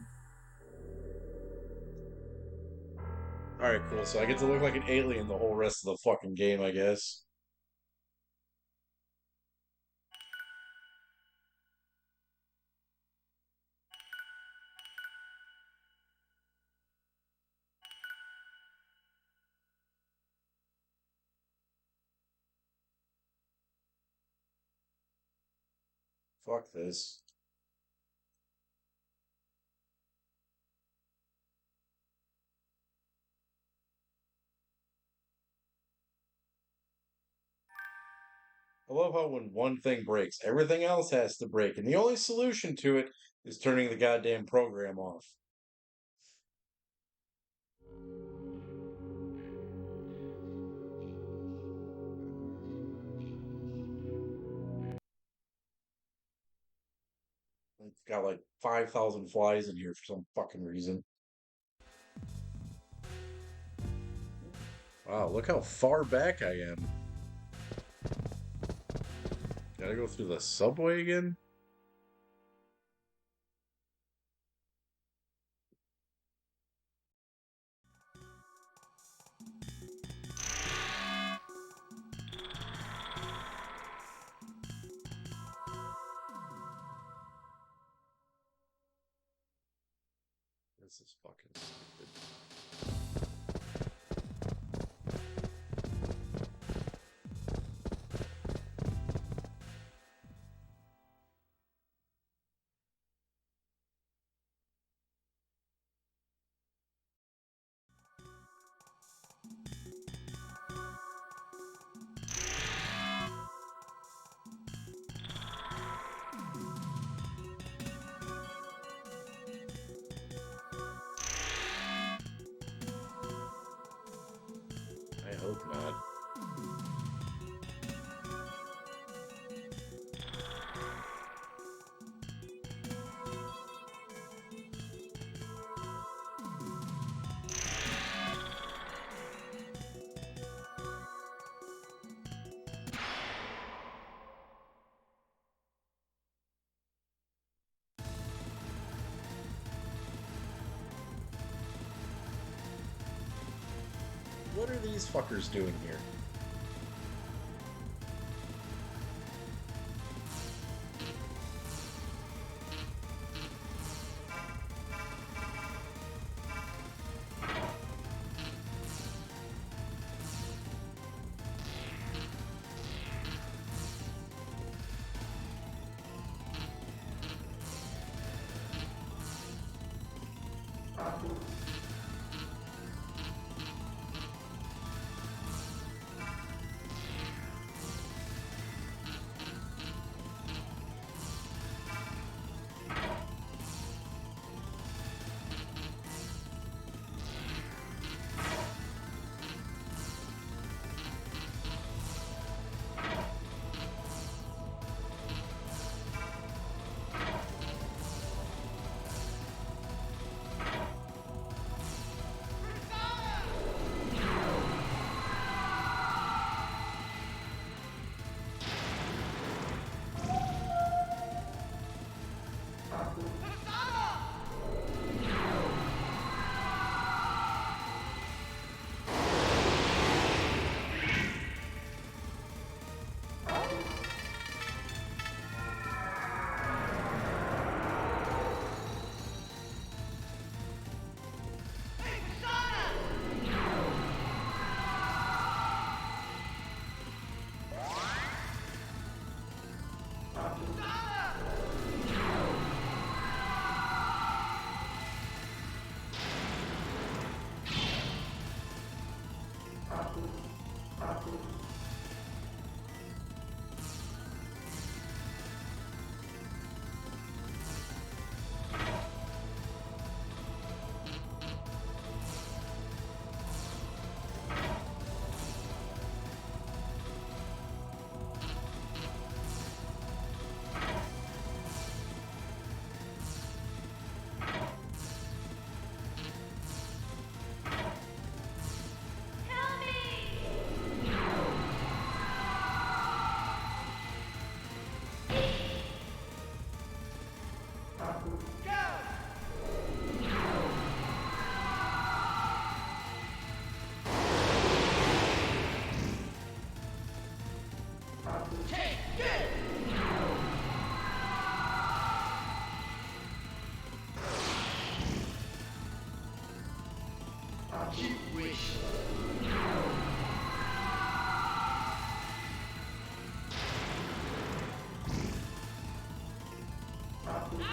S1: Alright, cool. So I get to look like an alien the whole rest of the fucking game, I guess. Fuck this. I love how when one thing breaks, everything else has to break, and the only solution to it is turning the goddamn program off. It's got like 5,000 flies in here for some fucking reason. Wow, look how far back I am. Gotta go through the subway again? This is fucking stupid. I hope not. What are these fuckers doing here?
S2: Help me!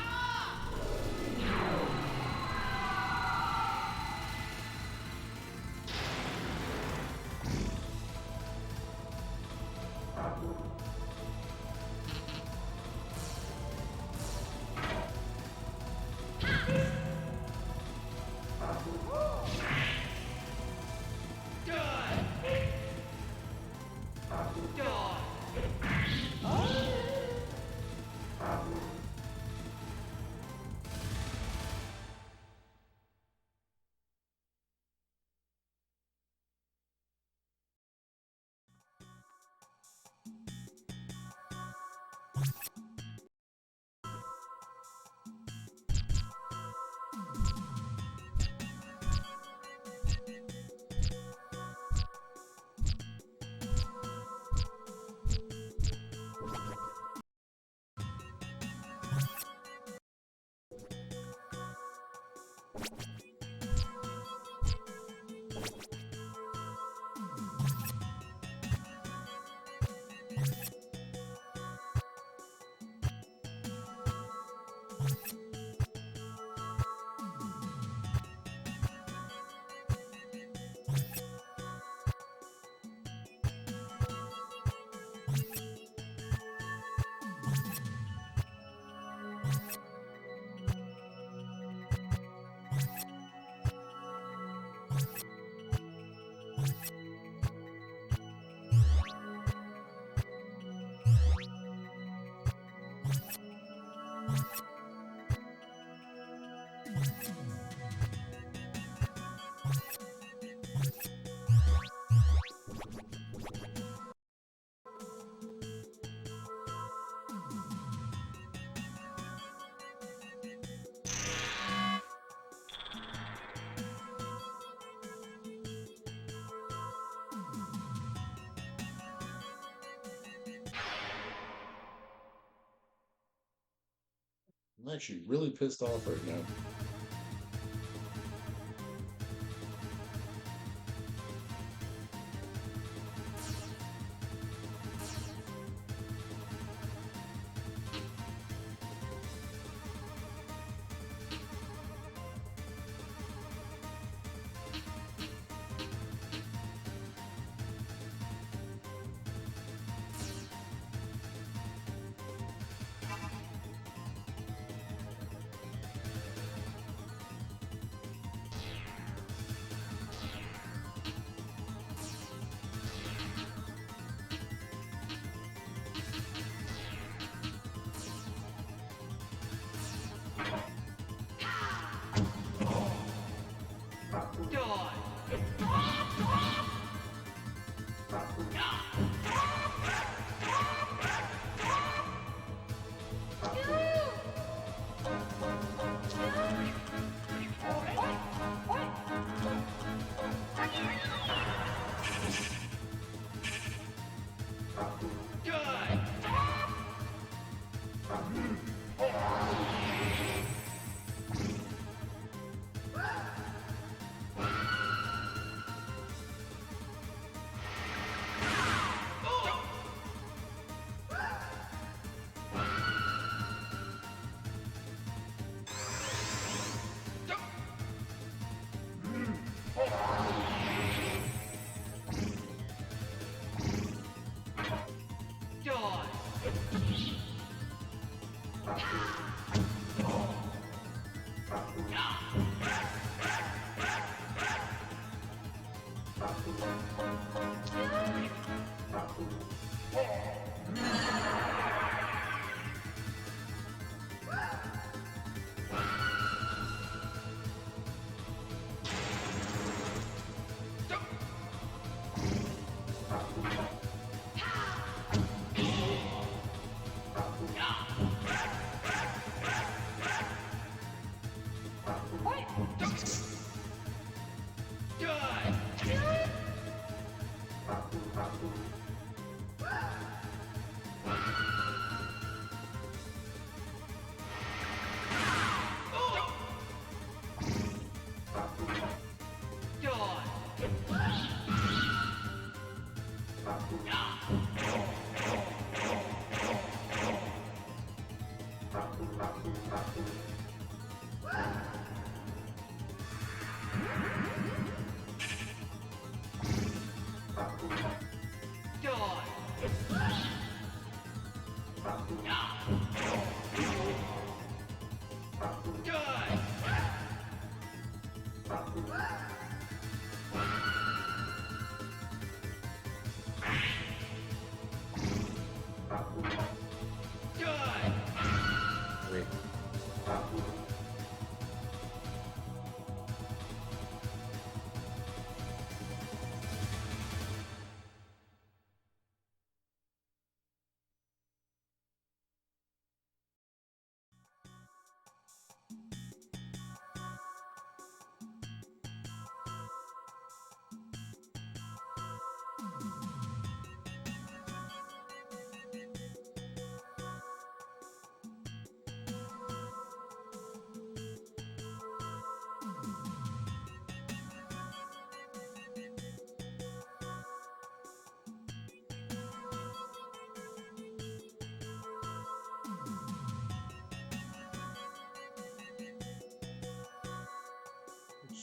S1: I'm actually really pissed off right now.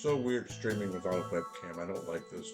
S1: So weird streaming without a webcam. I don't like this.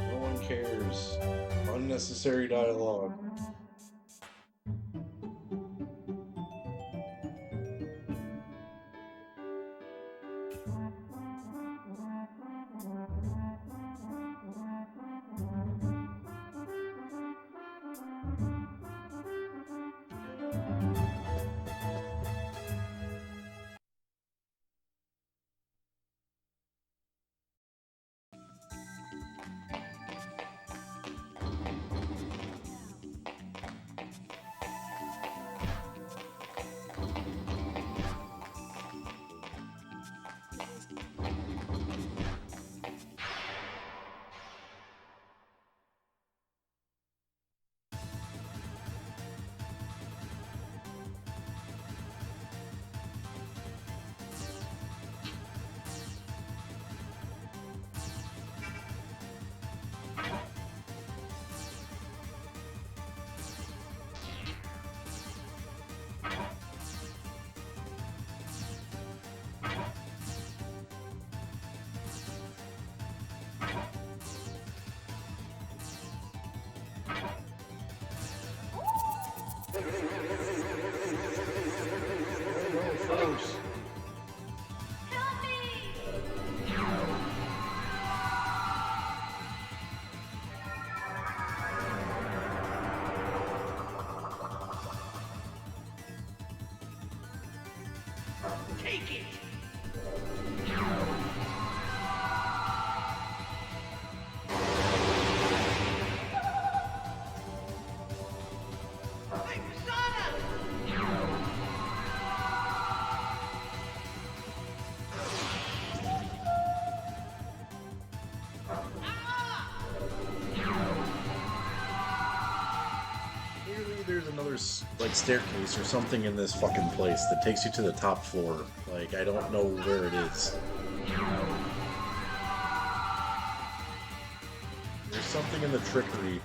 S1: No one cares. Unnecessary dialogue. First.
S2: Help me! Take it! Hey, Persona!
S1: Clearly there's another like staircase or something in this fucking place that takes you to the top floor. Like I don't know where it is. There's something in the trickery.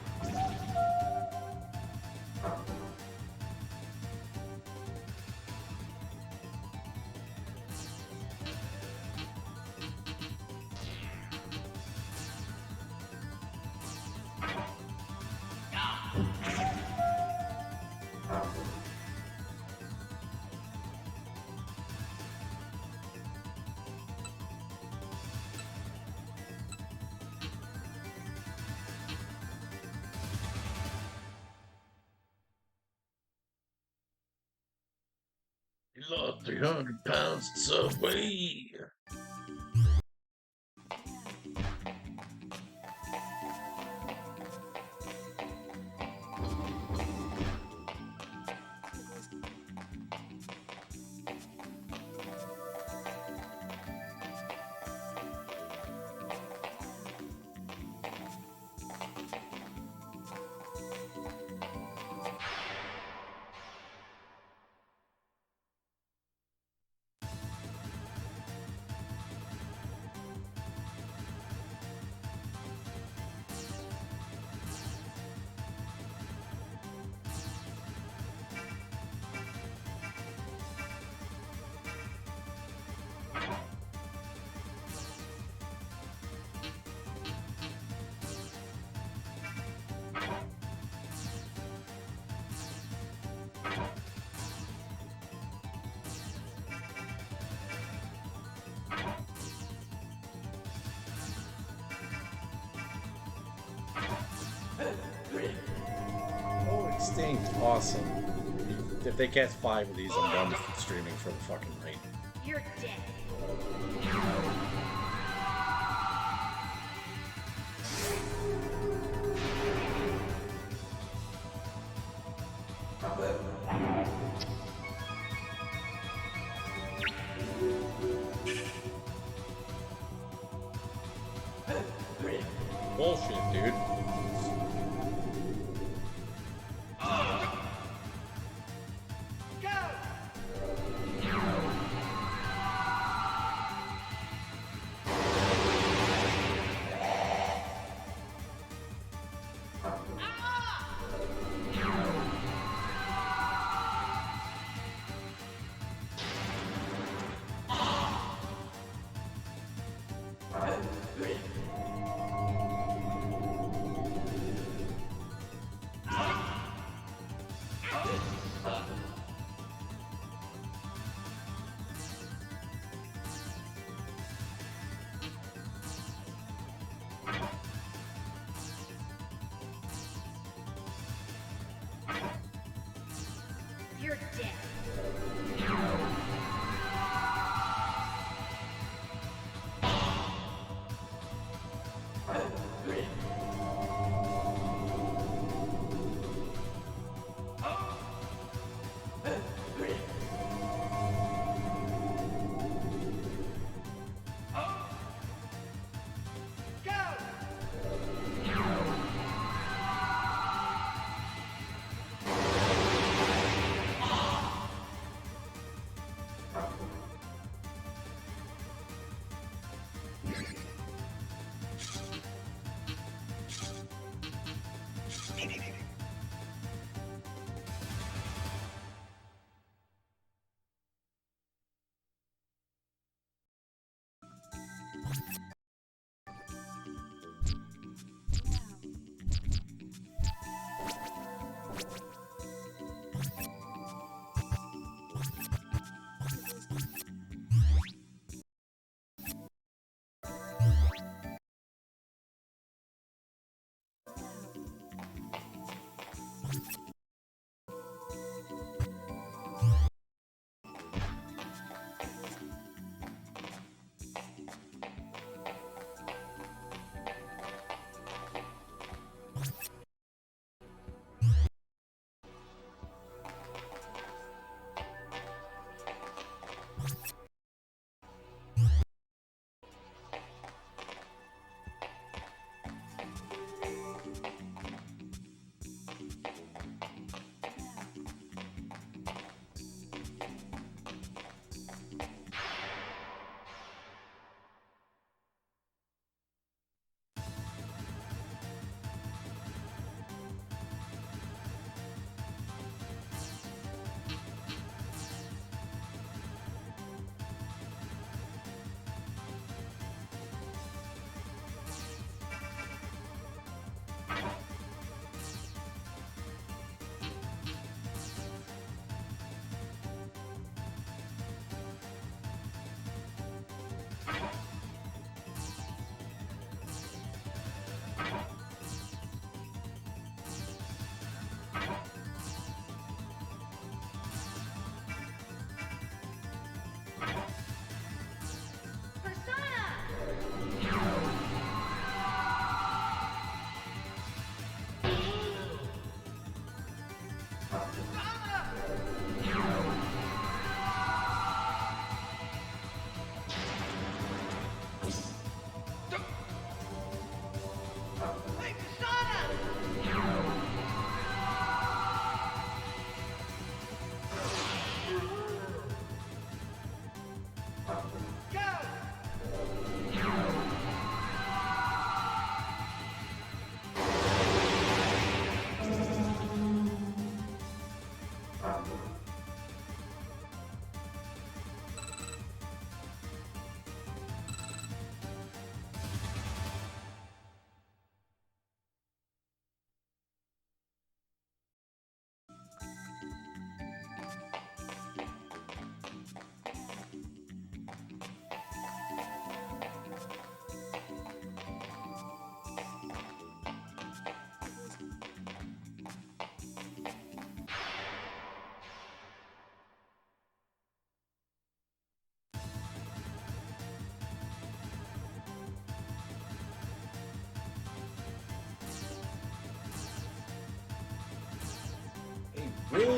S1: You lost 300 pounds at Subway. Extinct. Awesome. If they catch 5 of these, I'm done streaming for the fucking night.
S2: You're dead.
S1: Bullshit, dude.
S2: You're dead.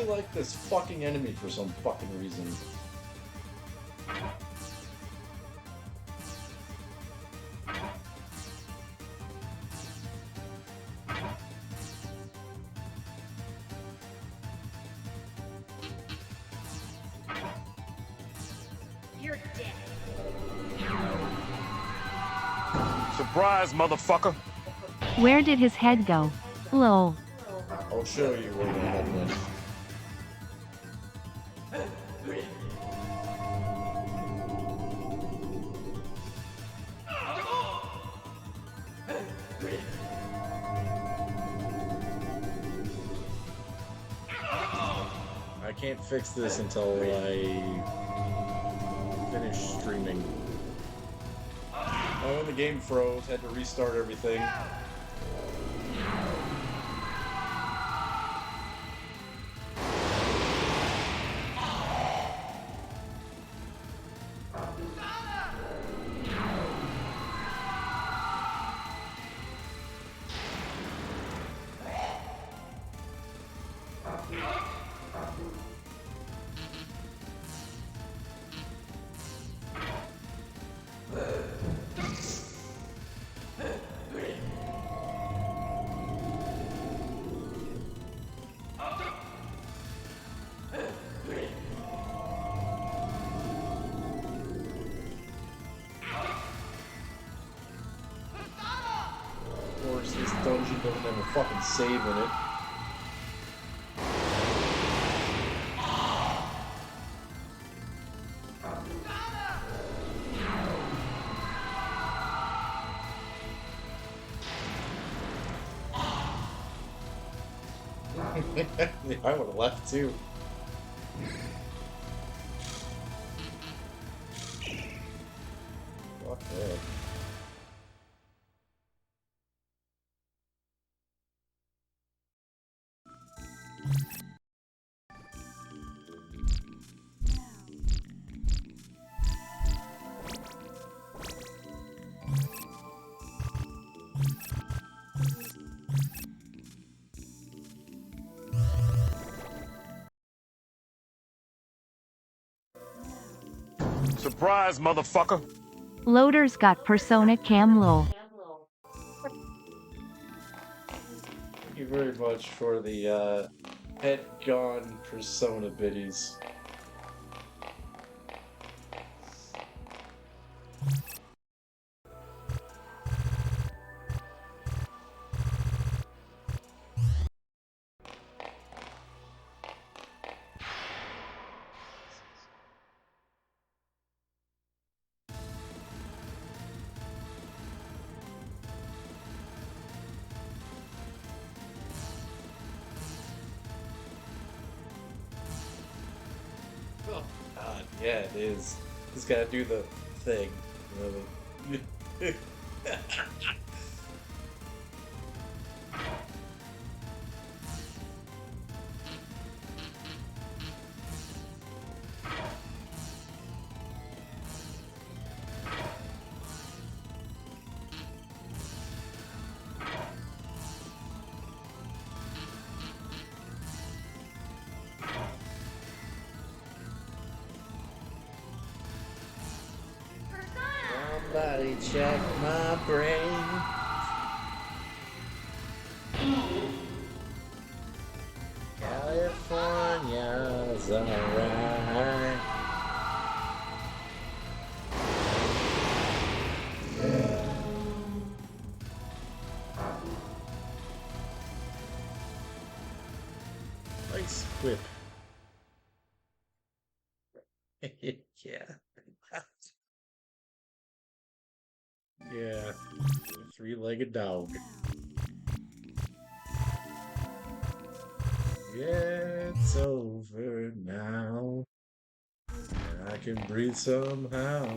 S1: like this fucking enemy for some fucking reason.
S2: You're dead.
S5: Surprise, motherfucker!
S6: Where did his head go? Lol.
S1: I'll show you where the head went. I can't fix this until I finish streaming. Oh, when the game froze, had to restart everything. Of course, this dungeon doesn't have a fucking save in it. I would have left too. Fuck that.
S5: Surprise, motherfucker!
S6: Loader's got Persona Cam lol.
S1: Thank you very much for the head gone persona biddies. Oh god, yeah, it is. He's gotta do the thing. You know, Somebody check my brain. California's alright. Nice whip. Yeah. Yeah. Three-legged dog. Yeah, it's over now. And I can breathe somehow.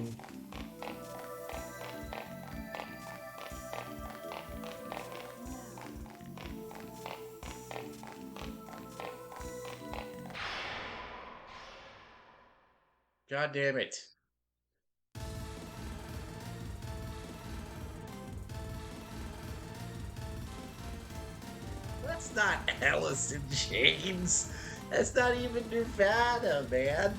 S1: God damn it. That's not Allison James. That's not even Nirvana, man.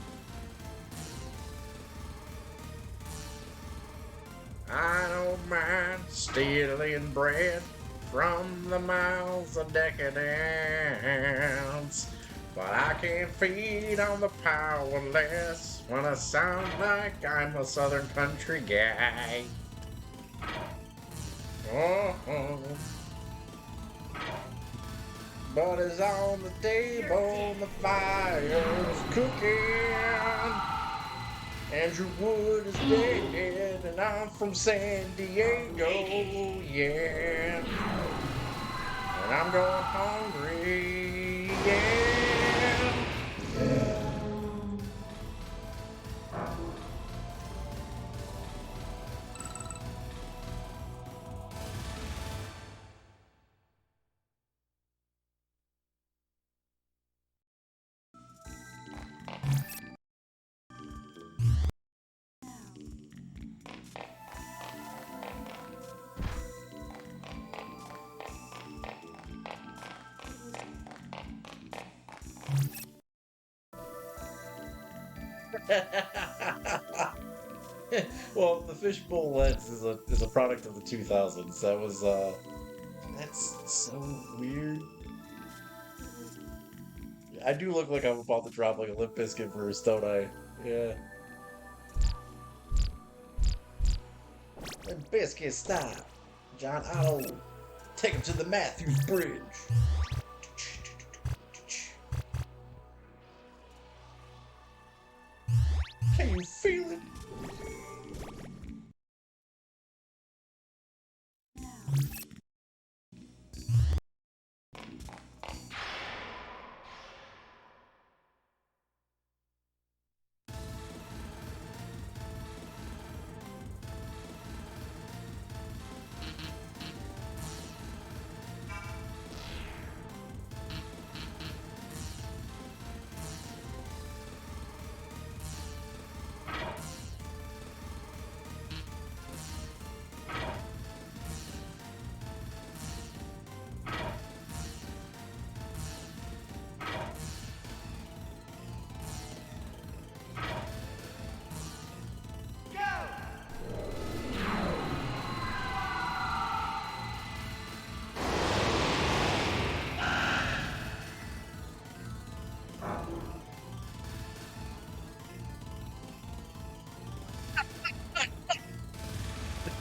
S1: I don't mind stealing bread from the mouths of decadence, but I can't feed on the powerless when I sound like I'm a southern country guy. Oh, but it's on the table, the fire's cooking. Andrew Wood is dead, and I'm from San Diego, yeah. And I'm going hungry, yeah. Well, the fishbowl lens is a product of the 2000s. That's so weird. I do look like I'm about to drop like a Limp Bizkit verse, don't I? Yeah. Limp Bizkit, stop. John Otto, take him to the Matthews Bridge. Can you feel it?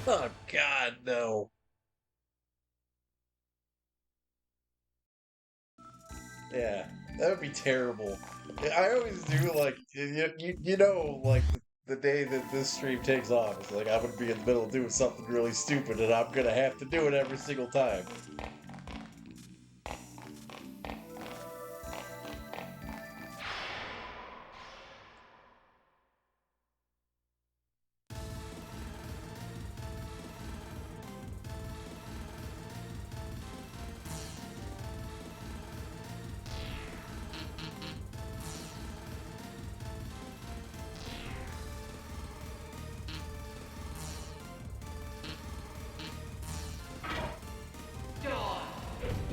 S1: Oh God, no. Yeah, that would be terrible. I always do like like the day that this stream takes off, it's like I'm gonna be in the middle of doing something really stupid, and I'm gonna have to do it every single time.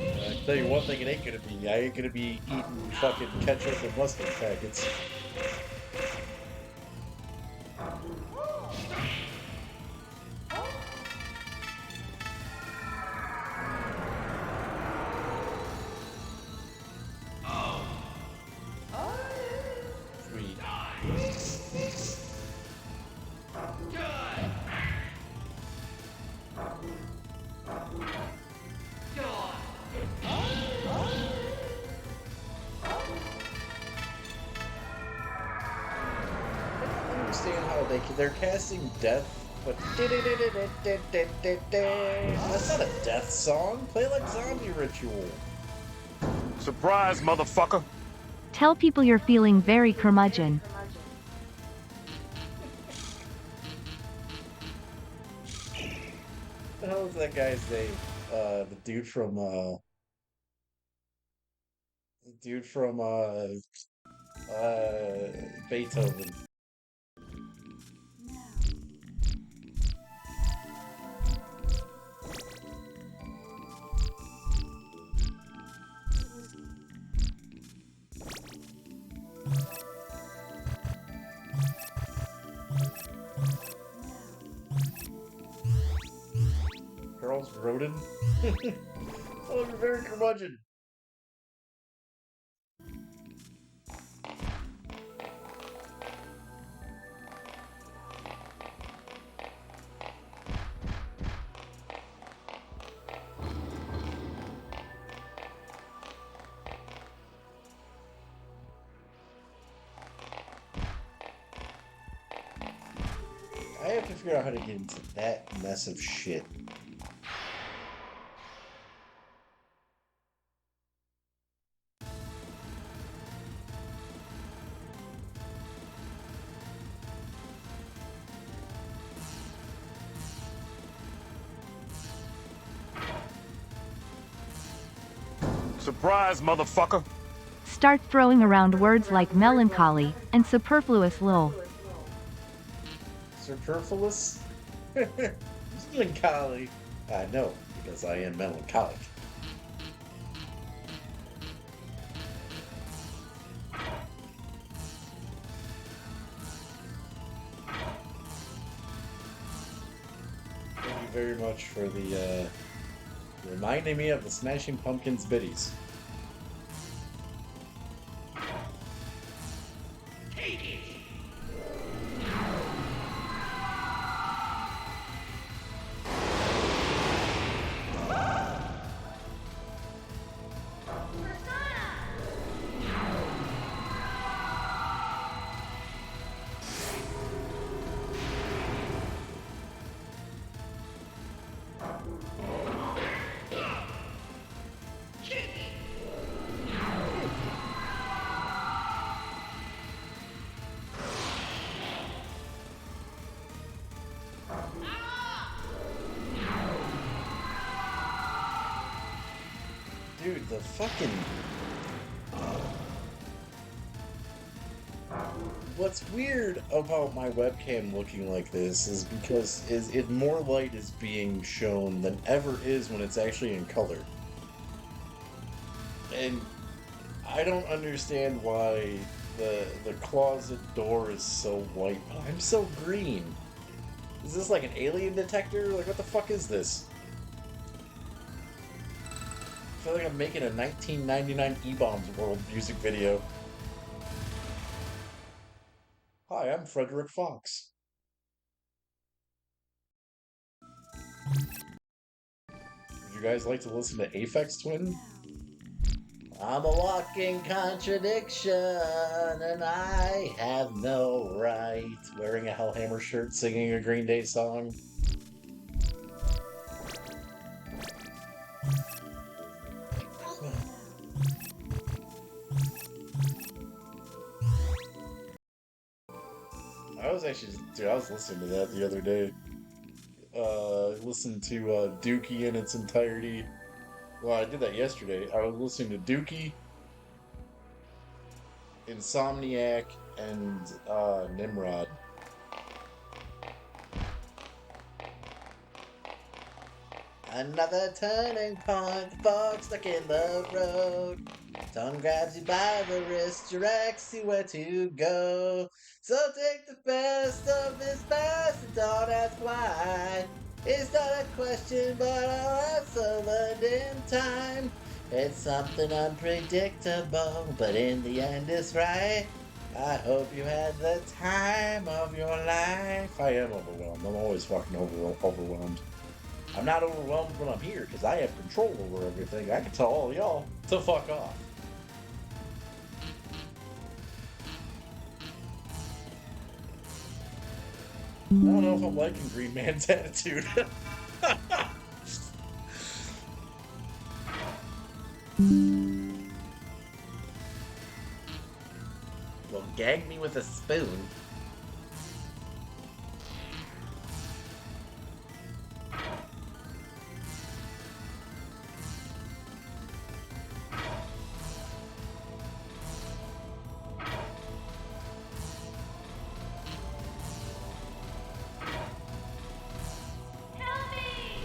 S1: I tell you one thing, it ain't gonna be. I ain't gonna be eating fucking ketchup and mustard packets. Sweet. I don't understand how they're casting death, but that's not a death song. Play like Zombie Ritual.
S5: Surprise, motherfucker.
S6: Tell people you're feeling very curmudgeon.
S1: What the hell is that guy's name? The dude from Beethoven. Charles Grodin. Oh, you're very curmudgeon. I have to figure out how to get into that mess of shit.
S5: Surprise, motherfucker.
S6: Start throwing around words like melancholy and superfluous lol.
S1: Superfluous? Melancholy. I know, because I am melancholic. Thank you very much for the, reminding me of the Smashing Pumpkins biddies. Dude, the fucking... What's weird about my webcam looking like this is because more light is being shown than ever is when it's actually in color. And I don't understand why the closet door is so white, but I'm so green. Is this like an alien detector? Like, what the fuck is this? I feel like I'm making a 1999 E-Bombs World music video. Hi, I'm Frederick Fox. Would you guys like to listen to Aphex Twin? I'm a walking contradiction, and I have no right. Wearing a Hellhammer shirt, singing a Green Day song. I was listening to that the other day. Listened to Dookie in its entirety. Well, I did that yesterday. I was listening to Dookie, Insomniac, and Nimrod. Another turning point, the fork stuck in the road. Tongue grabs you by the wrist, directs you where to go. So take the best of this past and don't ask why. It's not a question, but I'll answer learned in time. It's something unpredictable, but in the end it's right. I hope you had the time of your life. I am overwhelmed. I'm always fucking overwhelmed. I'm not overwhelmed when I'm here, because I have control over everything. I can tell all y'all to fuck off. I don't know if I'm liking Green Man's attitude. Well, gag me with a spoon.
S2: Help me!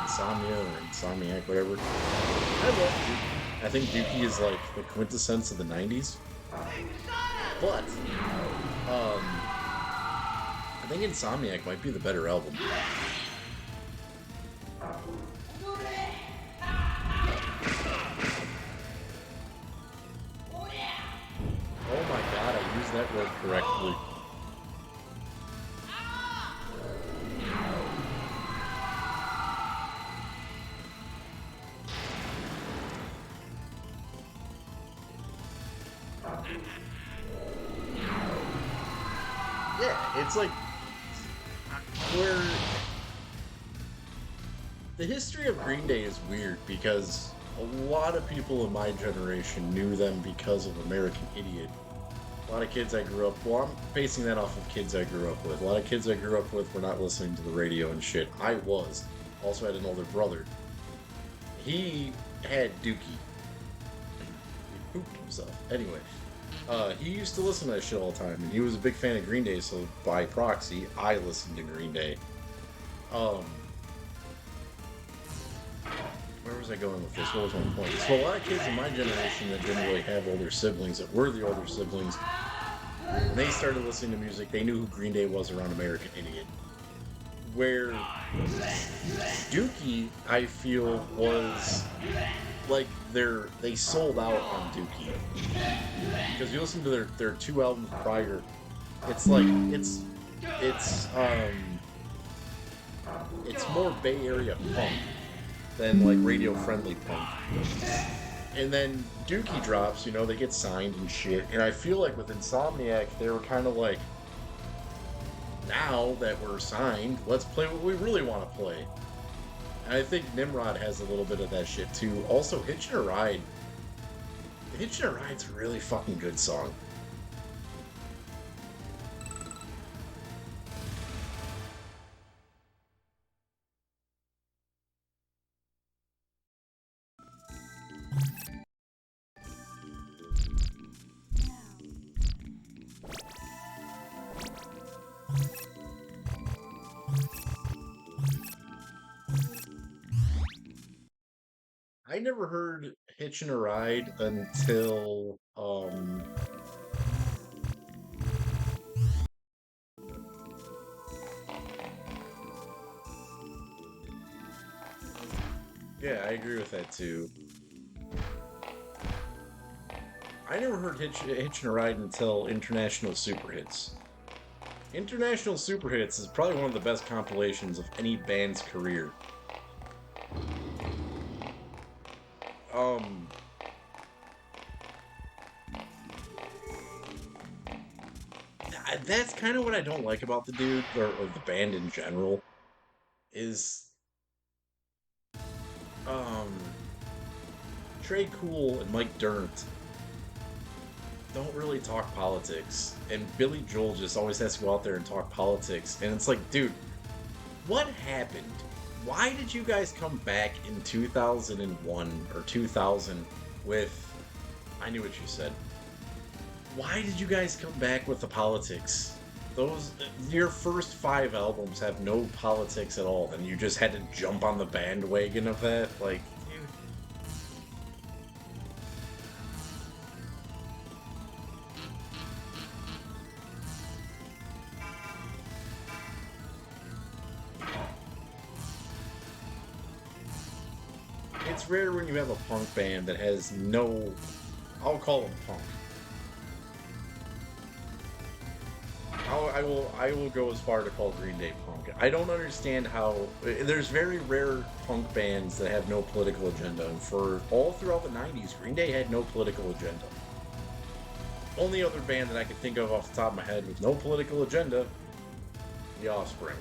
S1: Insomnia or Insomniac, whatever. I love Dookie. I think Dookie is like the quintessence of the 90s. But, I think Insomniac might be the better album. Oh my god, I used that word correctly. Yeah, it's like where the history of Green Day is weird because a lot of people in my generation knew them because of American Idiot. A lot of kids I grew up, well, I'm basing that off of kids I grew up with. A lot of kids I grew up with were not listening to the radio and shit. I was. Also had an older brother. He had Dookie. He pooped himself. Anyway. He used to listen to that shit all the time, and he was a big fan of Green Day, so by proxy, I listened to Green Day. Where was I going with this? What was my point? So a lot of kids in my generation that didn't really have older siblings, that were the older siblings, when they started listening to music, they knew who Green Day was around American Idiot. Where Dookie, I feel, was like they sold out on Dookie. Because you listen to their two albums prior, it's like it's more Bay Area punk than like radio friendly punk. And then Dookie drops, you know, they get signed and shit. And I feel like with Insomniac, they were kind of like, now that we're signed, let's play what we really want to play. And I think Nimrod has a little bit of that shit too. Also, Hitchin' a Ride. Hitchin' a Ride's a really fucking good song. I never heard Hitchin' a Ride until yeah, I agree with that too. I never heard Hitchin' a Ride until International Super Hits. International Super Hits is probably one of the best compilations of any band's career. That's kind of what I don't like about the dude, or the band in general, is, Trey Cool and Mike Dirnt don't really talk politics, and Billy Joel just always has to go out there and talk politics, and it's like, dude, what happened? Why did you guys come back in 2001 or 2000 with, I Knew What You Said? Why did you guys come back with the politics? Your first 5 albums have no politics at all, and you just had to jump on the bandwagon of that? Like, dude. It's rare when you have a punk band that has no, I'll call them punk. I will go as far to call Green Day punk. I don't understand how there's very rare punk bands that have no political agenda, and for all throughout the 90s, Green Day had no political agenda. Only other band that I can think of off the top of my head with no political agenda, The Offspring.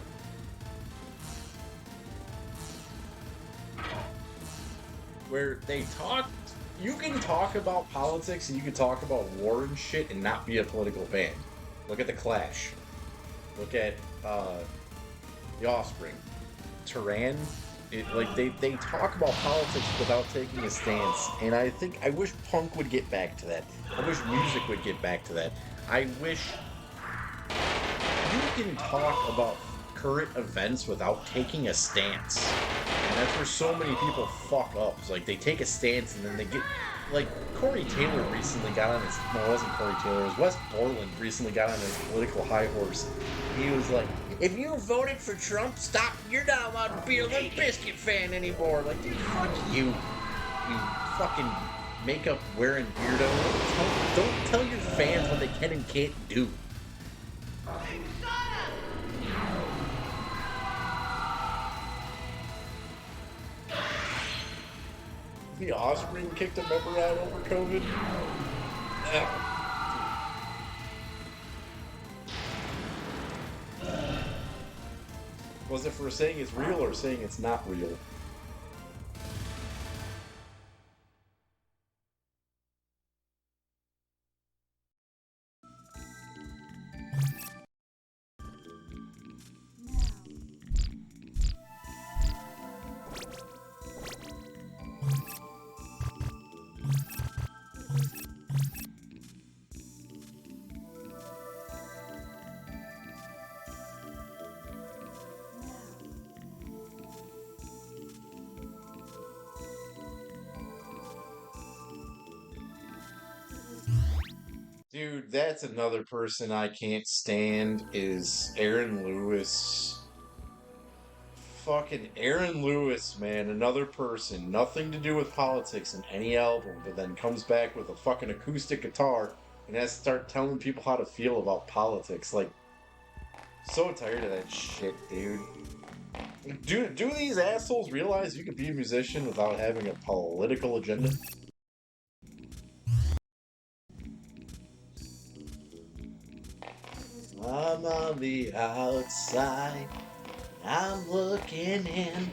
S1: Where they talk, you can talk about politics and you can talk about war and shit and not be a political band. Look at The Clash. Look at The Offspring. Turan. They talk about politics without taking a stance. And I wish punk would get back to that. I wish music would get back to that. I wish you can talk about current events without taking a stance. And that's where so many people fuck up. It's like they take a stance and then they get like Corey Taylor recently got on his no, it wasn't Corey Taylor, it was Wes Borland recently got on his political high horse. He was like, if you voted for Trump, stop, you're not allowed to be a Limp Bizkit fan anymore. Like, dude, fuck you. You fucking makeup wearing weirdo. Don't tell your fans what they can and can't do. The Offspring kicked a member out over COVID. Was it for saying it's real or saying it's not real? Dude, that's another person I can't stand is Aaron Lewis. Fucking Aaron Lewis, man, another person, nothing to do with politics in any album, but then comes back with a fucking acoustic guitar and has to start telling people how to feel about politics. Like, so tired of that shit, dude. Do these assholes realize you could be a musician without having a political agenda? I'm on the outside, I'm looking in.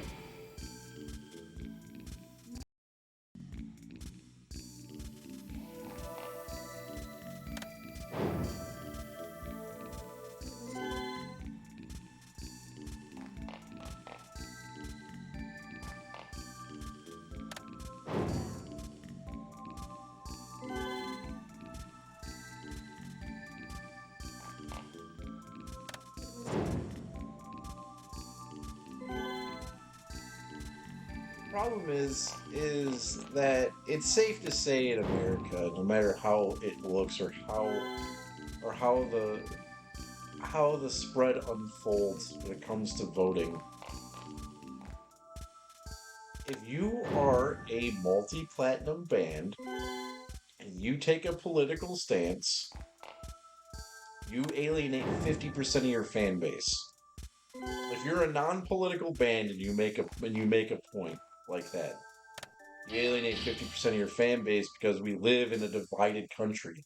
S1: Problem is that it's safe to say in America, no matter how it looks or how the spread unfolds when it comes to voting, if you are a multi-platinum band and you take a political stance, you alienate 50% of your fan base. If you're a non-political band and you make a point like that, you alienate 50% of your fan base because we live in a divided country.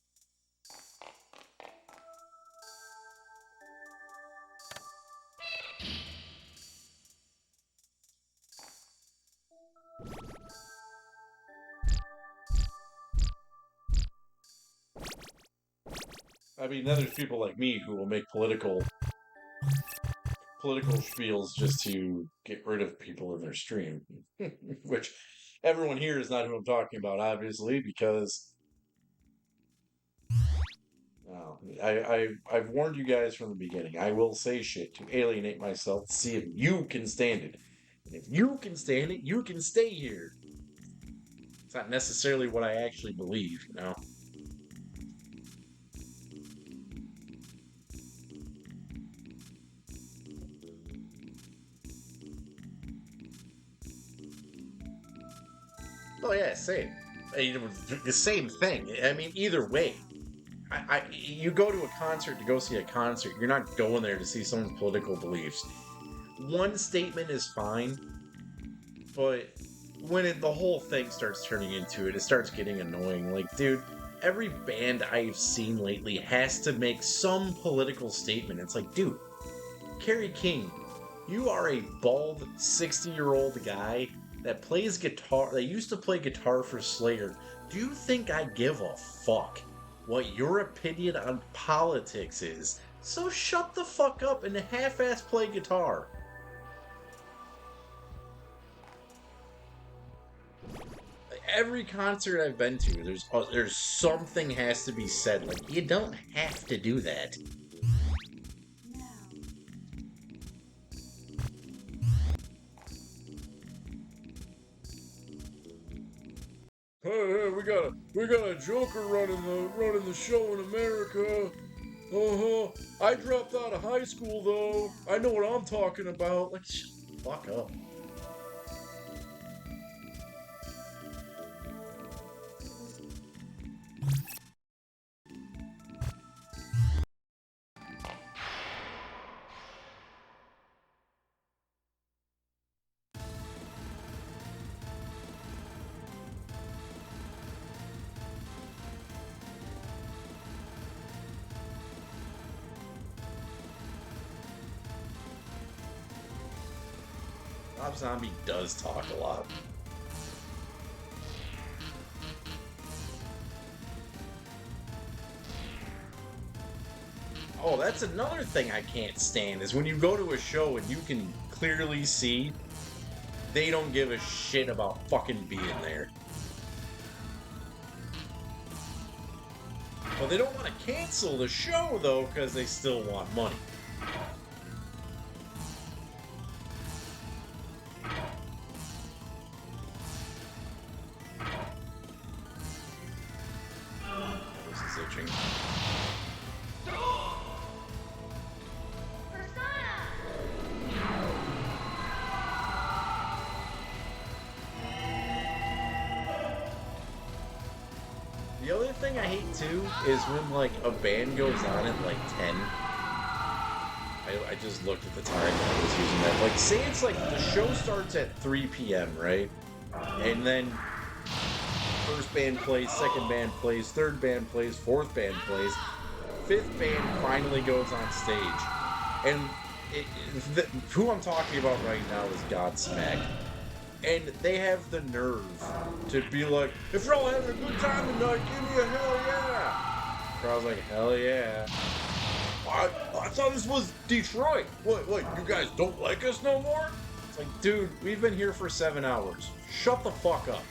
S1: I mean, then there's people like me who will make political spiels just to get rid of people in their stream. Which everyone here is not who I'm talking about, obviously, because I've warned you guys from the beginning. I will say shit to alienate myself to see if you can stand it. And if you can stand it, you can stay here. It's not necessarily what I actually believe, you know? Oh yeah, same. The same thing. I mean, either way. You go to a concert to go see a concert. You're not going there to see someone's political beliefs. One statement is fine, but when the whole thing starts turning into it, it starts getting annoying. Like, dude, every band I've seen lately has to make some political statement. It's like, dude, Kerry King, you are a bald 60-year-old guy that plays guitar, that used to play guitar for Slayer. Do you think I give a fuck what your opinion on politics is? So shut the fuck up and half-ass play guitar. Every concert I've been to, there's something has to be said. Like, you don't have to do that. hey, we got a Joker running the show in America. Uh-huh. I dropped out of high school though. I know what I'm talking about. Like, shut the fuck up. Rob Zombie does talk a lot. Oh, that's another thing I can't stand is when you go to a show and you can clearly see they don't give a shit about fucking being there. Well, they don't want to cancel the show though because they still want money. This is itching. The other thing I hate too is when like a band goes on at like 10. I just looked at the time and I was using that. Like, say it's like the show starts at 3 p.m., right? And then first band plays, second band plays, third band plays, fourth band plays, fifth band finally goes on stage. And who I'm talking about right now is Godsmack. And they have the nerve to be like, if y'all having a good time tonight, give me a hell yeah. Crowd's like, hell yeah. I thought this was Detroit. What, you guys don't like us no more? It's like, dude, we've been here for 7 hours. Shut the fuck up.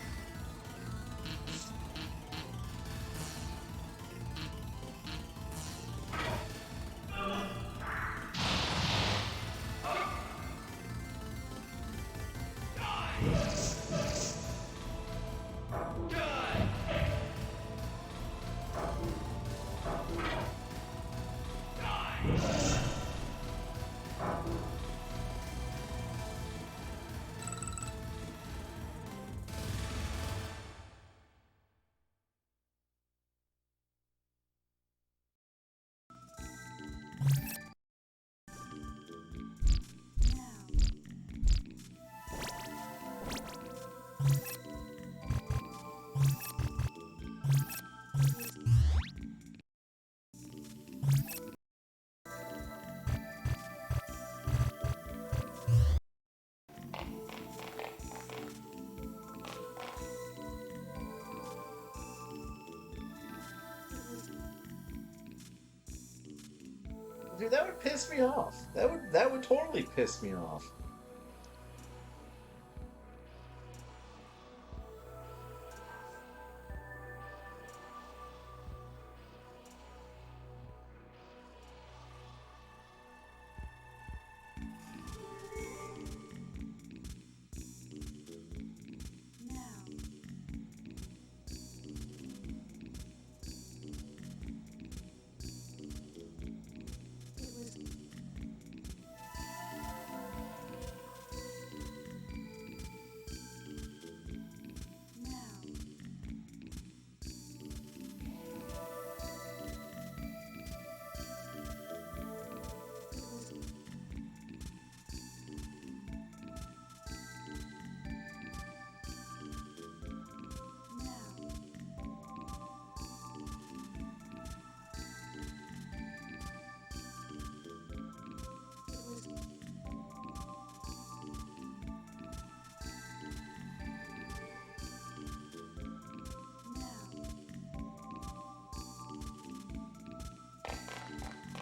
S1: Dude, that would piss me off. That would totally piss me off.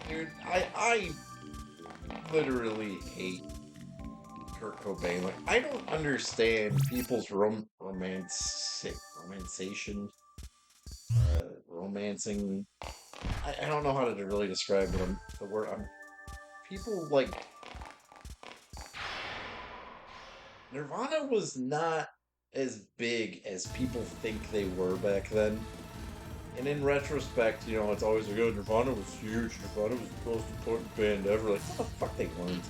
S1: Dude, I literally hate Kurt Cobain. Like, I don't understand people's romancing. Romancing. I don't know how to really describe it. The word. People like Nirvana was not as big as people think they were back then. And in retrospect, you know, it's always like, oh, Nirvana was huge. Nirvana was the most important band ever. Like, what the fuck they weren't.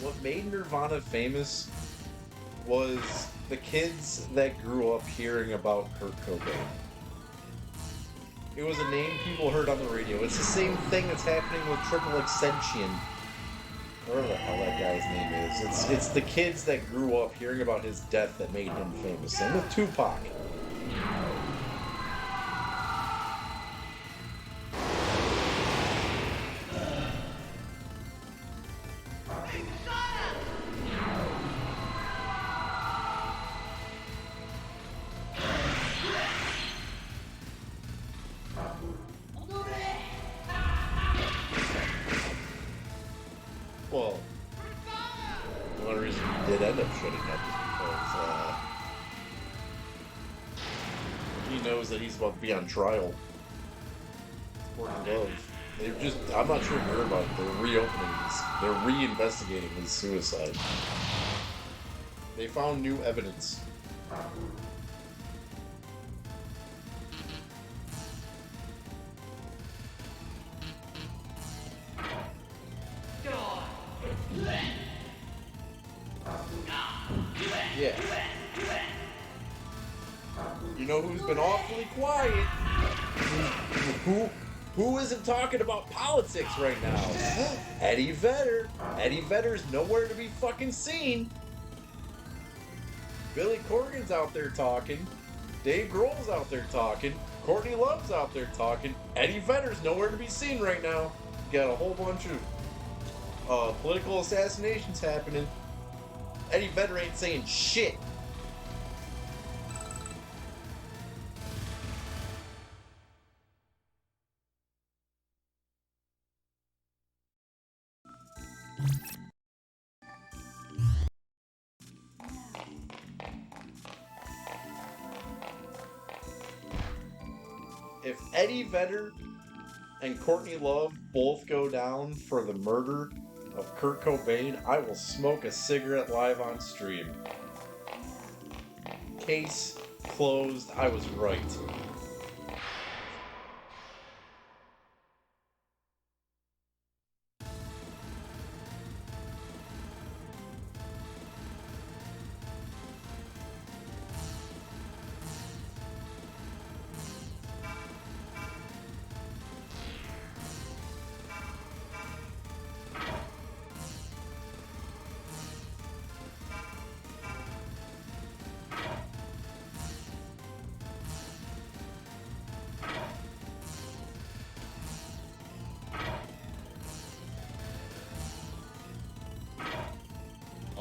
S1: What made Nirvana famous was the kids that grew up hearing about Kurt Cobain. It was a name people heard on the radio. It's the same thing that's happening with Triple Extension. Whatever the hell that guy's name is. It's the kids that grew up hearing about his death that made him famous. Same with Tupac. Well, the only reason he did end up shutting up is because he knows that he's about to be on trial. Courtney Love. I'm not sure if you heard about it. They're reopening this. They're reinvestigating his suicide. They found new evidence. Yeah. You know who's been awfully quiet? Who isn't talking about politics right now? Eddie Vedder. Eddie Vedder's nowhere to be fucking seen. Billy Corgan's out there talking. Dave Grohl's out there talking. Courtney Love's out there talking. Eddie Vedder's nowhere to be seen right now. Got a whole bunch of political assassinations happening. Eddie Vedder ain't saying shit. If Eddie Vedder and Courtney Love both go down for the murder of Kurt Cobain, I will smoke a cigarette live on stream. Case closed. I was right.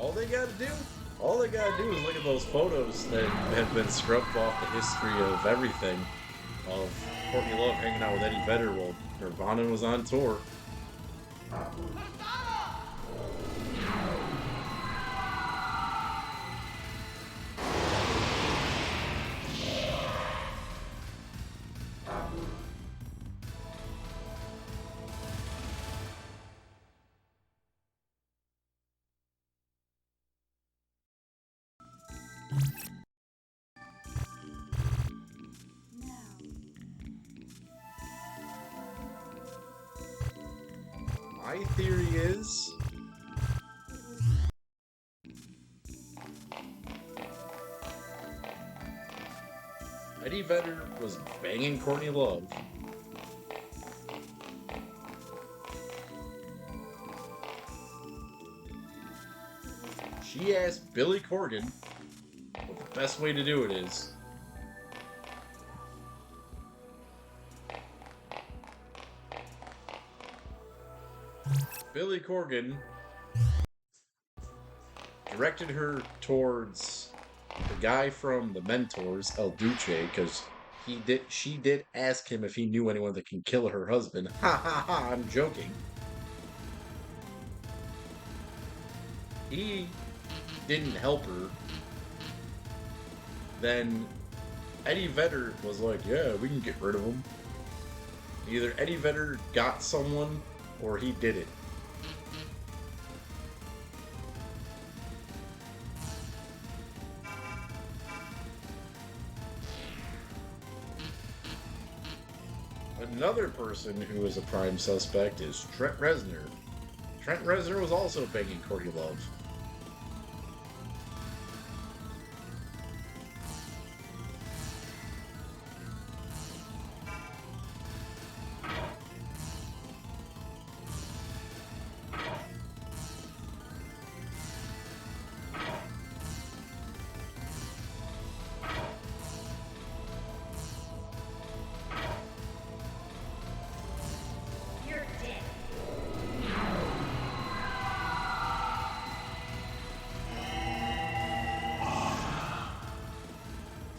S1: All they gotta do is look at those photos that have been scrubbed off the history of everything of Courtney Love hanging out with Eddie Vedder while Nirvana was on tour. My theory is Eddie Vedder was banging Courtney Love. She asked Billy Corgan what the best way to do it is. Billy Corgan directed her towards the guy from The Mentors, El Duce, because she did ask him if he knew anyone that can kill her husband. Ha ha ha, I'm joking. He didn't help her then Eddie Vedder was like, yeah, we can get rid of him. Either Eddie Vedder got someone or he did it. Another person who is a prime suspect is Trent Reznor. Trent Reznor was also banging Courtney Love.
S2: You're dead.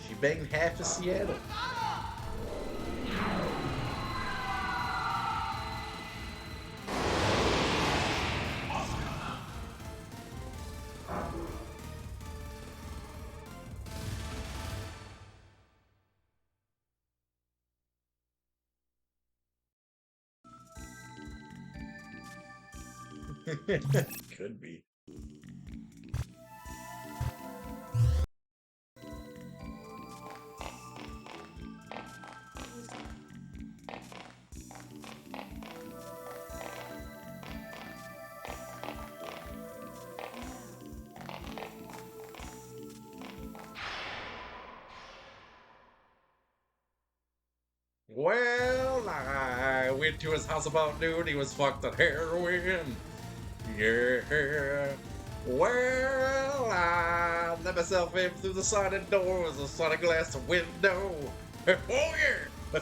S1: She banged half of Seattle. Could be. Well, I went to his house about noon. He was fucked on heroin. Yeah. Well, I let myself in through the sliding door. It was a sliding glass window. Oh, yeah.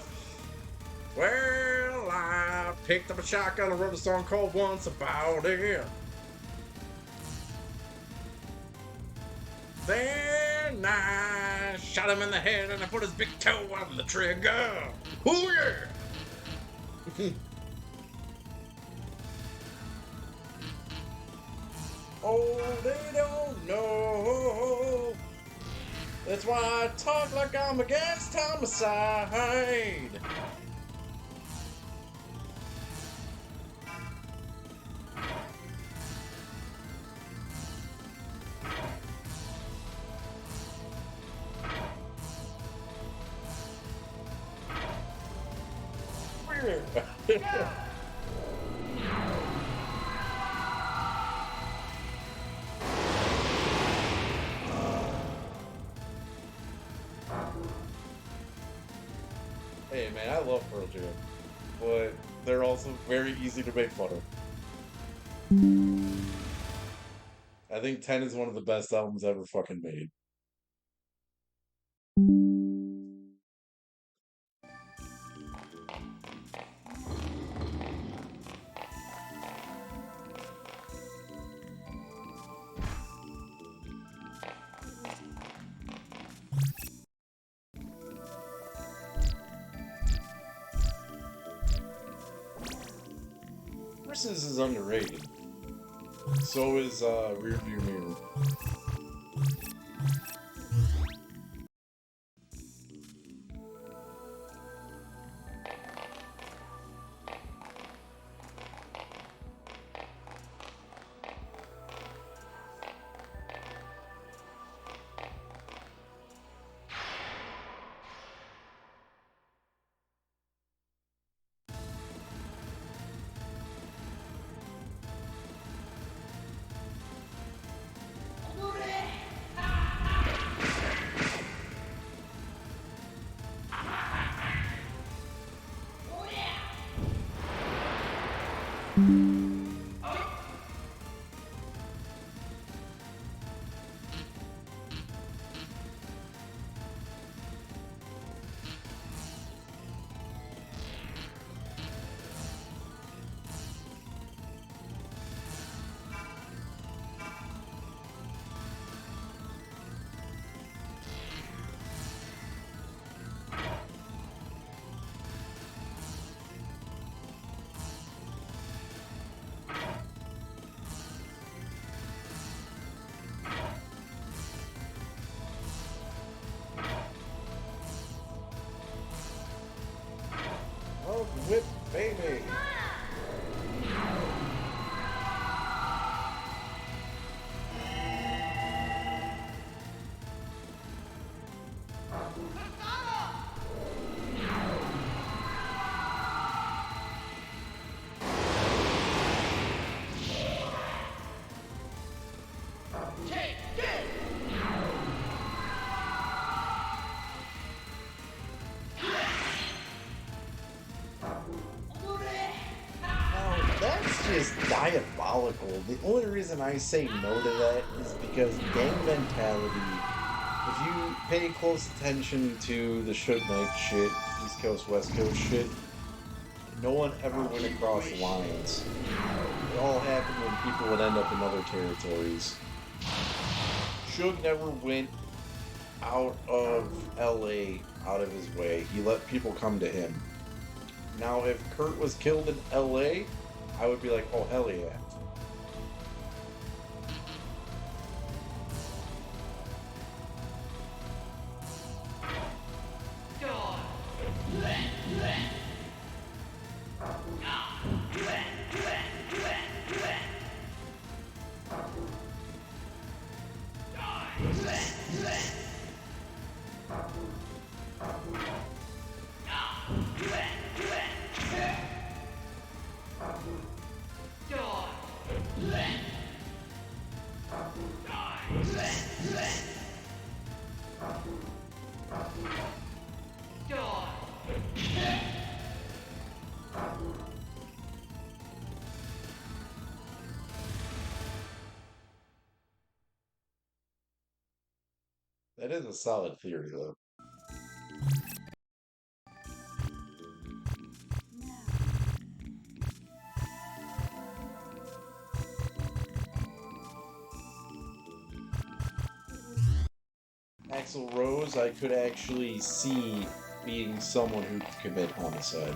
S1: Well, I picked up a shotgun and wrote a song called Once About It. Then I shot him in the head and I put his big toe on the trigger. Oh, yeah. Oh, they don't know. That's why I talk like I'm against homicide. Hey man, I love Pearl Jam, but they're also very easy to make fun of. I think 10 is one of the best albums ever fucking made. Versus is underrated. So is Rearview Mirror. strategy is diabolical. The only reason I say no to that is because gang mentality. If you pay close attention to the Suge Knight shit, East Coast, West Coast shit, no one ever went across lines. It all happened when people would end up in other territories. Suge never went out of LA out of his way. He let people come to him. Now, if Kurt was killed in LA, I would be like, oh, hell yeah. That is a solid theory, though. Axl Rose, I could actually see being someone who could commit homicide.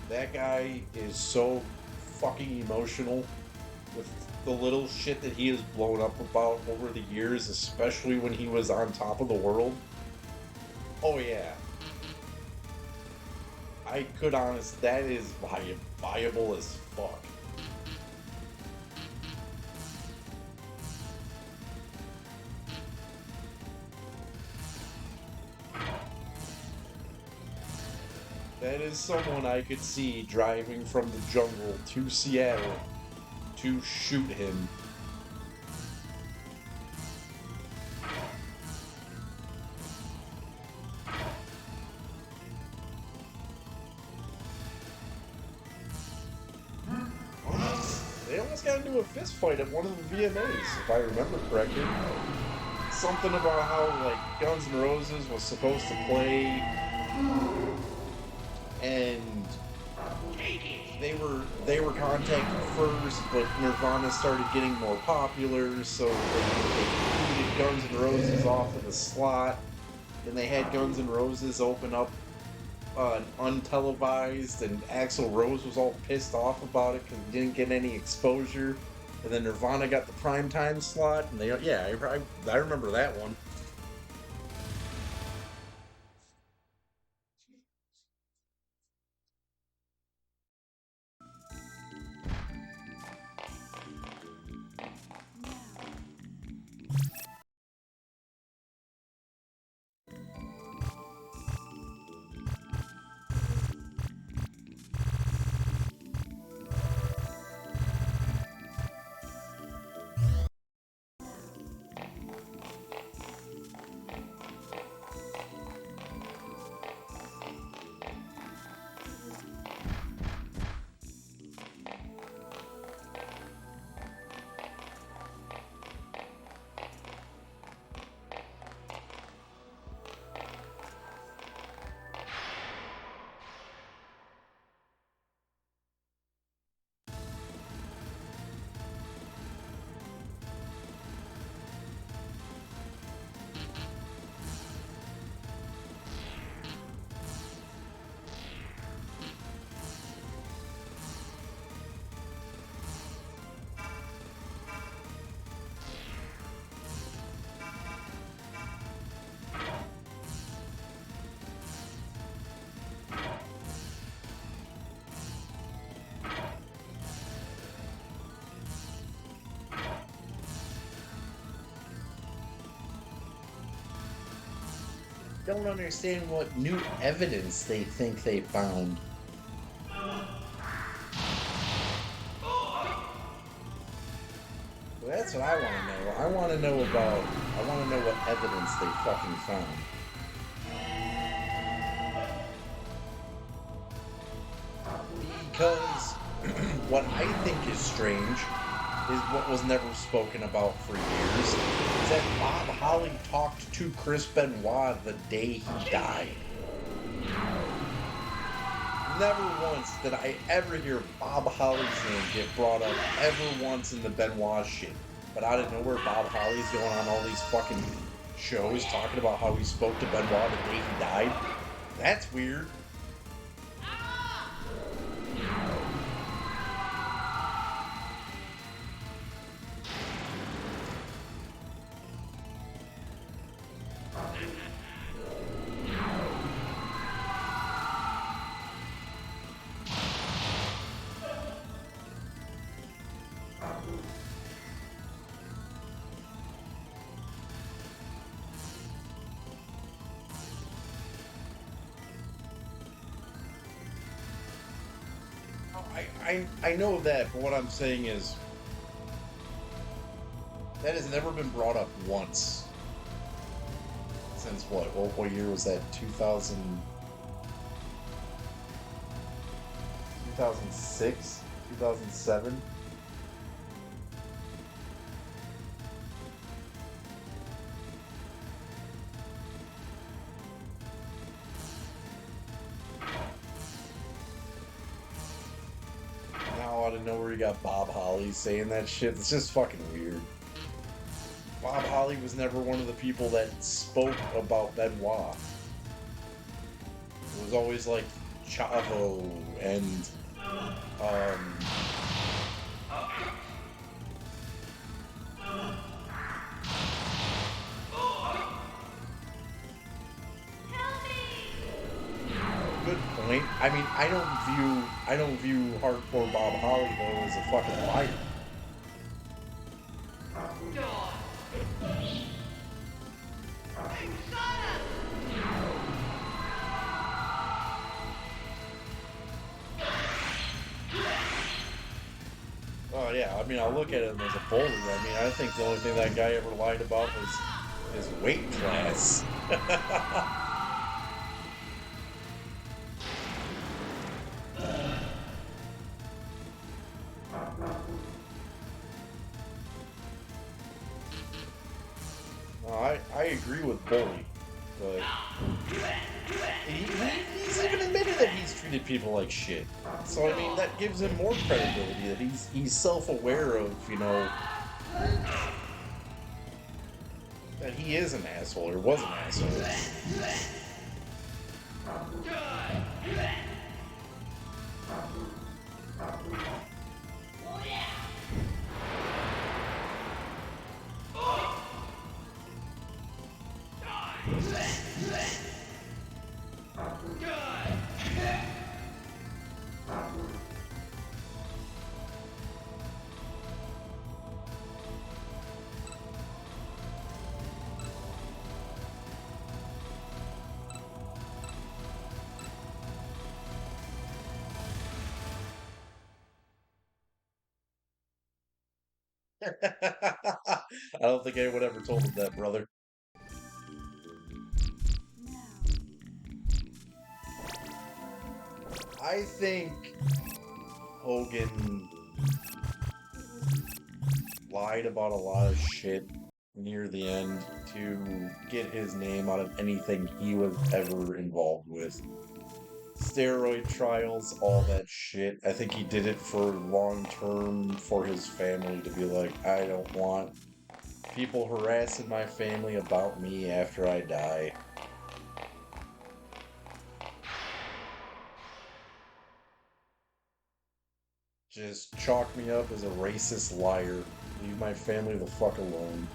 S1: That guy is so fucking emotional with the little shit that he has blown up about over the years, especially when he was on top of the world. Oh yeah. I could that is viable as fuck. That is someone I could see driving from the jungle to Seattle to shoot him. They almost got into a fist fight at one of the VMAs, if I remember correctly. Something about how, like, Guns N' Roses was supposed to play, and they were contacted first, but Nirvana started getting more popular, so they booted Guns N' Roses off of the slot, and they had Guns N' Roses open up untelevised, and Axl Rose was all pissed off about it because he didn't get any exposure. And then Nirvana got the primetime slot, and I remember that one. Don't understand what new evidence they think they found. That's That's what I want to know. I want to know about. I want to know what evidence they fucking found. Because what I think is strange is what was never spoken about for years. Is that Bob Holly talked to Chris Benoit the day he died. Never once did I ever hear Bob Holly's name get brought up ever once in the Benoit shit. But out of nowhere, Bob Holly's going on all these fucking shows talking about how he spoke to Benoit the day he died. That's weird. I know that, but what I'm saying is that has never been brought up once. Since what? What year was that? 2006? 2007? Now out of nowhere you got Bob Holly saying that shit. It's just fucking weird. Bob Holly was never one of the people that spoke about Benoit. It was always like Chavo and good point. I mean, I don't view hardcore Bob Holly though as a fucking liar. Oh yeah, I mean, I look at him as a bully. I mean, I think the only thing that guy ever lied about was his weight class. No, I agree with bully, but he's even admitted that he's treated people like shit. So I mean, that gives him more credibility that he's self-aware of, you know, that he is an asshole or was an asshole. I don't think anyone ever told him that, brother. I think Hogan lied about a lot of shit near the end to get his name out of anything he was ever involved with. Steroid trials, all that shit. I think he did it for long term for his family to be like, I don't want people harassing my family about me after I die. Just chalk me up as a racist liar. Leave my family the fuck alone.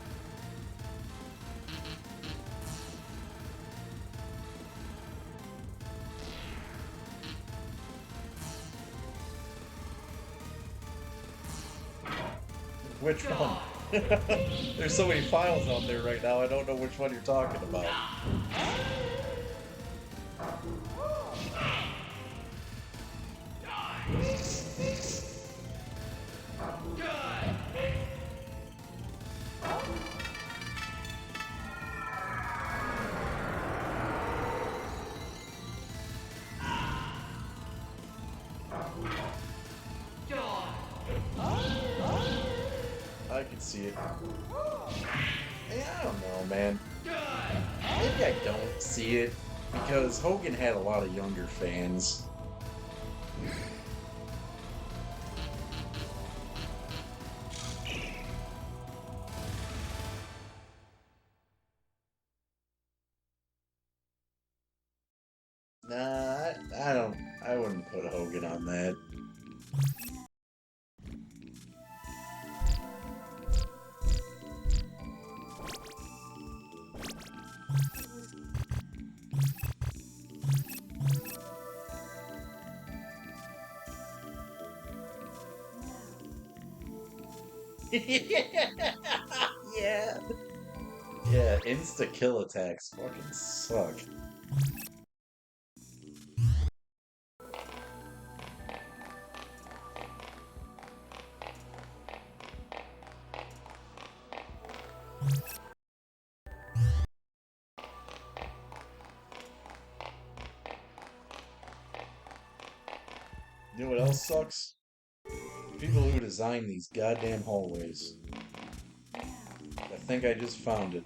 S1: Which one? There's so many files out there right now, I don't know which one you're talking about. see it. Hey, I don't know, man. Maybe I don't see it because Hogan had a lot of younger fans. Nah, I don't. I wouldn't put Hogan on that. Yeah. Yeah, insta kill attacks fucking suck. You know what else sucks? People who design these goddamn hallways. I think I just found it.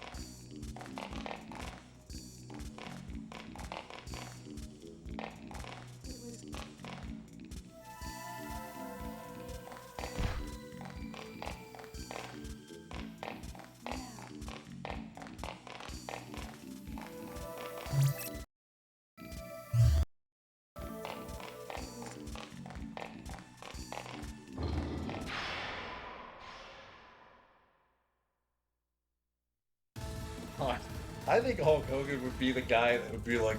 S1: I think Hulk Hogan would be the guy that would be like,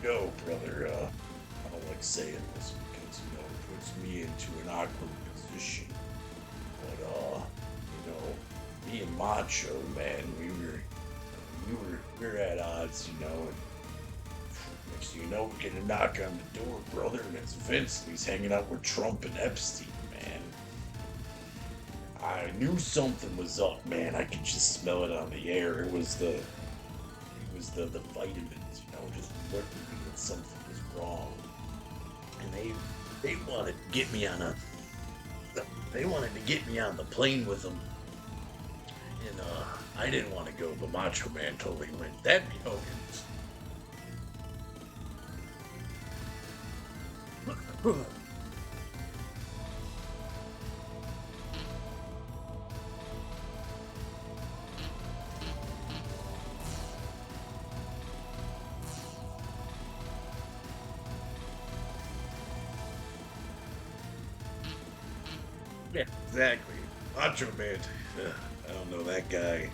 S1: brother, I don't like saying this because, it puts me into an awkward position. But, me and Macho, man, we were at odds, and next thing you know, we get a knock on the door, brother, and it's Vince, and he's hanging out with Trump and Epstein, man. I knew something was up, man. I could just smell it on the air. It was the vitamins, just alerting me that something was wrong. And they wanted to get me on the plane with them. And I didn't want to go, but Macho Man totally went. That'd be Hogan's. Yeah, exactly. Macho Man. I don't know that guy.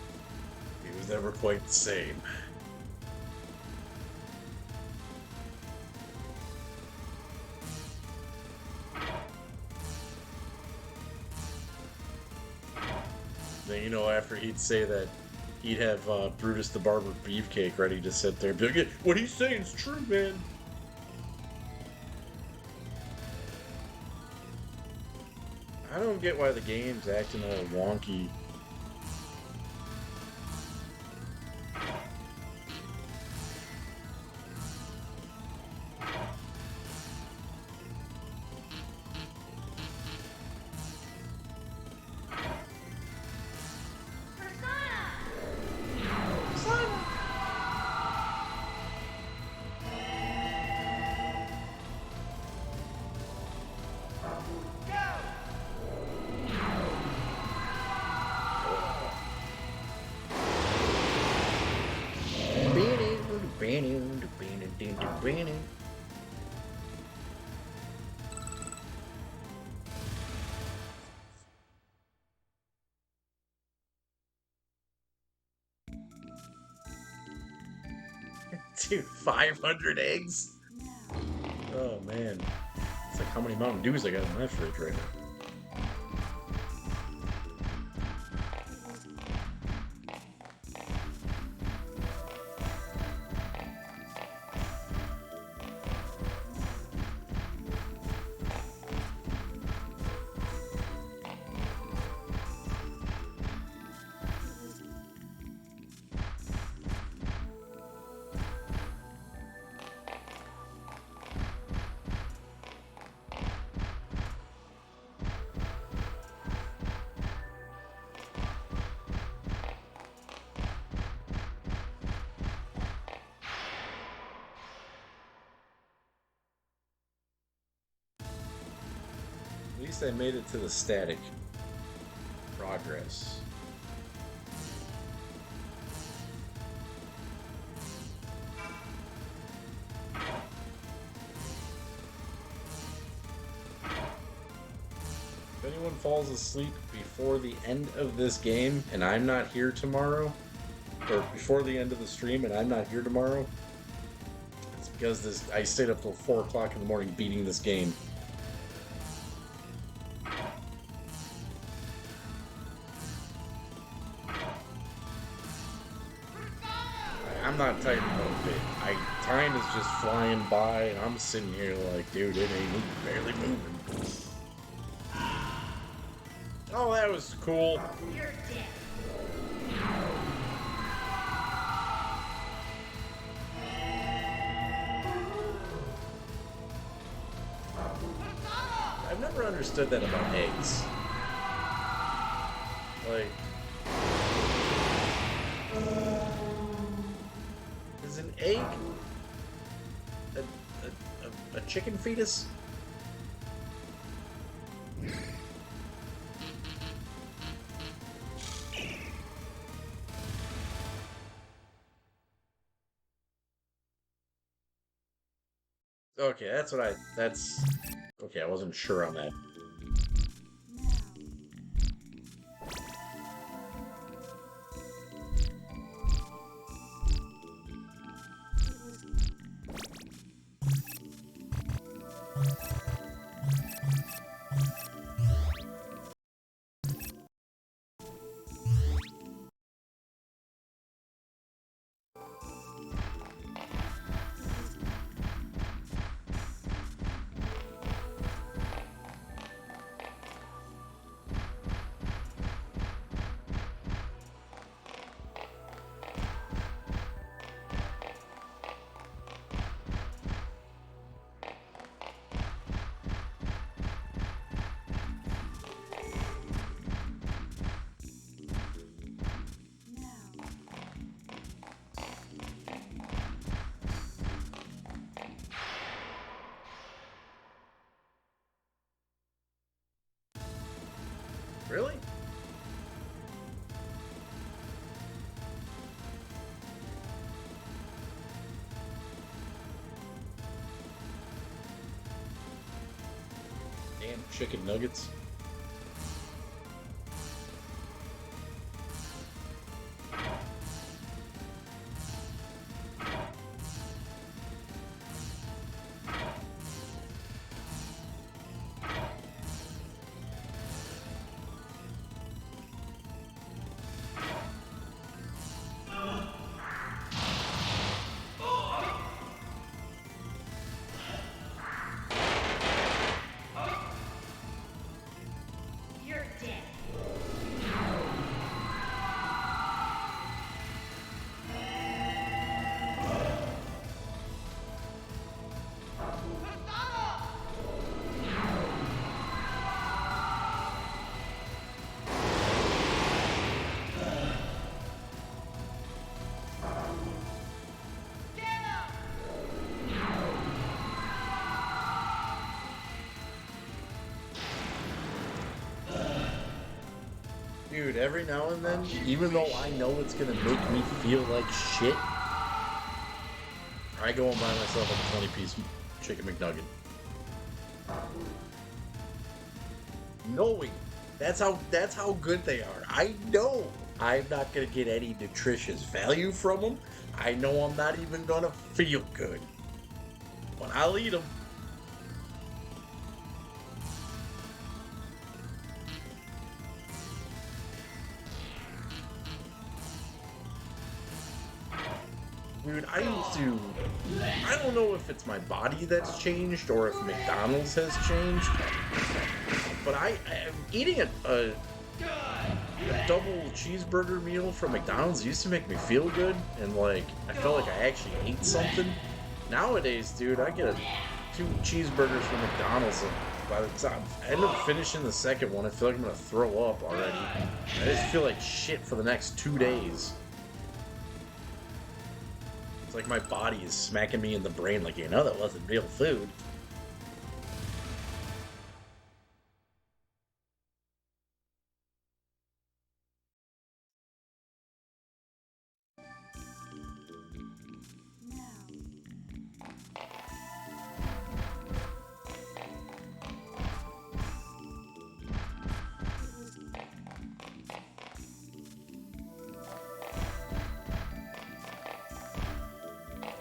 S1: He was never quite the same. Then, after he'd say that, he'd have Brutus the Barber Beefcake ready to sit there and be like, "Yeah, what he's saying is true, man." I don't get why the game's acting all wonky. Dude, 500 eggs? Oh, man. It's like how many Mountain Dews I got in my refrigerator. least I made it to the static. Progress. If anyone falls asleep before the end of this game and I'm not here tomorrow, or before the end of the stream and I'm not here tomorrow, it's because I stayed up till 4 o'clock in the morning beating this game. I'm not tired of it. Time is just flying by, and I'm sitting here like, dude, it ain't barely moving. Oh, that was cool.
S2: You're dead.
S1: I've never understood that about eggs. Like, is an egg a chicken fetus? Okay, okay, I wasn't sure on that. Really? Damn chicken nuggets.
S2: You're dead.
S1: Dude, every now and then, even though I know it's gonna make me feel like shit, I go and buy myself a 20-piece chicken McNugget. Knowing that's how good they are. I know I'm not gonna get any nutritious value from them. I know I'm not even gonna feel good, but I'll eat them. Dude, I don't know if it's my body that's changed or if McDonald's has changed, but I'm eating a double cheeseburger meal from McDonald's used to make me feel good, and like, I felt like I actually ate something. Nowadays, dude, I get 2 cheeseburgers from McDonald's, and by the time I end up finishing the second one, I feel like I'm gonna throw up already. I just feel like shit for the next 2 days. Like my body is smacking me in the brain like, that wasn't real food.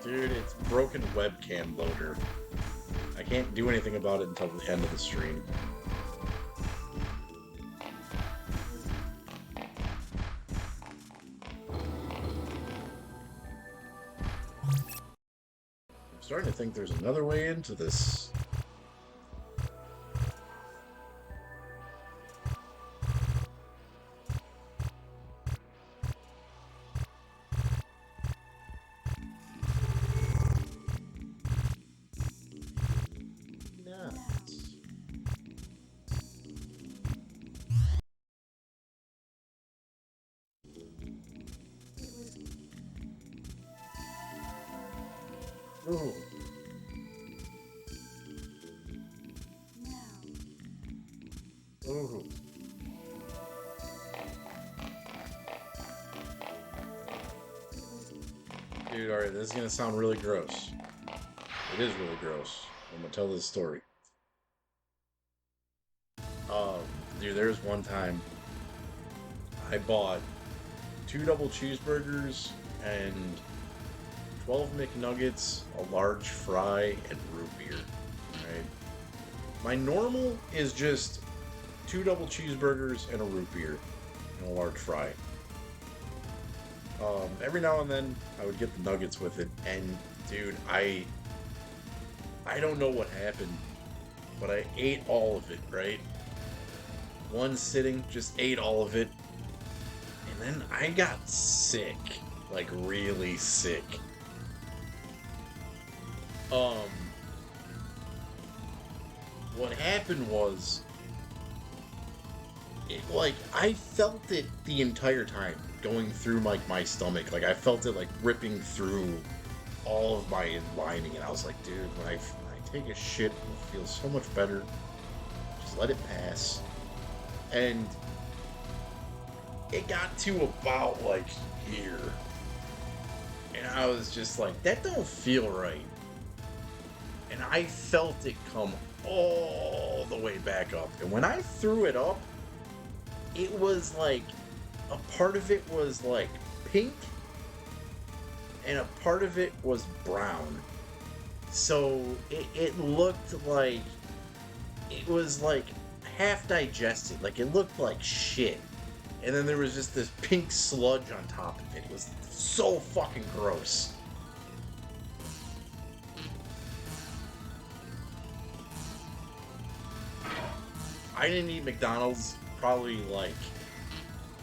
S1: Dude, it's broken webcam loader. I can't do anything about it until the end of the stream. I'm starting to think there's another way into this. Ooh. Ooh. Dude, alright, this is gonna sound really gross. It is really gross. I'm gonna tell this story. Dude, there was one time I bought 2 double cheeseburgers and 12 McNuggets, a large fry, and root beer. Right? My normal is just 2 double cheeseburgers and a root beer and a large fry. Every now and then I would get the nuggets with it, and dude, I don't know what happened, but I ate all of it, right? One sitting, just ate all of it, and then I got sick, like really sick. What happened was, I felt it the entire time going through my stomach. Like, I felt it like ripping through all of my lining, and I was like, dude, when I take a shit, it feels so much better. Just let it pass. And it got to about like here, and I was just like, that don't feel right. And I felt it come all the way back up. And when I threw it up, it was like, a part of it was like pink, and a part of it was brown. So it looked like, it was like half digested. Like, it looked like shit. And then there was just this pink sludge on top of it. It was so fucking gross. I didn't eat McDonald's probably like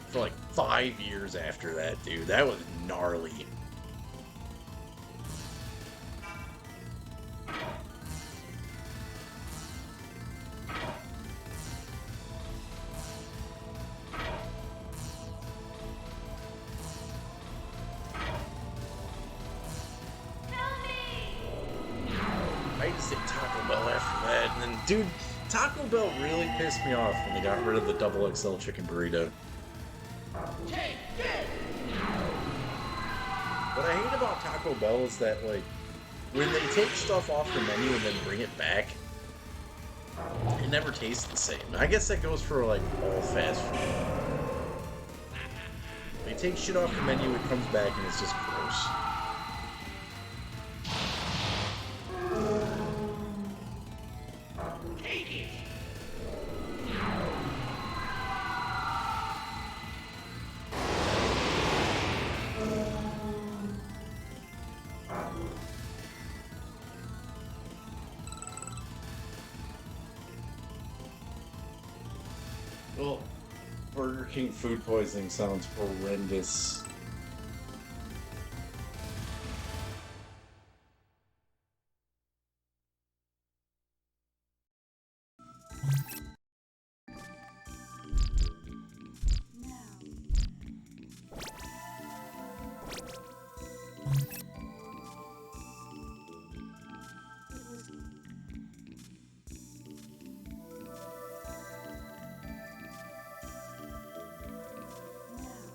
S1: for like 5 years after that, dude. That was gnarly. I used to say Taco Bell after that, and then, dude, Taco Bell really pissed me off when they got rid of the double XL chicken burrito. What I hate about Taco Bell is that, like, when they take stuff off the menu and then bring it back, it never tastes the same. I guess that goes for, like, all fast food. They take shit off the menu, it comes back, and it's just gross. Well, Burger King food poisoning sounds horrendous.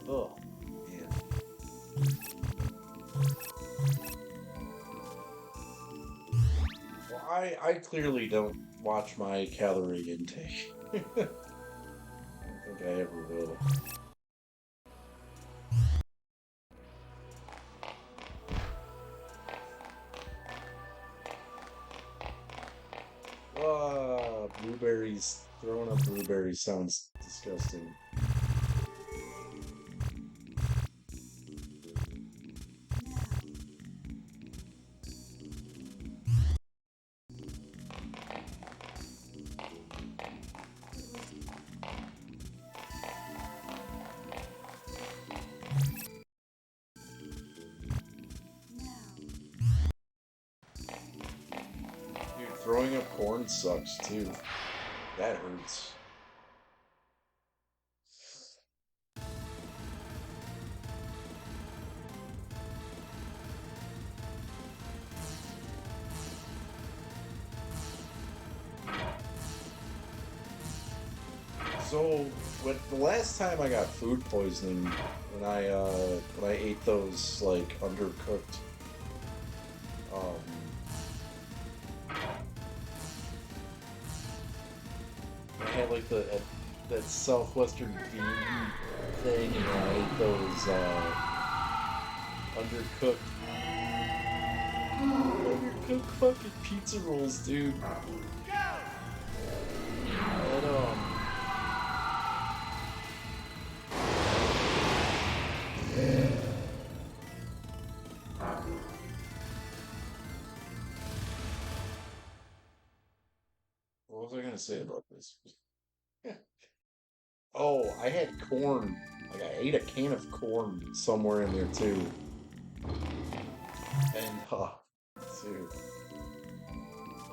S1: Oh, man. Well, I clearly don't watch my calorie intake. I don't think I ever will. blueberries. Throwing up blueberries sounds disgusting. Dude, throwing up corn sucks too. That hurts. So, the last time I got food poisoning, when I ate those like undercooked, um, I had like that southwestern bean thing, and I ate those undercooked fucking pizza rolls, dude. And what was I gonna say about this? Oh, I had corn. Like I ate a can of corn somewhere in there too. And dude,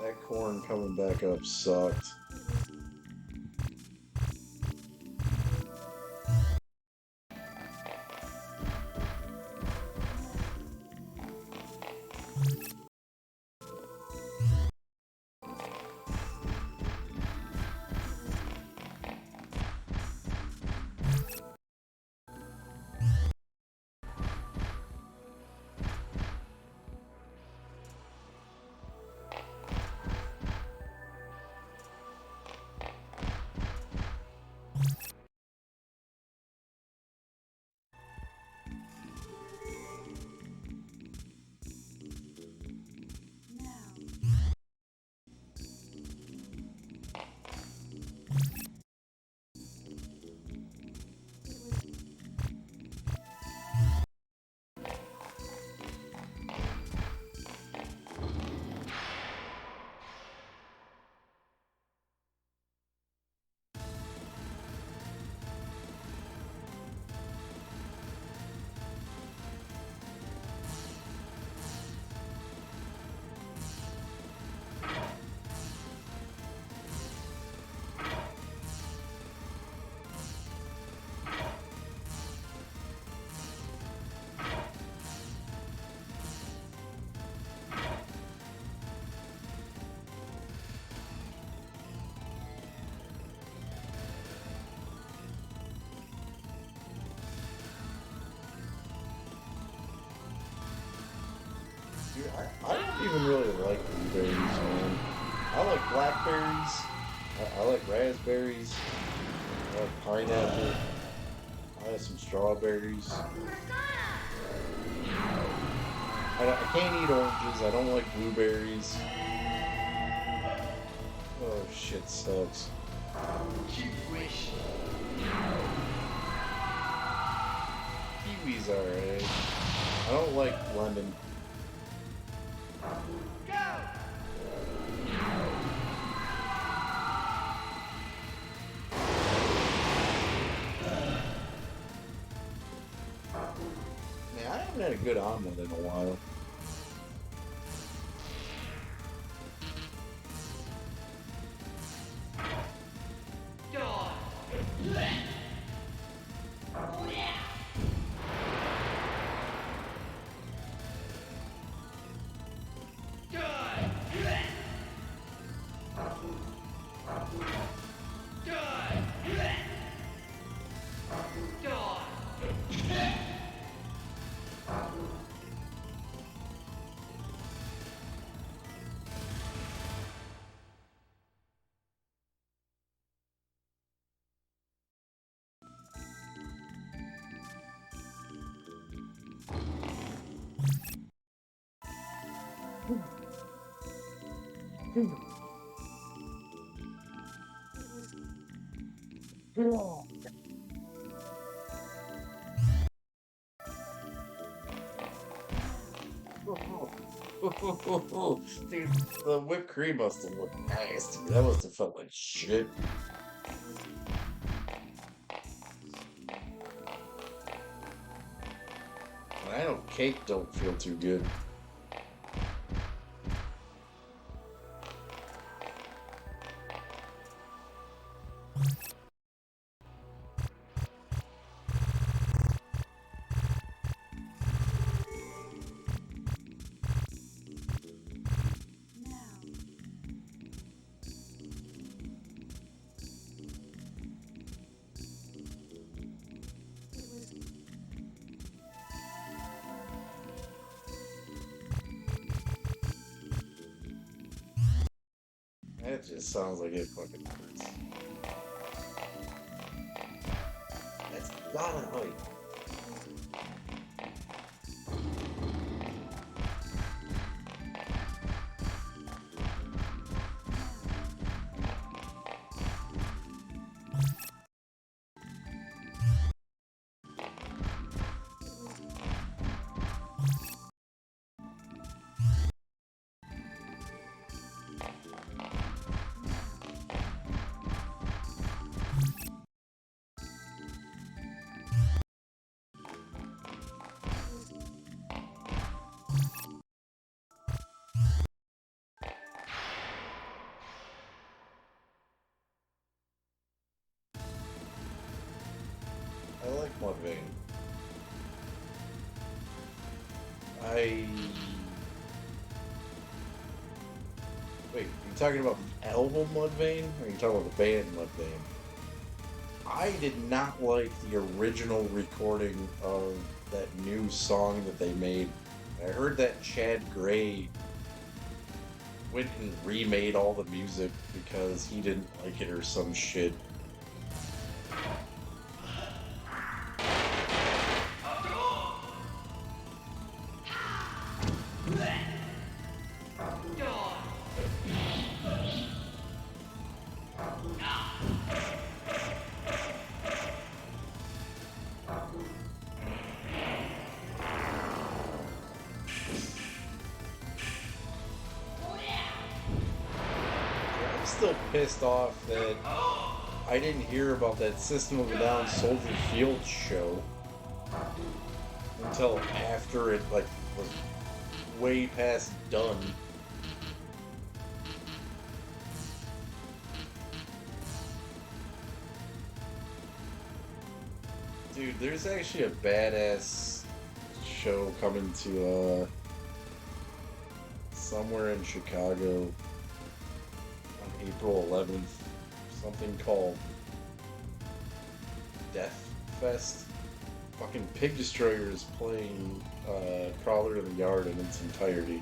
S1: that corn coming back up sucked. Dude, I don't even really like blueberries, man. I like blackberries. I like raspberries. I like pineapple. I like some strawberries. I can't eat oranges. I don't like blueberries. Oh, shit sucks. Kiwi's alright. I don't like lemon. Man, I haven't had a good omelet in a while. Dude, the whipped cream must have looked nasty. That must have felt like shit. And I know cake don't feel too good. That just sounds like it fucking hurts. That's not a height. I like Mudvayne. I wait. You talking about the album Mudvayne, or are you talking about the band Mudvayne? I did not like the original recording of that new song that they made. I heard that Chad Gray went and remade all the music because he didn't like it or some shit. I'm still pissed off that I didn't hear about that System of a Down Soldier Field show until after it like was way past done. Dude, there's actually a badass show coming to somewhere in Chicago on April 11th. Something called Death Fest. Fucking Pig Destroyer is playing Crawler in the Yard in its entirety.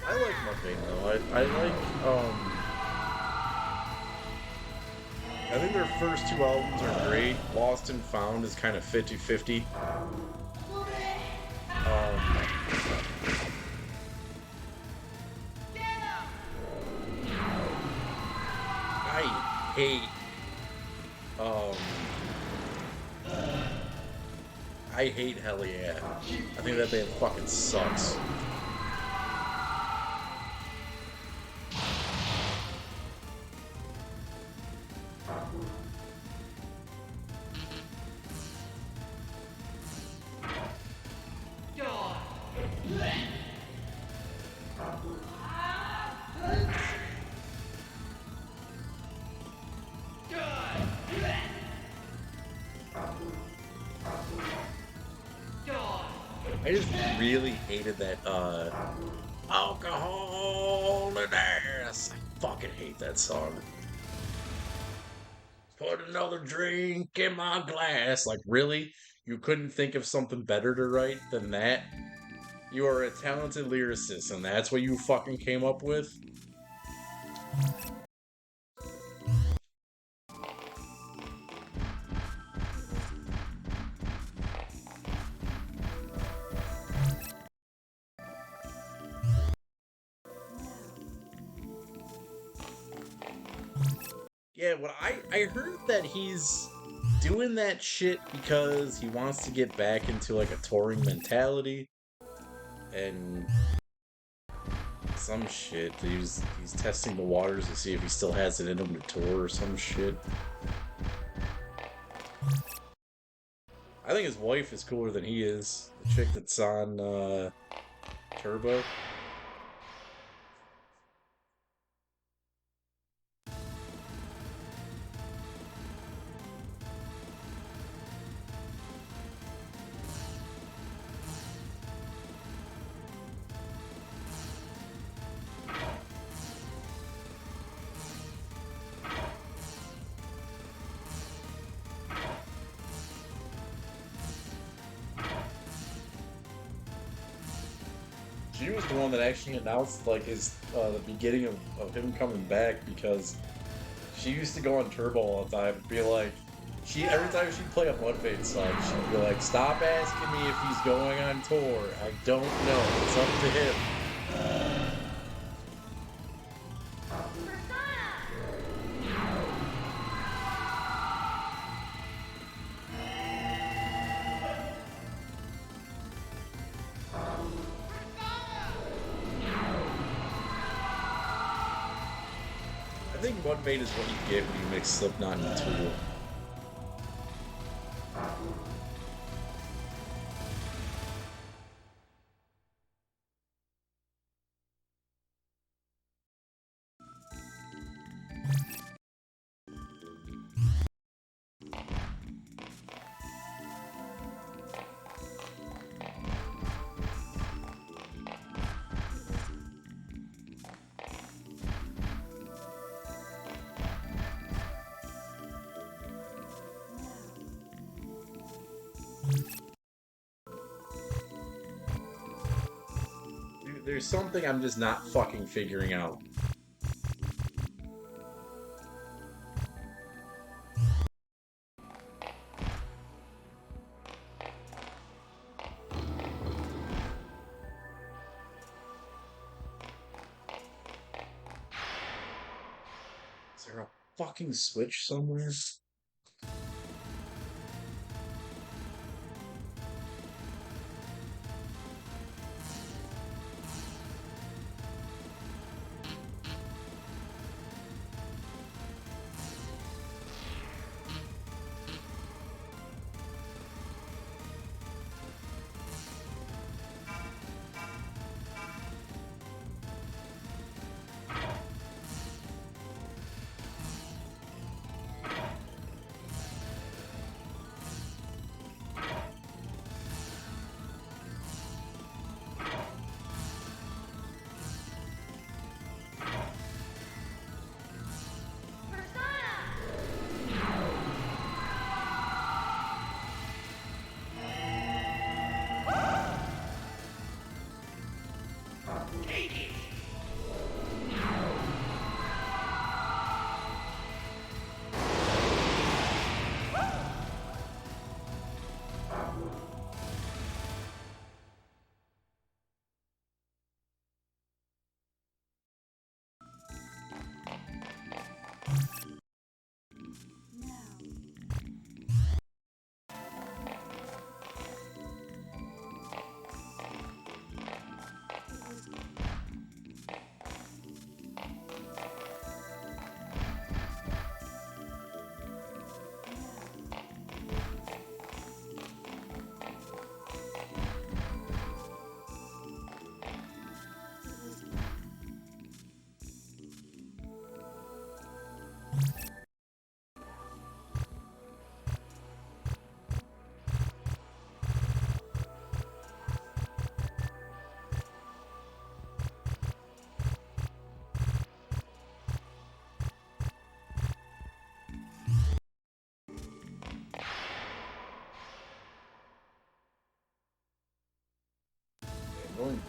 S1: I like Mudvayne though. I like I think their first two albums are great. Lost and Found is kind of 50-50. I hate um I hate Hell Yeah. I think that band fucking sucks. I just really hated that alcohol and ass. I fucking hate that song. Put another drink in my glass. Like, really? You couldn't think of something better to write than that? You are a talented lyricist, and that's what you fucking came up with? Yeah, what I heard that he's doing that shit because he wants to get back into like a touring mentality and some shit. He's testing the waters to see if he still has it in him to tour or some shit. I think his wife is cooler than he is. The chick that's on Turbo. She was the one that actually announced like his the beginning of him coming back because she used to go on Turbo all the time and be like, she every time she'd play a Mudvayne song, she'd be like, "Stop asking me if he's going on tour. I don't know. It's up to him." I think Mudvayne is what you get when you mix Slipknot and Tool. Dude, there's something I'm just not fucking figuring out. Is there a fucking switch somewhere?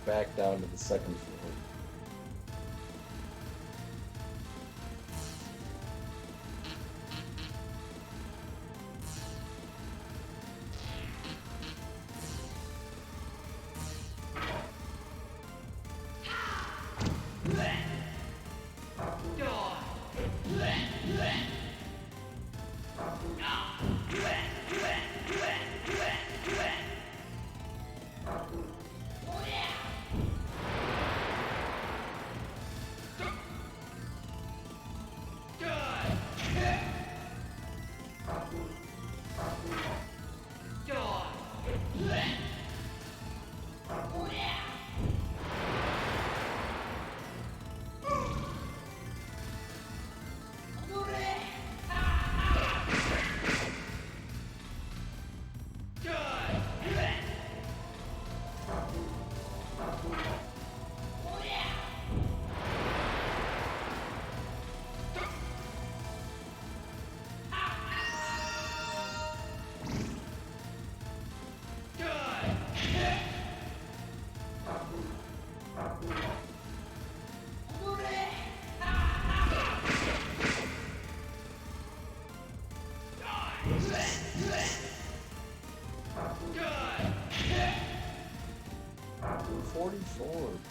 S1: back down to the second floor. $44.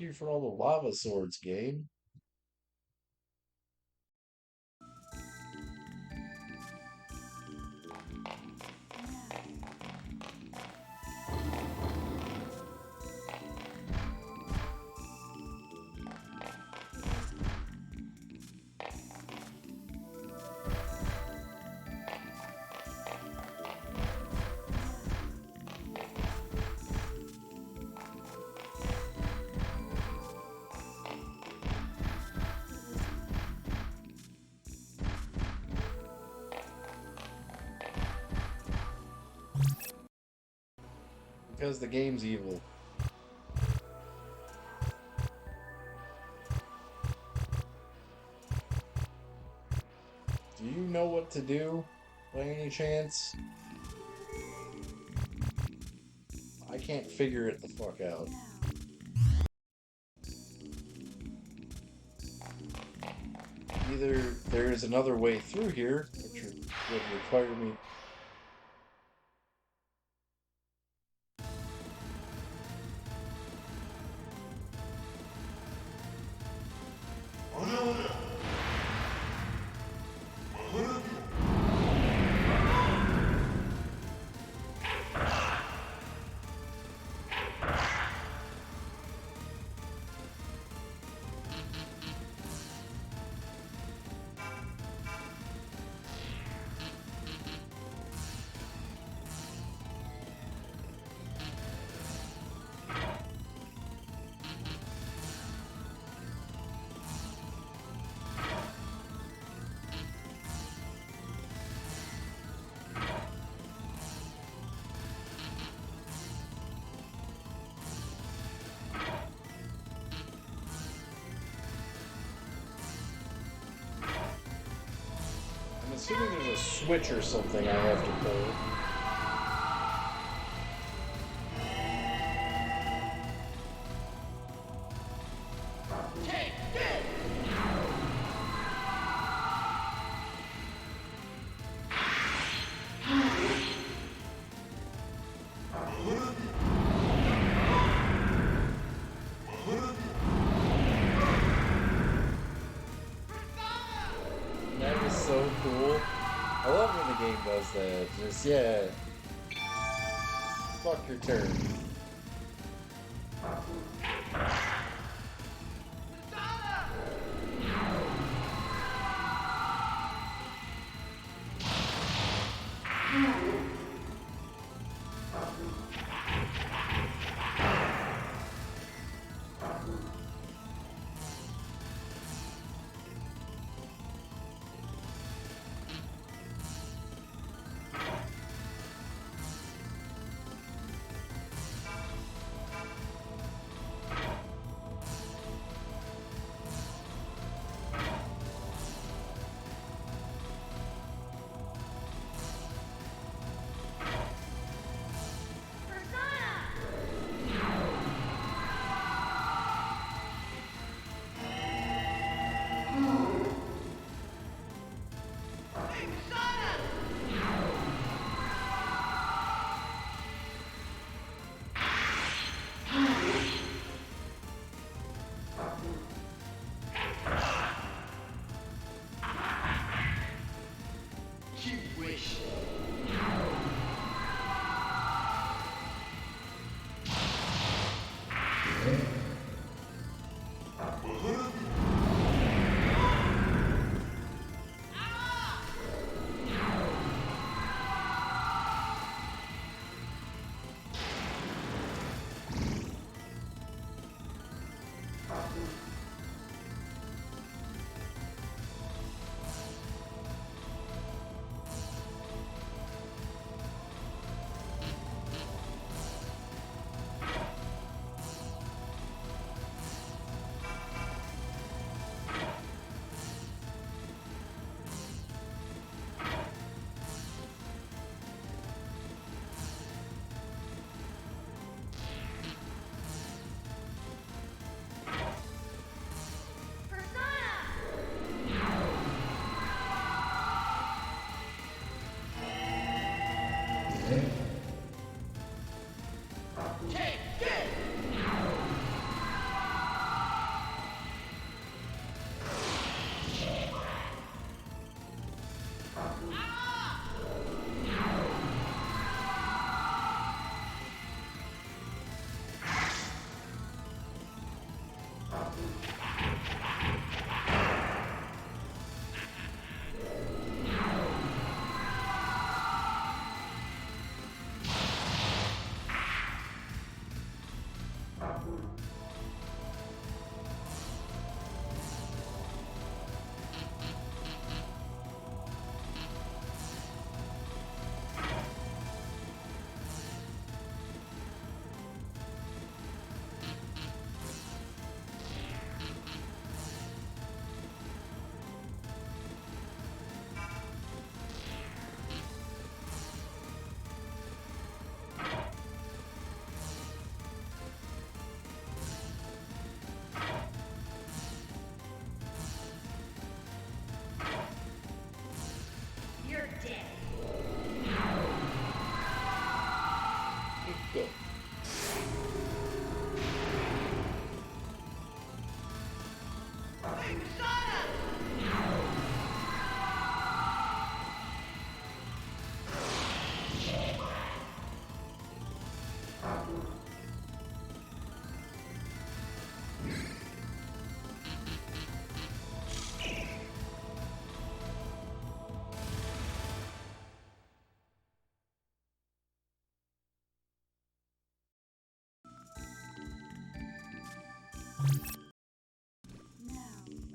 S1: you for all the lava swords, game. Because the game's evil. Do you know what to do, by any chance? I can't figure it the fuck out. Either there is another way through here, which would require me. I'm assuming there's a switch or something I have to pull. That is so cool. I love when the game does that. Just, yeah. Fuck your turn.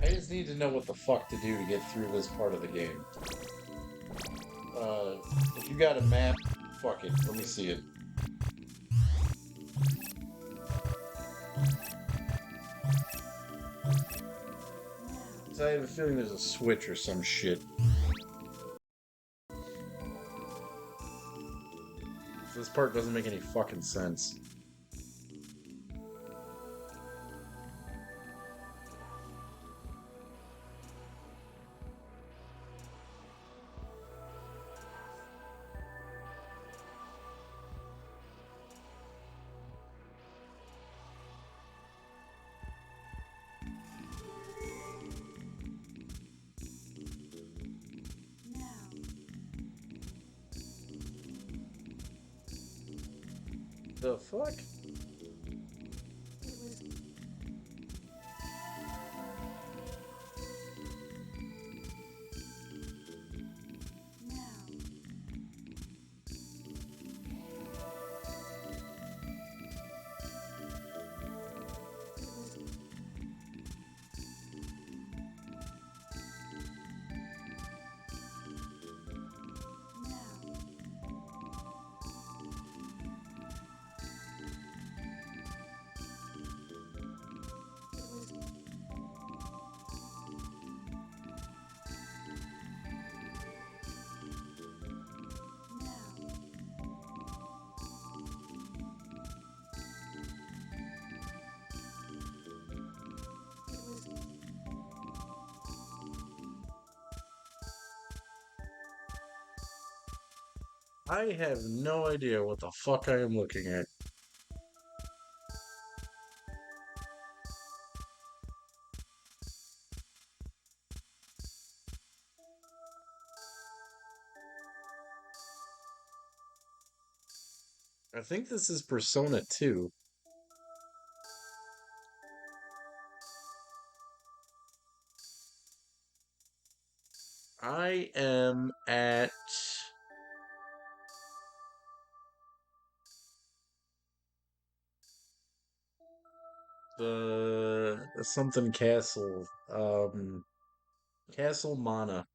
S1: I just need to know what the fuck to do to get through this part of the game. If you got a map, fuck it. Let me see it. So I have a feeling there's a switch or some shit. This part doesn't make any fucking sense. The fuck? I have no idea what the fuck I am looking at. I think this is Persona 2. I am at the something castle. Castle Mana.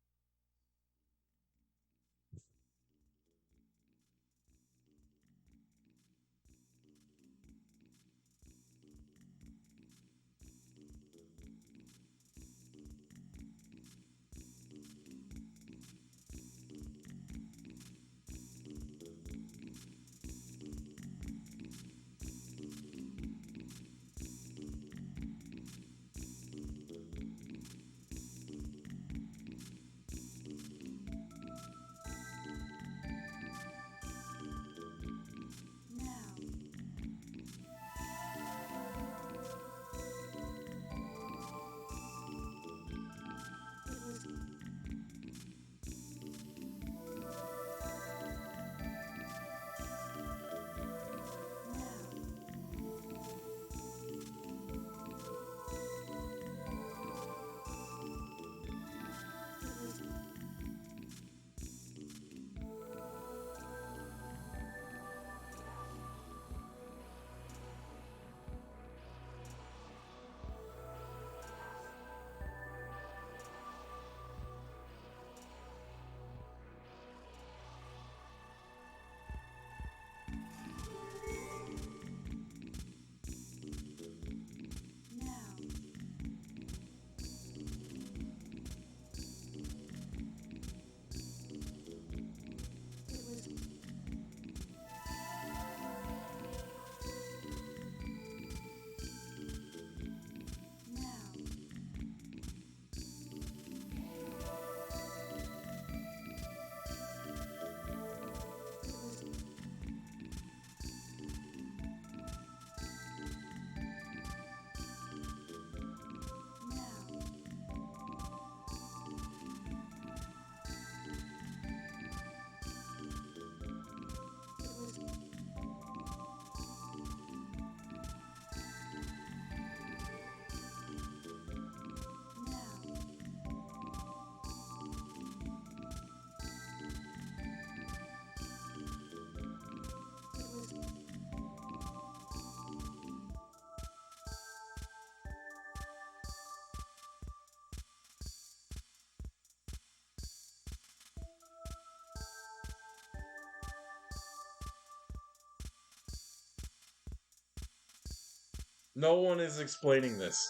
S1: No one is explaining this.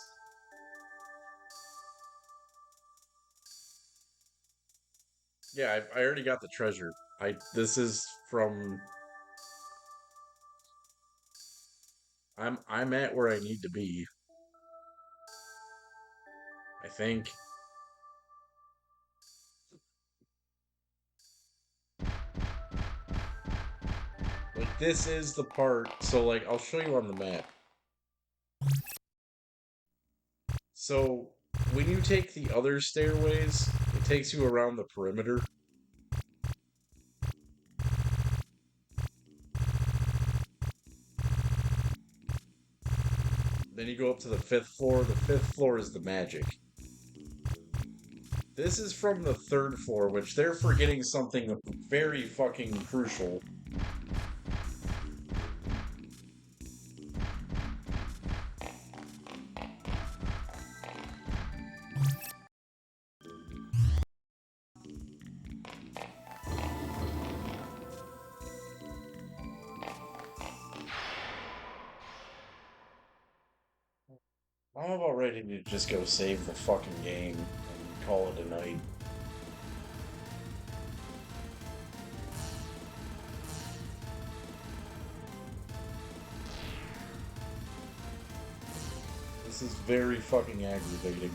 S1: Yeah, I already got the treasure. This is from I'm at where I need to be. I think. Like this is the part, so like I'll show you on the map. So when you take the other stairways, it takes you around the perimeter. Then you go up to the 5th floor. The 5th floor is the magic. This is from the 3rd floor, which they're forgetting something very fucking crucial. I'm about ready to just go save the fucking game and call it a night. This is very fucking aggravating.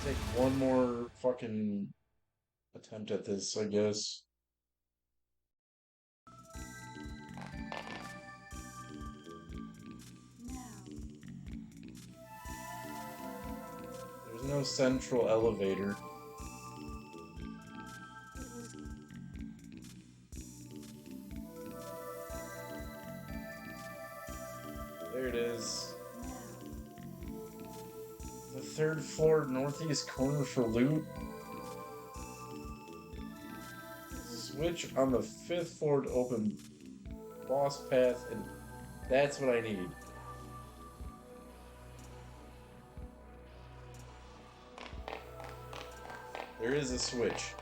S1: Take one more fucking attempt at this, I guess. There's no central elevator. There it is. The 3rd floor northeast corner for loot. Switch on the 5th floor to open boss path, and that's what I need. There is a switch.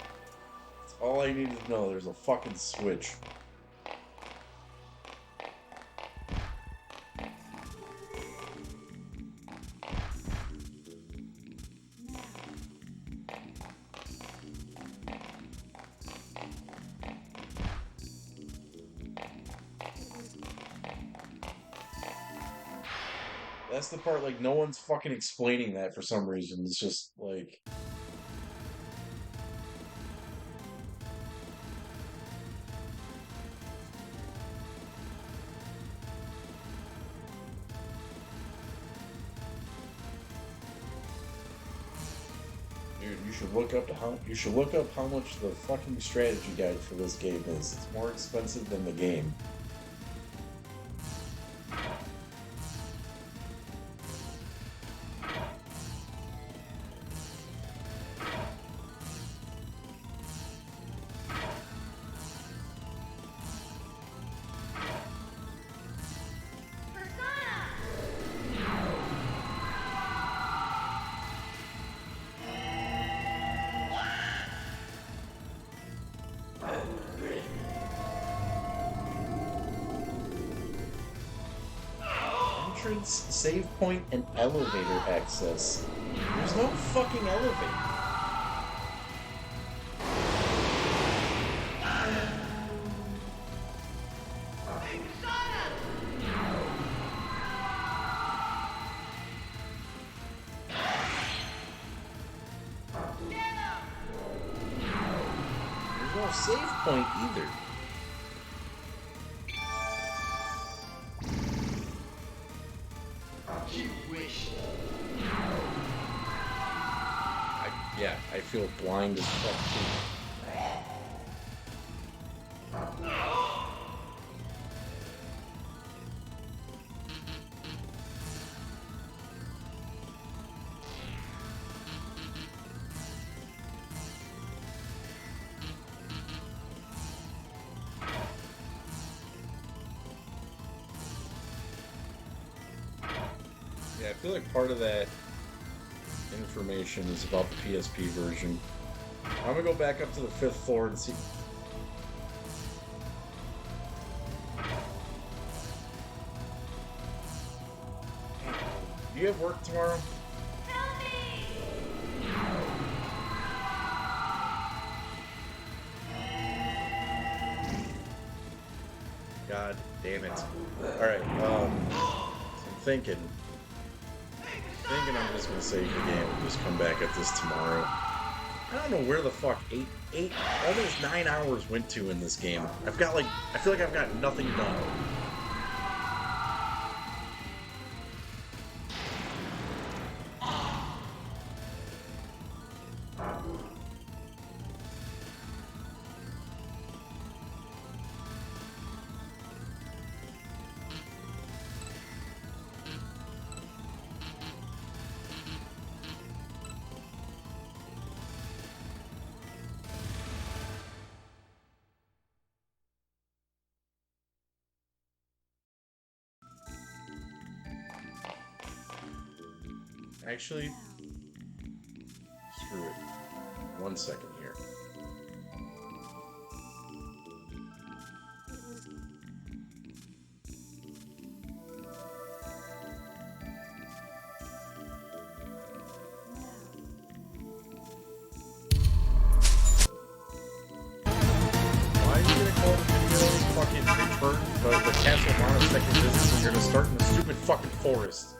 S1: That's all I needed to know. There's a fucking switch. That's the part, like, no one's fucking explaining that for some reason. It's just, like... Dude, you should look up how much the fucking strategy guide for this game is. It's more expensive than the game. Entrance, save point, and elevator access. There's no fucking elevator. There's no save point either. Yeah, I feel blind as fuck too. Yeah, I feel like part of that information is about the PSP version. I'm gonna go back up to the 5th floor and see. Do you have work tomorrow?
S2: Help me!
S1: God damn it. Alright, so I'm thinking I'm just gonna save the game and just come back at this tomorrow. I don't know where the fuck almost 9 hours went to in this game. I feel like I've got nothing done. Actually, screw it. 1 second here. Why are you gonna call the video fucking return the Castle Mana second visit when you're gonna start in the stupid fucking forest?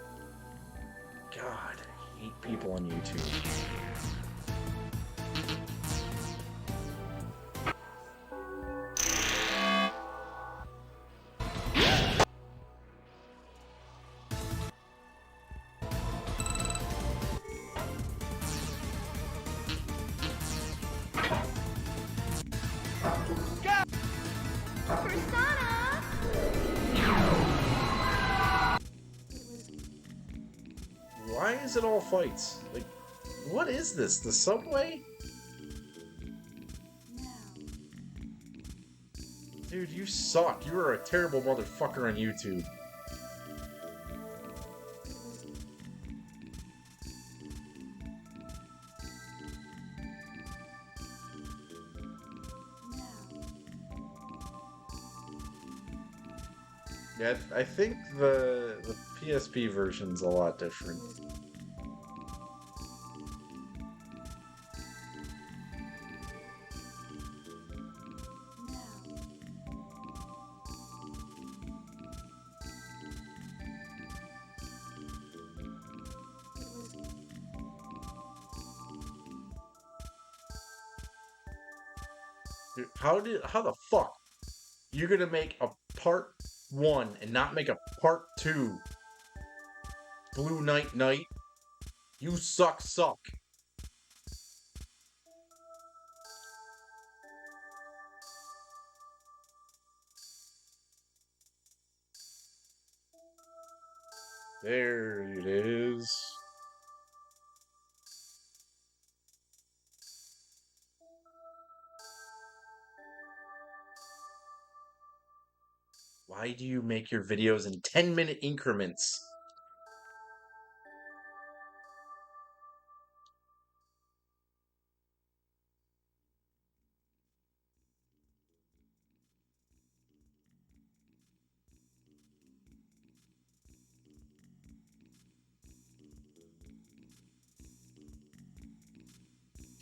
S1: God, I hate people on YouTube.
S2: Persona!
S1: Why is it all fights? Like, what is this? The subway? Dude, you suck. You are a terrible motherfucker on YouTube. Yeah, I think the PSP version's a lot different. Dude, how the fuck you're gonna make a part 1 and not make a part 2? Blue Knight Knight, you suck. There it is. Why do you make your videos in 10-minute increments?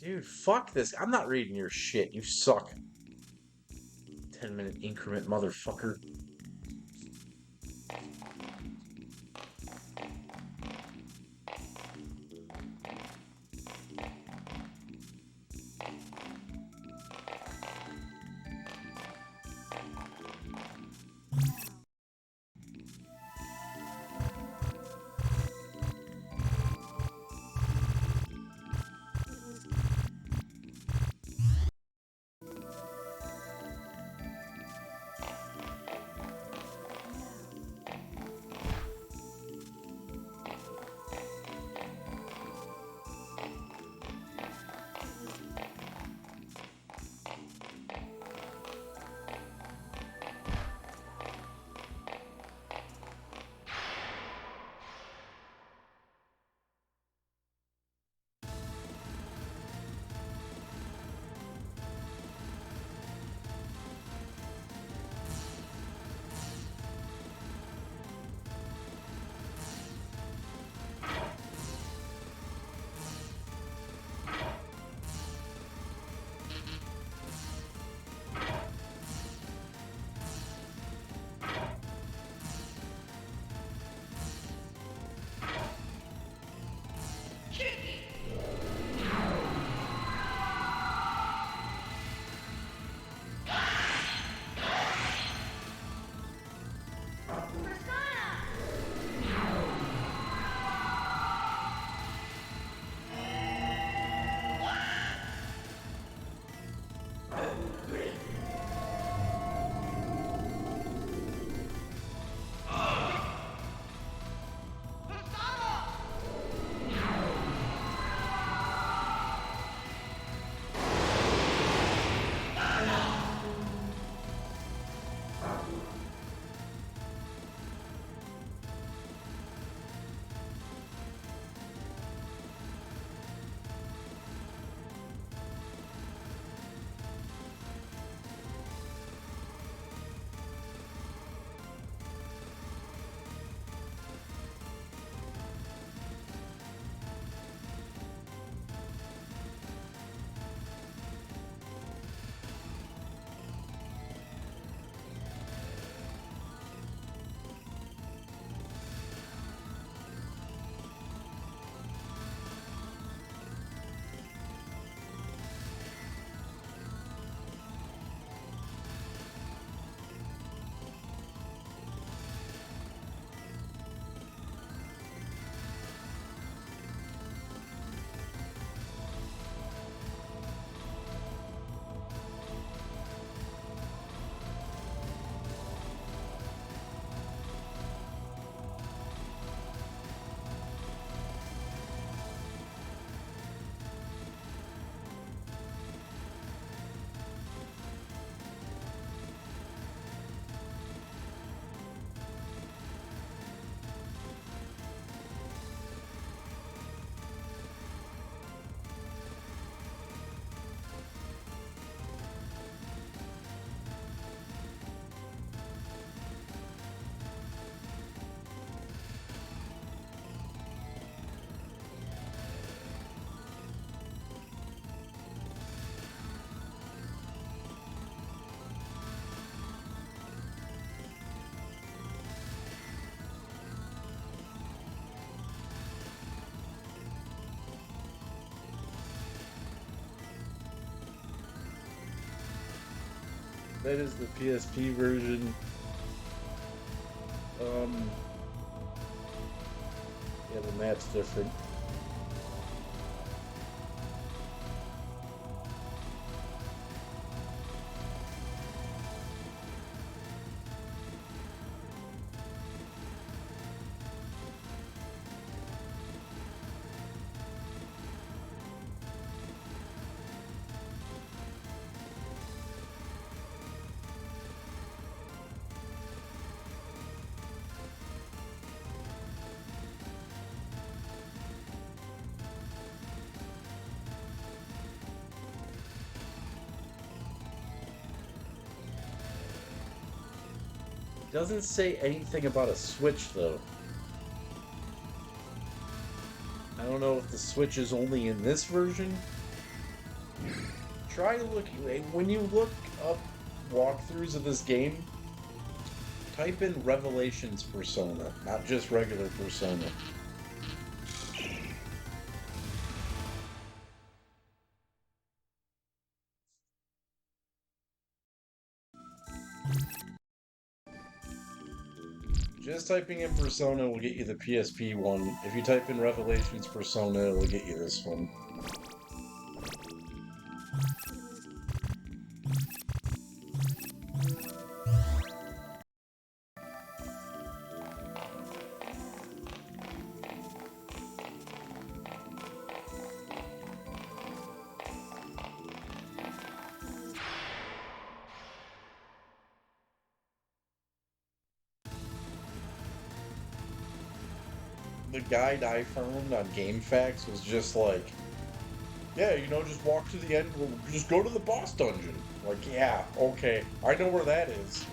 S1: Dude, fuck this. I'm not reading your shit. You suck. 10-minute increment, motherfucker. that is the PSP version. Yeah, the map's different. Doesn't say anything about a Switch, though. I don't know if the Switch is only in this version. Try looking. When you look up walkthroughs of this game, type in Revelations Persona, not just regular Persona. Just typing in Persona will get you the PSP one. If you type in Revelations Persona, it will get you this one. The guide I found on GameFAQs was just like, yeah, just walk to the end, just go to the boss dungeon. Like, yeah, okay, I know where that is.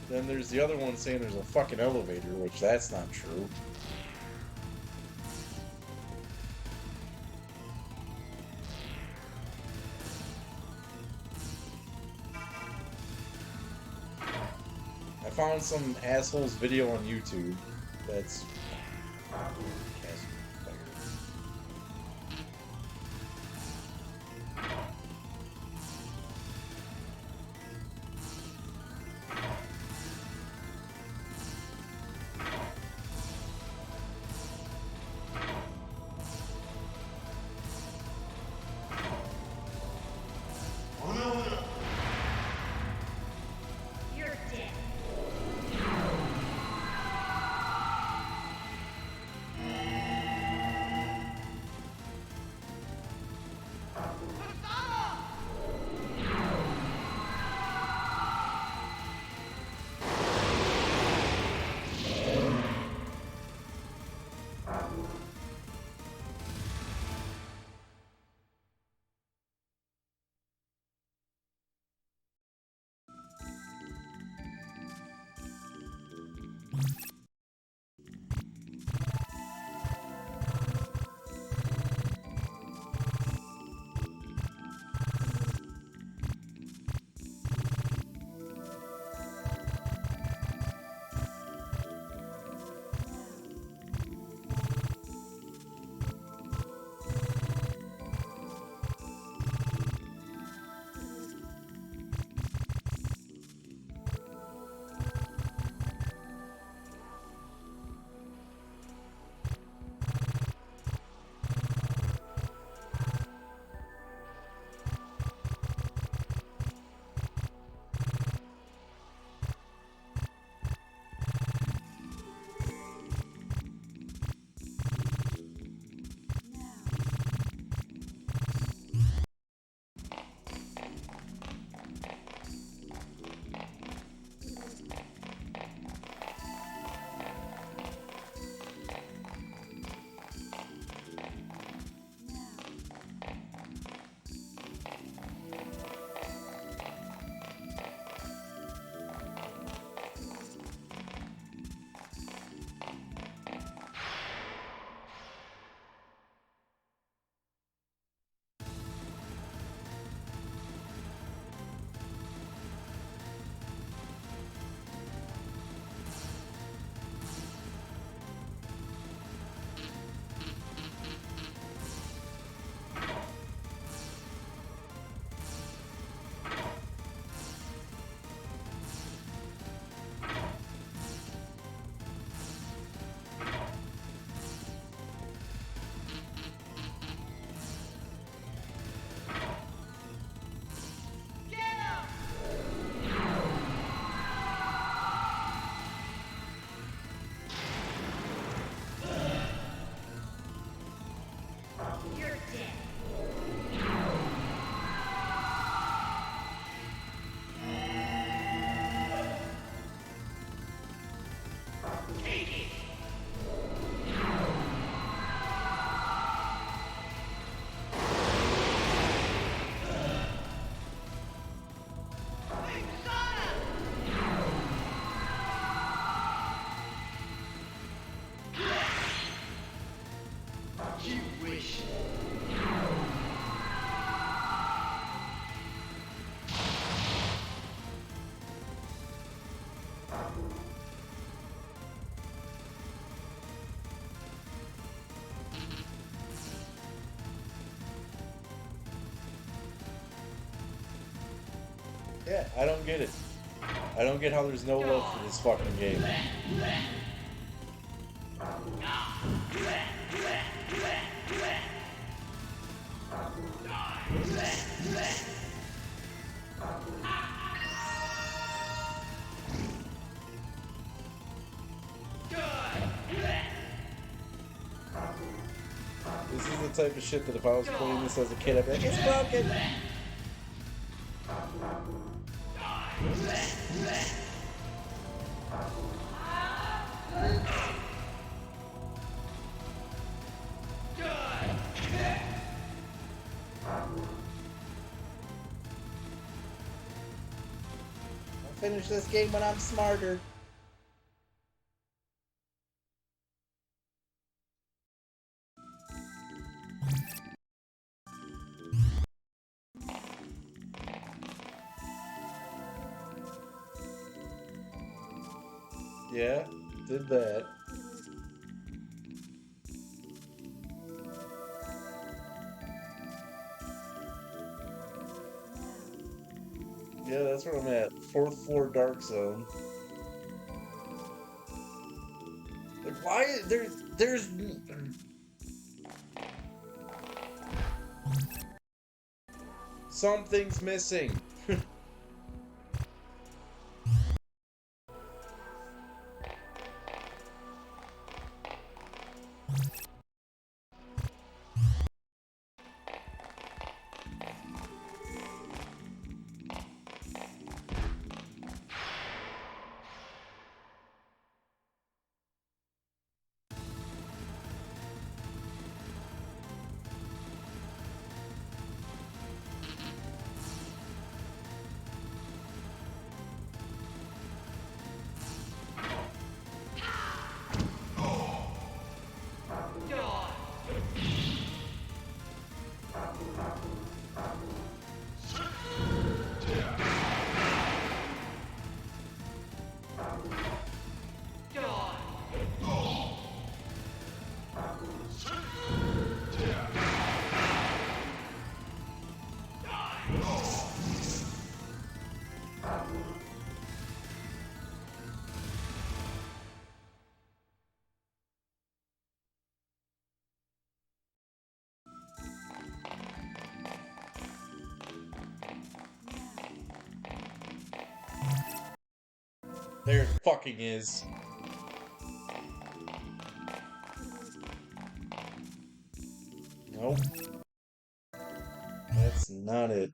S1: Then there's the other one saying there's a fucking elevator, which that's not true. I found some asshole's video on YouTube that's
S2: You're dead.
S1: Yeah, I don't get it. I don't get how there's no love for this fucking game. This is the type of shit that if I was playing this as a kid, I'd be like, it's broken! I'll finish this game when I'm smarter. Yeah, did that. Yeah, that's where I'm at. 4th floor dark zone. Like, why? There's. Something's missing. There it fucking is. Nope. That's not it.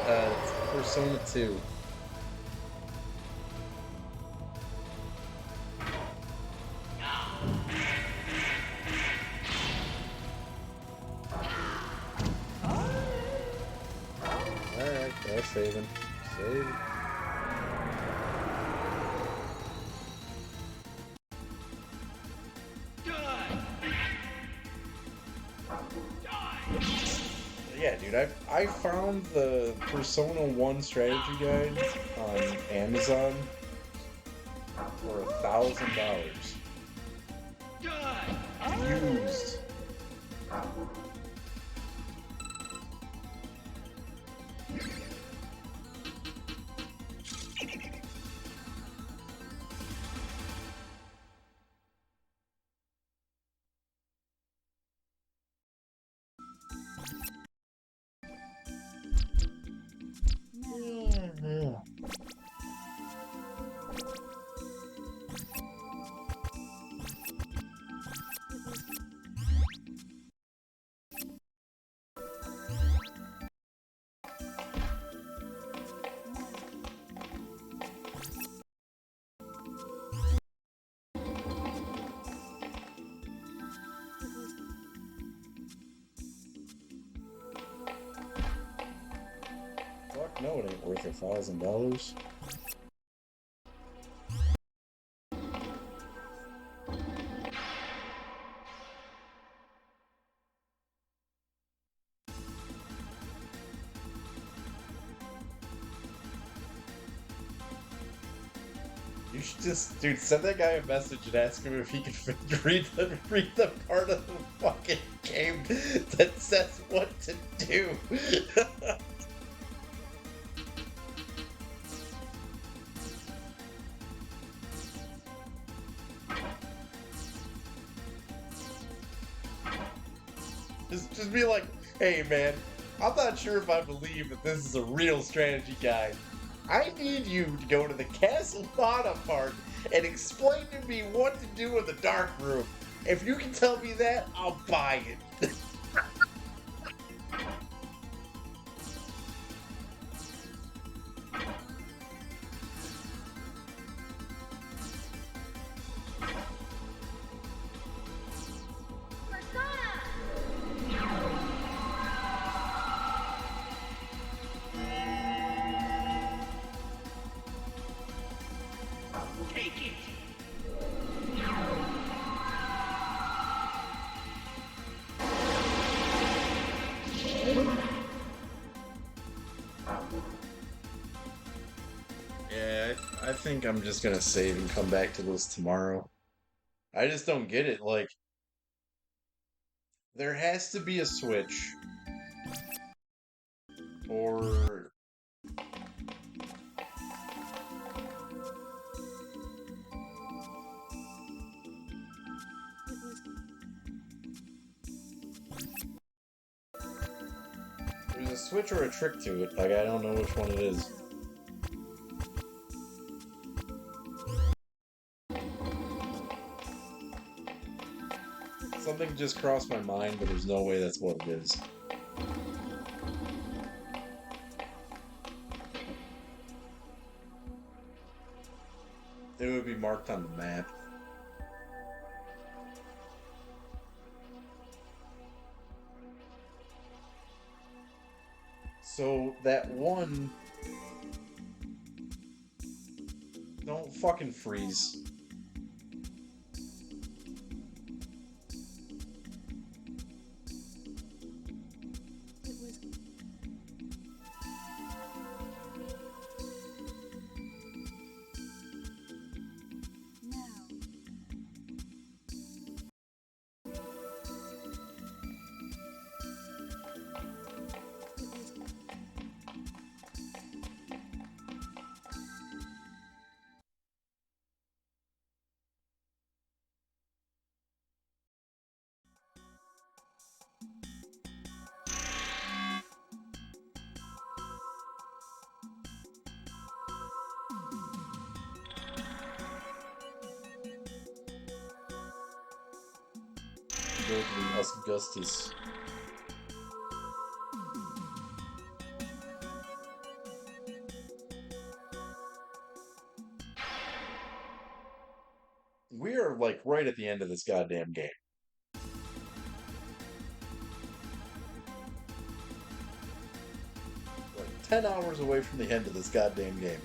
S1: That's Persona 2. Alright, that's saving. Save. Yeah, dude, I found the Persona 1 strategy guide on Amazon for $1,000. Used. No, it ain't worth $1,000. You should just, dude, send that guy a message and ask him if he can read the part of the fucking game that says what to do. Just be like, hey man, I'm not sure if I believe that this is a real strategy guide. I need you to go to the Castle Fauna part and explain to me what to do in the dark room. If you can tell me that, I'll buy it. Yeah, I think I'm just gonna save and come back to this tomorrow. I just don't get it. Like, there has to be a switch. Or there's a switch or a trick to it. Like, I don't know which one it is. Something just crossed my mind, but there's no way that's what it is. It would be marked on the map. So that one... Don't fucking freeze. Go to the Augustus. We are like right at the end of this goddamn game. Like 10 hours away from the end of this goddamn game.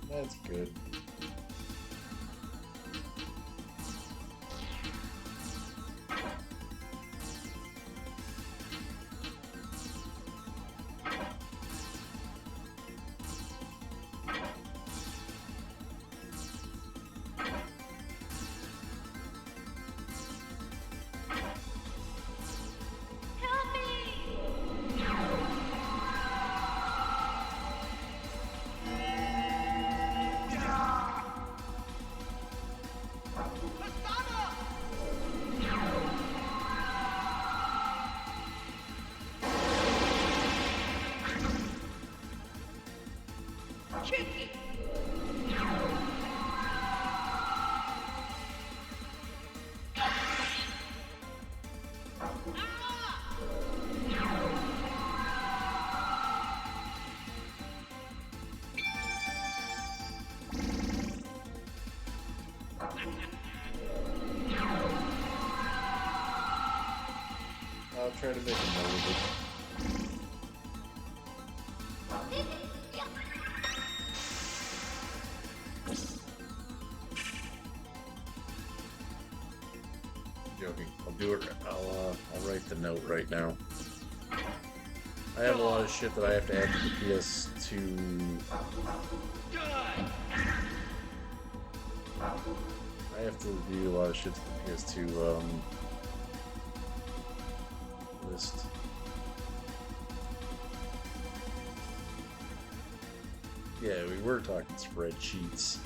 S1: That's good. try to make a note of it. Joking. I'll do it. I'll write the note right now. I have a lot of shit that I have to add to the PS2. I have to do a lot of shit to the PS2 list. Yeah, we were talking spreadsheets.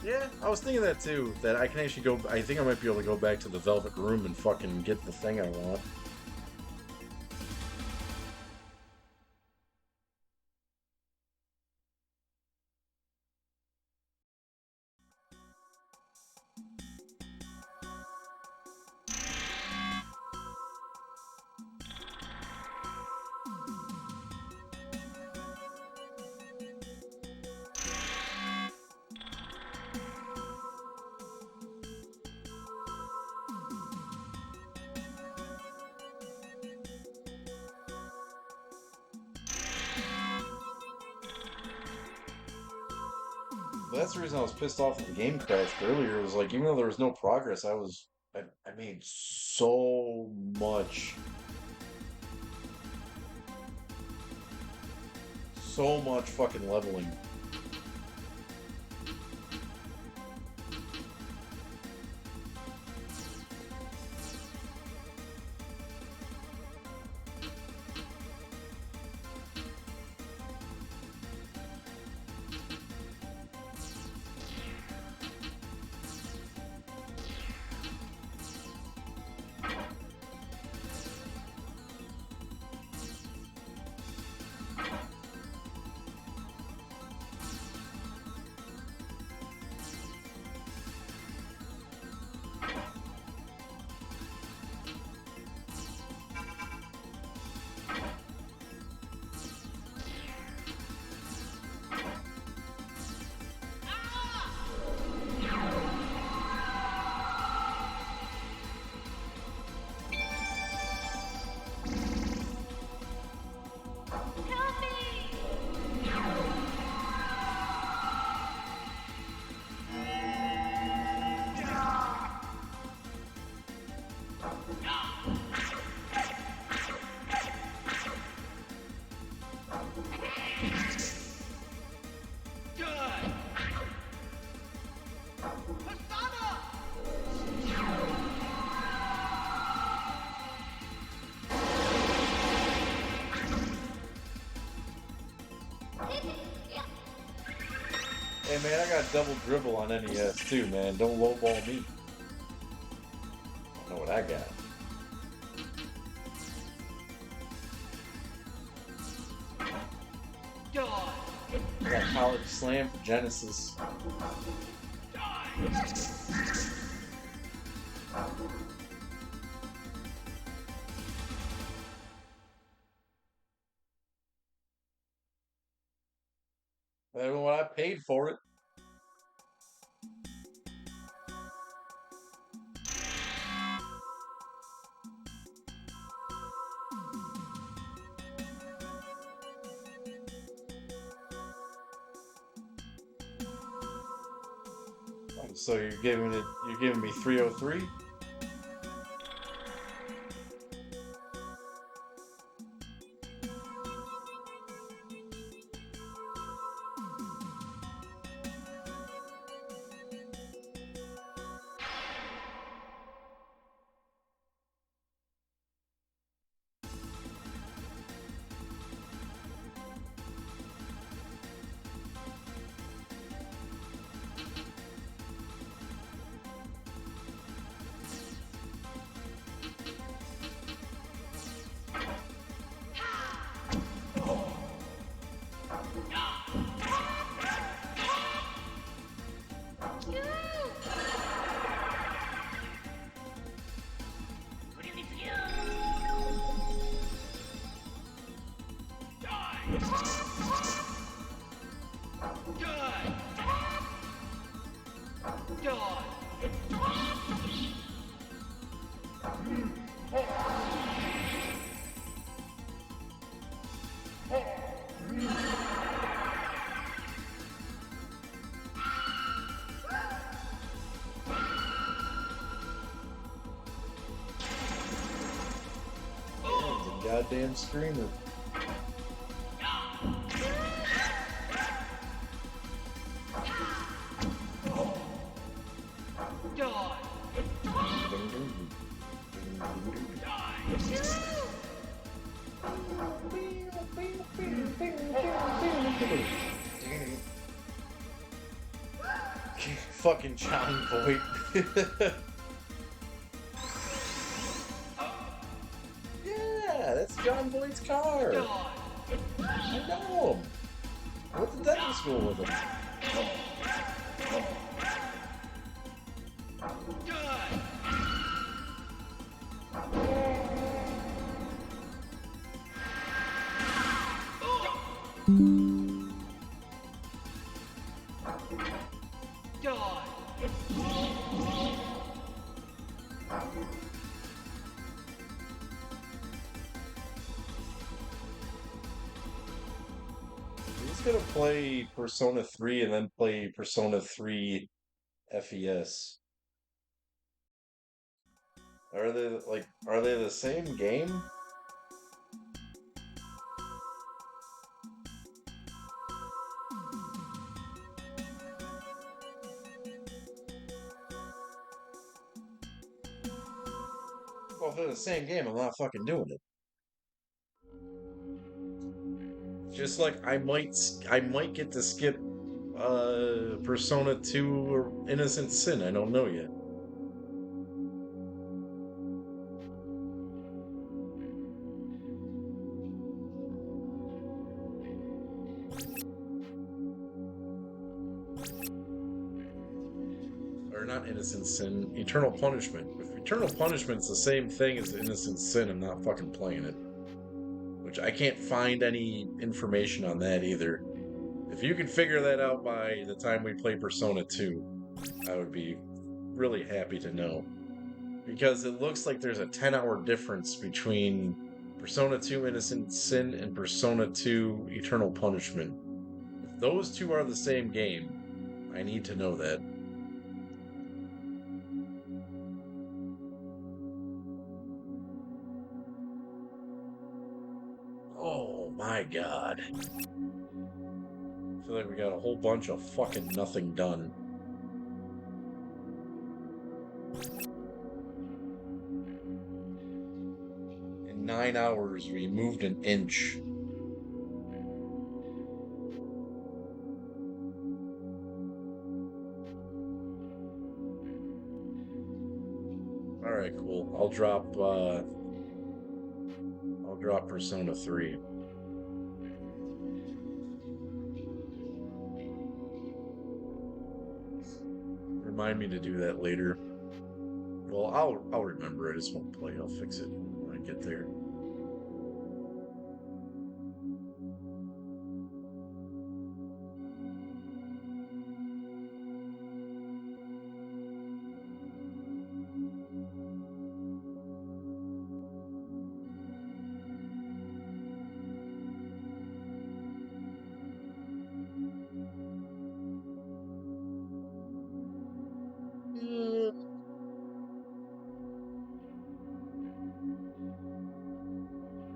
S1: Yeah, I was thinking that too. That I can actually go. I think I might be able to go back to the Velvet Room and fucking get the thing I want. But that's the reason I was pissed off that the game crashed earlier. It was like, even though there was no progress, I made so much fucking leveling. Hey man, I got double dribble on NES too, man. Don't lowball me. I know what I got. I got College Slam for Genesis. I don't know what I paid for it. So you're giving me 303? goddamn screamer. Fucking John Boy. Yeah, that's John Boyd's car. I know him. I went to dental school with him. He's gonna play Persona 3 and then play Persona 3 FES. Are they the same game? Well, if they're the same game, I'm not fucking doing it. Just like I might get to skip Persona 2 or Innocent Sin. I don't know yet. Or not Innocent Sin, Eternal Punishment. If Eternal Punishment's the same thing as Innocent Sin, I'm not fucking playing it. Which I can't find any information on that either. If you can figure that out by the time we play Persona 2, I would be really happy to know. Because it looks like there's a 10-hour difference between Persona 2 Innocent Sin and Persona 2 Eternal Punishment. If those two are the same game, I need to know that. Oh my god. I feel like we got a whole bunch of fucking nothing done. In 9 hours, we moved an inch. Alright, cool. I'll drop Persona 3. Remind me to do that later. Well, I'll remember. I just won't play. I'll fix it when I get there.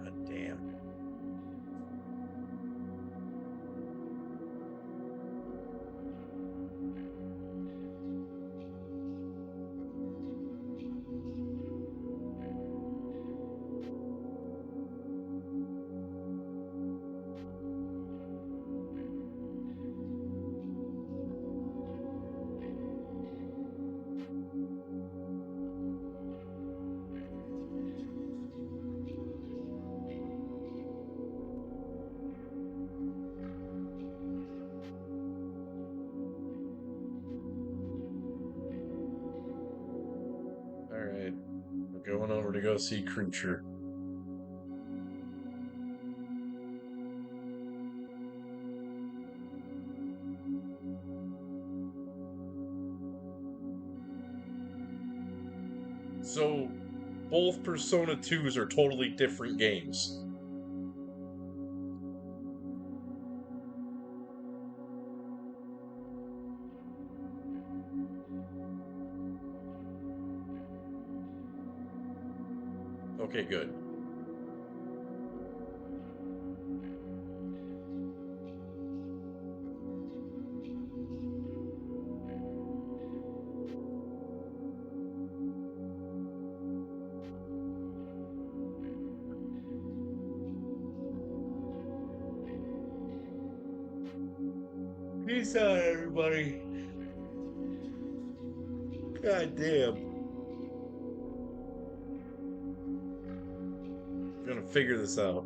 S1: God damn. Alright. We're going over to go see Creature. So, both Persona 2s are totally different games. Okay, good. Peace out, everybody. God damn. I'm gonna figure this out.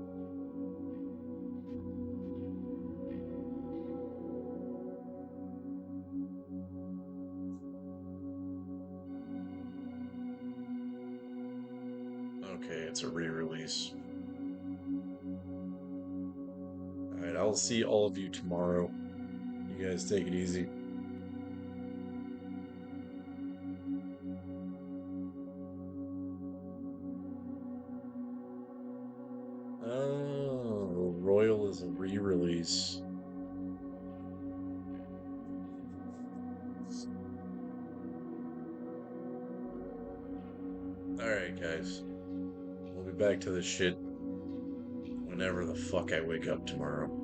S1: Okay, it's a re-release. Alright, I'll see all of you tomorrow. You guys take it easy. Oh, Royal is a re-release. Alright, guys. We'll be back to this shit whenever the fuck I wake up tomorrow.